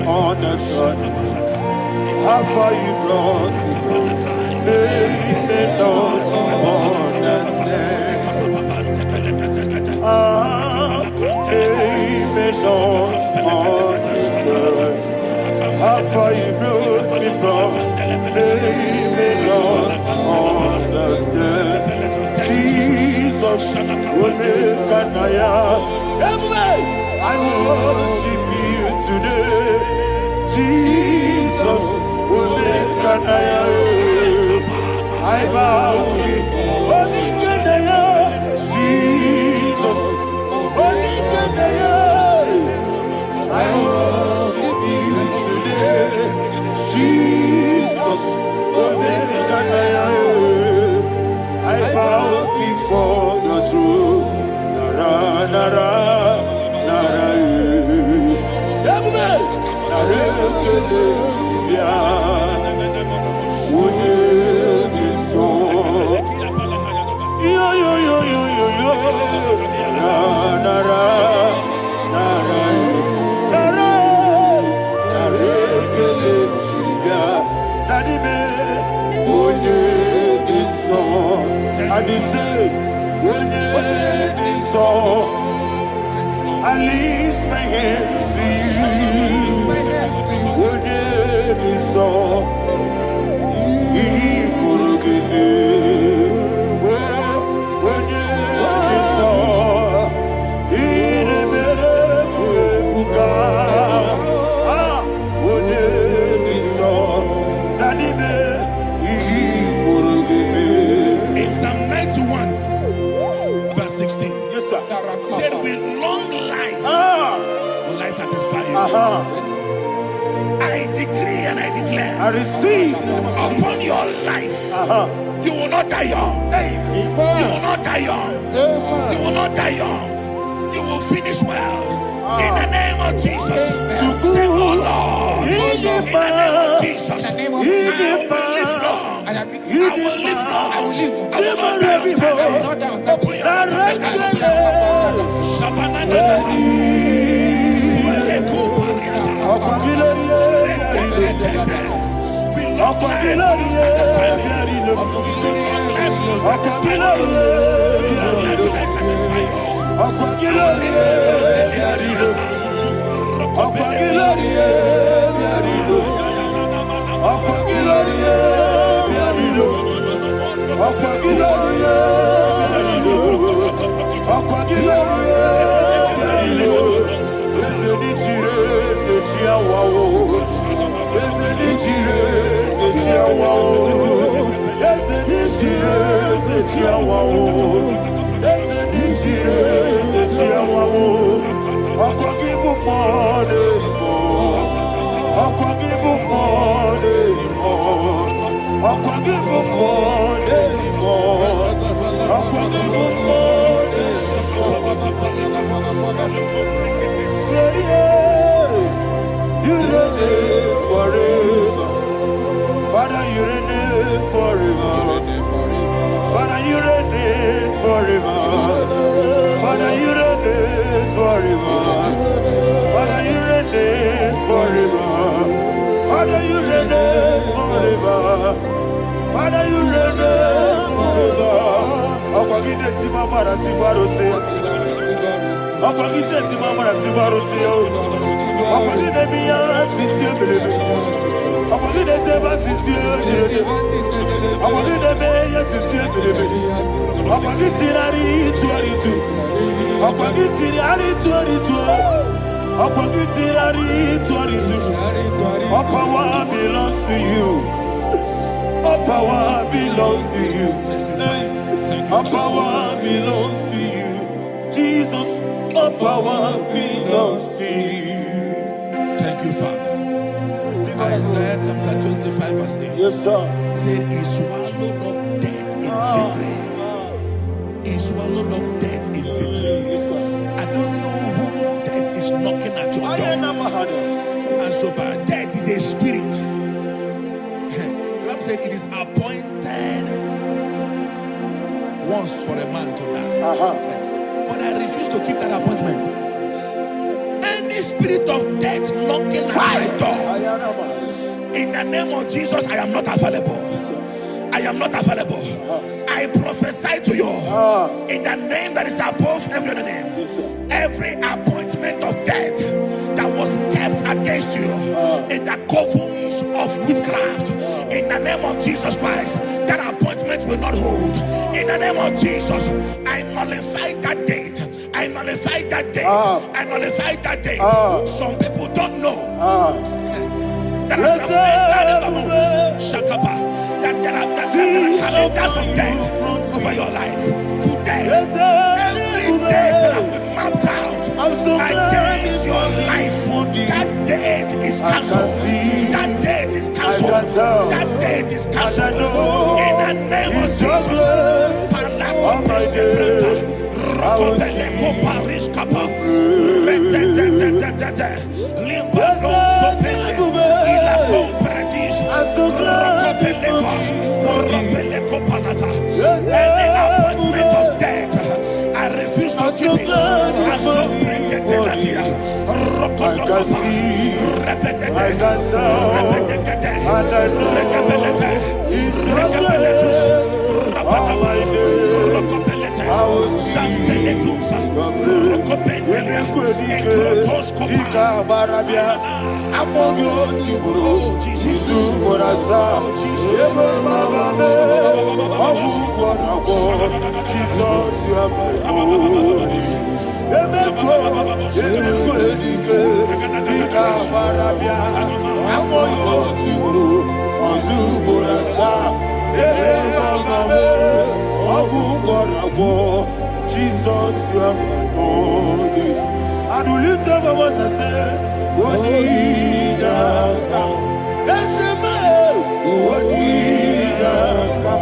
Understand how far you brought me. They may not understand. They may not understand how far you brought me from. They may not understand. Jesus will make an I worship you today. Jesus will make an I bow before Jesus will make an I worship you today. Jesus will make an I bow before your throne. Nara, nara. Daddy, Daddy say, when you saw, I lift my hands to you. When you saw, he could give me. When you saw, he never would ah, when you saw, Daddy he could give me. In Psalm 91, verse 16. Yes, sir. He said, with long life will I satisfy you. I decree and I declare, I receive upon your life, you will not die young. You will not die young. You will not die young. You will finish well. In the name of Jesus. Say, oh Lord, in the name of Jesus, I will live long. I will live long. I will not die on time. Open your you reign forever. Father, you reign forever. Father, you reign forever. Father, you reign forever. Father, you reign forever. Father, you reign forever. Father, you reign forever. Akwagide ti mama ra ti baro se. Akwagide ti mama ra ti baro se. Akwagide mi ya sisi ebelebe. Akwagide te ba sisi ebelebe. Akwagide me ya sisi ebelebe. Akwagide rari tuari tu. Akwagide rari tuari tu. Akwagide rari tuari tu. All power belongs to you. All power belongs to you. All power belongs to you. Jesus, all power belongs to you. Thank you, Father. Isaiah chapter 25, verse 8. Yes, sir. Said, he swallowed up death in victory. He swallowed up death in victory. I don't know who death is knocking at your door. And so, but death is a spirit. God said it is appointed once for a man to die. But I refuse to keep that appointment. Any spirit of death knocking at my door, in the name of Jesus, I am not available. I am not available. I prophesy to you in the name that is above every other name. Every appointment of death that was kept against you in the covens of witchcraft, in the name of Jesus Christ, that appointment will not hold. In the name of Jesus, I nullify that date. I nullify that date. I nullify that date. Some people don't know that as I've entered in the month, Shakapa, that there are calendars of death over your life. Today, every date that I've been mapped out against your life, that date is cancelled. That date is cancelled. That date is cancelled. In the name of Jesus. Any appointment of death, I refuse to keep it. I so bring it in the year. barabia. Amogo tiburo. Isu borasa. Ebe baba me. Ogu borabo. Jesus you are my Lord. Emeko edike. Ika barabia. Amogo tiburo. Isu borasa. Ebe baba me. Ogu borabo. Jesus you are my Lord. And we lift up our voice and say, Wodidaka. Yes, man. Wodidaka.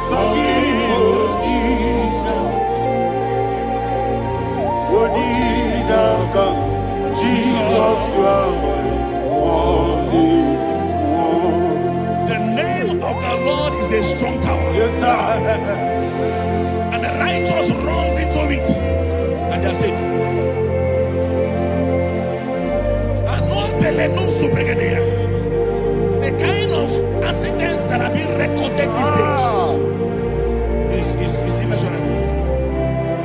Sogi Wodidaka. Jesus, you are my Lord. The name of the Lord is a strong tower. Yes, sir. And the righteous runs into it and they're safe. The kind of accidents that are being recorded these days is immeasurable.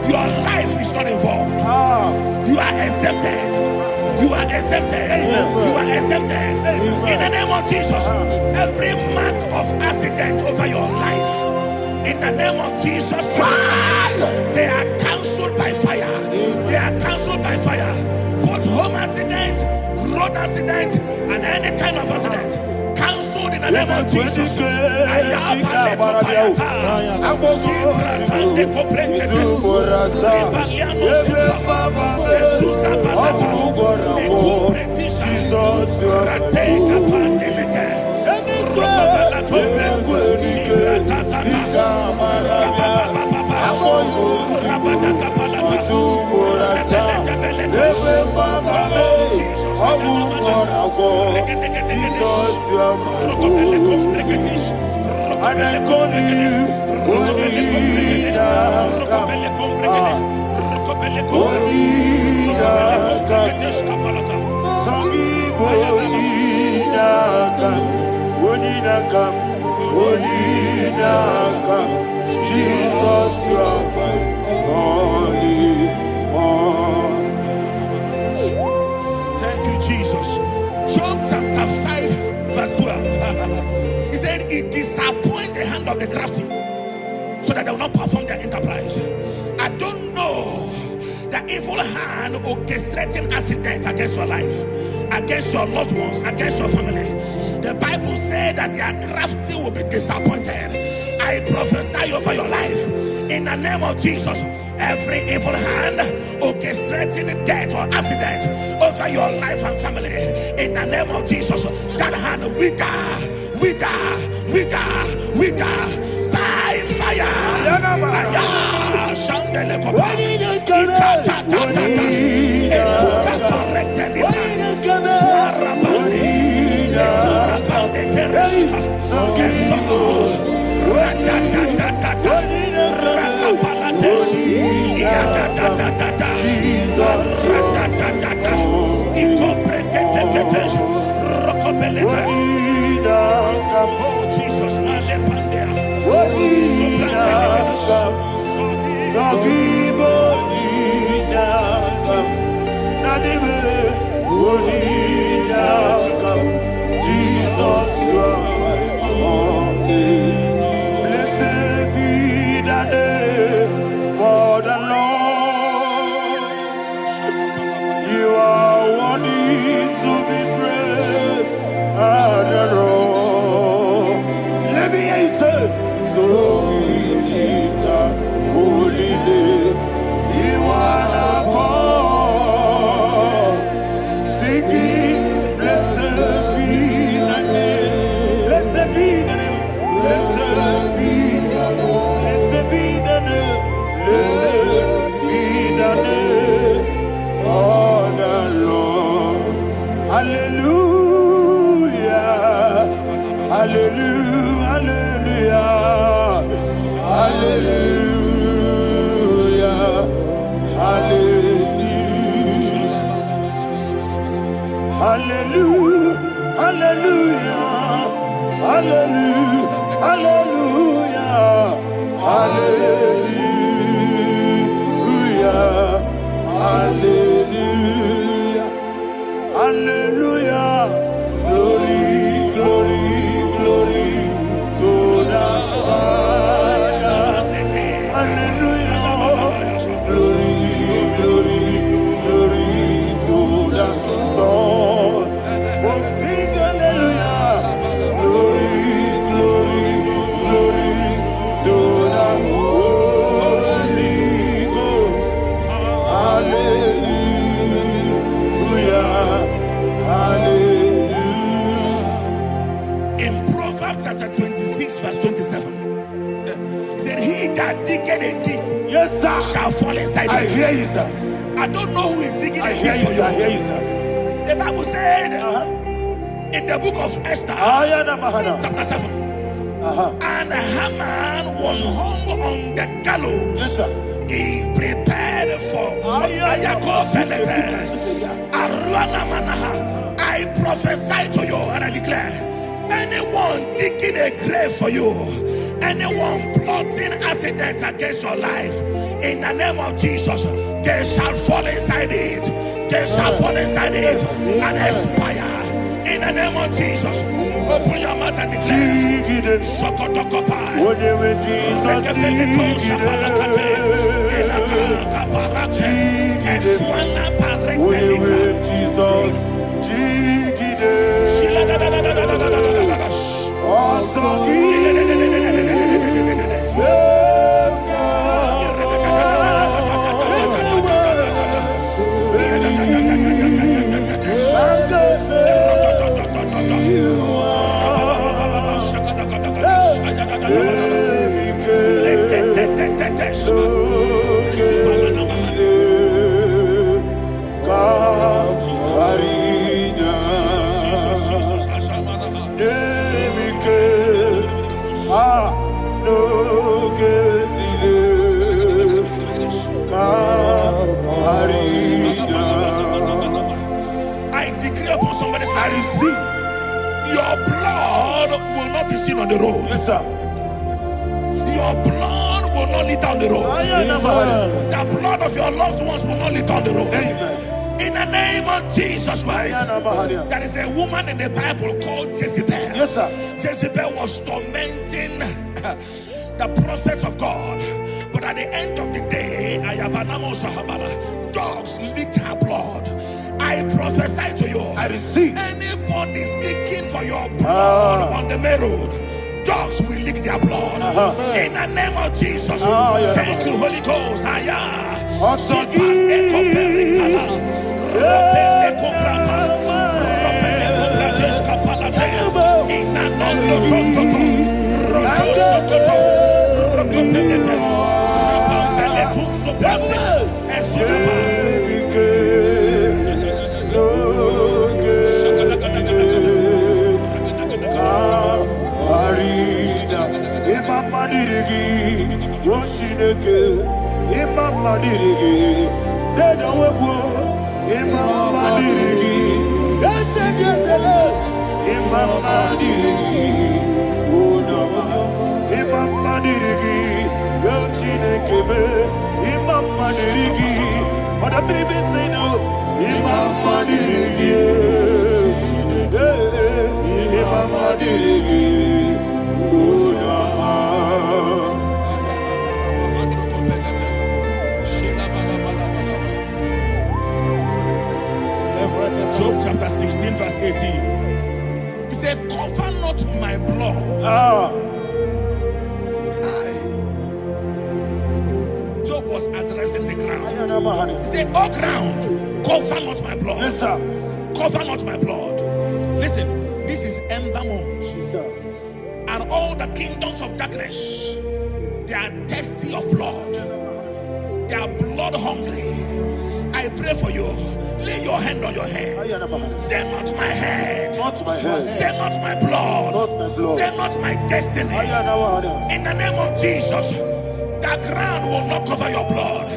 Your life is not involved. You are exempted. You are exempted. You are exempted. In the name of Jesus, every mark of accident over your life, in the name of Jesus Christ, they are cancelled by fire. They are cancelled by fire. Both home accident, road accident, and any kind of accident, cancelled in the name of Jesus. Thank you, Jesus. Job chapter 5, verse 12. He said, it disappoints the hand of the crafty so that they will not perform their enterprise. I don't know the evil hand orchestrating accident against your life, against your loved ones, against your family. The Bible said that their crafty will be disappointed. I prophesy over your life in the name of Jesus. Every evil hand orchestrating death or accident over your life and family, in the name of Jesus, that hand wither by fire. Oh Jesus, blessed be the name of the Lord. You are worthy to be praised and adored. Let me hear you say, so we lift up holy name. You are the God, singing. Chapter 26, verse 27. He said, he that diggeth a deep, yes, sir, shall fall inside I it. hear you, sir. I don't know who is digging I a hear deep you, for sir. I you. hear you, sir. The Bible said in the book of Esther, chapter 7, and Haman was hung on the gallows. Yes, sir. He prepared for I prophesy to you and I declare, anyone digging a grave for you, anyone plotting accidents against your life, in the name of Jesus, they shall fall inside it. They shall fall inside it and expire. In the name of Jesus, open your mouth and declare. I decree upon somebody's life, your blood will not be seen on the road. Yes, sir. Your blood will not lead down the road. The blood of your loved ones will not lead down the road. Amen. In the name of Jesus Christ. There is a woman in the Bible called Jezebel. Yes, sir. Jezebel was tormenting the prophets of God. But at the end of the day, dogs licked her blood. I prophesy to you, I receive. anybody seeking for your blood on the main road, dogs will lick their blood. In the name of Jesus. Thank you, Holy Ghost. Job chapter 16 verse 18. He said, cover not my blood. Job was addressing the ground. He said, oh ground, cover not my blood. Yes, sir. Cover not my blood. Listen, this is ember month. Yes, sir. And all the kingdoms of darkness, they are thirsty of blood. They are blood hungry. I pray for you. Lay your hand on your head. Say not my head. Not my head. Say not my blood. Not my blood. Say not my destiny. In the name of Jesus, the ground will not cover your blood.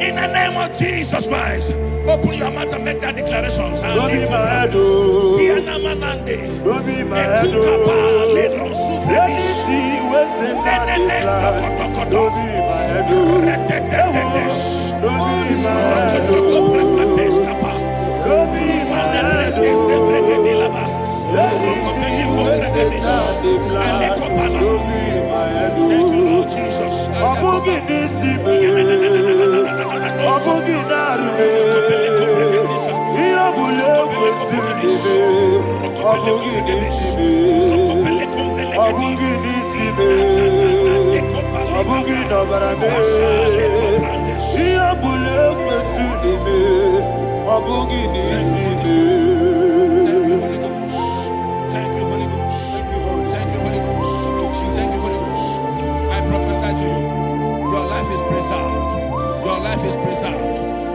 In the name of Jesus Christ, open your mouth and make that declaration. Don't be my head. Don't be my head. Anything was in my life. Don't be my head. Don't be my head. Don't be my head. Thank you, Lord Jesus.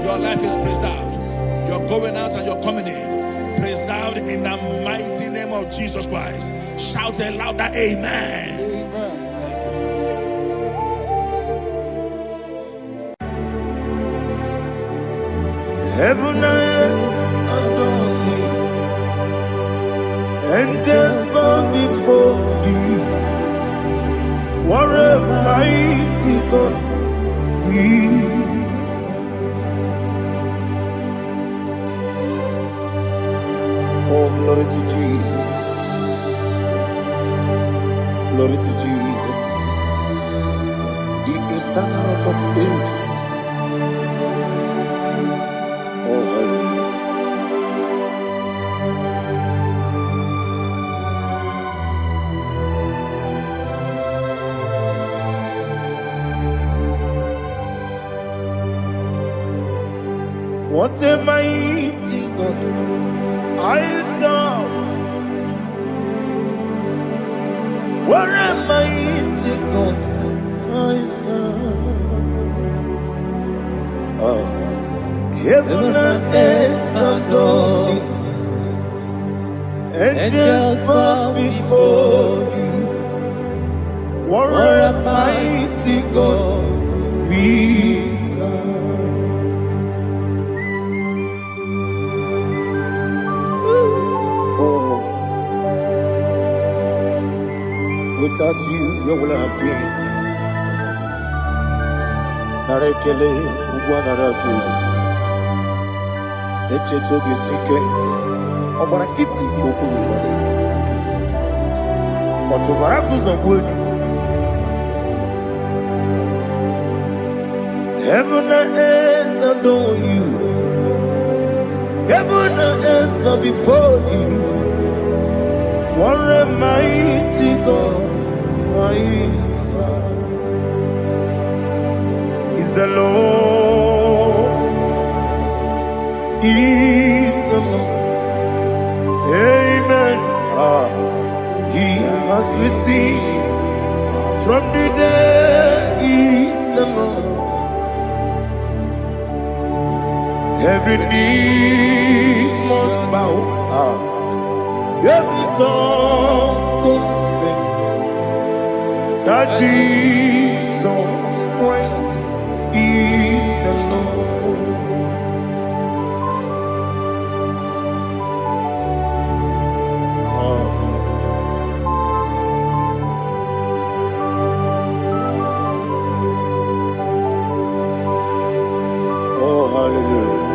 Your life is preserved. You're going out and you're coming in. Preserved in the mighty name of Jesus Christ. Shout a louder amen. Amen. Thank you, Father. Heaven and earth adore me, angels bow before thee. What a mighty God we serve. Oh, glory to Jesus. Glory to Jesus. The eternal Rock of Ages. Oh, hallelujah. What a mighty God I serve. What a mighty God I serve. Oh. Heaven and earth adore it. Angels bow before you. What a mighty God we serve. Oh, without you, where will I have been? Narekele ugwanaratu. Echetoge sike. Obara kiti kokuru nade. Otobara kuzongwe. Heaven and earth adore you. Heaven and earth bow before you. What a mighty God I serve. Is the Lord. Is the Lord. Amen. He has received from the dead. Is the Lord. Every knee must bow. Every tongue confess that Jesus Christ is the Lord. Oh, hallelujah.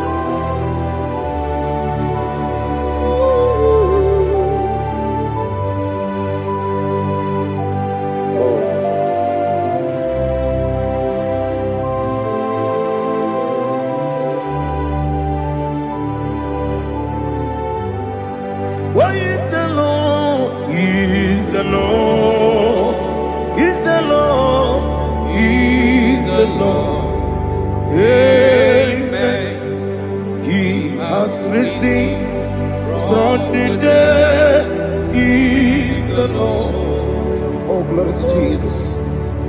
Why is the Lord? He is the Lord. He's the Lord. He is the Lord. Amen. He has risen from the dead. He is the Lord. Oh, glory to Jesus.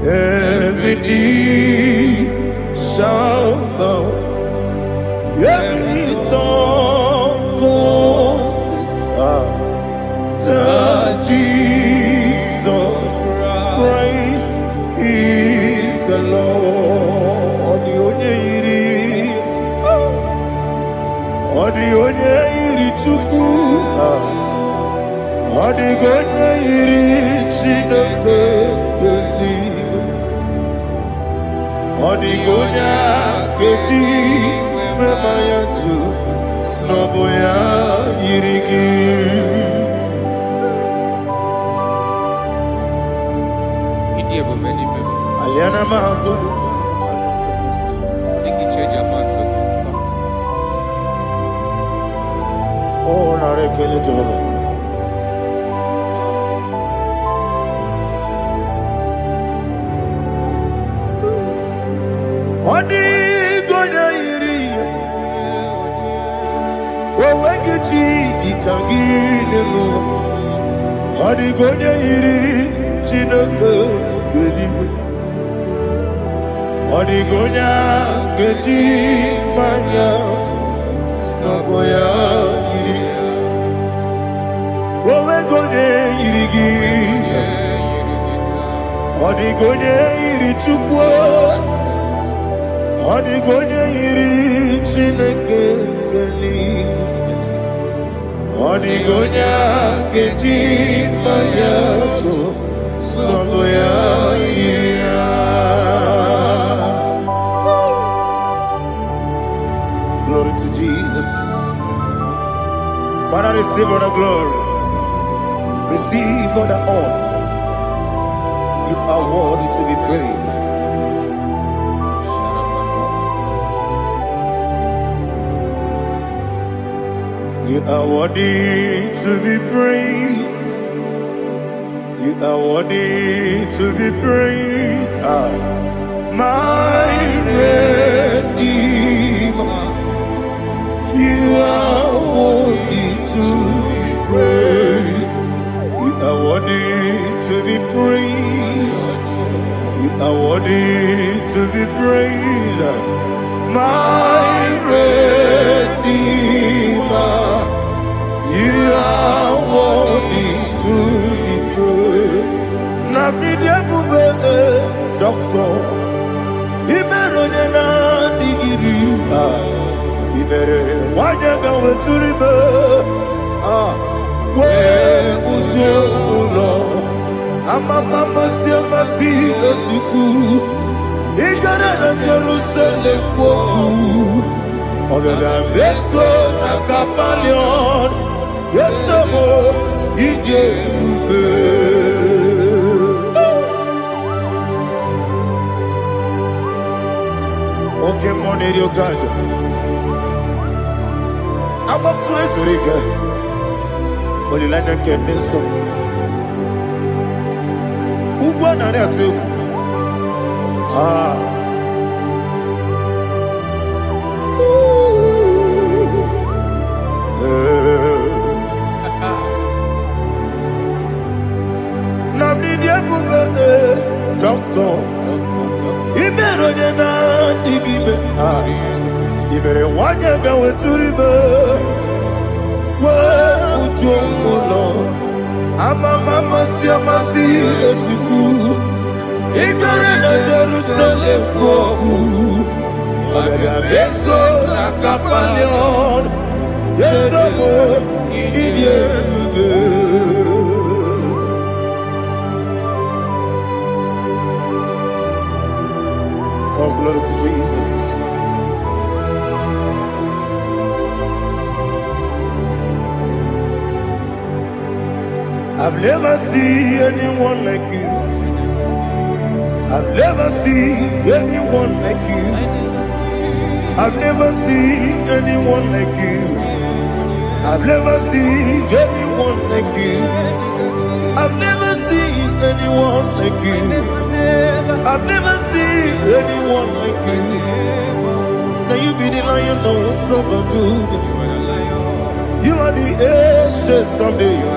Every knee shall bow. Every tongue confess that Jesus Christ is the Lord. The onye iri Chukwu, ọ dịghị onye iri Chineke eluigwe, ọ dịghị onye a ga-eji mema ya tụ n'ọbụ ya yiri gị. Aliana Mahazo. Oh, Narekele Jehovah. Odi gonya iri. Owegechi dikagine no. Odi gonya iri chineke gedi. Odi gonya gedi manya snagoya iri. Owegonya irigi. Odi gonya iri chukwu. Odi gonya iri chineke gedi. Odi gonya gedi manya snagoya iri. Glory to Jesus. Father, receive all the glory. Receive all the honor. You are worthy to be praised. You are worthy to be praised. You are worthy to be praised. My Redeemer. You are worthy to be praised. You are worthy to be praised. You are worthy to be praised. My Redeemer. You are worthy to be praised. Nabidia bube doctor. Imeronena digiri. Ibere wanyaga weturibe we ujulo amama siamasi esuku igara na Jerusalem kwoku ogada beso na kapalion yesemo ije ube oke moneri okajo I'm a crazy rigger. Only like that can be so. Who won on that too? Nabidia Buga, doctor. He better than I give it. You better want to go to river. Where would you go, Lord? I'm a mama, see a massy as we go. He got in a Jerusalem, go. I'm a beso, like a palion. Yes, I'm a idiot. Oh, glory to Jesus. I've never seen anyone like you. I've never seen anyone like you. I've never seen anyone like you. I've never seen anyone like you. I've never seen anyone like you. I've never seen anyone like you. Now you be the Lion from Judah. You are the ancient of days.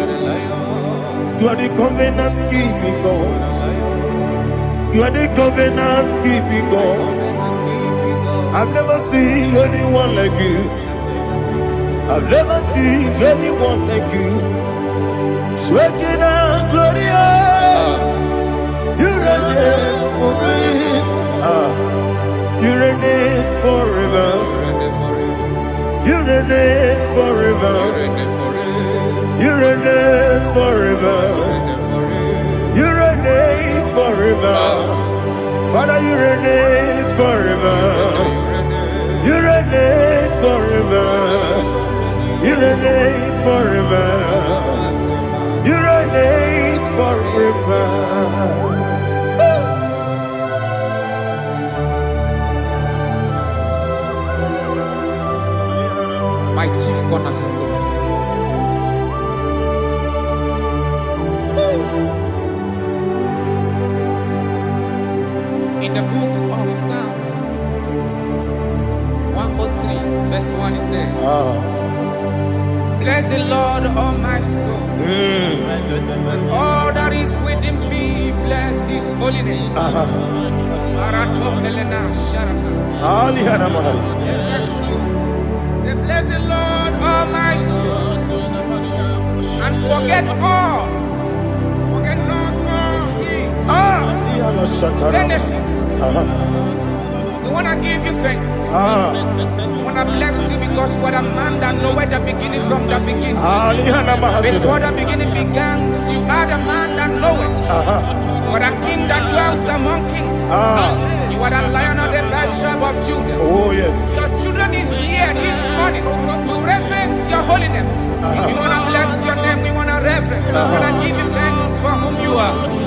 You are the covenant keeping God. You are the covenant keeping God. I've never seen anyone like you. I've never seen anyone like you. Shaking and glorious. You reign for me. You reign forever. You reign forever. You reign forever. You reign forever. Father, you reign forever. You reign forever. You reign forever. You reign forever. My chief cornerstone. In the book of Psalms, Verse 1 it says, bless the Lord, all my soul, and all that is within me, bless his holy name. Say, bless the Lord, all my soul, and forget not all his benefits. We want to give you thanks. We want to bless you because what a man that knoweth the beginning from the beginning. Before the beginning began, you are the man that knoweth. What a king that dwells among kings. You are the lion of the tribe of Judah. Oh, yes. Your children is here this morning to reverence your holy name. We want to bless your name. We want to reverence. We want to give you thanks for whom you are.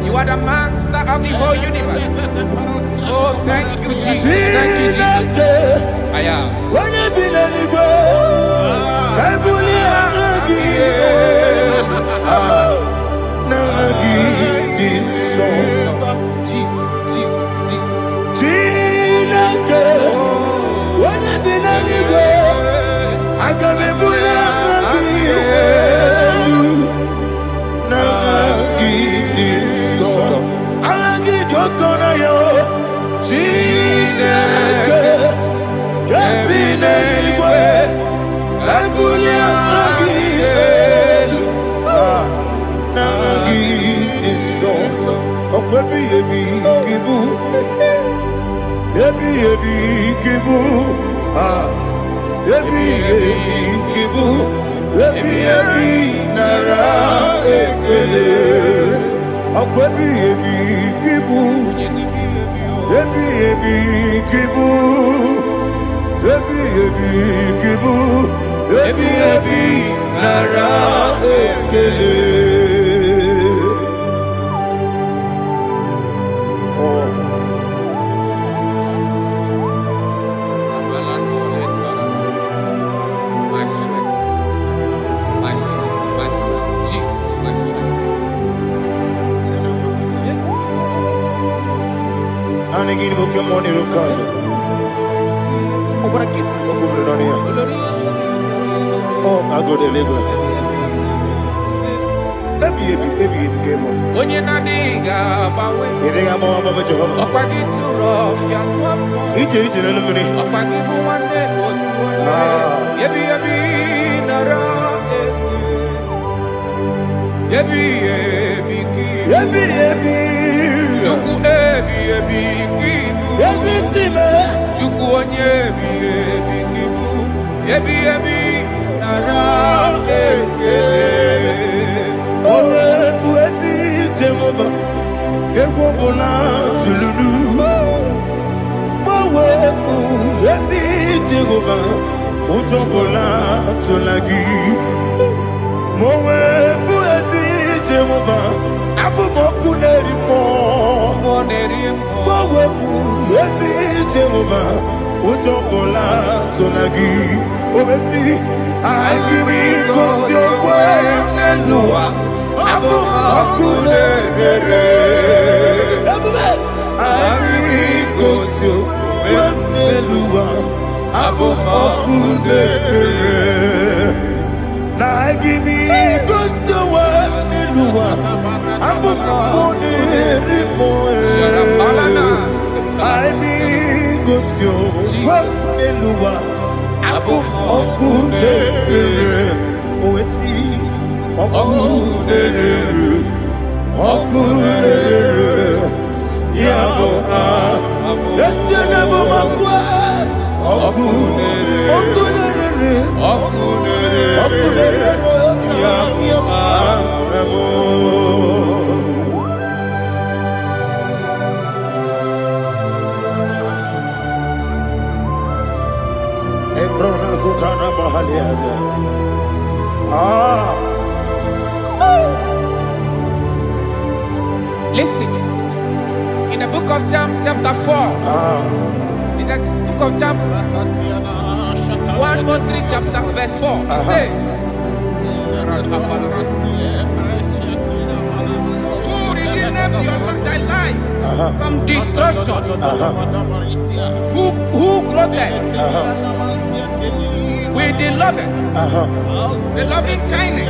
You are the master of the whole universe. Oh, thank you, Jesus. Thank you, Jesus. I am. When you be the Igbo, Jesus, Jesus, Jesus. When you be the Igbo, I can be Listen, in the book of John, chapter 4, in the book of John 1:3, chapter verse 4, it says, who redeemed your thy life from destruction, who clothed with the loving, the loving kindness,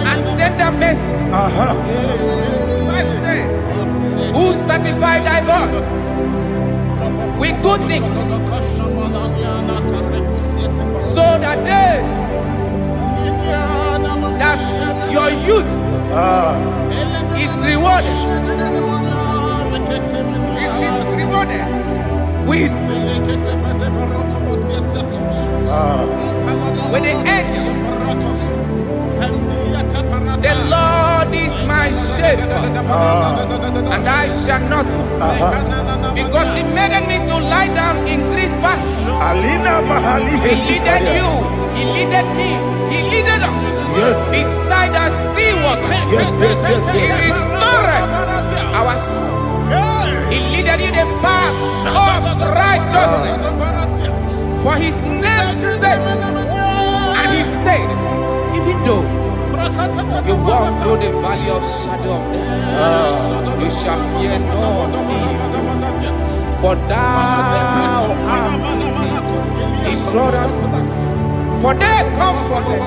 and tender mercy. I say, who satisfy thy voice with good things, so that your youth is rewarded. Is rewarded with the angels. The Lord is my shepherd, and I shall not want, because He made me to lie down in green pastures. He leaded you, He leaded me, He leaded us beside the still waters. He restored our soul. He leaded you the path of righteousness for His name's sake. And He said, even though you walk through the valley of shadow of death, you shall fear no evil, for thou art with me. His rod and staff, for they comforted.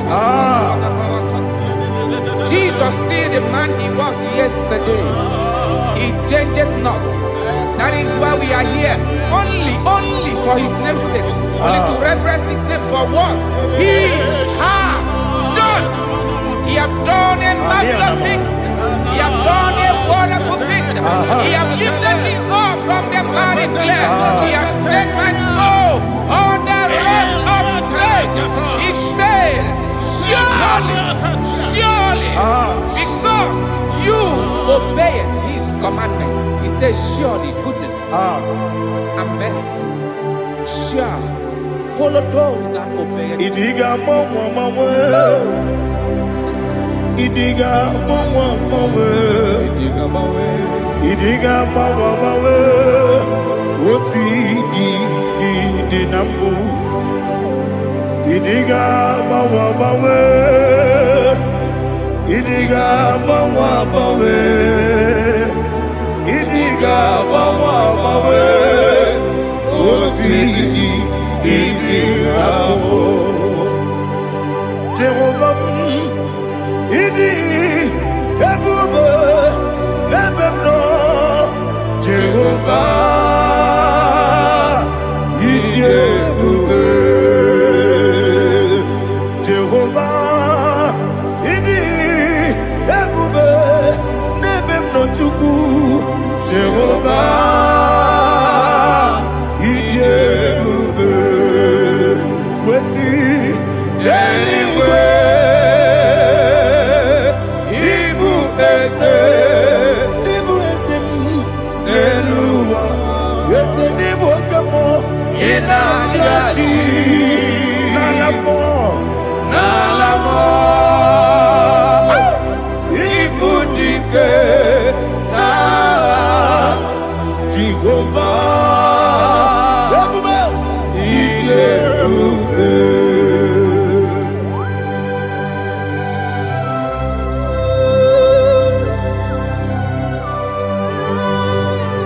Jesus still the man He was yesterday. He changed not. That is why we are here. Only for His name's sake. Only to reference His name for what He has done. He has done a marvelous things. He has done a wonderful thing. He has lifted me up from the miry clay. He has set my soul on the rock of faith. He said, surely, because you obeyed His commandment. He says, surely goodness and mercy shall follow those that obey. Idiga mama, Idiga mama, Idiga mama, what we di nambu. Idiga mama, Idiga mama, Idiga mama, what we di nambu. Jehovah, Idi Ebube Ebemno Jehovah Idi Ebube Jehovah Idi Ebube Nebemno Chuku Jehovah Idi Ebube Wesi anyway.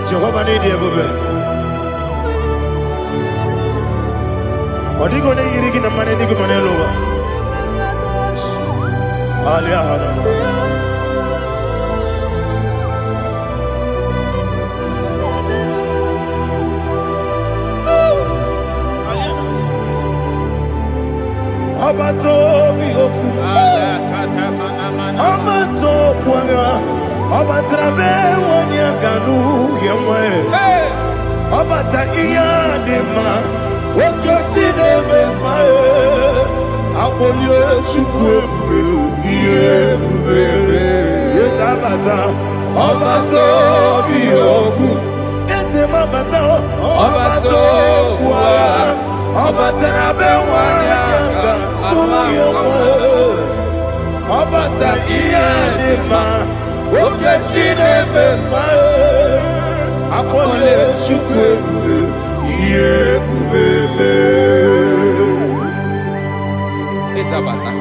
Jehovah need you, baby. Odigo ne yirigi na mane digo mane loba. Alia hadama. Abato mi oku. Abato kwanga. Abatrabe wanya ganu yemwe. Abata iya dema. Okoti nebe mae. Abolio chukwe iye bubere. Yes abata. Abato mi oku. Ese mabata. Abato kwa. Abatrabe wanya ganu yemwe. Abata iya dema. Oketi nebe mae. Apole chukwe iye bubebe. Isabata.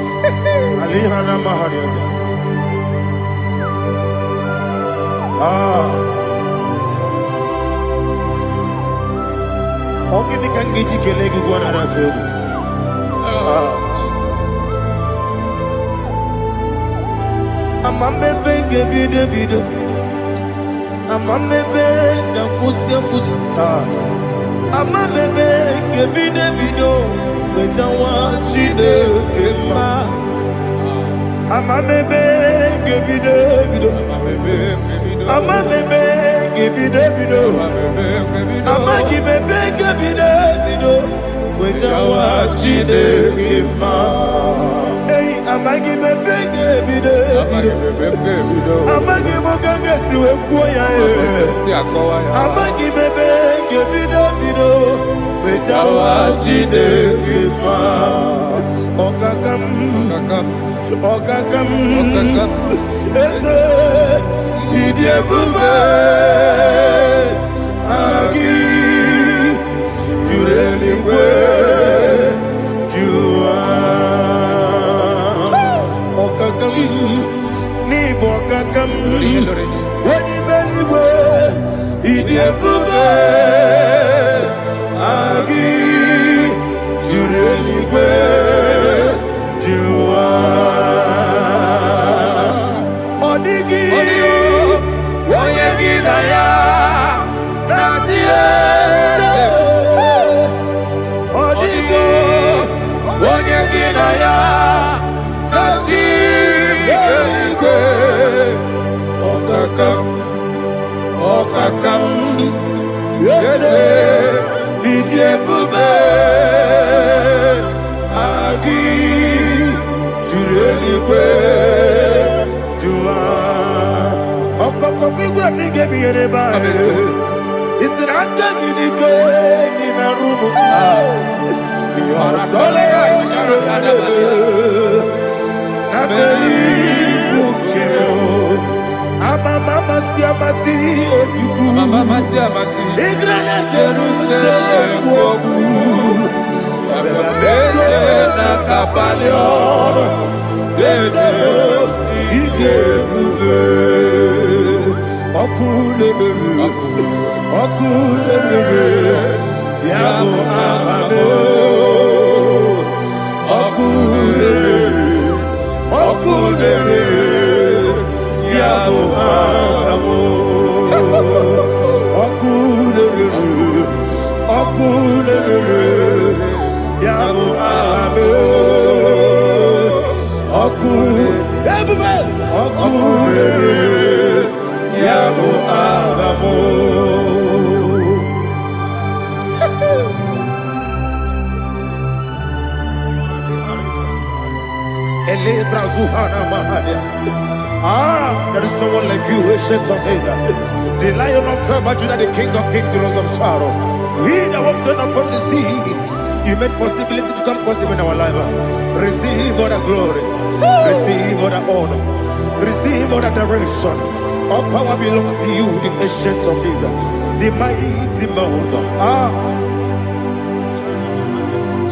Alihana mahariasa. Ogini can get you killing one another. I'm a member, give you the video. I'm a member, the pussy. I'm a member, give you the video. Which I want you to get my. I'm a member, give you the video. I'm a member, give you the video. I'm a give a big, give you the video. Which I want you to get my. I'm a give a big video. I'm a give a gas to a choir. I'm a give a big video. Which I watch it. Okakam, Okakam, Idiot Bubes, Agi, you really were, you are. Okakam, Nibokakam, when you belly were, Idiot Bubes, Agi, you really were, you are. Odigi, Oyegi Naya, Nazie, Odigi, Oyegi Naya, Nazie, Okakam, Okakam, Yede, Idie Bube, Agi, Jurelikwe, Jua, Okokokigura nige biyereba. Isra Akagi in a room. You are Mama Siamasi, if you could. Mama Siamasi, Igrana Jerusalem, Wogu, Abela Capalion, Ije Bube, Okule, Yago Amado, Okule, Yabo amo, okule, yabo amo, okule, yabo amo. Ele brazuhana mahania. There is no one like you, ancient of days. The Lion of tribe of Judah, the King of kings, the Rose of Sharon. He that walked upon the sea. You made possibility to come possible in our life. Receive all the glory. Receive all the honor. Receive all the direction. All power belongs to you, the ancient of days. The mighty mountain.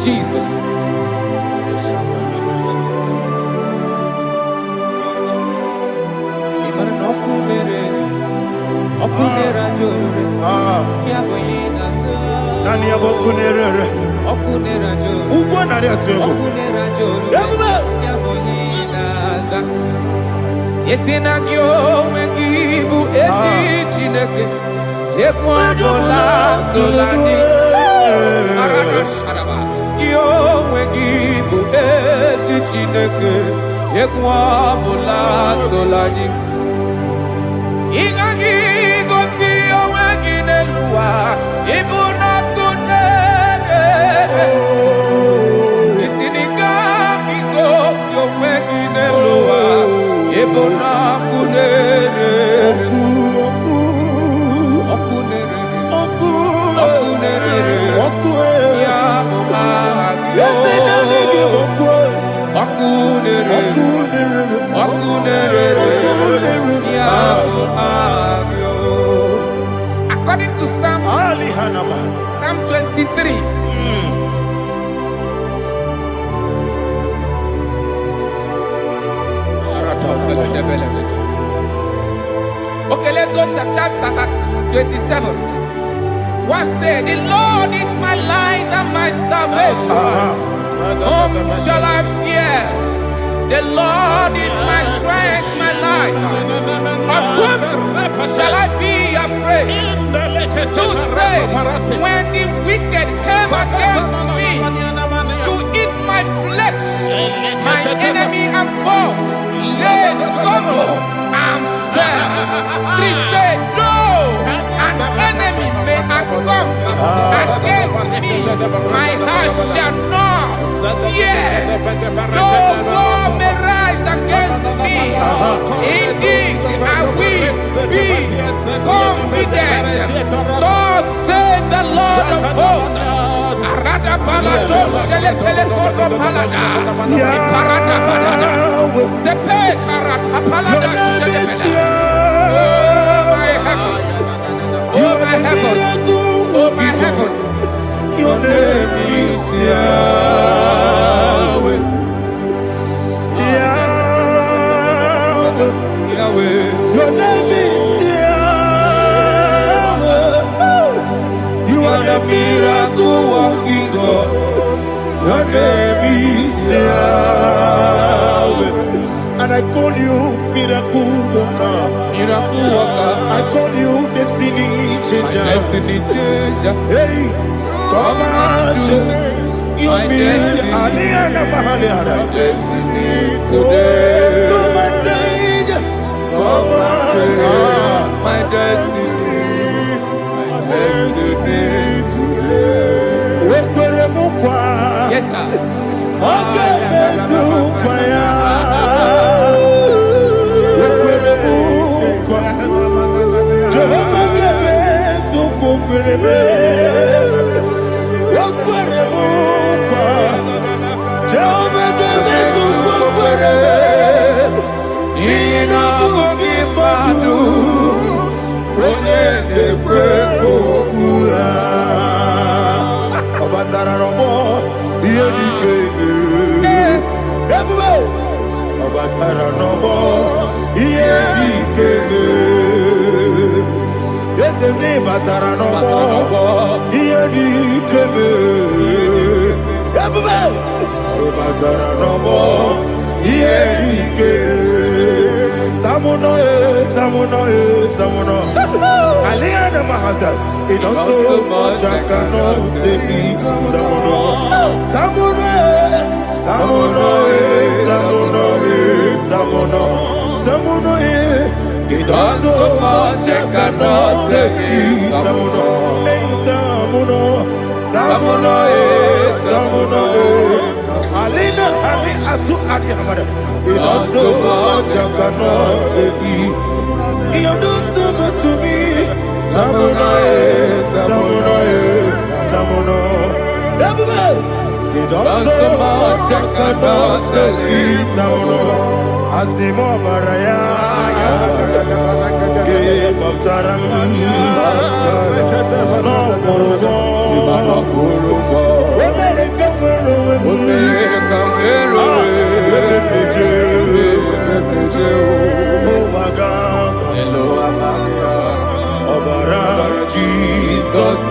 Jesus. Nani abokunere. Ugbo nari atuego. Yabuba. Yesinagyo wengibu esi chineke. Ekwadola tolani. Yo wengibu esi chineke. Ekwadola tolani. Ingagi gosi owegi nelua ibuna kunere. Isinika gosi owegi nelua ibuna kunere. Okunere ya agyo. Okunere ya agyo. According to Psalm 23. Okay, let's go to chapter 27. What said? The Lord is my light and my salvation. Whom shall I fear? The Lord is my strength, my life. Of whom shall I be afraid? To say, when the wicked came against me to eat my flesh, my enemy and foe, they stumble and fell. They said, no, an enemy may have come against me, my heart shall not fear. No war may rise against me. In this I will be confident. Thus says the Lord of hosts. Oh my heavens, oh my heavens, Your name is Yahweh. Yahweh. Yahweh. Your name is Yahweh. You are the miracle working God. Your name is Yahweh. And I call you miracle worker. Miracle worker. I call you destiny changer. Destiny changer. Hey, come on, you mean Aliana Mahaliana. Destiny today. Come on, change. Come on, my destiny. My destiny today. Yes, sir. Okay, Aliana Mahasa, it also much I cannot say. It also much I cannot say. Alina Ali Asu Adi Hamada. It also much I cannot say. You do so much to me. Tamuno. It also much I cannot say. Tamuno. Asimo Baraya. Give up Taramani. No Kurugo. Jesus,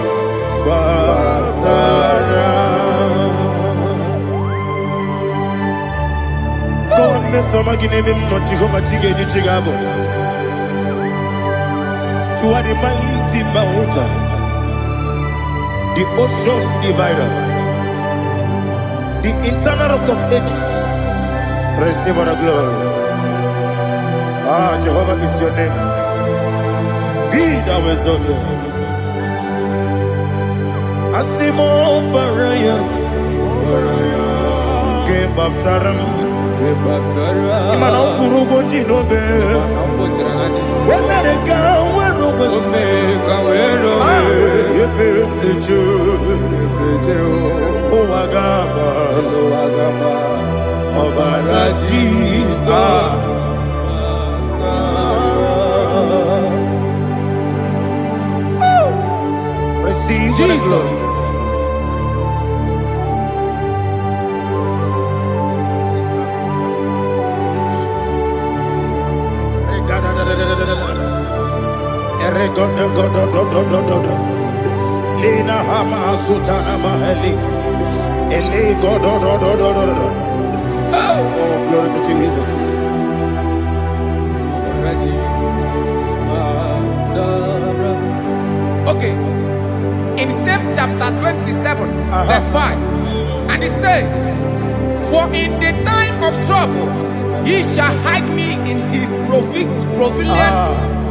God, Mr. Maginevim, not Jehovah Chigage Chigabo. You are the mighty mountain, the ocean divider, the internal rock of ages. Receive our glory. Ah, Jehovah is your name. Be thou exalted. Asimo Baraya, Game of Taram, Imano Kurubo Jinobe, Wamerika, Wagaba, Obara Jesus. Receive Jesus. Lina Hama Sutana Mahali. Ele God. Oh, glory to Jesus. Okay. In same chapter 27, verse 5, and it says, "For in the time of trouble, he shall hide me in his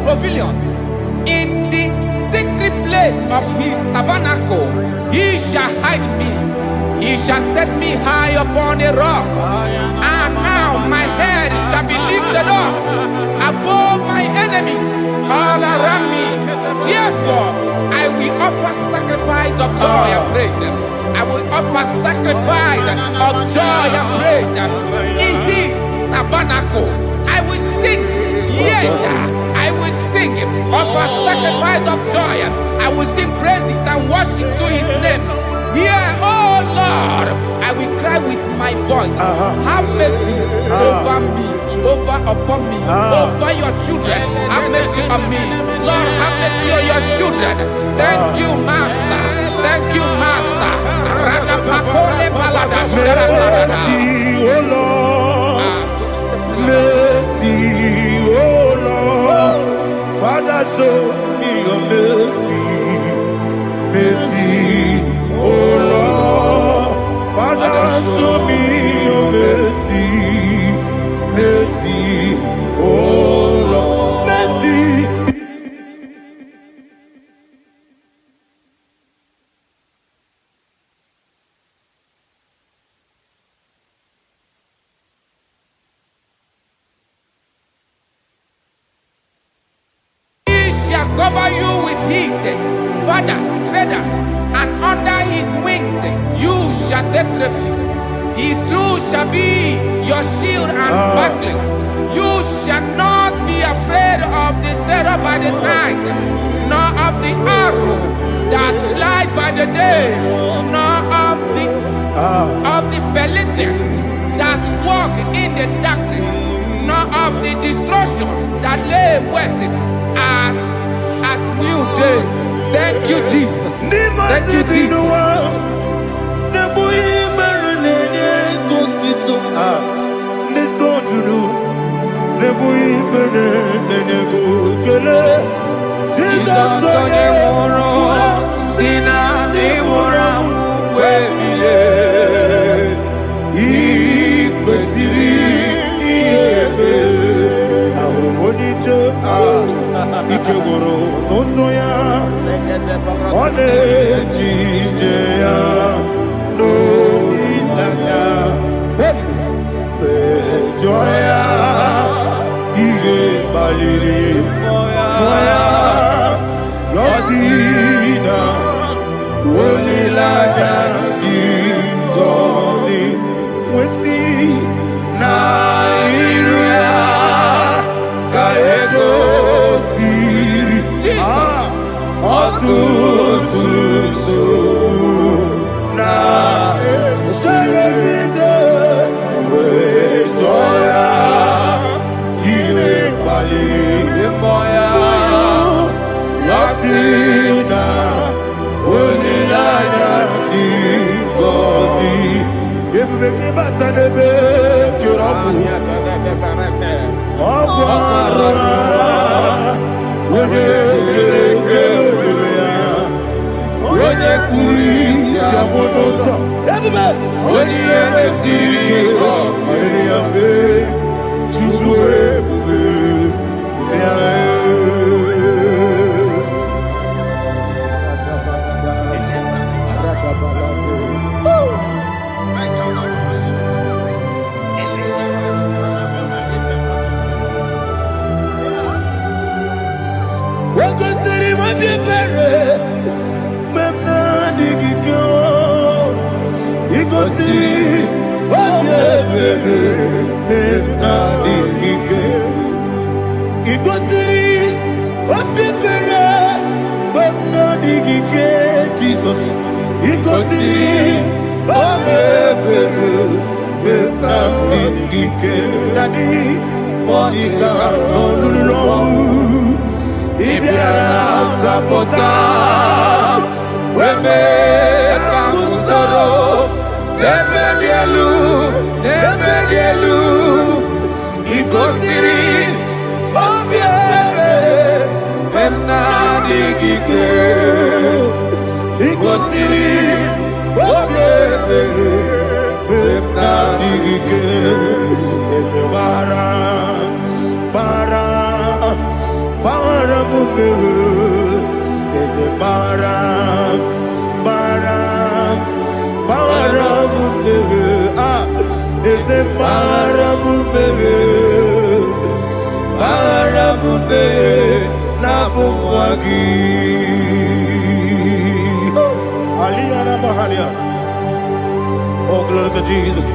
pavilion. In the secret place of his tabernacle, he shall hide me. He shall set me high upon a rock. And now my head shall be lifted up above my enemies all around me. Therefore, I will offer sacrifice of joy and praise. I will offer sacrifice of joy and praise in his tabernacle. I will sing, yes, I will sing, offer sacrifice of joy. I will sing praises and worship to his name. Here, oh Lord, I will cry with my voice. Have mercy over me, upon me, over your children. Have mercy on me. Lord, have mercy on your children. Thank you, Master. Thank you, Master. Mercy, oh Lord. Mercy, oh Lord. Father, show me your mercy. Mercy, oh Lord. Father, show me your mercy. Mercy, oh Lord. Mercy. Cover you with his feathers, and under his wings you shall take refuge. His truth shall be your shield and buckler. You shall not be afraid of the terror by the night, nor of the arrow that flies by the day, nor of the pestilence that walk in the darkness, nor of the destruction that lay waste at new day. Thank you, Jesus. Thank you, Jesus. Ikegoro n'ụzọ one ejije ya n'olilanya ejọ ya ihe kpaliri mmụọ ya yọsi na olilanya dị ngọzi nwesi na iru ya ka ego Ikosiri Obebere Bemna Digike Eze Bara Bara Bara Mumere Eze Bara Bara Bara Mumere Eze Bara Mumere Bara Mumere Nabumwagi Aliyana Mahalia. Oh, glory to Jesus.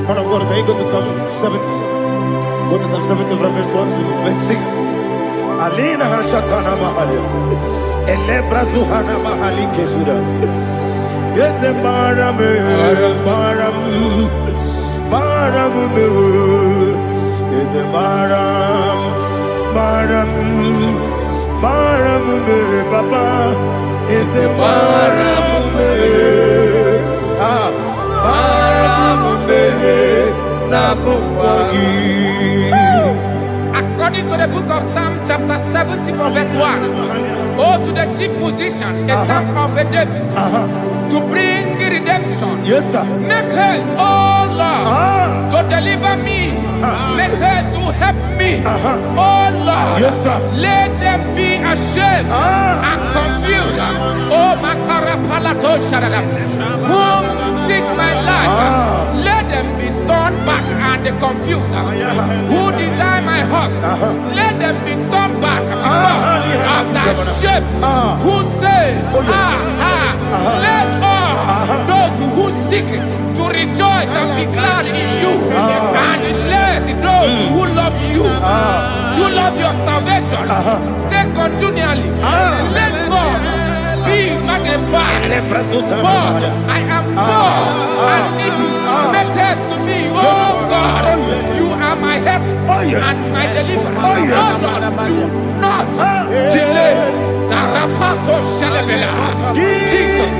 Man of God, can you go to Psalm 70? Go to Psalm 70 from verse 1 to verse 6. Alina Hashatana Mahalia. Elebra Zuhana Mahali Kesuda. Yes, the Baram, Baram, Baram, yes, the Baram, Baram, Baram, Papa, yes, the Baram, Baram, According to the book of Psalm chapter 70 from verse 1, oh, to the chief musician, a son of a David, to bring redemption. yes, sir. Make haste, oh Lord, to deliver me. Make haste to help me. Oh Lord, Yes, sir. let them be ashamed and confused. Oh Makara Palato Shadada, whom seek my life, let them be turned back and confused. Who desire my heart, let them be turned back because of that shape. Who say, let all those who seek to rejoice and be glad in you, and let those who love you, you love your salvation, say continually, let God be magnified. God, I am poor and needy. Make haste to me, oh God. You are my help and my deliverer. Oh Lord, do not delay. Tarapato Shalabela. Jesus.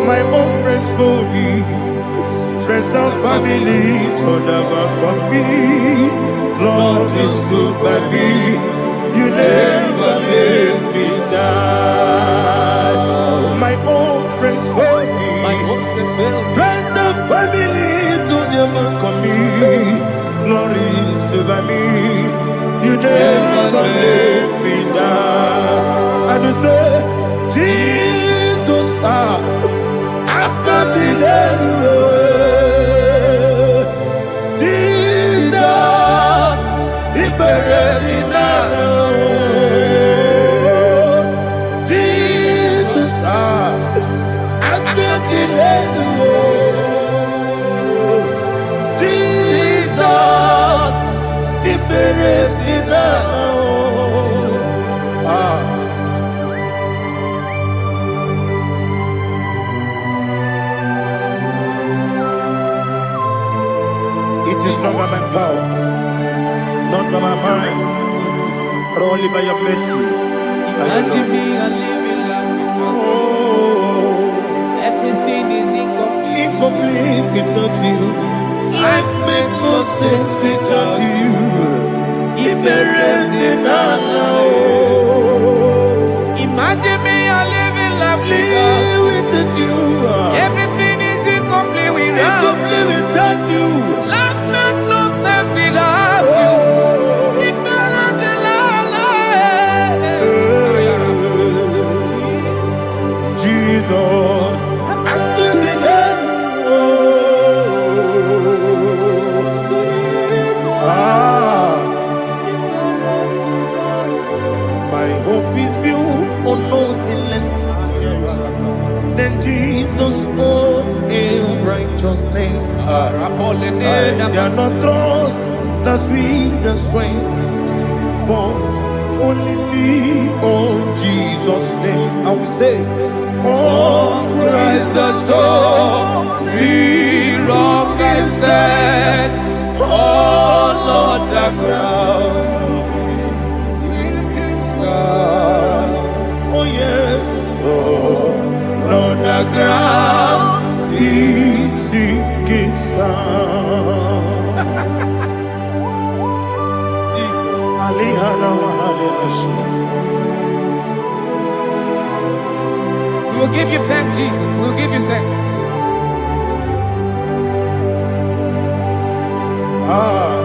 My own friends for me, friends and family, told them come be. deliver me. You never let me down. And you say, Jesus, I can't deliver you. Jesus, He buried me now. Jesus, I can't deliver you. Jesus, He buried me now. It is not by my power, not by my mind, but only by your mercy. Imagine me and living life without you. Everything is incomplete. Incomplete without you. Life makes no sense without you. Imagine me and living life without you. Everything is incomplete without you. Life makes no sense without you. Jesus, I couldn't my hope is built on nothing less than Jesus' own in righteousness. I cannot trust the sweetest strength, but only lean on Jesus' name. I will say, On Christ the solid rock I stand. Oh Lord, the ground sinking sand. oh yes, Lord, the ground He's sinking sound. Jesus. We will give you thanks, Jesus. We will give you thanks.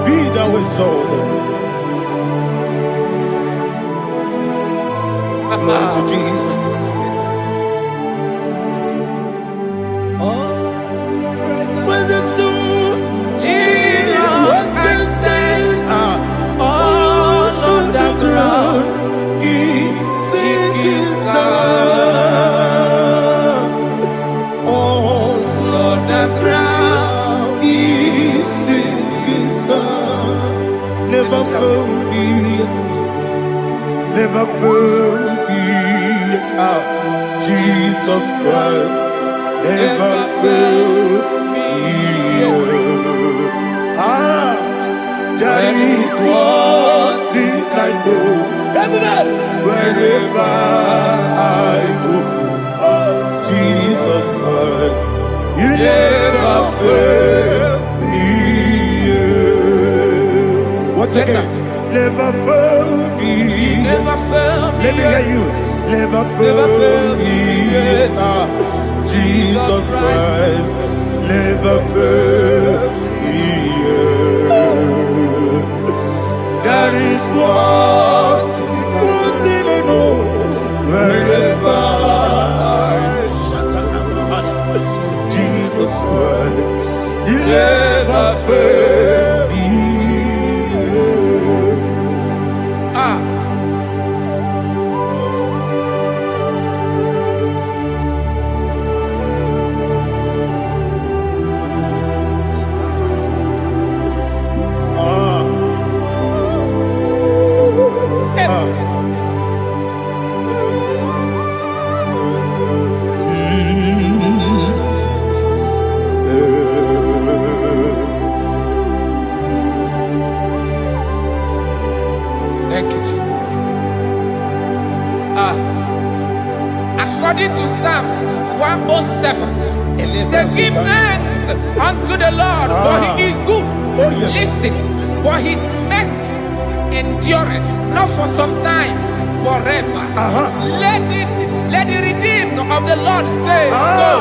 Be thou exalted. Glory to Jesus. Praise the soul. What can stand? All on the ground He's sinking sound. all On the ground He's sinking sound. Never forget, never forget Jesus Christ. Never forget. There is one thing I know. Everybody, wherever I go, oh Jesus Christ, you never fail me. What's Yes, again? Never fail me. never fail me. Let me hear you. Never fail me. Jesus Christ, never fail me. There is one thing I know. Wherever I Jesus Christ, you never fail me. Thank you, Jesus. According to Psalm 107, say, give thanks unto the Lord, for He is good. Oh, yes. Listen, for His mercies endureth, not for some time, forever. Let the redeemed of the Lord say so,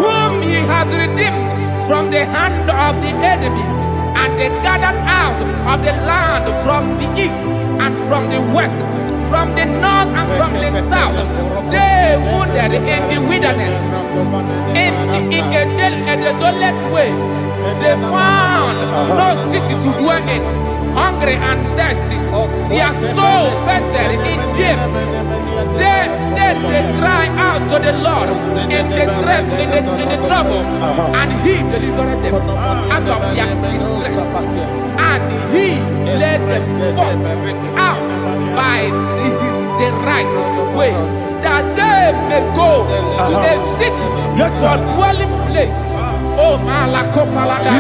whom He has redeemed from the hand of the enemy, And they gathered out of the land from the east and from the west, from the north and from the south. They wandered in the wilderness, in a desolate way. They found no city to dwell in, hungry and thirsty. Their soul fainted in deep. They cry out to the Lord in the trouble, and He delivered them out of their distress, and He led them forth out by the right way, that they may go to a city for dwelling place. Oh, Malakopalada,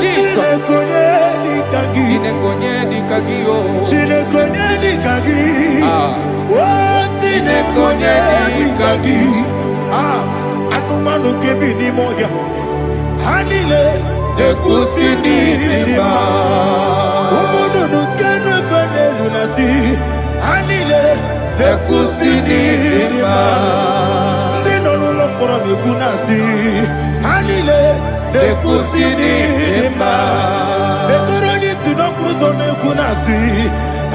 Jesus. Anumanu kebi ni moya Hanile Ekusini lima Omono no kenu fene lunasi Hanile Ekusini lima Nino no mpora mikunasi Hanile Ekusini lima Ekoroni sino kruzo mekunasi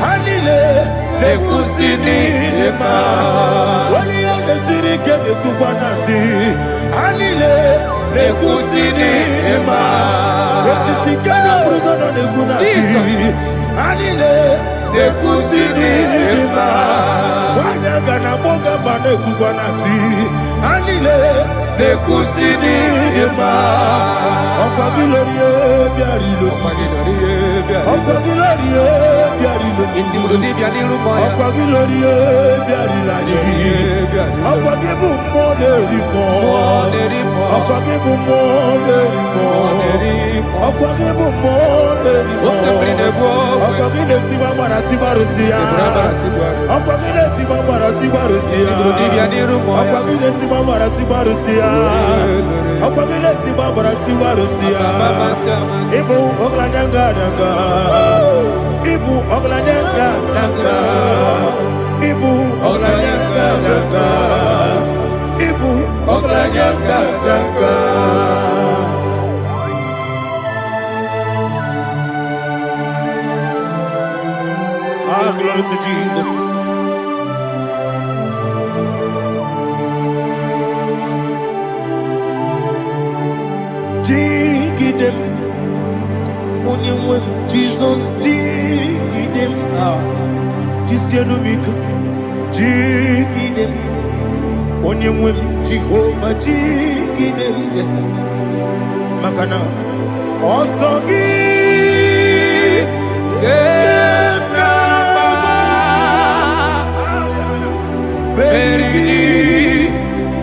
Hanile Ekusini lima Wali yone sirike mekubanasi Hanile Ekusini lima Esisikana kruzo no mekunasi Hanile Ekusini lima Wanyagana boga vane kubanasi Hanile Ekusini lima Okwa gilorie biarilo Okwa gilorie biarilo Okwa gilorie biarilani Okwa gibu molerimo Okwa gibu molerimo Okwa gibu molerimo Okwa gileti mamara tibarusia Okwa gileti mamara tibarusia Okwa gileti mamara tibarusia Okwa gileti mamara tibarusia Ibu oglanyanga danga Ibu oglanyanga danga Ibu oglanyanga danga Ibu oglanyanga danga Ah, glory to Jesus. Jigidem, Onyemwem, Jesus, Jigidem, Jisianumika, Jigidem, Onyemwem, Jehovah, Jigidem, yes, Makana, Osogi, Berigi,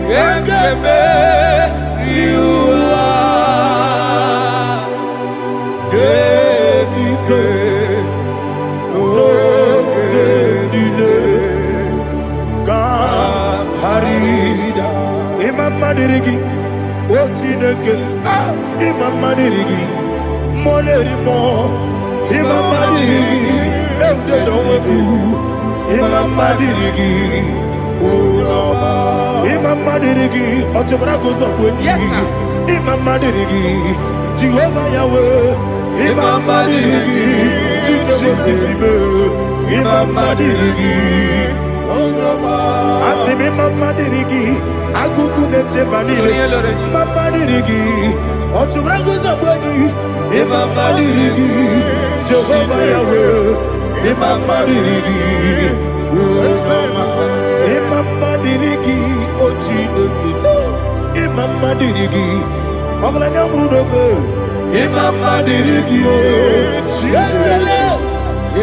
Gekebe, Riua, Gebike, Ogedile, Harida, Imam Madirigi, Ochineke, Imam Madirigi, Molerimo, Imam Madirigi, Eudedowebu, Imam Madirigi, Imam Madirigi, Ochobrako Zokweni, Imam Madirigi, Jehovah Yahweh, Imam Madirigi, Jitobosime, Imam Madirigi, Asim Imam Madirigi, Akuku Neche Banile, Imam Madirigi, Ochobrako Zokweni, Imam Madirigi, Jehovah Yahweh, Imam Madirigi, Imam Madirigi, Ochineke, Imam Madirigi, Oglanya Brudobe, Imam Madirigi,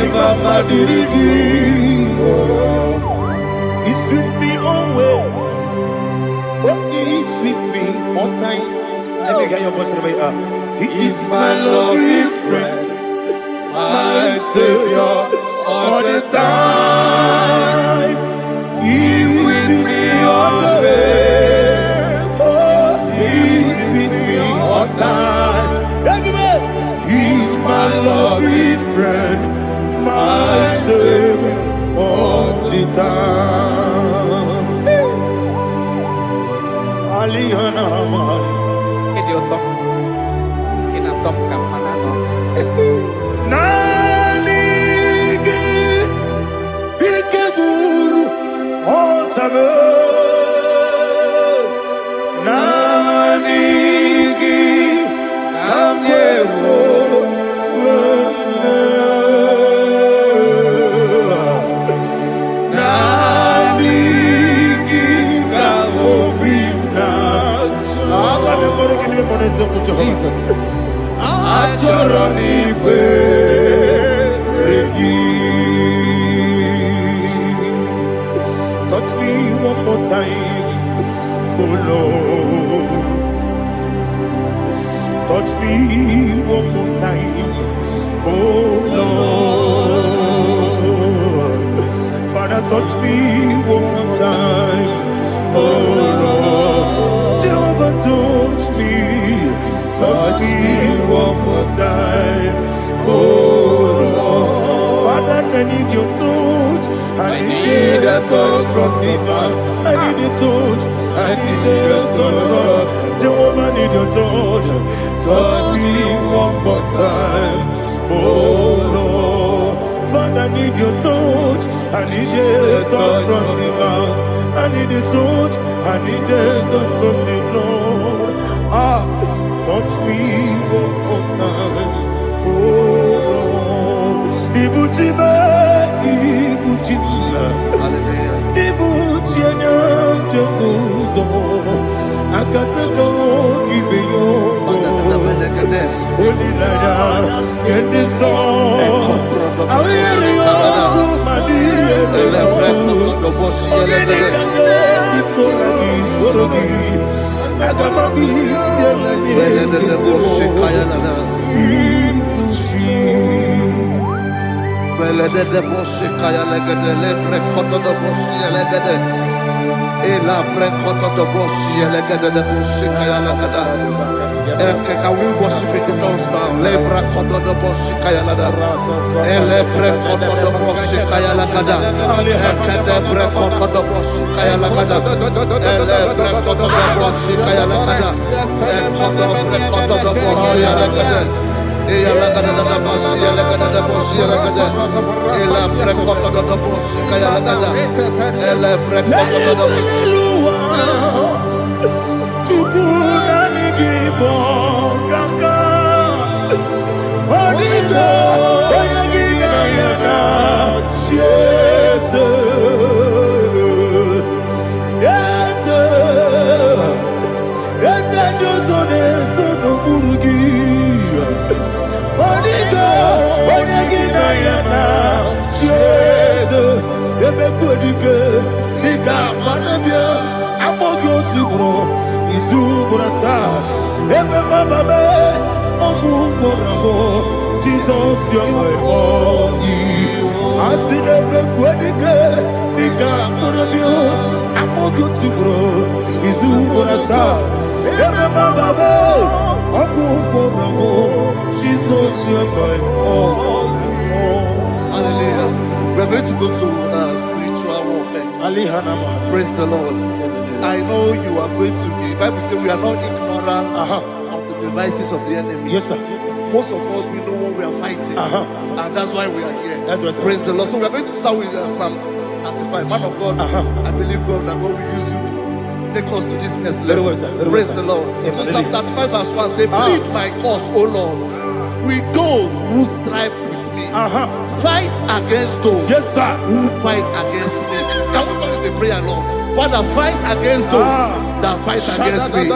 Imam Madirigi, He's with me always. Oh, He's with me all time. Let me hear your voice wherever you are. He is my loving friend, my Savior, all the time. He's with me always. Oh, He's with me all time. Everybody, He's my loving friend, my Savior, all the time. Aliyana Mari. Nanigi ikeguru otame. Nanigi kamyewo. Jesus. Touch me one more time, oh Lord. Touch me one more time, oh Lord. Father, touch me one more time, oh Lord. Jehovah, touch me. Touch me one more time, oh Lord. Father, I need your touch. I need a touch from the past. I need a touch. I need a touch from Jehovah. I need your touch. Touch me one more time, oh Lord. Father, I need your touch. I need a touch from the past. I need a touch. I need a touch from the Lord. Touch me one more time, oh Lord. Ibuchima, Ibuchima, Ibuchianyam Jakuzo, Akatako, Gibeyo, Onilaya, get this song. I hear you, Can we worship in the tongues now? Lebra koto do boshi kaya lada. Elebre koto do boshi kaya lada. Elebre koto do boshi kaya lada. Elebre koto do boshi kaya lada. Elebre koto do boshi lada. Eya lada da boshi lada da boshi lada. Elebre koto do boshi kaya lada. Elebre koto do boshi. Igbo kaka Odigo Oyagina yana Jesus Yes Josone sono burugi Odigo Oyagina yana Jesus Ebe kodike Nika manabia Amogyo tibro Izu burasa Ebe bababe Ogu borabo Jesus you're my all Asinebe kwedike Nika manabia Amogyo tibro Izu burasa Ebe bababe Ogu borabo Jesus you're my all. Hallelujah. We're going to go to spiritual warfare. Praise the Lord. I know you are going to be. Bible says we are not ignorant of the devices of the enemy. Yes, sir. Most of us, we know what we are fighting. And that's why we are here. That's right, sir. Praise the Lord. So we are going to start with Psalm 35. Man of God, I believe God that God will use you to take us to this next level. Praise the Lord. So Psalm 35 verse 1 says, plead my cause, O Lord, with those who strive with me. Fight against those who fight against me. Can we talk with the prayer, Lord? Father, fight against those that fight against me.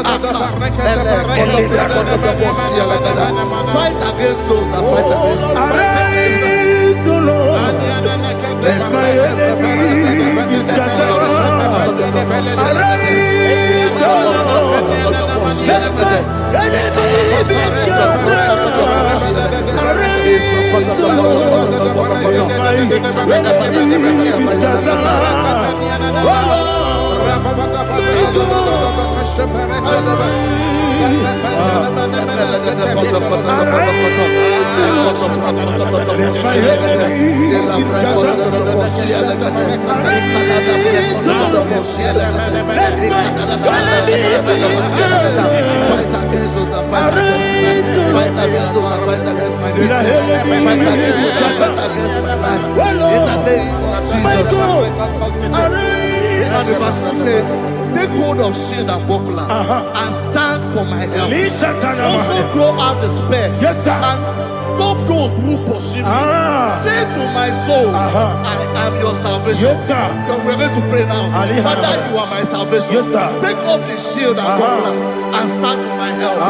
Fight against those that fight against me. Arise, O Lord. Let my enemy be scattered. Arise, O Lord. Let my enemy be scattered. Arise, O Lord. Let my enemy be scattered. Oh Lord. fight against me. Fight against those that fight against my business. Fight against those that fight against my life. In the name of Jesus. Now the verse 2 says, take hold of shield and buckler and stand for my help. Also throw out the spear and stop those who pursue me. Say to my soul, I am your salvation. We're going to pray now. Father, you are my salvation. Take up the shield and buckler and stand for my help.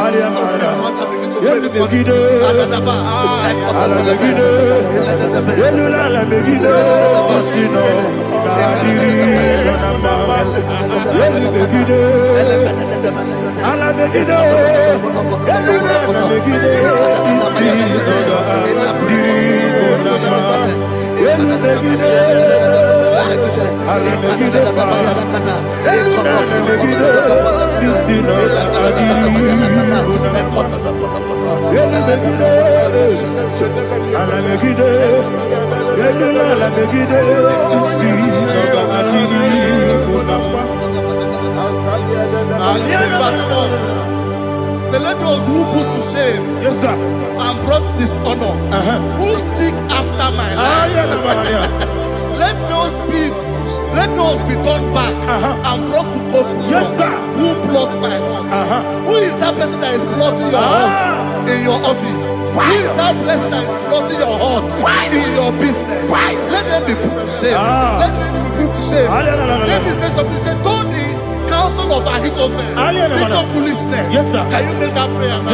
Let those who put to shame and brought dishonor, who seek after my life, let those be turned back and brought to confusion. Who plot my hurt? Who is that person that is plotting your hurt in your office? Who is that person that is plotting your hurt in your business? Let them be put to shame. Let them be put to shame. Let me say something. Say, Tony, counsel of Ahithophel, think of foolishness. Can you make that prayer now?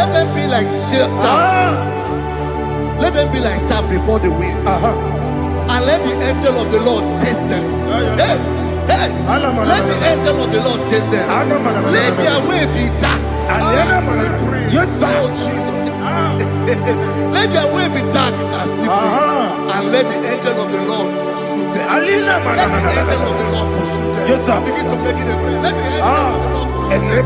Let them be like let them be like chaff before the wind, and let the angel of the Lord chase them. Let the angel of the Lord chase them. Let their way be dark. Let their way be dark and slippery, and let the angel of the Lord pursue them. Let the angel of the Lord pursue them. Begin to make it a prayer. Let the angel of the Lord Angel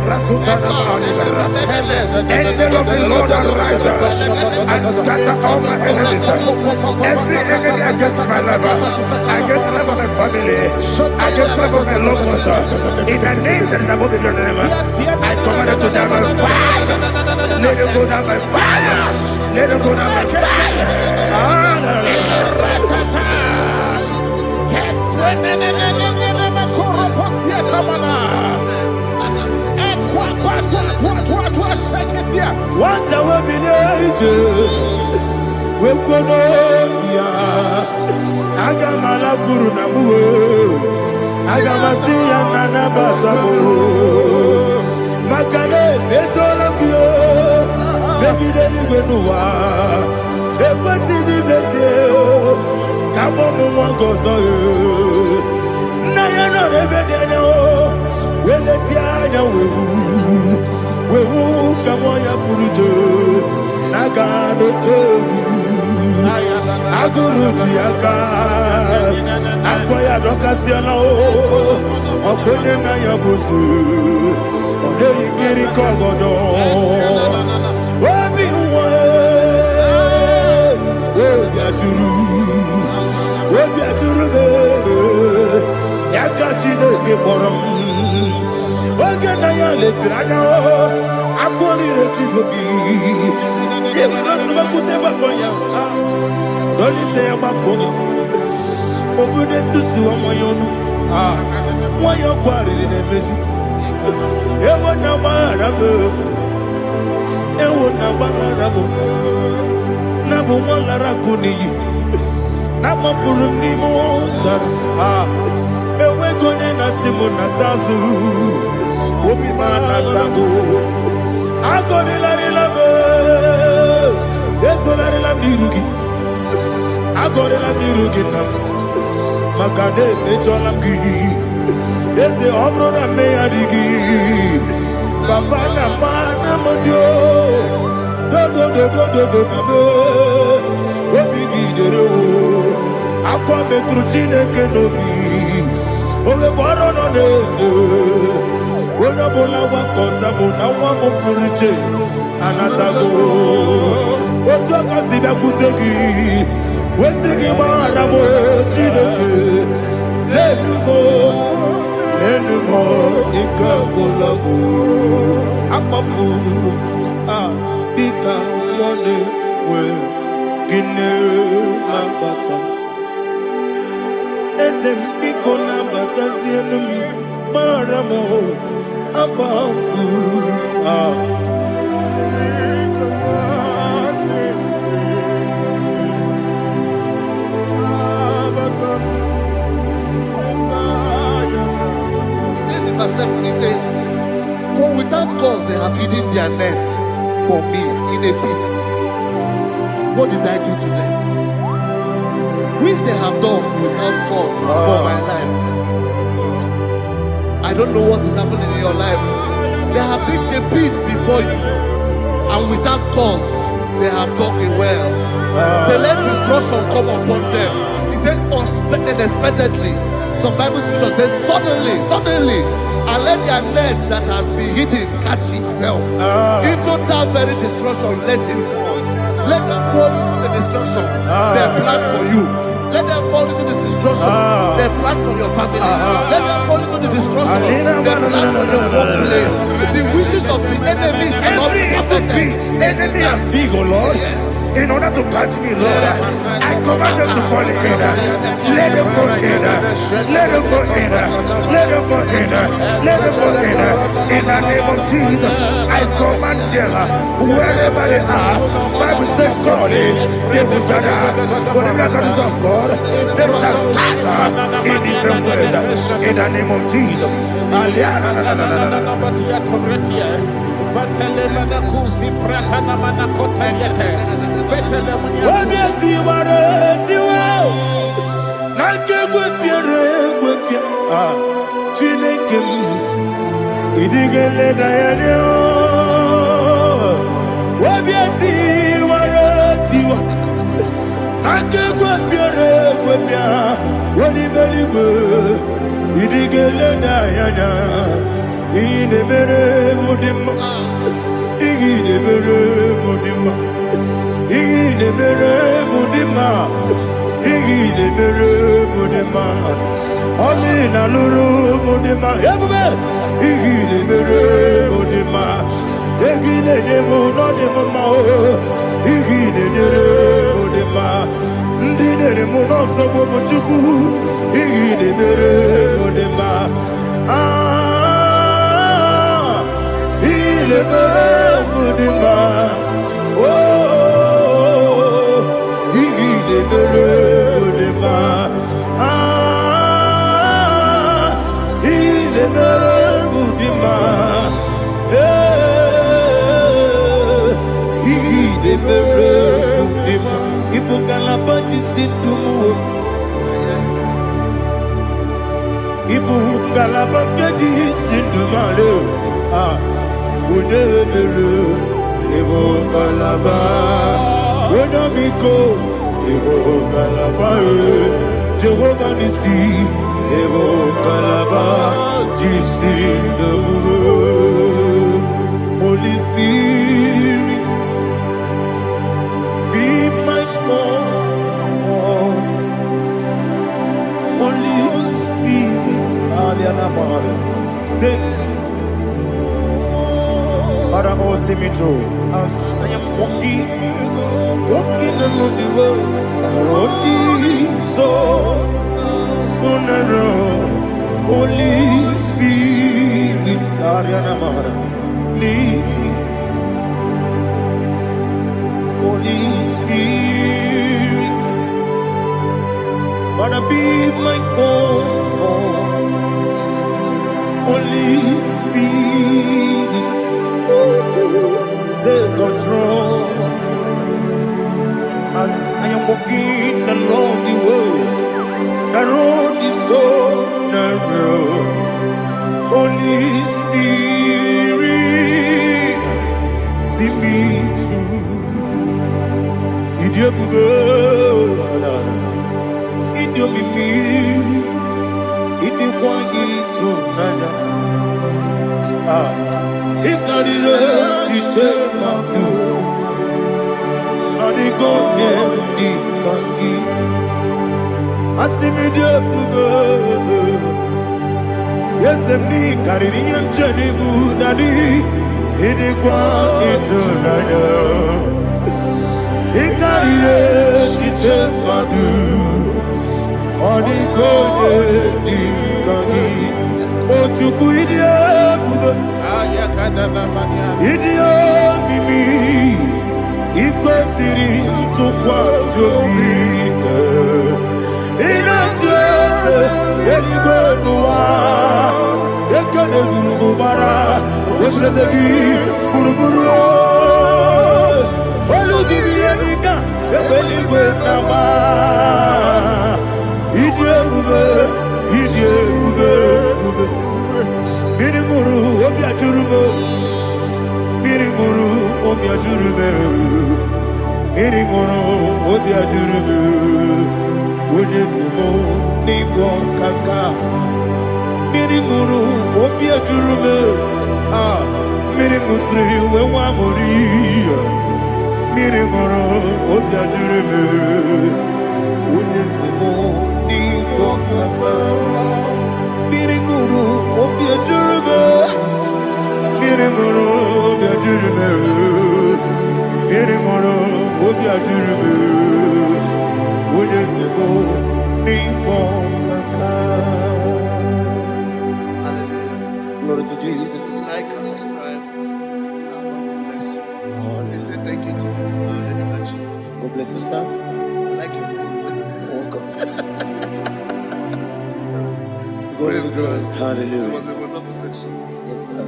of the Lord arise and scatter all my enemies. Every enemy against my life, against the life of my family, against the life of my loved ones, in the name that is above your name, I command it to them by fire. Let it go down by fire. Let it go down by fire. What I will be we could Agamala Kurunamu, Agamasia Nana Batamu, Makane, Betolakio, Begideli Benua, Equasi Blessio, Kabomu Gozo, Nayana Rebedeno, Weletiana, we will come on your Purujo, Nagano Aguruji Aga, Akoya Docasiano, Okonena Yabusu, Odei Kiri Kogodo, Obi Obiaturu, Yakati de Geporum. Oganaya letirano, Akori mire chigobi. Yewe rasu bakute bakonya. Doli te bakonya. Obude susu amoyono. Moyo kwari ne mezi. Ewo na marabu. Ewo na marabu. Na bu molara kuni. Na mafuru ni mo ewe kone na simu na tazu obi mana tago akone la be eso la mirugi akone la mirugi na makane mejola ki ese obro na me adigi papa na mana modio do na be obi gidero akwa metru Chineke n'obi ole bọrọ nọ n'eze onye ọbụla gbakọta mụ na nwa m pụrụ iche anatago otu aka si bịakwute gị wesị gị gbaghara m Chineke enumo ike agwụla m akpafuru dịka nwanne nwee gịnị na mbata eze mbiko na batazienu mara mo abafu Verse 7, he says, for without cause they have hidden their net for me in a pit. What did I do to them? Which they have done without cause for my life. I don't know what is happening in your life. They have digged a pit before you, and without cause they have dug a well. Say, let destruction come upon them. He said, unexpectedly. Some Bible scripture says, suddenly, and let their net that has been hidden catch itself. Into that very destruction, let it fall. Let them fall into the destruction they plan for you. Let them fall into the destruction they plan for your family. Let them fall into the destruction they plan for your workplace. The wishes of the enemy shall not be perfected. Enemy and big, oh Lord. Yes. In order to catch me, Lord, I command them to fall in. Let them fall in. Let them fall in. Let them fall in. Let them fall in. In the name of Jesus, I command them wherever they are. Bible says, surely they will gather. Whatever that is of God, they shall scatter in different ways. In the name of Jesus. Amina luru mudima ebube igile mere mudima egile demo no demo ma o igile dere mudima ndine mo no so bo chuku igile mere mudima igile mere mudima oh igile mere mudima Ibu kalabaji sindumu, Ibu kalabaji sindumale. Udebere, Ibu kalaba, Udamiko, Ibu kalaba, Jehovah Nisi, Ibu kalaba, Jisindumu. Holy Spirit, be my God. Holy Spirit, take Father, oh, see me through. As I am walking along the road, the road is so narrow. Holy Spirit, Ariana Mara, lead me. Holy Spirit, Father, be my comfort. Holy Spirit, take control as I am walking along the road. The road is so narrow. Holy Spirit, see me through. Idiopube, Idiomimi, Idiokwa Itonada. Ikarire chiche madu, nadi gonye ikangi. Asimide bube, yesemi kariri yanchani budadi. Idikwa itonada. Ikarire chiche madu, nadi gonye ikangi. Ochuku idie bube. Idio mimi iko siri tukwa jobi ina jese edigwe nuwa ekene gurugu bara ojezegi buruburu olugibi enika ebeligwe nama idie bube Mirimuru obia jurume Mirimuru obia jurume Mirimuru obia jurume Unesimo nigo kaka Mirimuru obia jurume Mirimusri wewa mori Mirimuru obia jurume Unesimo nigo kaka Miringuru obia jurume Miringuru obia jurume Miringuru obia jurume Unesimo nigo kaka. Hallelujah. Glory to Jesus. Like and subscribe. God bless you. They say thank you to Mr. Ledibachi. God bless you, sir. I like your content. Welcome. Praise God. It Hallelujah. was a wonderful section. Yes, sir.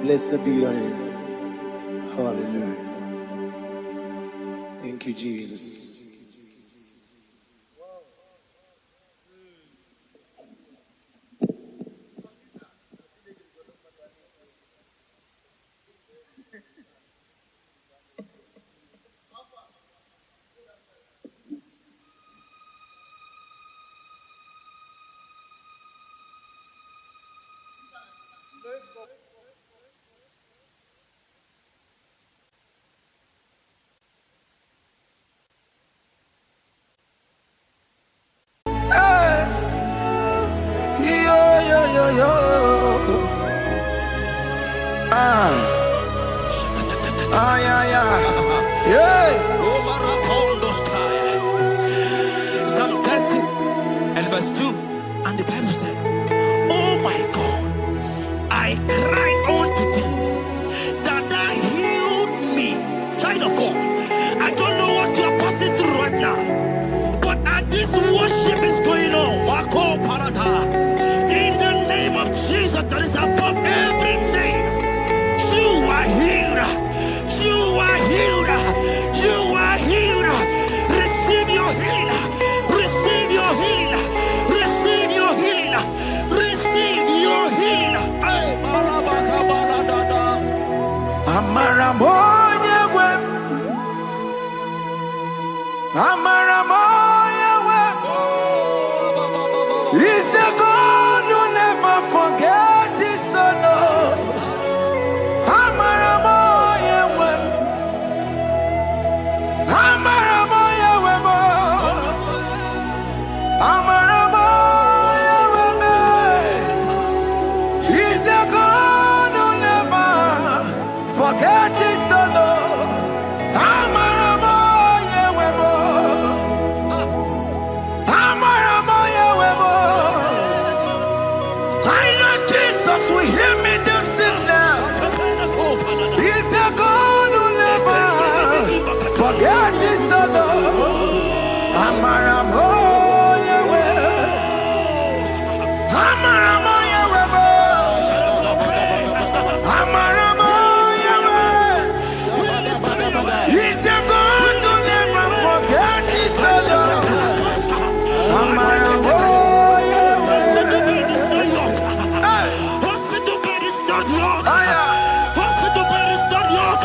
Blessed be your name. Hallelujah. Thank you, Jesus. Psalm 30 and verse 2. And the Bible said, oh my God, I cried unto thee that thou healed me. Child of God, I don't know what you are passing through right now, but as this worship is going on, Wako Parata, in the name of Jesus that is above every name, you are healed. You are healed. You are healed. Receive your healing. Receive your healing. Receive your healing. Receive your healing. Ay, balabaka baladada. Amaramoya web. Amaramoya web. He's a God who never forgets his son. Amaramoya web. Amaramoya web. Amaramoya web. He's a God who never forget his son. He's the God to never forget his son. Hospital bed is not yours. Hospital bed is not yours.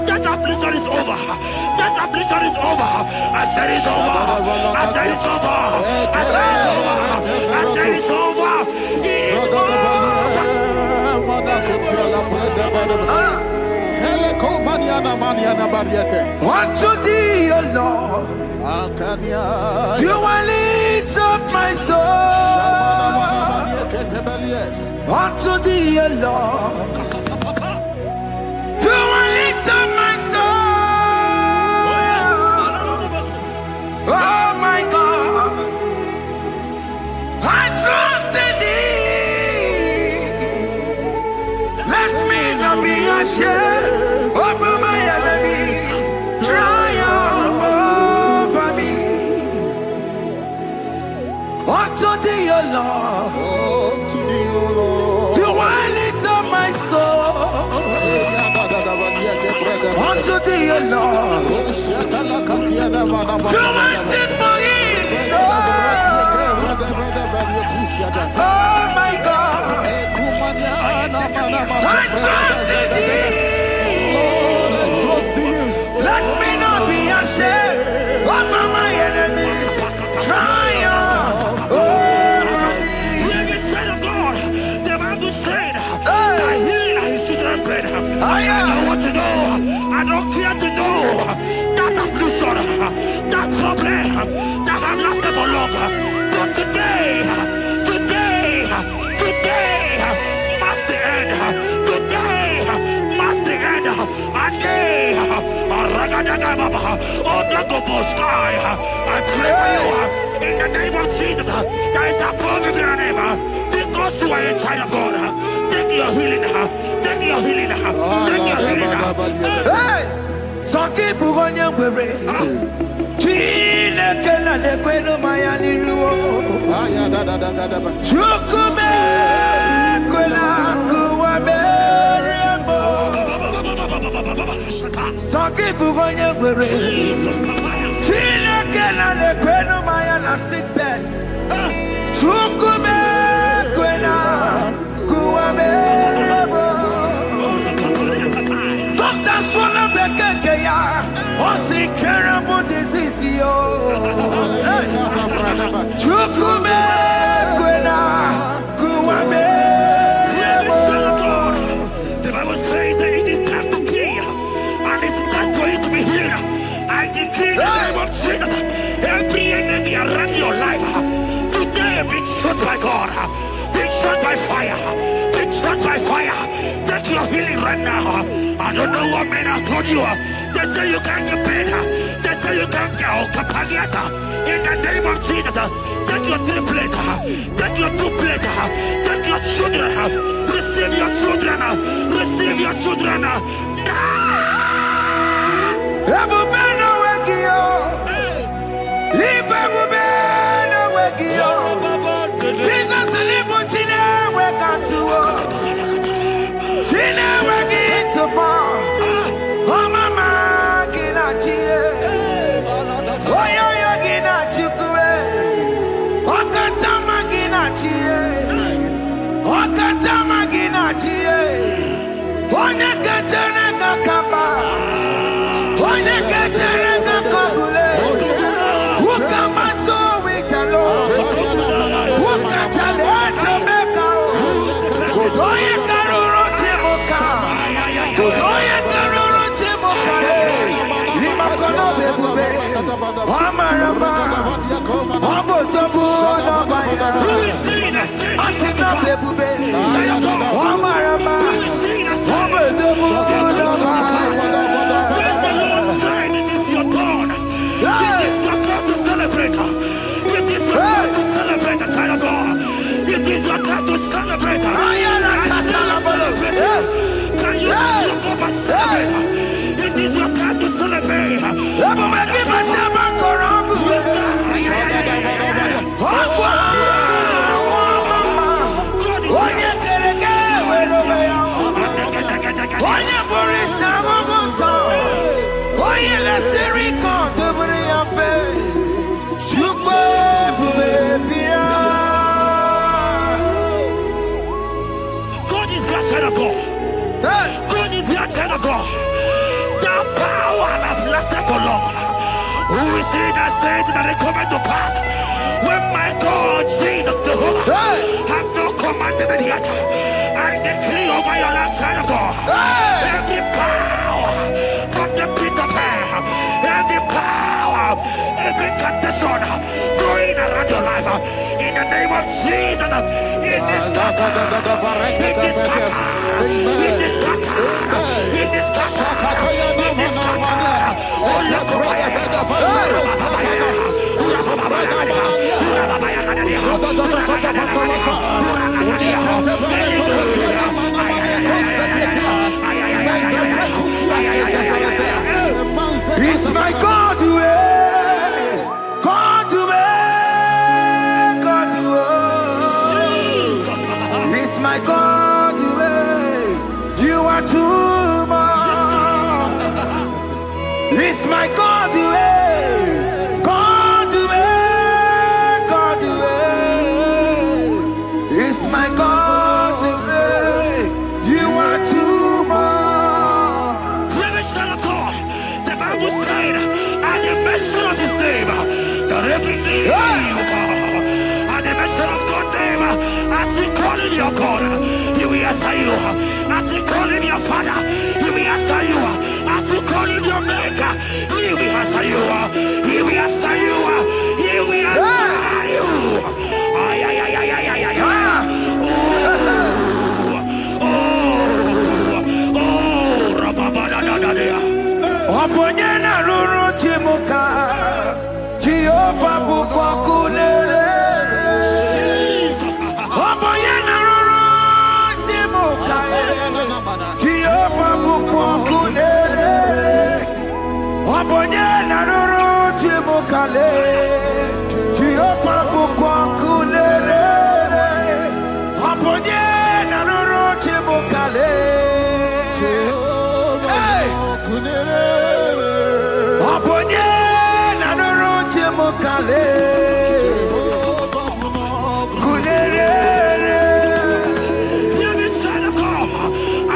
That affliction is over. That affliction is over. I said it's over. I said it's over. I said it's over. I said it's over. Unto thee, O Lord, do I lift up my soul. Unto thee, O Lord, do I lift up my soul. Oh my God, I trust in thee. Let me not be ashamed over my enemy. Triumph over me. Unto thee, O Lord, do I lift up my soul. Unto thee, O Lord, do I sing for him? Oh my God, I trust in thee. Let me not be ashamed over my enemies. Triumph over me. Hear the said of God. The Bible said, "I healing his children bread." I want to know. I don't care to know that affliction, that problem that I've lasted for long. But today must the end. Today must the end. I pray for you in the name of Jesus. There is a problem in your name because you are a child of God. Take your healing. Take your healing. Take your healing. Hey, Saki Bugonya Were. Chile Kena de Queno Mayani Ruo. Chukume Quena Kuame. Saki Bugonya Were. Chile Kena de Queno Mayana sick bed. Chukume Quena Kuame. Doctors wanna be Kenya. What's the terrible disease? Chukume Kwena Kuame. The Bible says that it is time to kill, and it's time for you to be healed. I decree in the name of Jesus, every enemy around your life today be shot by God, be shot by fire, be shot by fire. Take your healing right now. I don't know what men have told you. They say you can't get paid. They say you can't get Okapagiata. In the name of Jesus, take your triplet, take your two-plate, take your children, receive your children, receive your children. Ebubeno Wegio. Ibebubeno Wegio. Jesus Libutine Wekatuo. Tine Wegi to Paul. Onye kachana kaka That it coming to pass when my God Jesus Jehovah have not commanded it yet. I decree over your life, child of God, every power from the pit of hell, every power, every condition going around your life, in the name of Jesus, it is It's my God to God to God to It's my God to you are too much. It's my God to God to God to It's my God to you are too much. Living Son of God, the Bible said, at the mention of his name, that every knee will bow. At the mention of God's name, as he call him your God, he will answer you. As he call him your Father, he will answer you. As he call him your Maker, he will answer you. He will answer you. He will answer you. Ay, ay, ay, ay, ay, ay, ay. Oponyena ruru chimuka Jehova bukwa kulele Oponyena ruru chimuka Jehova bukwa kulele Oponyena ruru chimuka le Jehova bukwa kulele Oponyena ruru chimuka le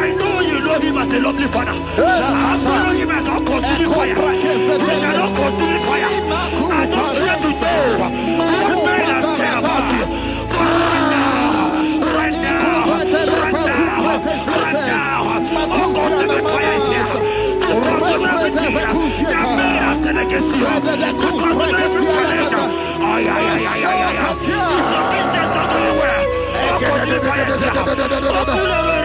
I know you know him as a lovely father. I follow him as a consuming fire. He cannot consume fire. I don't care to know what men have said about you. Right now, oh, consuming fire is here. To consume everything that men have said against you. To consume every challenge. Ay, ay, ay, ay, ay, ay. It's your business not going well. Oh, consuming fire is here. Oh, cool over it.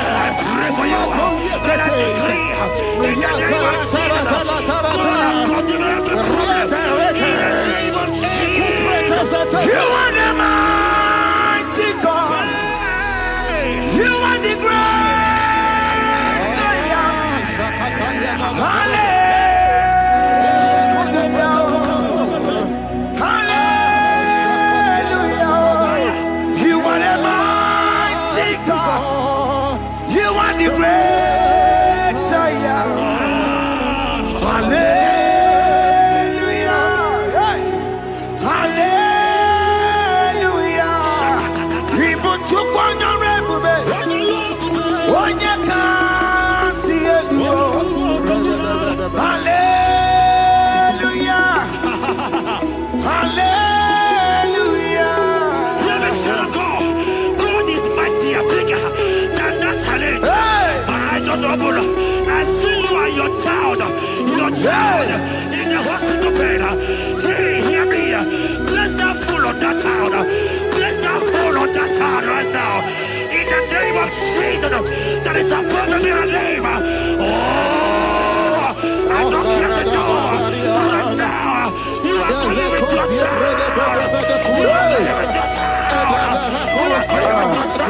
I pray for you. That I decree in the name of Jesus. God, consume every problem. In the name of Jesus. You are the mighty God. You are the great Zion. Hallelujah. your child in the hospital bed. Hey, hear me. Bless that fool on that child. Bless that fool on that child right now. In the name of Jesus, that is supposed to be a name. Oh, I knock at the door right now. You are coming with your child. You are coming with your child. You are coming with your child.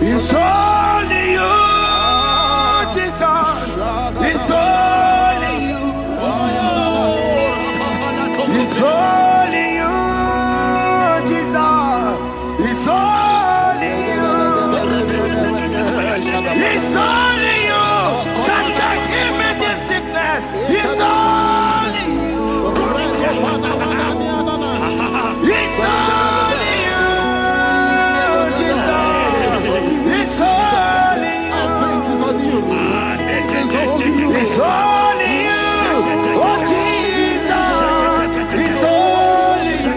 It's only you, Jesus. It's only you. It's only you, Jesus. It's only you. It's only you that can give me this sickness. It's only you. It's only you, Jesus. It's only you. It's only you. Oh, Jesus. It's only you.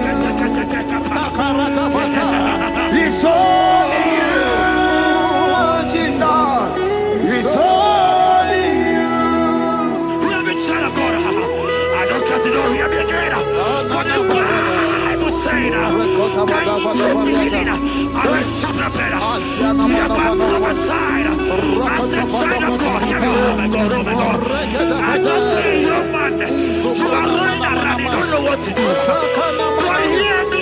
It's only you, Jesus. It's only you. Hear me, child of God. I don't got to know, hear me again. But the Bible saying, I will shut up better. Hear my prophesied. I said, child of God, hear me. Oh my God, oh my God. I just see you, man. You are running around, you don't know what to do. But hear me.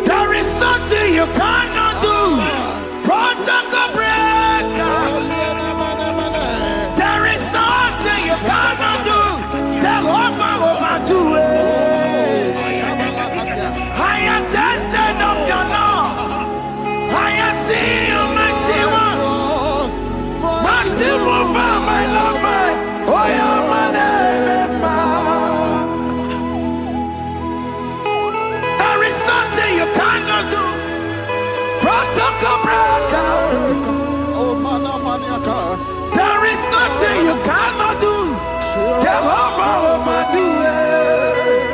There is nothing you cannot do. Protocol breaker. There is nothing you cannot do. Jehovah overdo it. I am tested of your love. I am seeing you, mighty one. Mighty mover, my love, my. Oh, yeah, my name, there is nothing you cannot do. Protocol breaker. There is nothing you cannot do. Jehovah overdo it.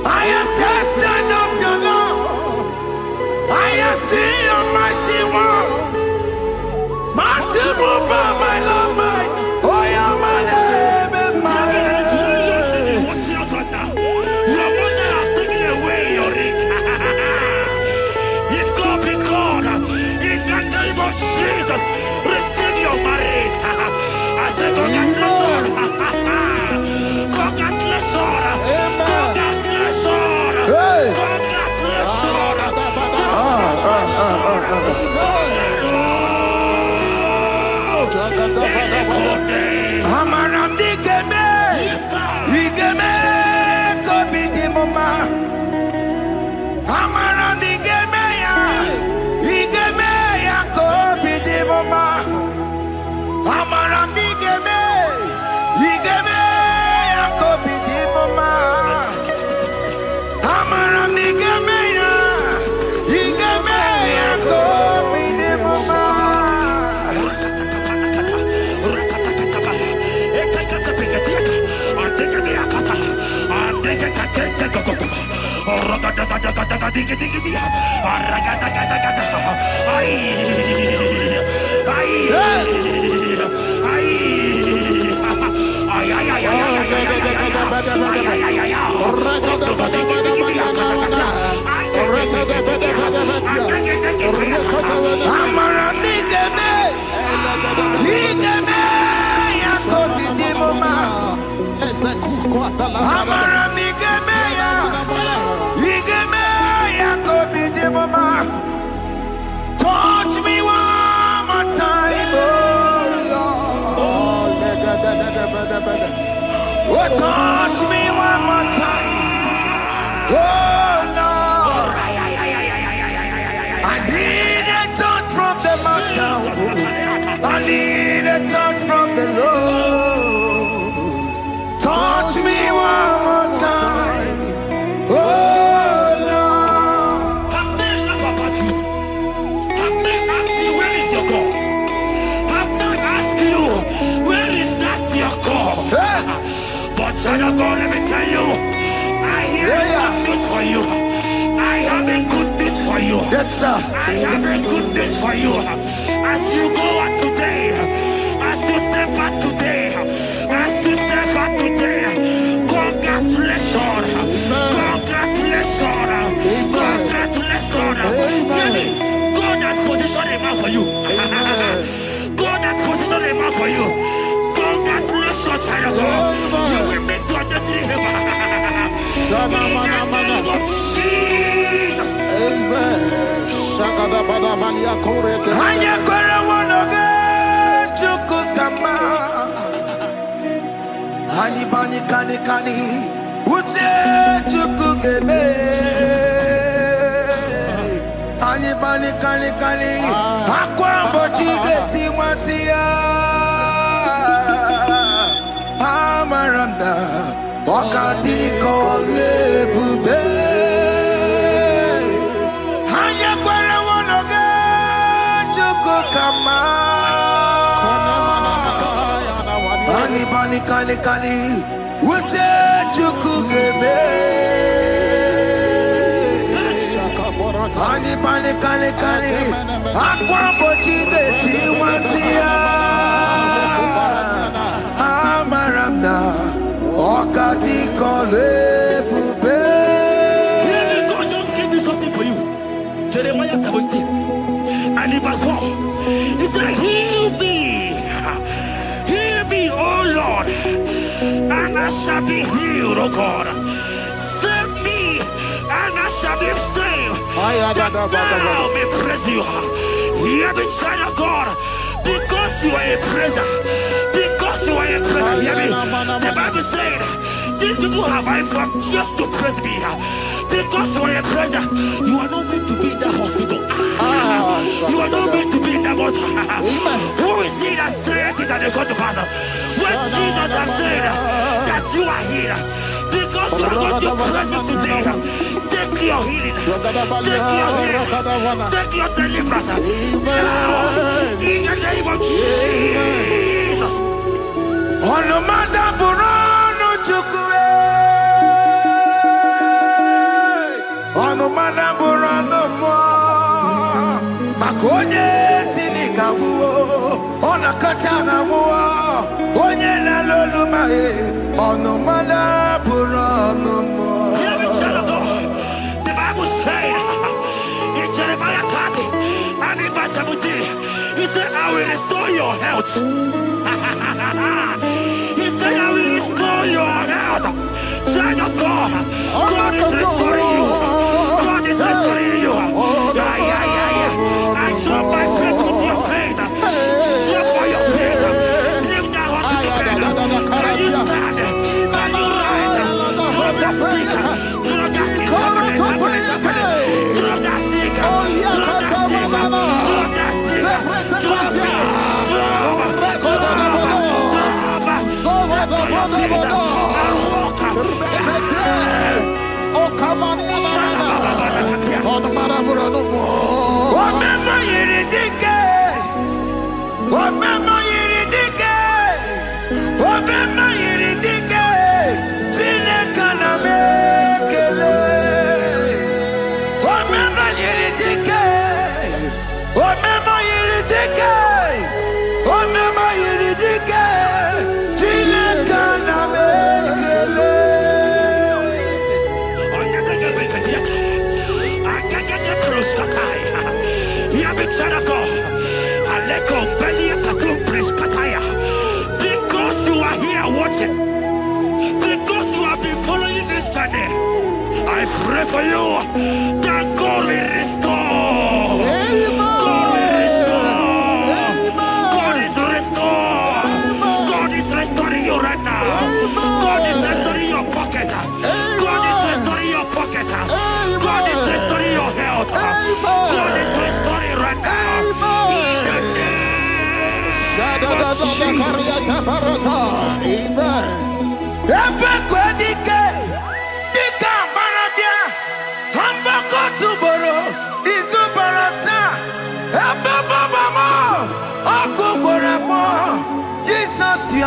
I am tested of your love. I am seeing your mighty ones. Mighty mover, my love, my. Oh, yeah, my name and my Jesus, receive your marriage. I said, congratulations. Congratulations. Congratulations. Amaramdi Geme, Igeme, Kobidi Mama. Amaramdi Geme ya, Igeme ya Kobidi Mama. Amaramdi Geme, Igeme ya Kobidi Mama. Amaramdi Geme ya, Igeme ya Kobidi Mama. Touch me one more time, oh Lord. Oh, touch me one more time. Oh, Lord. I need a touch from the Master. I need a touch from the Lord. Touch me one more time. Oh, Lord. Have men laugh about you. Have men ask you, where is your God? Have men ask you, where is that your God? But child of God, let me tell you, I hear good news for you. I have a good news for you. Yes, sir. I have a good news for you. As you go out today, as you step out today, as you step out today, congratulations. Congratulations. Congratulations. God has positioned a man for you. God has positioned a man for you. Congratulations, child of God. You will make your destiny helper. In the name of Jesus. Amen. Shagada bada balia kore ke. Anya kwara wonoge chukukama. Hani bani kani kani uche chukugeme. Hani bani kani kani akwambo chigeti wasia. Amaranda wakati kole bube. Anya kwara wonoge chukukama. Bani bani kani kani uche chukugeme. Bani bani kani kani akwambo chigeti wasia. Amaranda wakati kole bube. God just gave me something for you. Jeremiah 17 and in verse 4. He said, heal me, oh Lord, and I shall be healed, oh God. Save me, and I shall be saved. That thou may praise you. Hear me, child of God, because you are a praiser. Because you are a praiser, hear me. The Bible said, these people have I come just to praise me. Because you are a praiser, you are not meant to be in that hospital. You are not meant to be in that motor. Who is he that said it and they go to pass? When Jesus has said that you are here, because you are going to praise him today, take your healing, take your deliverance. Now, in the name of Jesus. On the matter Burano Chukwe. On the matter Burano Mo. Makonye Sinikawu. On a Katana War. Onye na Lolumae. On the matter Burano Mo. The Bible said in Jeremiah 30 and in verse 17, he said, I will restore your health. He said, I will restore your health. Child of God, God is restoring you. God is restoring you. I show my faith with your faith. Show for your faith. Leave that hospital bed. Can you stand? Can you rise? Drop that stick. Drop that stick. Drop that stick. Because you are here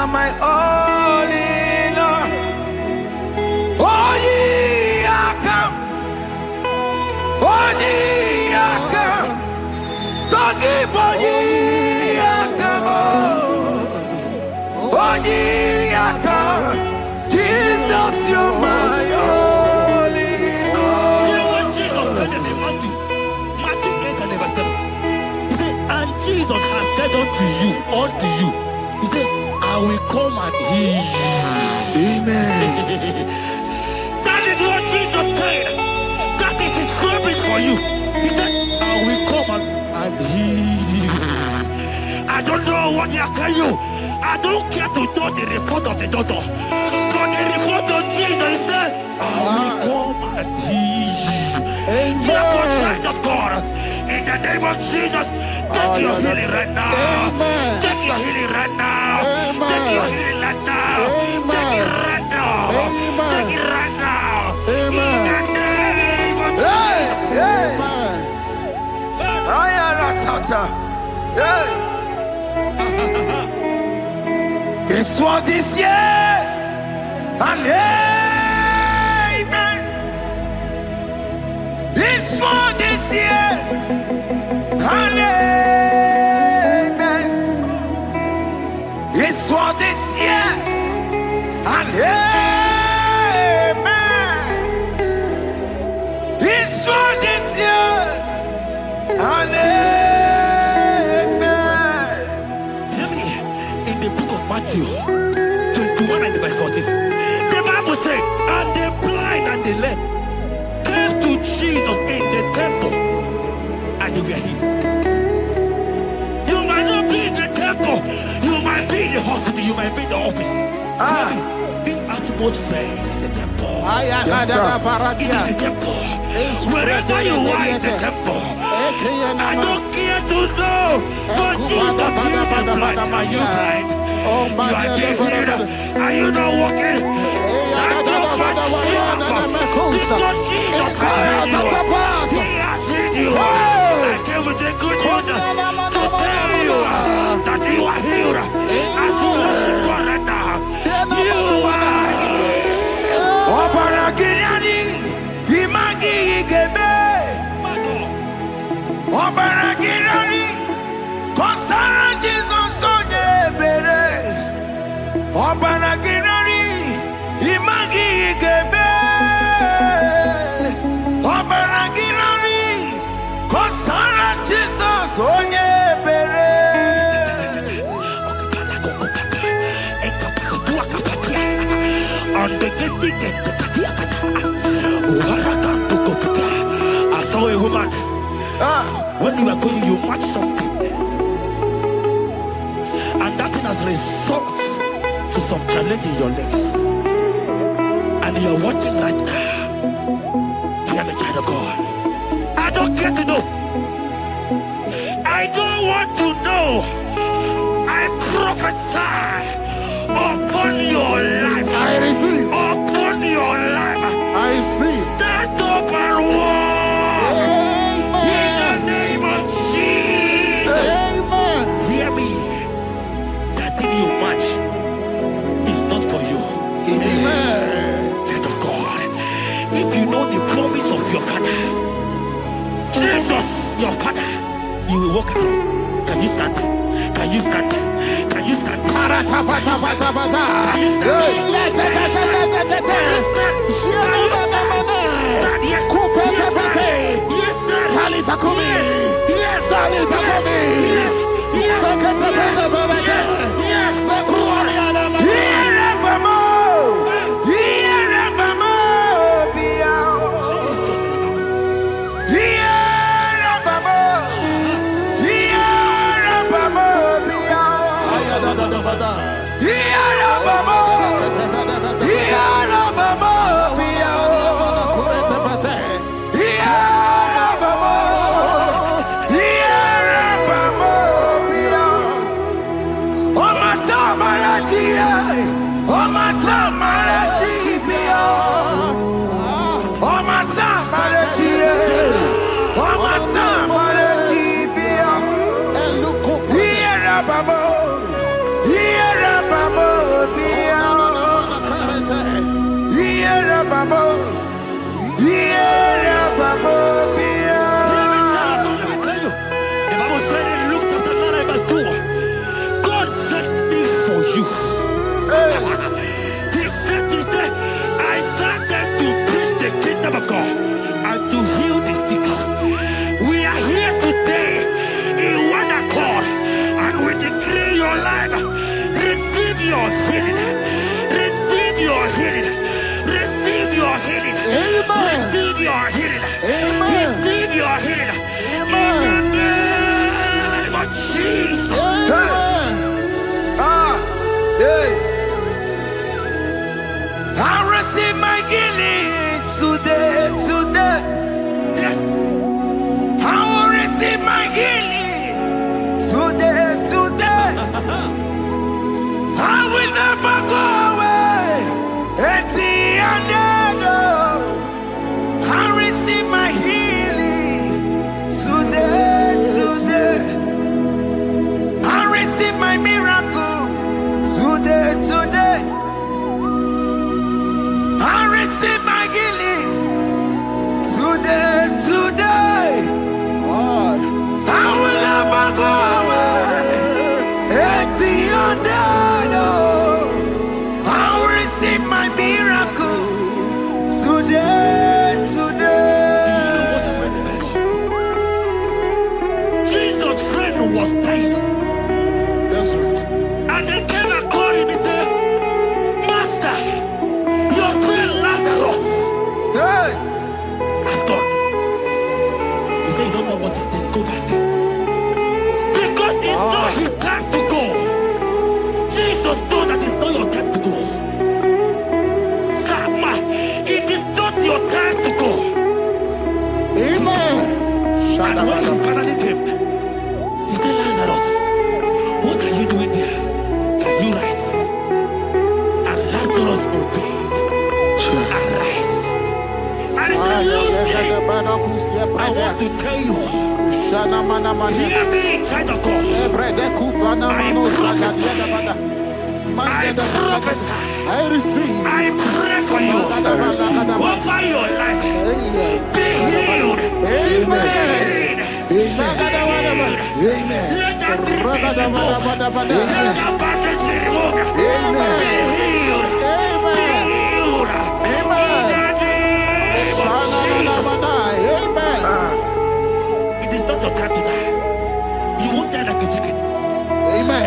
are my all in all. Oh, ye are come. Oh, ye are come. Talking about ye are come. Oh, ye are come. Jesus, you're my all in all. You know what Jesus said in Matthew 8 and verse 7? He said, and Jesus has said unto you, he said, I will come and heal you. Amen. That is what Jesus said. That is his promise for you. He said, I will come and heal you. I don't know what they are telling you. I don't care to know the report of the doctor. But the report of Jesus said, I will come and heal you. Therefore, child of God, in the name of Jesus, take your healing right now. Amen. Take your healing right now. Amen. Take your healing right now. Amen. Take it right now. Amen. Take it right now. Amen. In the name of Hey, hey. Amen. I am not tata. Hey. This what is yes and amen. This what is yes and amen. This what is yes and amen. This what is yes and amen. Hear me. In the book of Matthew 21 and verse 14, the Bible said, and the blind and the lame came to Jesus in the temple, and they were healed. You might not be in the temple, you might be in the hospital, you might be in the office. This atmosphere is the temple. Yes, sir. It is the temple. Wherever you are in the temple, I don't care to know, but Jesus healed the blind. Are you blind? You are being healed. Are you not walking? Stand up and walk. Because Jesus has healed you. He has healed you. I came with the good news to tell you that you are healed. As you worship God right now, you are healed. Opana Gideoni, Imagi Igebe. My God. Opana Gideoni, Kosara Jesus Onyebere. Opana Gideoni, Imagi Igebe. Opana Gideoni, Kosara Jesus Onyebere. I saw a woman. When you were going, you match something, and that thing has resulted to some challenge in your legs, and you're watching right now. Hear me, child of God. I don't care to know. I don't want to know. I prophesy upon your life. I receive. Upon your life. I receive. Stand up and walk. In the name of Jesus. Amen. Hear me. That thing you match is not for you. Amen. Child of God. If you know the promise of your father, Jesus, your father, you will walk around. Can you stand? Can you stand? Can you stand? Can you stand? healing. Receive your healing. Receive your healing. Receive your healing. In the name of Jesus. I receive my healing today. Yes. I will receive my healing today. I will never go away. I receive my healing today. I receive my miracle today. I receive my healing today. I will never go away. I will receive my miracle today. Jesus' friend was dying. That's right. And they came and called him and said, Master, your friend Lazarus has gone. He said, you don't know what you're saying. Go back. Because it's not his time to go. Jesus knows that it's not your time to go. Sama, it is not your time to go. Amen. And when he finally came, he said, Lazarus, what are you doing there? Can you rise? And Lazarus obeyed and rise. And he said, Lucy, I want to tell you, hear me, child of God. I receive. I pray for you. Over your life. Be healed. Amen. Amen. Let that be removed. Let that bandage be removed. Be healed. Be healed. It is not your time to die. You won't die like a chicken. Amen.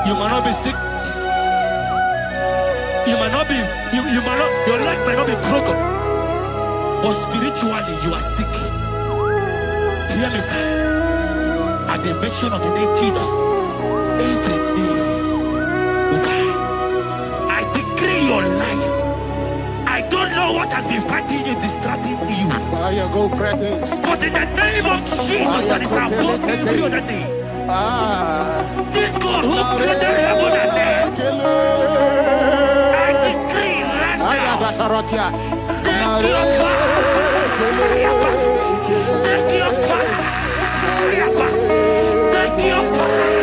You might not be sick. You might not be, you might not, your leg might not be broken. But spiritually, you are sick. Hear me, sir. At the mention of the name Jesus, every day will die. I decree your life. I don't know know what has been fighting you, distracting you. I go practice. But in the name of Jesus, that is above every other name. This God who created heaven and earth, I decree right now, take your fire. Take your fire. Take your fire.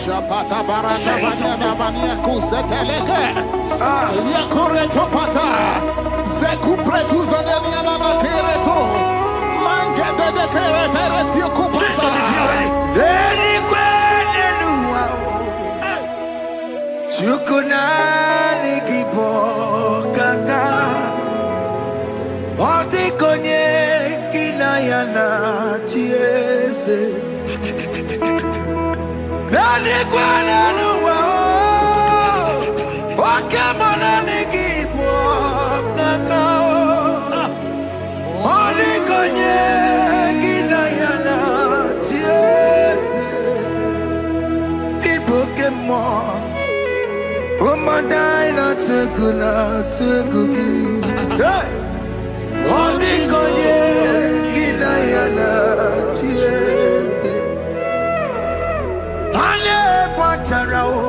Shapata barata banya banya kuseteleke. Yakure topata. Zeku pretu zadenia na kereto. Mangete de kerete tio kupasa. Deni kwene nuwa. Chukuna nikipo kaka. Odi konye kinayana chiese. Deni kwene nuwa. Wakemona nikipo kaka. Odi konye kinayana chiese. Ibukemo. Umadina tukuna tukuki. Hey! Odi konye kinayana chiese. Ale pacharao.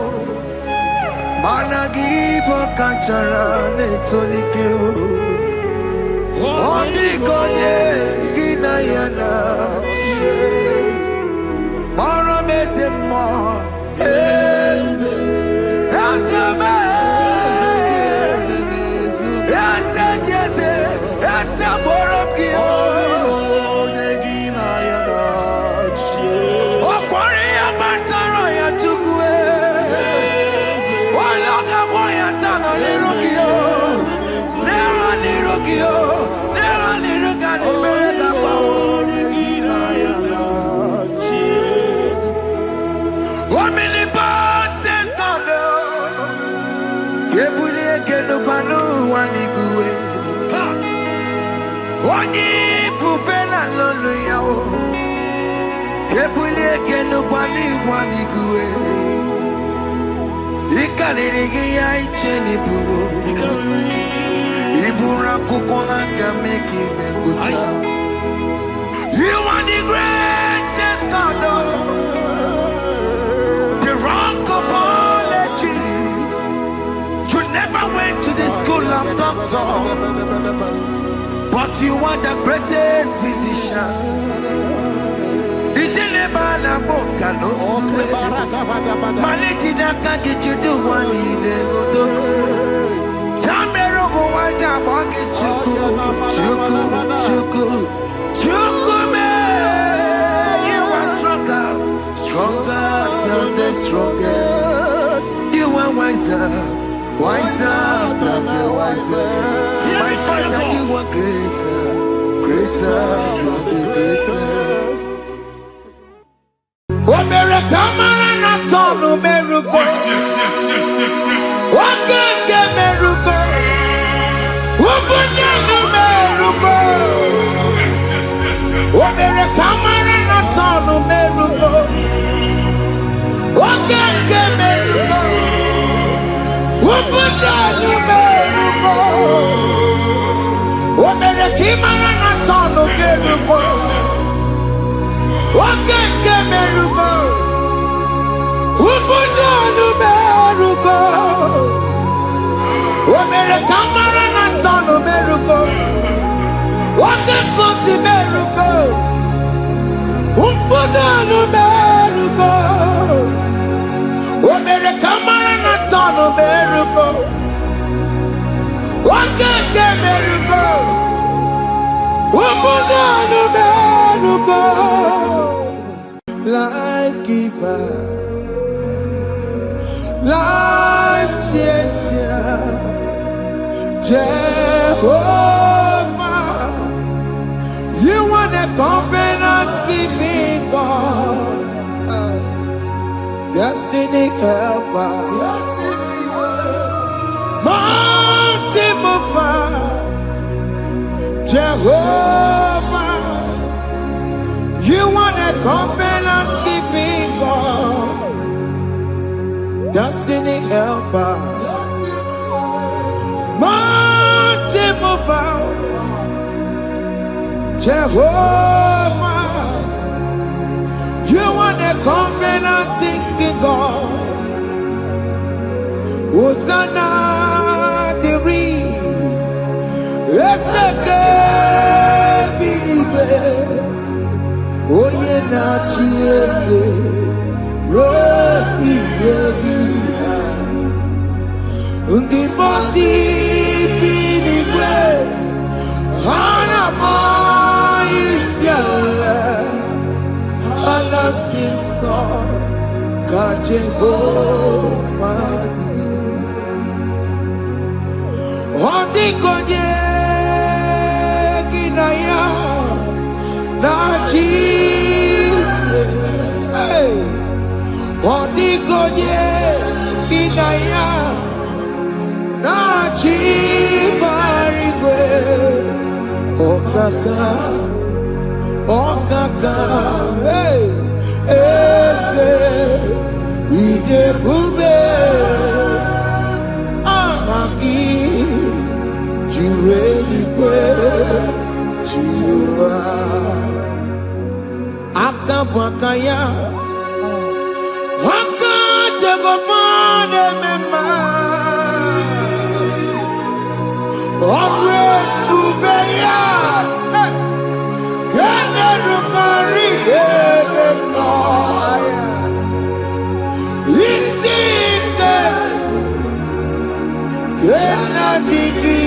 Managi pokachara netonike. Odi konye kinayana chiese. Mara mezemo. Eze. Eze. Oni fufena lolo yao. Kebulie kenu kwani kuwe. Ikanirigi ya icheni buwo. Ibura kuko aka meki mekucha. You are the greatest God, the rock of all ages. You never went to the school of doctor, but you are the greatest physician. Ijelebana boka no suwe. Malekina kaki you do one in the godoko. Jamero go wanda boki chuku. Me, you are stronger than the strongest. You are wiser than the wiser. My Father, you are greater than the greater. America, man, I'm talking miracle. What can miracle? What can miracle? America, man, I'm talking miracle. What can miracle? What can miracle? America, man, I'm talking miracle. What can miracle? What can miracle? America, man, I'm talking miracle. What can miracle? What can miracle? America, man, I'm talking miracle. What can miracle? What can miracle? Life giver, life changer, Jehovah, you are the covenant keeping God, destiny helper, mountain mover, Jehovah. You are the covenant keeping God, destiny helper, Jehovah, you are the covenant-keeping God. Hosanna, the oh, yeah, not Jesus. Undi bosi pinigwe hana moisiala alasinso kajehomadi Odi konye kinaya na Jesus. Odi konye kinaya na chibarigwe okaka ese ide bube amaki jireligwe jiwa akabwakaya akajegomane mema Omre Ubeya Gene Rukari Noaya Isinde Gena Digi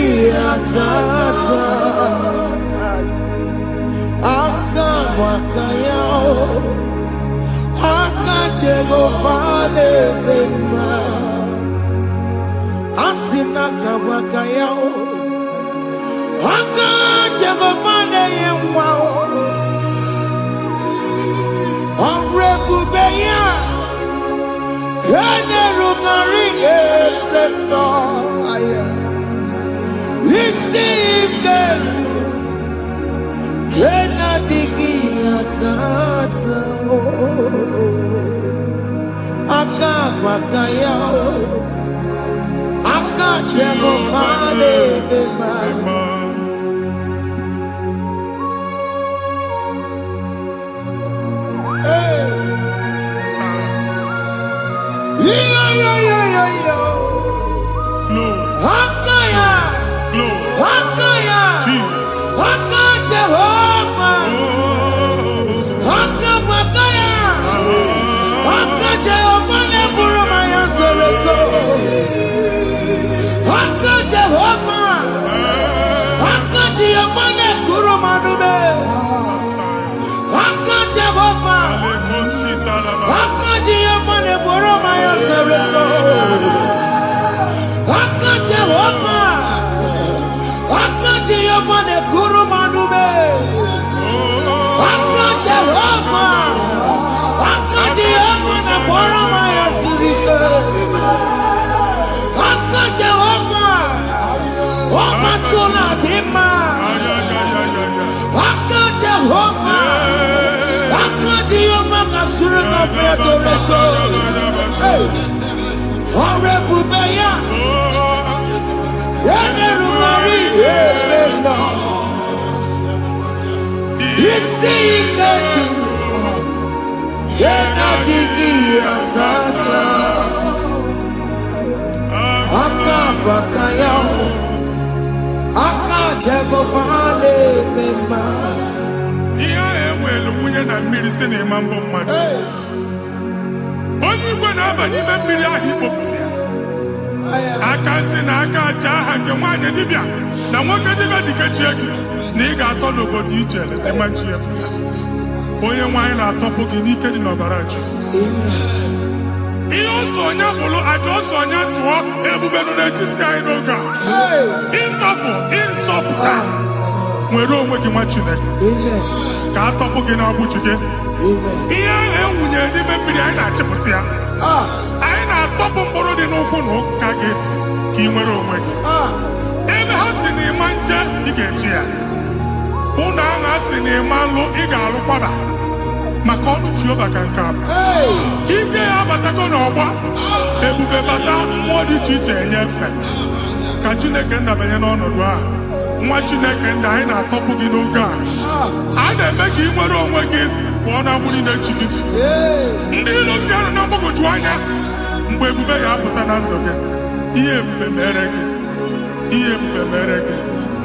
Atata Aka Wakayao Aka Jegopane Bema Asina Kawakayao Aka Jagomane Yemwao Omre Bubeya Gane Rugari Ebreno Aya Isike Gena Digi Atata Aka Wakayao Aka Jagomane Bema Ike abatago n'ọgba ebube bata mmụọ dị iche iche enye efe ka Chineke ndabanye n'ọnọdụ a nwa Chineke ndị anyị na-atọpụ gị n'oge a. A na-eme ka ị nwere onwe gị pụọ na agbụrụ na-echi gị. Ndị ilo gị anọ na mgbagwoju anya mgbe ebube ya apụta na ndụ gị. Ihe ebube mere gị. Ihe ebube mere gị.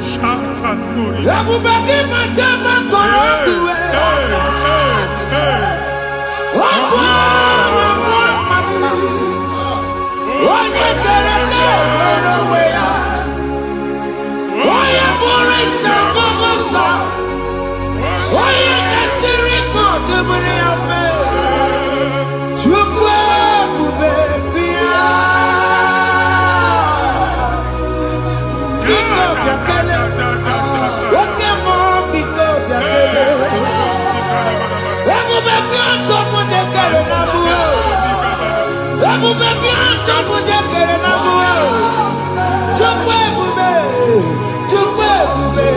Shaka tori. Ebube gị mata makọrọ duwe. Onye kere nwere onwe ya. Onye bụrụ isi ọgụgụ nsọ. Onye kesịrị ka ọ dịbụrụ ya mfe. Chukwu ebube bịa. Biko bịakele. Oke mmụọ biko bịakele. Ebube bịa ntọpụ na-ekere na mbuo. Ebube bịa ntọpụ na-ekere na mbuo. Chukwu ebube. Chukwu ebube.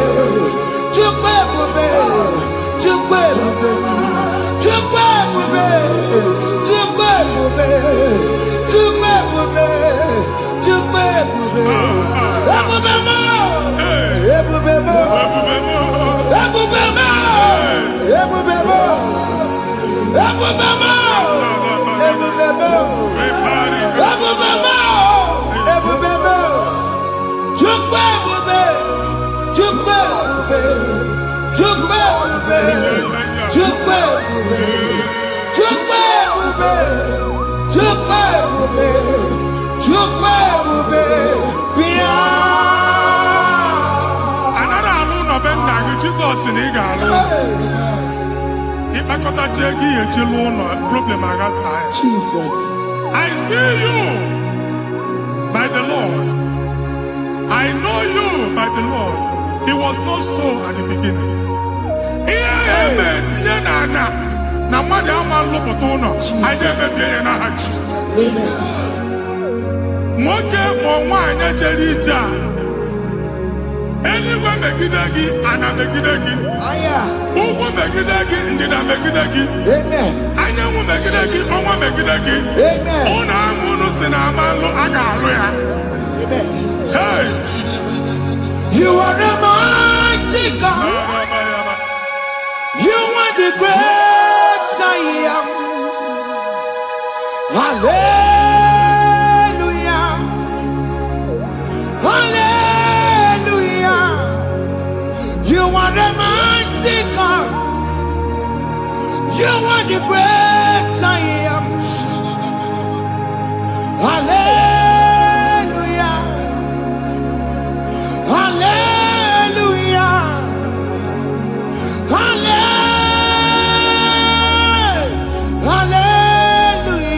Chukwu ebube. Chukwu ebube. Chukwu ebube. Chukwu ebube. Chukwu ebube. Chukwu ebube. Ebube mo. Ebube mo. Ebube mo. Ebube mo. Ebube mo. Ebube mo. Ebube mo. Ebube mo. Chukwu ebube. Chukwu ebube. Chukwu ebube. Chukwu ebube. Chukwu ebube. Chukwu ebube. Chukwu ebube. Bịa. Anara alụ nọ be nna gị Jizọs na ị ga-alụ. Ịkpakọtacha ego ihe eji lụọ ụlọ problem aghasa ya. Jesus. I see you by the Lord. I know you by the Lord. It was not so at the beginning. Ihe eme tinye na ana na mmadụ ama nlụpụta ụlọ. Anyị emebie ya n'aha Jizọs. Nwoke ma nwaanyị jere ije a. Eluigwe megide gị, ana megide gị. Ugwu megide gị, ndịda megide gị. Anyanwụ megide gị, ọnwa megide gị. Ụnụ ahụ unu si na ama nlụ a ga-alụ ya. Hey, Jesus. You are the mighty God. You are the great I am. Hallelujah. Hallelujah. You are the mighty God. You are the great I am. Hallelujah. Hallelujah.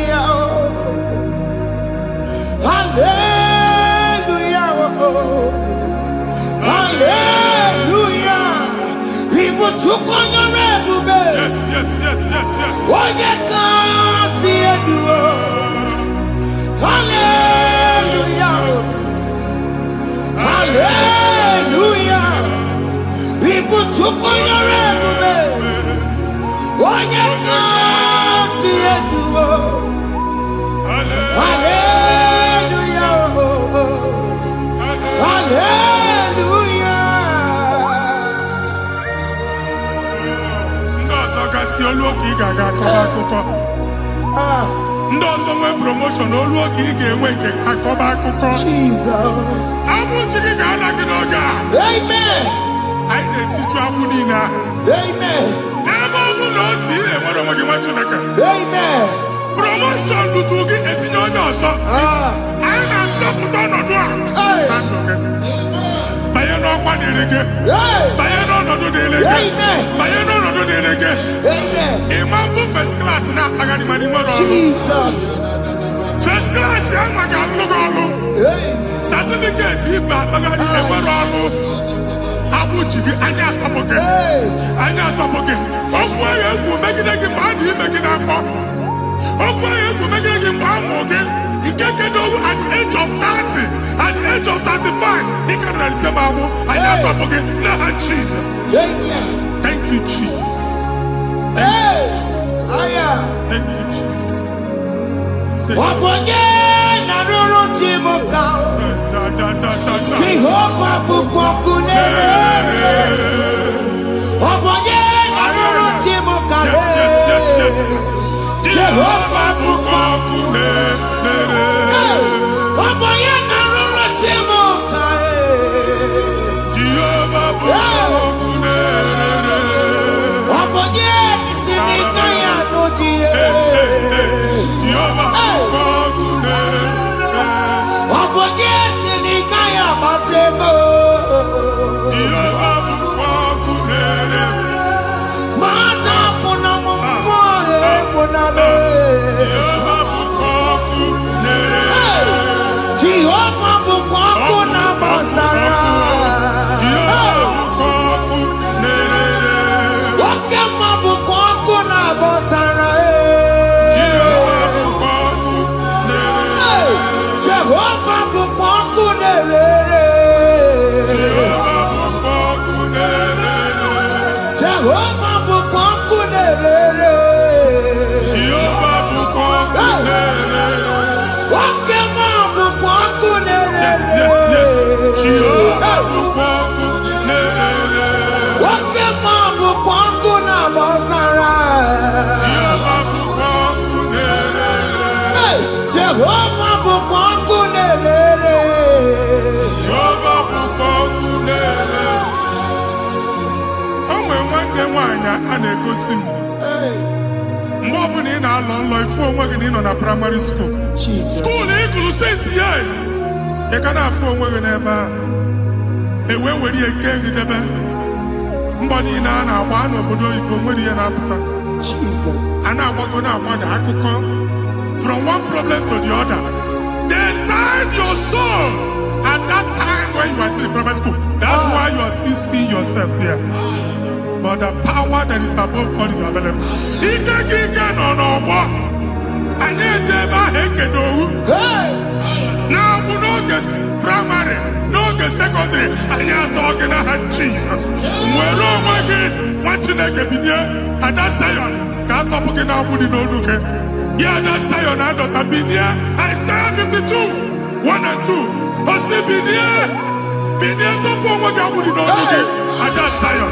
Hallelujah. Hallelujah. Hallelujah. People took on your ebube. Yes, yes, yes, yes, yes. Onye can see it. Hallelujah. Hallelujah. People took on your ebube. Onye can see it. Hallelujah. Hallelujah. Ndị ọzọ gasị olu oge ị ga-aga akọba akụkọ. Ndị ọzọ nwee promotion olu oge ị ga-enwe nke akọba akụkọ. Jesus. Abụ chi gị ga-ala gị n'oge a. Amen. Anyị na-etiju abụ niile ahụ. Amen. Ebe ọ bụ na o si ị na-enwere onwe gị nwa Chineke. Amen. Promotion lutu gị etinye onye ọzọ. Anyị na-adọpụta ọnọdụ a na ndụ gị. Banye n'ọkwa dịrị gị. Banye n'ọnọdụ dịrị gị. Banye n'ọnọdụ dịrị gị. Ịma mbụ first class na-akpagharị ma n'ime ọrụ. Jesus. First class ya nwa ga-alụ gị ọrụ. Certificate ibu akpagharị enwere ọrụ. Abụ ji gị anya atọpụ gị. Anya atọpụ gị. Okwu ahụ egwu megide gị mgbe a dị ime gị n'afọ. Okwu ahụ egwu megide gị mgbe a mụrụ gị. Nke kedu at the age of 30, at the age of 35, ị ka nọ na December abụ. Anya atọpụ gị n'aha Jesus. Thank you, Jesus. Thank you, Jesus. Ọbọnye na rụrụ chi m ka. Jehovah Bukwakunere. Obonye naroro chimukale. Jehovah Bukwakunere. Obonye naroro chimukale. Jehovah Bukwakunere. Obonye sinikaya nodie. Jehovah Bukwakunere. Obonye sinikaya batego. Jehovah Bukwakunere. Mata punamu puname. Jehovah Bukwakunere. Jehovah Bukwakuna Basara. Jehovah Bukwakunere. Wakema Bukwakuna Basara. Jehovah Bukwakunere. Jehovah Bukwakunere. Jehovah Bukwakunere. Jehovah Bukwakunere. Jehovah Bukwakunere. Wakema Bukwakunere. Yes. Jehovah Bukwakunere. Wakema Bukwakuna Basara. Jehovah Bukwakunere. Jehovah Bukwakunere. Jehovah Bukwakunere. O nwere nwanne nwaanyị a na-egosi m mgbe ọbụla ị na-alọ nlọ ifu onwe gị na ị nọ na praịmarị skuul skuul ị gụrụ 6 years ị ka na-afụ onwe gị n'ebe a ewe were ihe kee gị debe mbọ niile a na-agba n'obodo oyibo nwere ihe na-apụta a na-agbago na-agbada akụkọ from one problem to the other. They tied your soul at that time when you are still in primary school. That's why you are still seeing yourself there. But the power that is above all is available. Ike no n'ọgbọ anyị eje ebe ahụ ekedowu na-abụ n'oge praịmarị n'oge sekọndịrị anyị atọ gị n'aha Jizọs nwere onwe gị nwa Chineke binie Ada Zion ka atọpụ gị na-agbụ dị n'olu gị gị Ada Zion adọta binie Isaiah 52 1 and 2 osi binie tọpụ onwe gị agbụ dị n'olu gị Ada Zion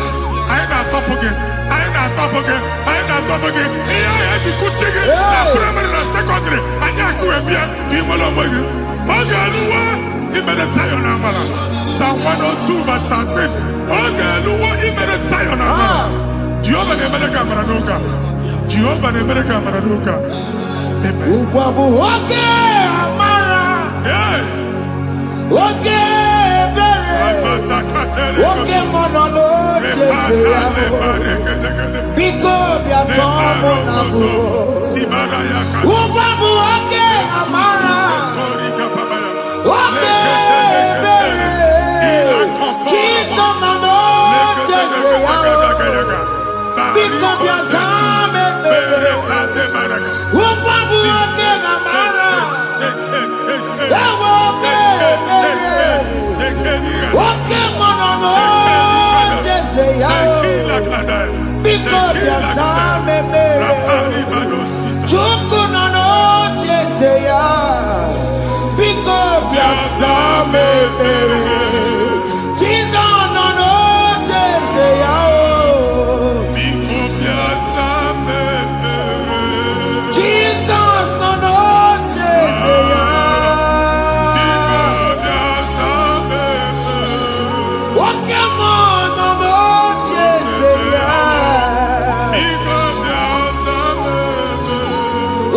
anyị na-atọpụ gị anyị na-atọpụ gị anyị na-atọpụ gị ihe ahụ eji kụchi gị na praịmarị na sekọndịrị anyị akụwebie ka ị nwere onwe gị oge eluwe imere Zion amara Psalm 102 verse 13 oge eluwe imere Zion amara Jehova na-emere gị amara n'oge a Jehova na-emere gị amara n'oge a Ugwa bụ oge amara, oge ebere, oge mmanụ n'oche ya. Biko bịa tọọ mụ na bụ. Ugwa bụ oge amara, oge ebere, Jizọs nọ n'oche ya. Biko bịa zaa m ekpere. Ugwa bụ oge amara, ewe oge ebere, oge mmanụ n'oche ya. Biko bịa zaa m ekpere. Chukwu nọ n'oche ya. Biko bịa zaa m ekpere. Jizọs nọ n'oche ya. Jesus nọ n'oche ya. Oke mmụọ nọ n'oche ya.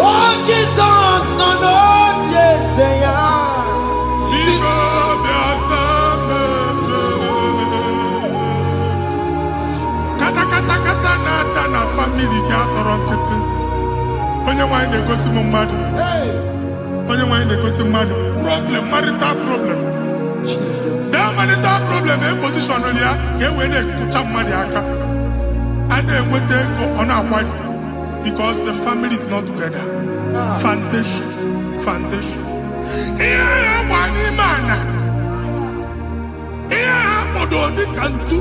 Oh, Jesus nọ n'oche ya. Kata na-ada na famili gị atọrọ nkịtị. Onye nwanyị na-egosi m mmadụ. Onye nwanyị na-egosi mmadụ. Problem, marital problem. That marital problem position ya ka e wee na-ekụcha mmadụ aka. A na-enweta ego ọ na-akwali because the family is not together. Foundation. Ihe ya gba n'ime ana. Ihe ha kpọdo dịka ntu.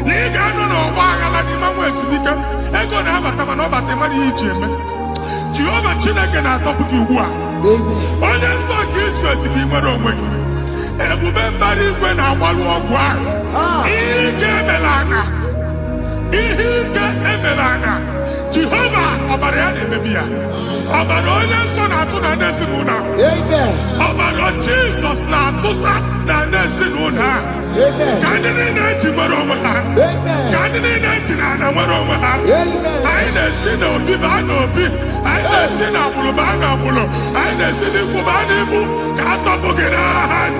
Na ị ga-anọ n'ọgba aghara n'ime nwa ezumike ego na-abata mana ọ bata mmadụ ihe iji eme Jehova Chineke na-atọpụ gị ugbu a onye nsọ nke Izrel si gị nwere onwe gị Ebubembari when I walk one. Ike Melana. Ike Emelana. Jehovah, Obariane Bebia. Obaroya son atuna nesimuna. Amen. Obaro Jesus na tusa na nesimuna. Amen. Kandini na chimaroma. Amen. Kandini na chinana maroma. Amen. I nesina obi ba na obi. I nesina bulu ba na bulu. I nesina kubani bu. Kato bugina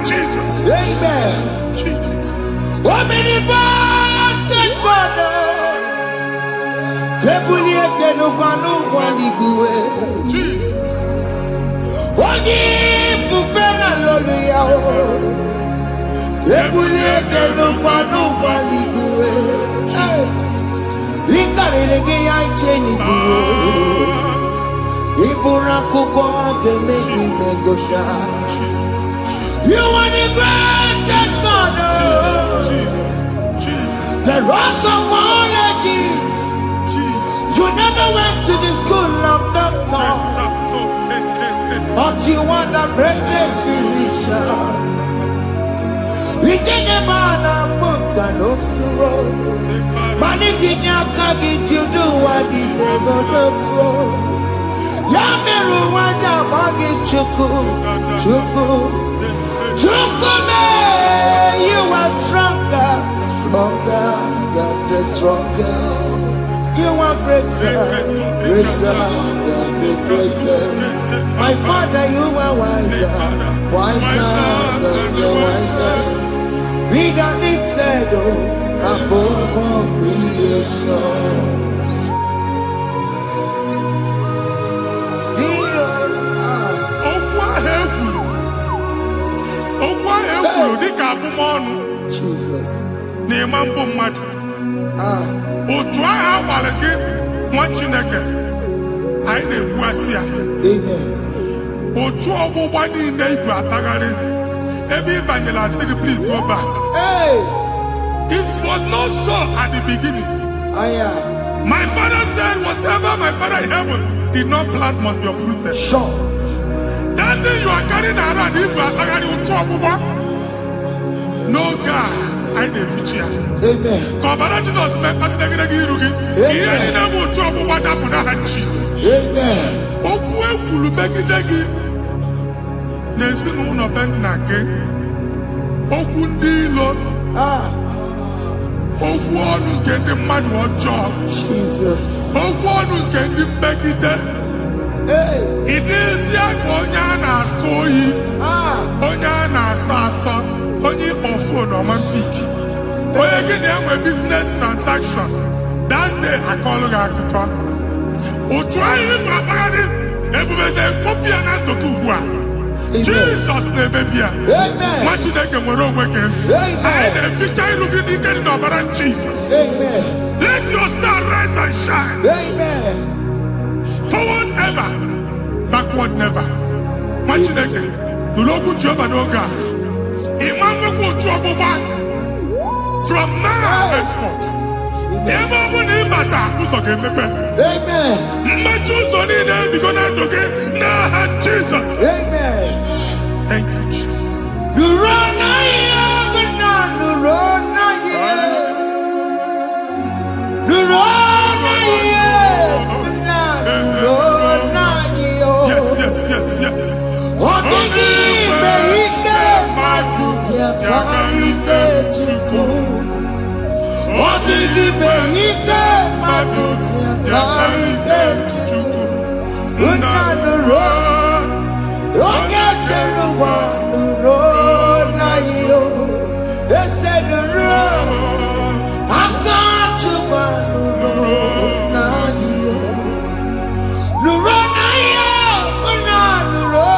Jesus. Amen. Jesus. Omnipotent God. Kebuliete no kwanu kwaniguwe. Jesus. Ogi fufena loluya o. Kebuliete no kwanu kwaniguwe. Inkarelege ya icheni kuwe. Ibura kuko ageme imegosha. You are the greatest God. Jesus. Jesus. The rock of all ages. You never went to the school of doctor, but you are the greatest physician. We didn't man a book and also managing your carriage, you do what you never do. Yamiru wanja bagi chuku, you are stronger, stronger. You are greater, greater, My Father, you are wiser, than the wisest. Be the lifted above all creation. Jesus. Otu agha agbara gị nwa Chineke anyị na-egbu asị ya. Amen. Otu ọgbụgba niile igwe atagharị ebe ị banyere asị gị please go back. Hey. It was not so at the beginning. My father said whatever my father in heaven did not plant must be uprooted. Sure. That thing you are carrying around igwe atagharị otu ọgbụgba. No God. I didn't feature. Amen. Kọbara Jesus mee kpatị negedege iru gị. Ihe ndị na-eme otu ọgbụgba dapụ n'aha Jesus. Amen. Okwu ekwuru megide gị n'ezinụlọ be nna gị. Okwu ndị ilo. Okwu ọnụ nke ndị mmadụ ọjọọ. Jesus. Okwu ọnụ nke ndị mmegide. Ị dịzie ka onye a na-asọ oyi. Onye a na-asọ asọ. Onye ịkpọ phone ọma mpiki. Onye gị na-enwe business transaction. That day akọlụ gị akụkọ. Otu anyị bụ akpagharị ebubeze mkpọpịa na ndụkọ ugbu a. Jesus na-emebi ya. Nwa Chineke nwere onwe gị. Anyị na-eficha iru gị n'ike dị n'ọbara Jesus. Let your star rise and shine. Forward ever, backward never. Nwa Chineke nụrụ okwu Jehova n'oge a. From now henceforth, ebe ọ bụ na ịbata ụzọ ga-emepe. Mmechi ụzọ niile ebigo na ndụ gị n'aha Jesus. Thank you, Jesus. Yes, yes, yes, yes. Yakarike Chukwu. Odidi Benike Madu. Yakarike Chukwu. Unanuro. Oge keruwa nuro na yo. Ese nuro. Akachuwa nuro na yo. Nuro na yo. Unanuro.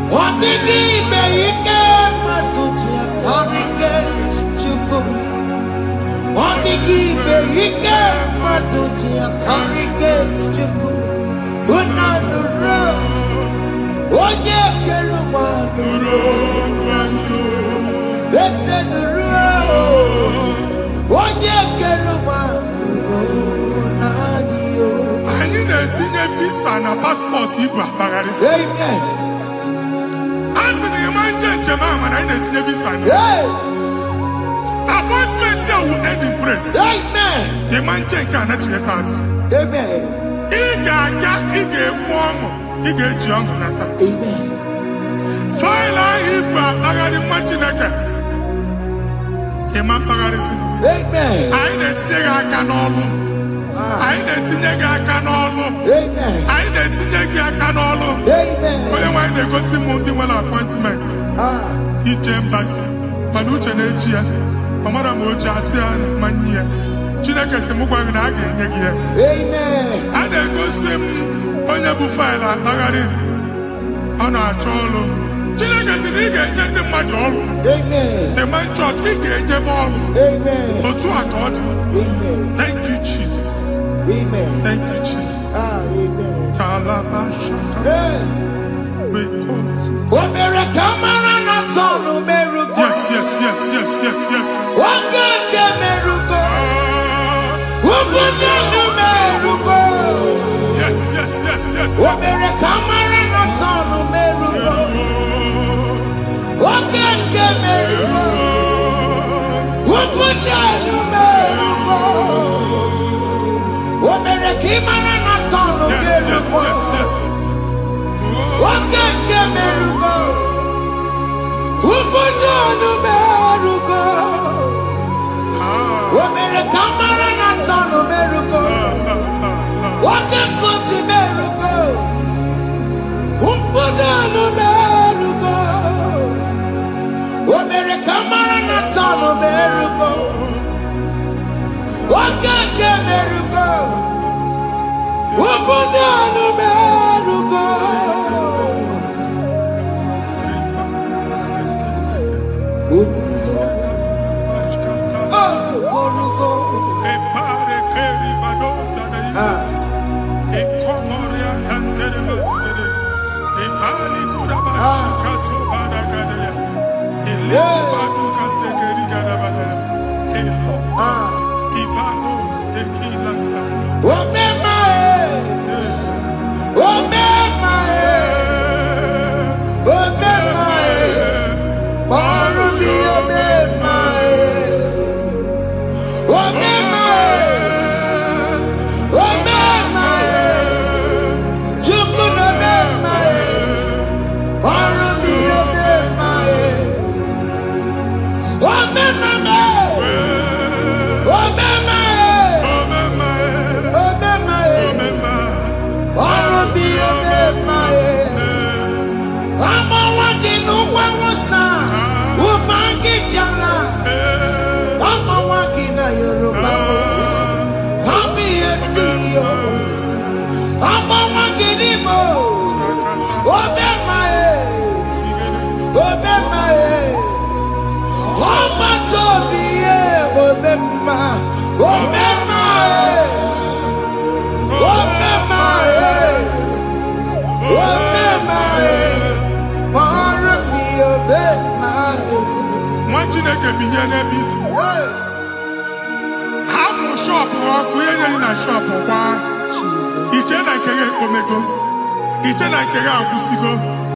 What did he make? visa na passport Igbo akpagharị. Amen. Asị na ịma njem ama na ị na-etinye visa na. Appointment ya will end in praise. Amen. Ịma njem nke a na-echeta azụ. Amen. Ị ga-aga, ị ga-ekwu ọṅụ, ị ga-eji ọṅụ nata. Amen. Faịlụ ahụ Igbo akpagharị nwa Chineke. Ịma mkpagharịsị. Amen. Anyị na-etinye gị aka n'ọlụ. Anyị na-etinye gị aka n'ọlụ. Amen. Anyị na-etinye gị aka n'ọlụ. Amen. Onye nwaanyị na-egosi m ndị nwere appointment ije mbasi mana uche na-eji ya ọ mara ma oche asị ya na ma nye ya. Chineke sị m gwa gị na a ga-enye gị ya. Amen. A na-egosi m onye bụ faịlụ akpagharị ọ na-achọ ọrụ. Chineke sị na ị ga-enye ndị mmadụ ọrụ. Amen. Ema chọọchị ị ga-enye m ọrụ. Amen. Otu a ka ọ dị. Amen. Thank you Jesus. Amen. Thank you Jesus. Amen. Talaba shaka. Rekosu. Omere kamara na tonu merugo. Yes, yes, yes, yes, yes, yes. Okeke merugo. Ubunenu merugo. Yes, yes, yes, yes. Omere kamara na tonu merugo. Okeke merugo. Ubunenu merugo. Omere kamara na tonu merugo. Okeke merugo. Ubunenu merugo. Omere kamara na tonu merugo. Okeke merugo. Ubunenu merugo. Omere kamara na tonu merugo. Okeke merugo. Ubunenu merugo. Chineke binye n'ebe itu. Hapụ shọpụ ọkụ ihe na shọpụ kwa. Iche na nke ya ekpomego. Iche na nke ya agwụsigo.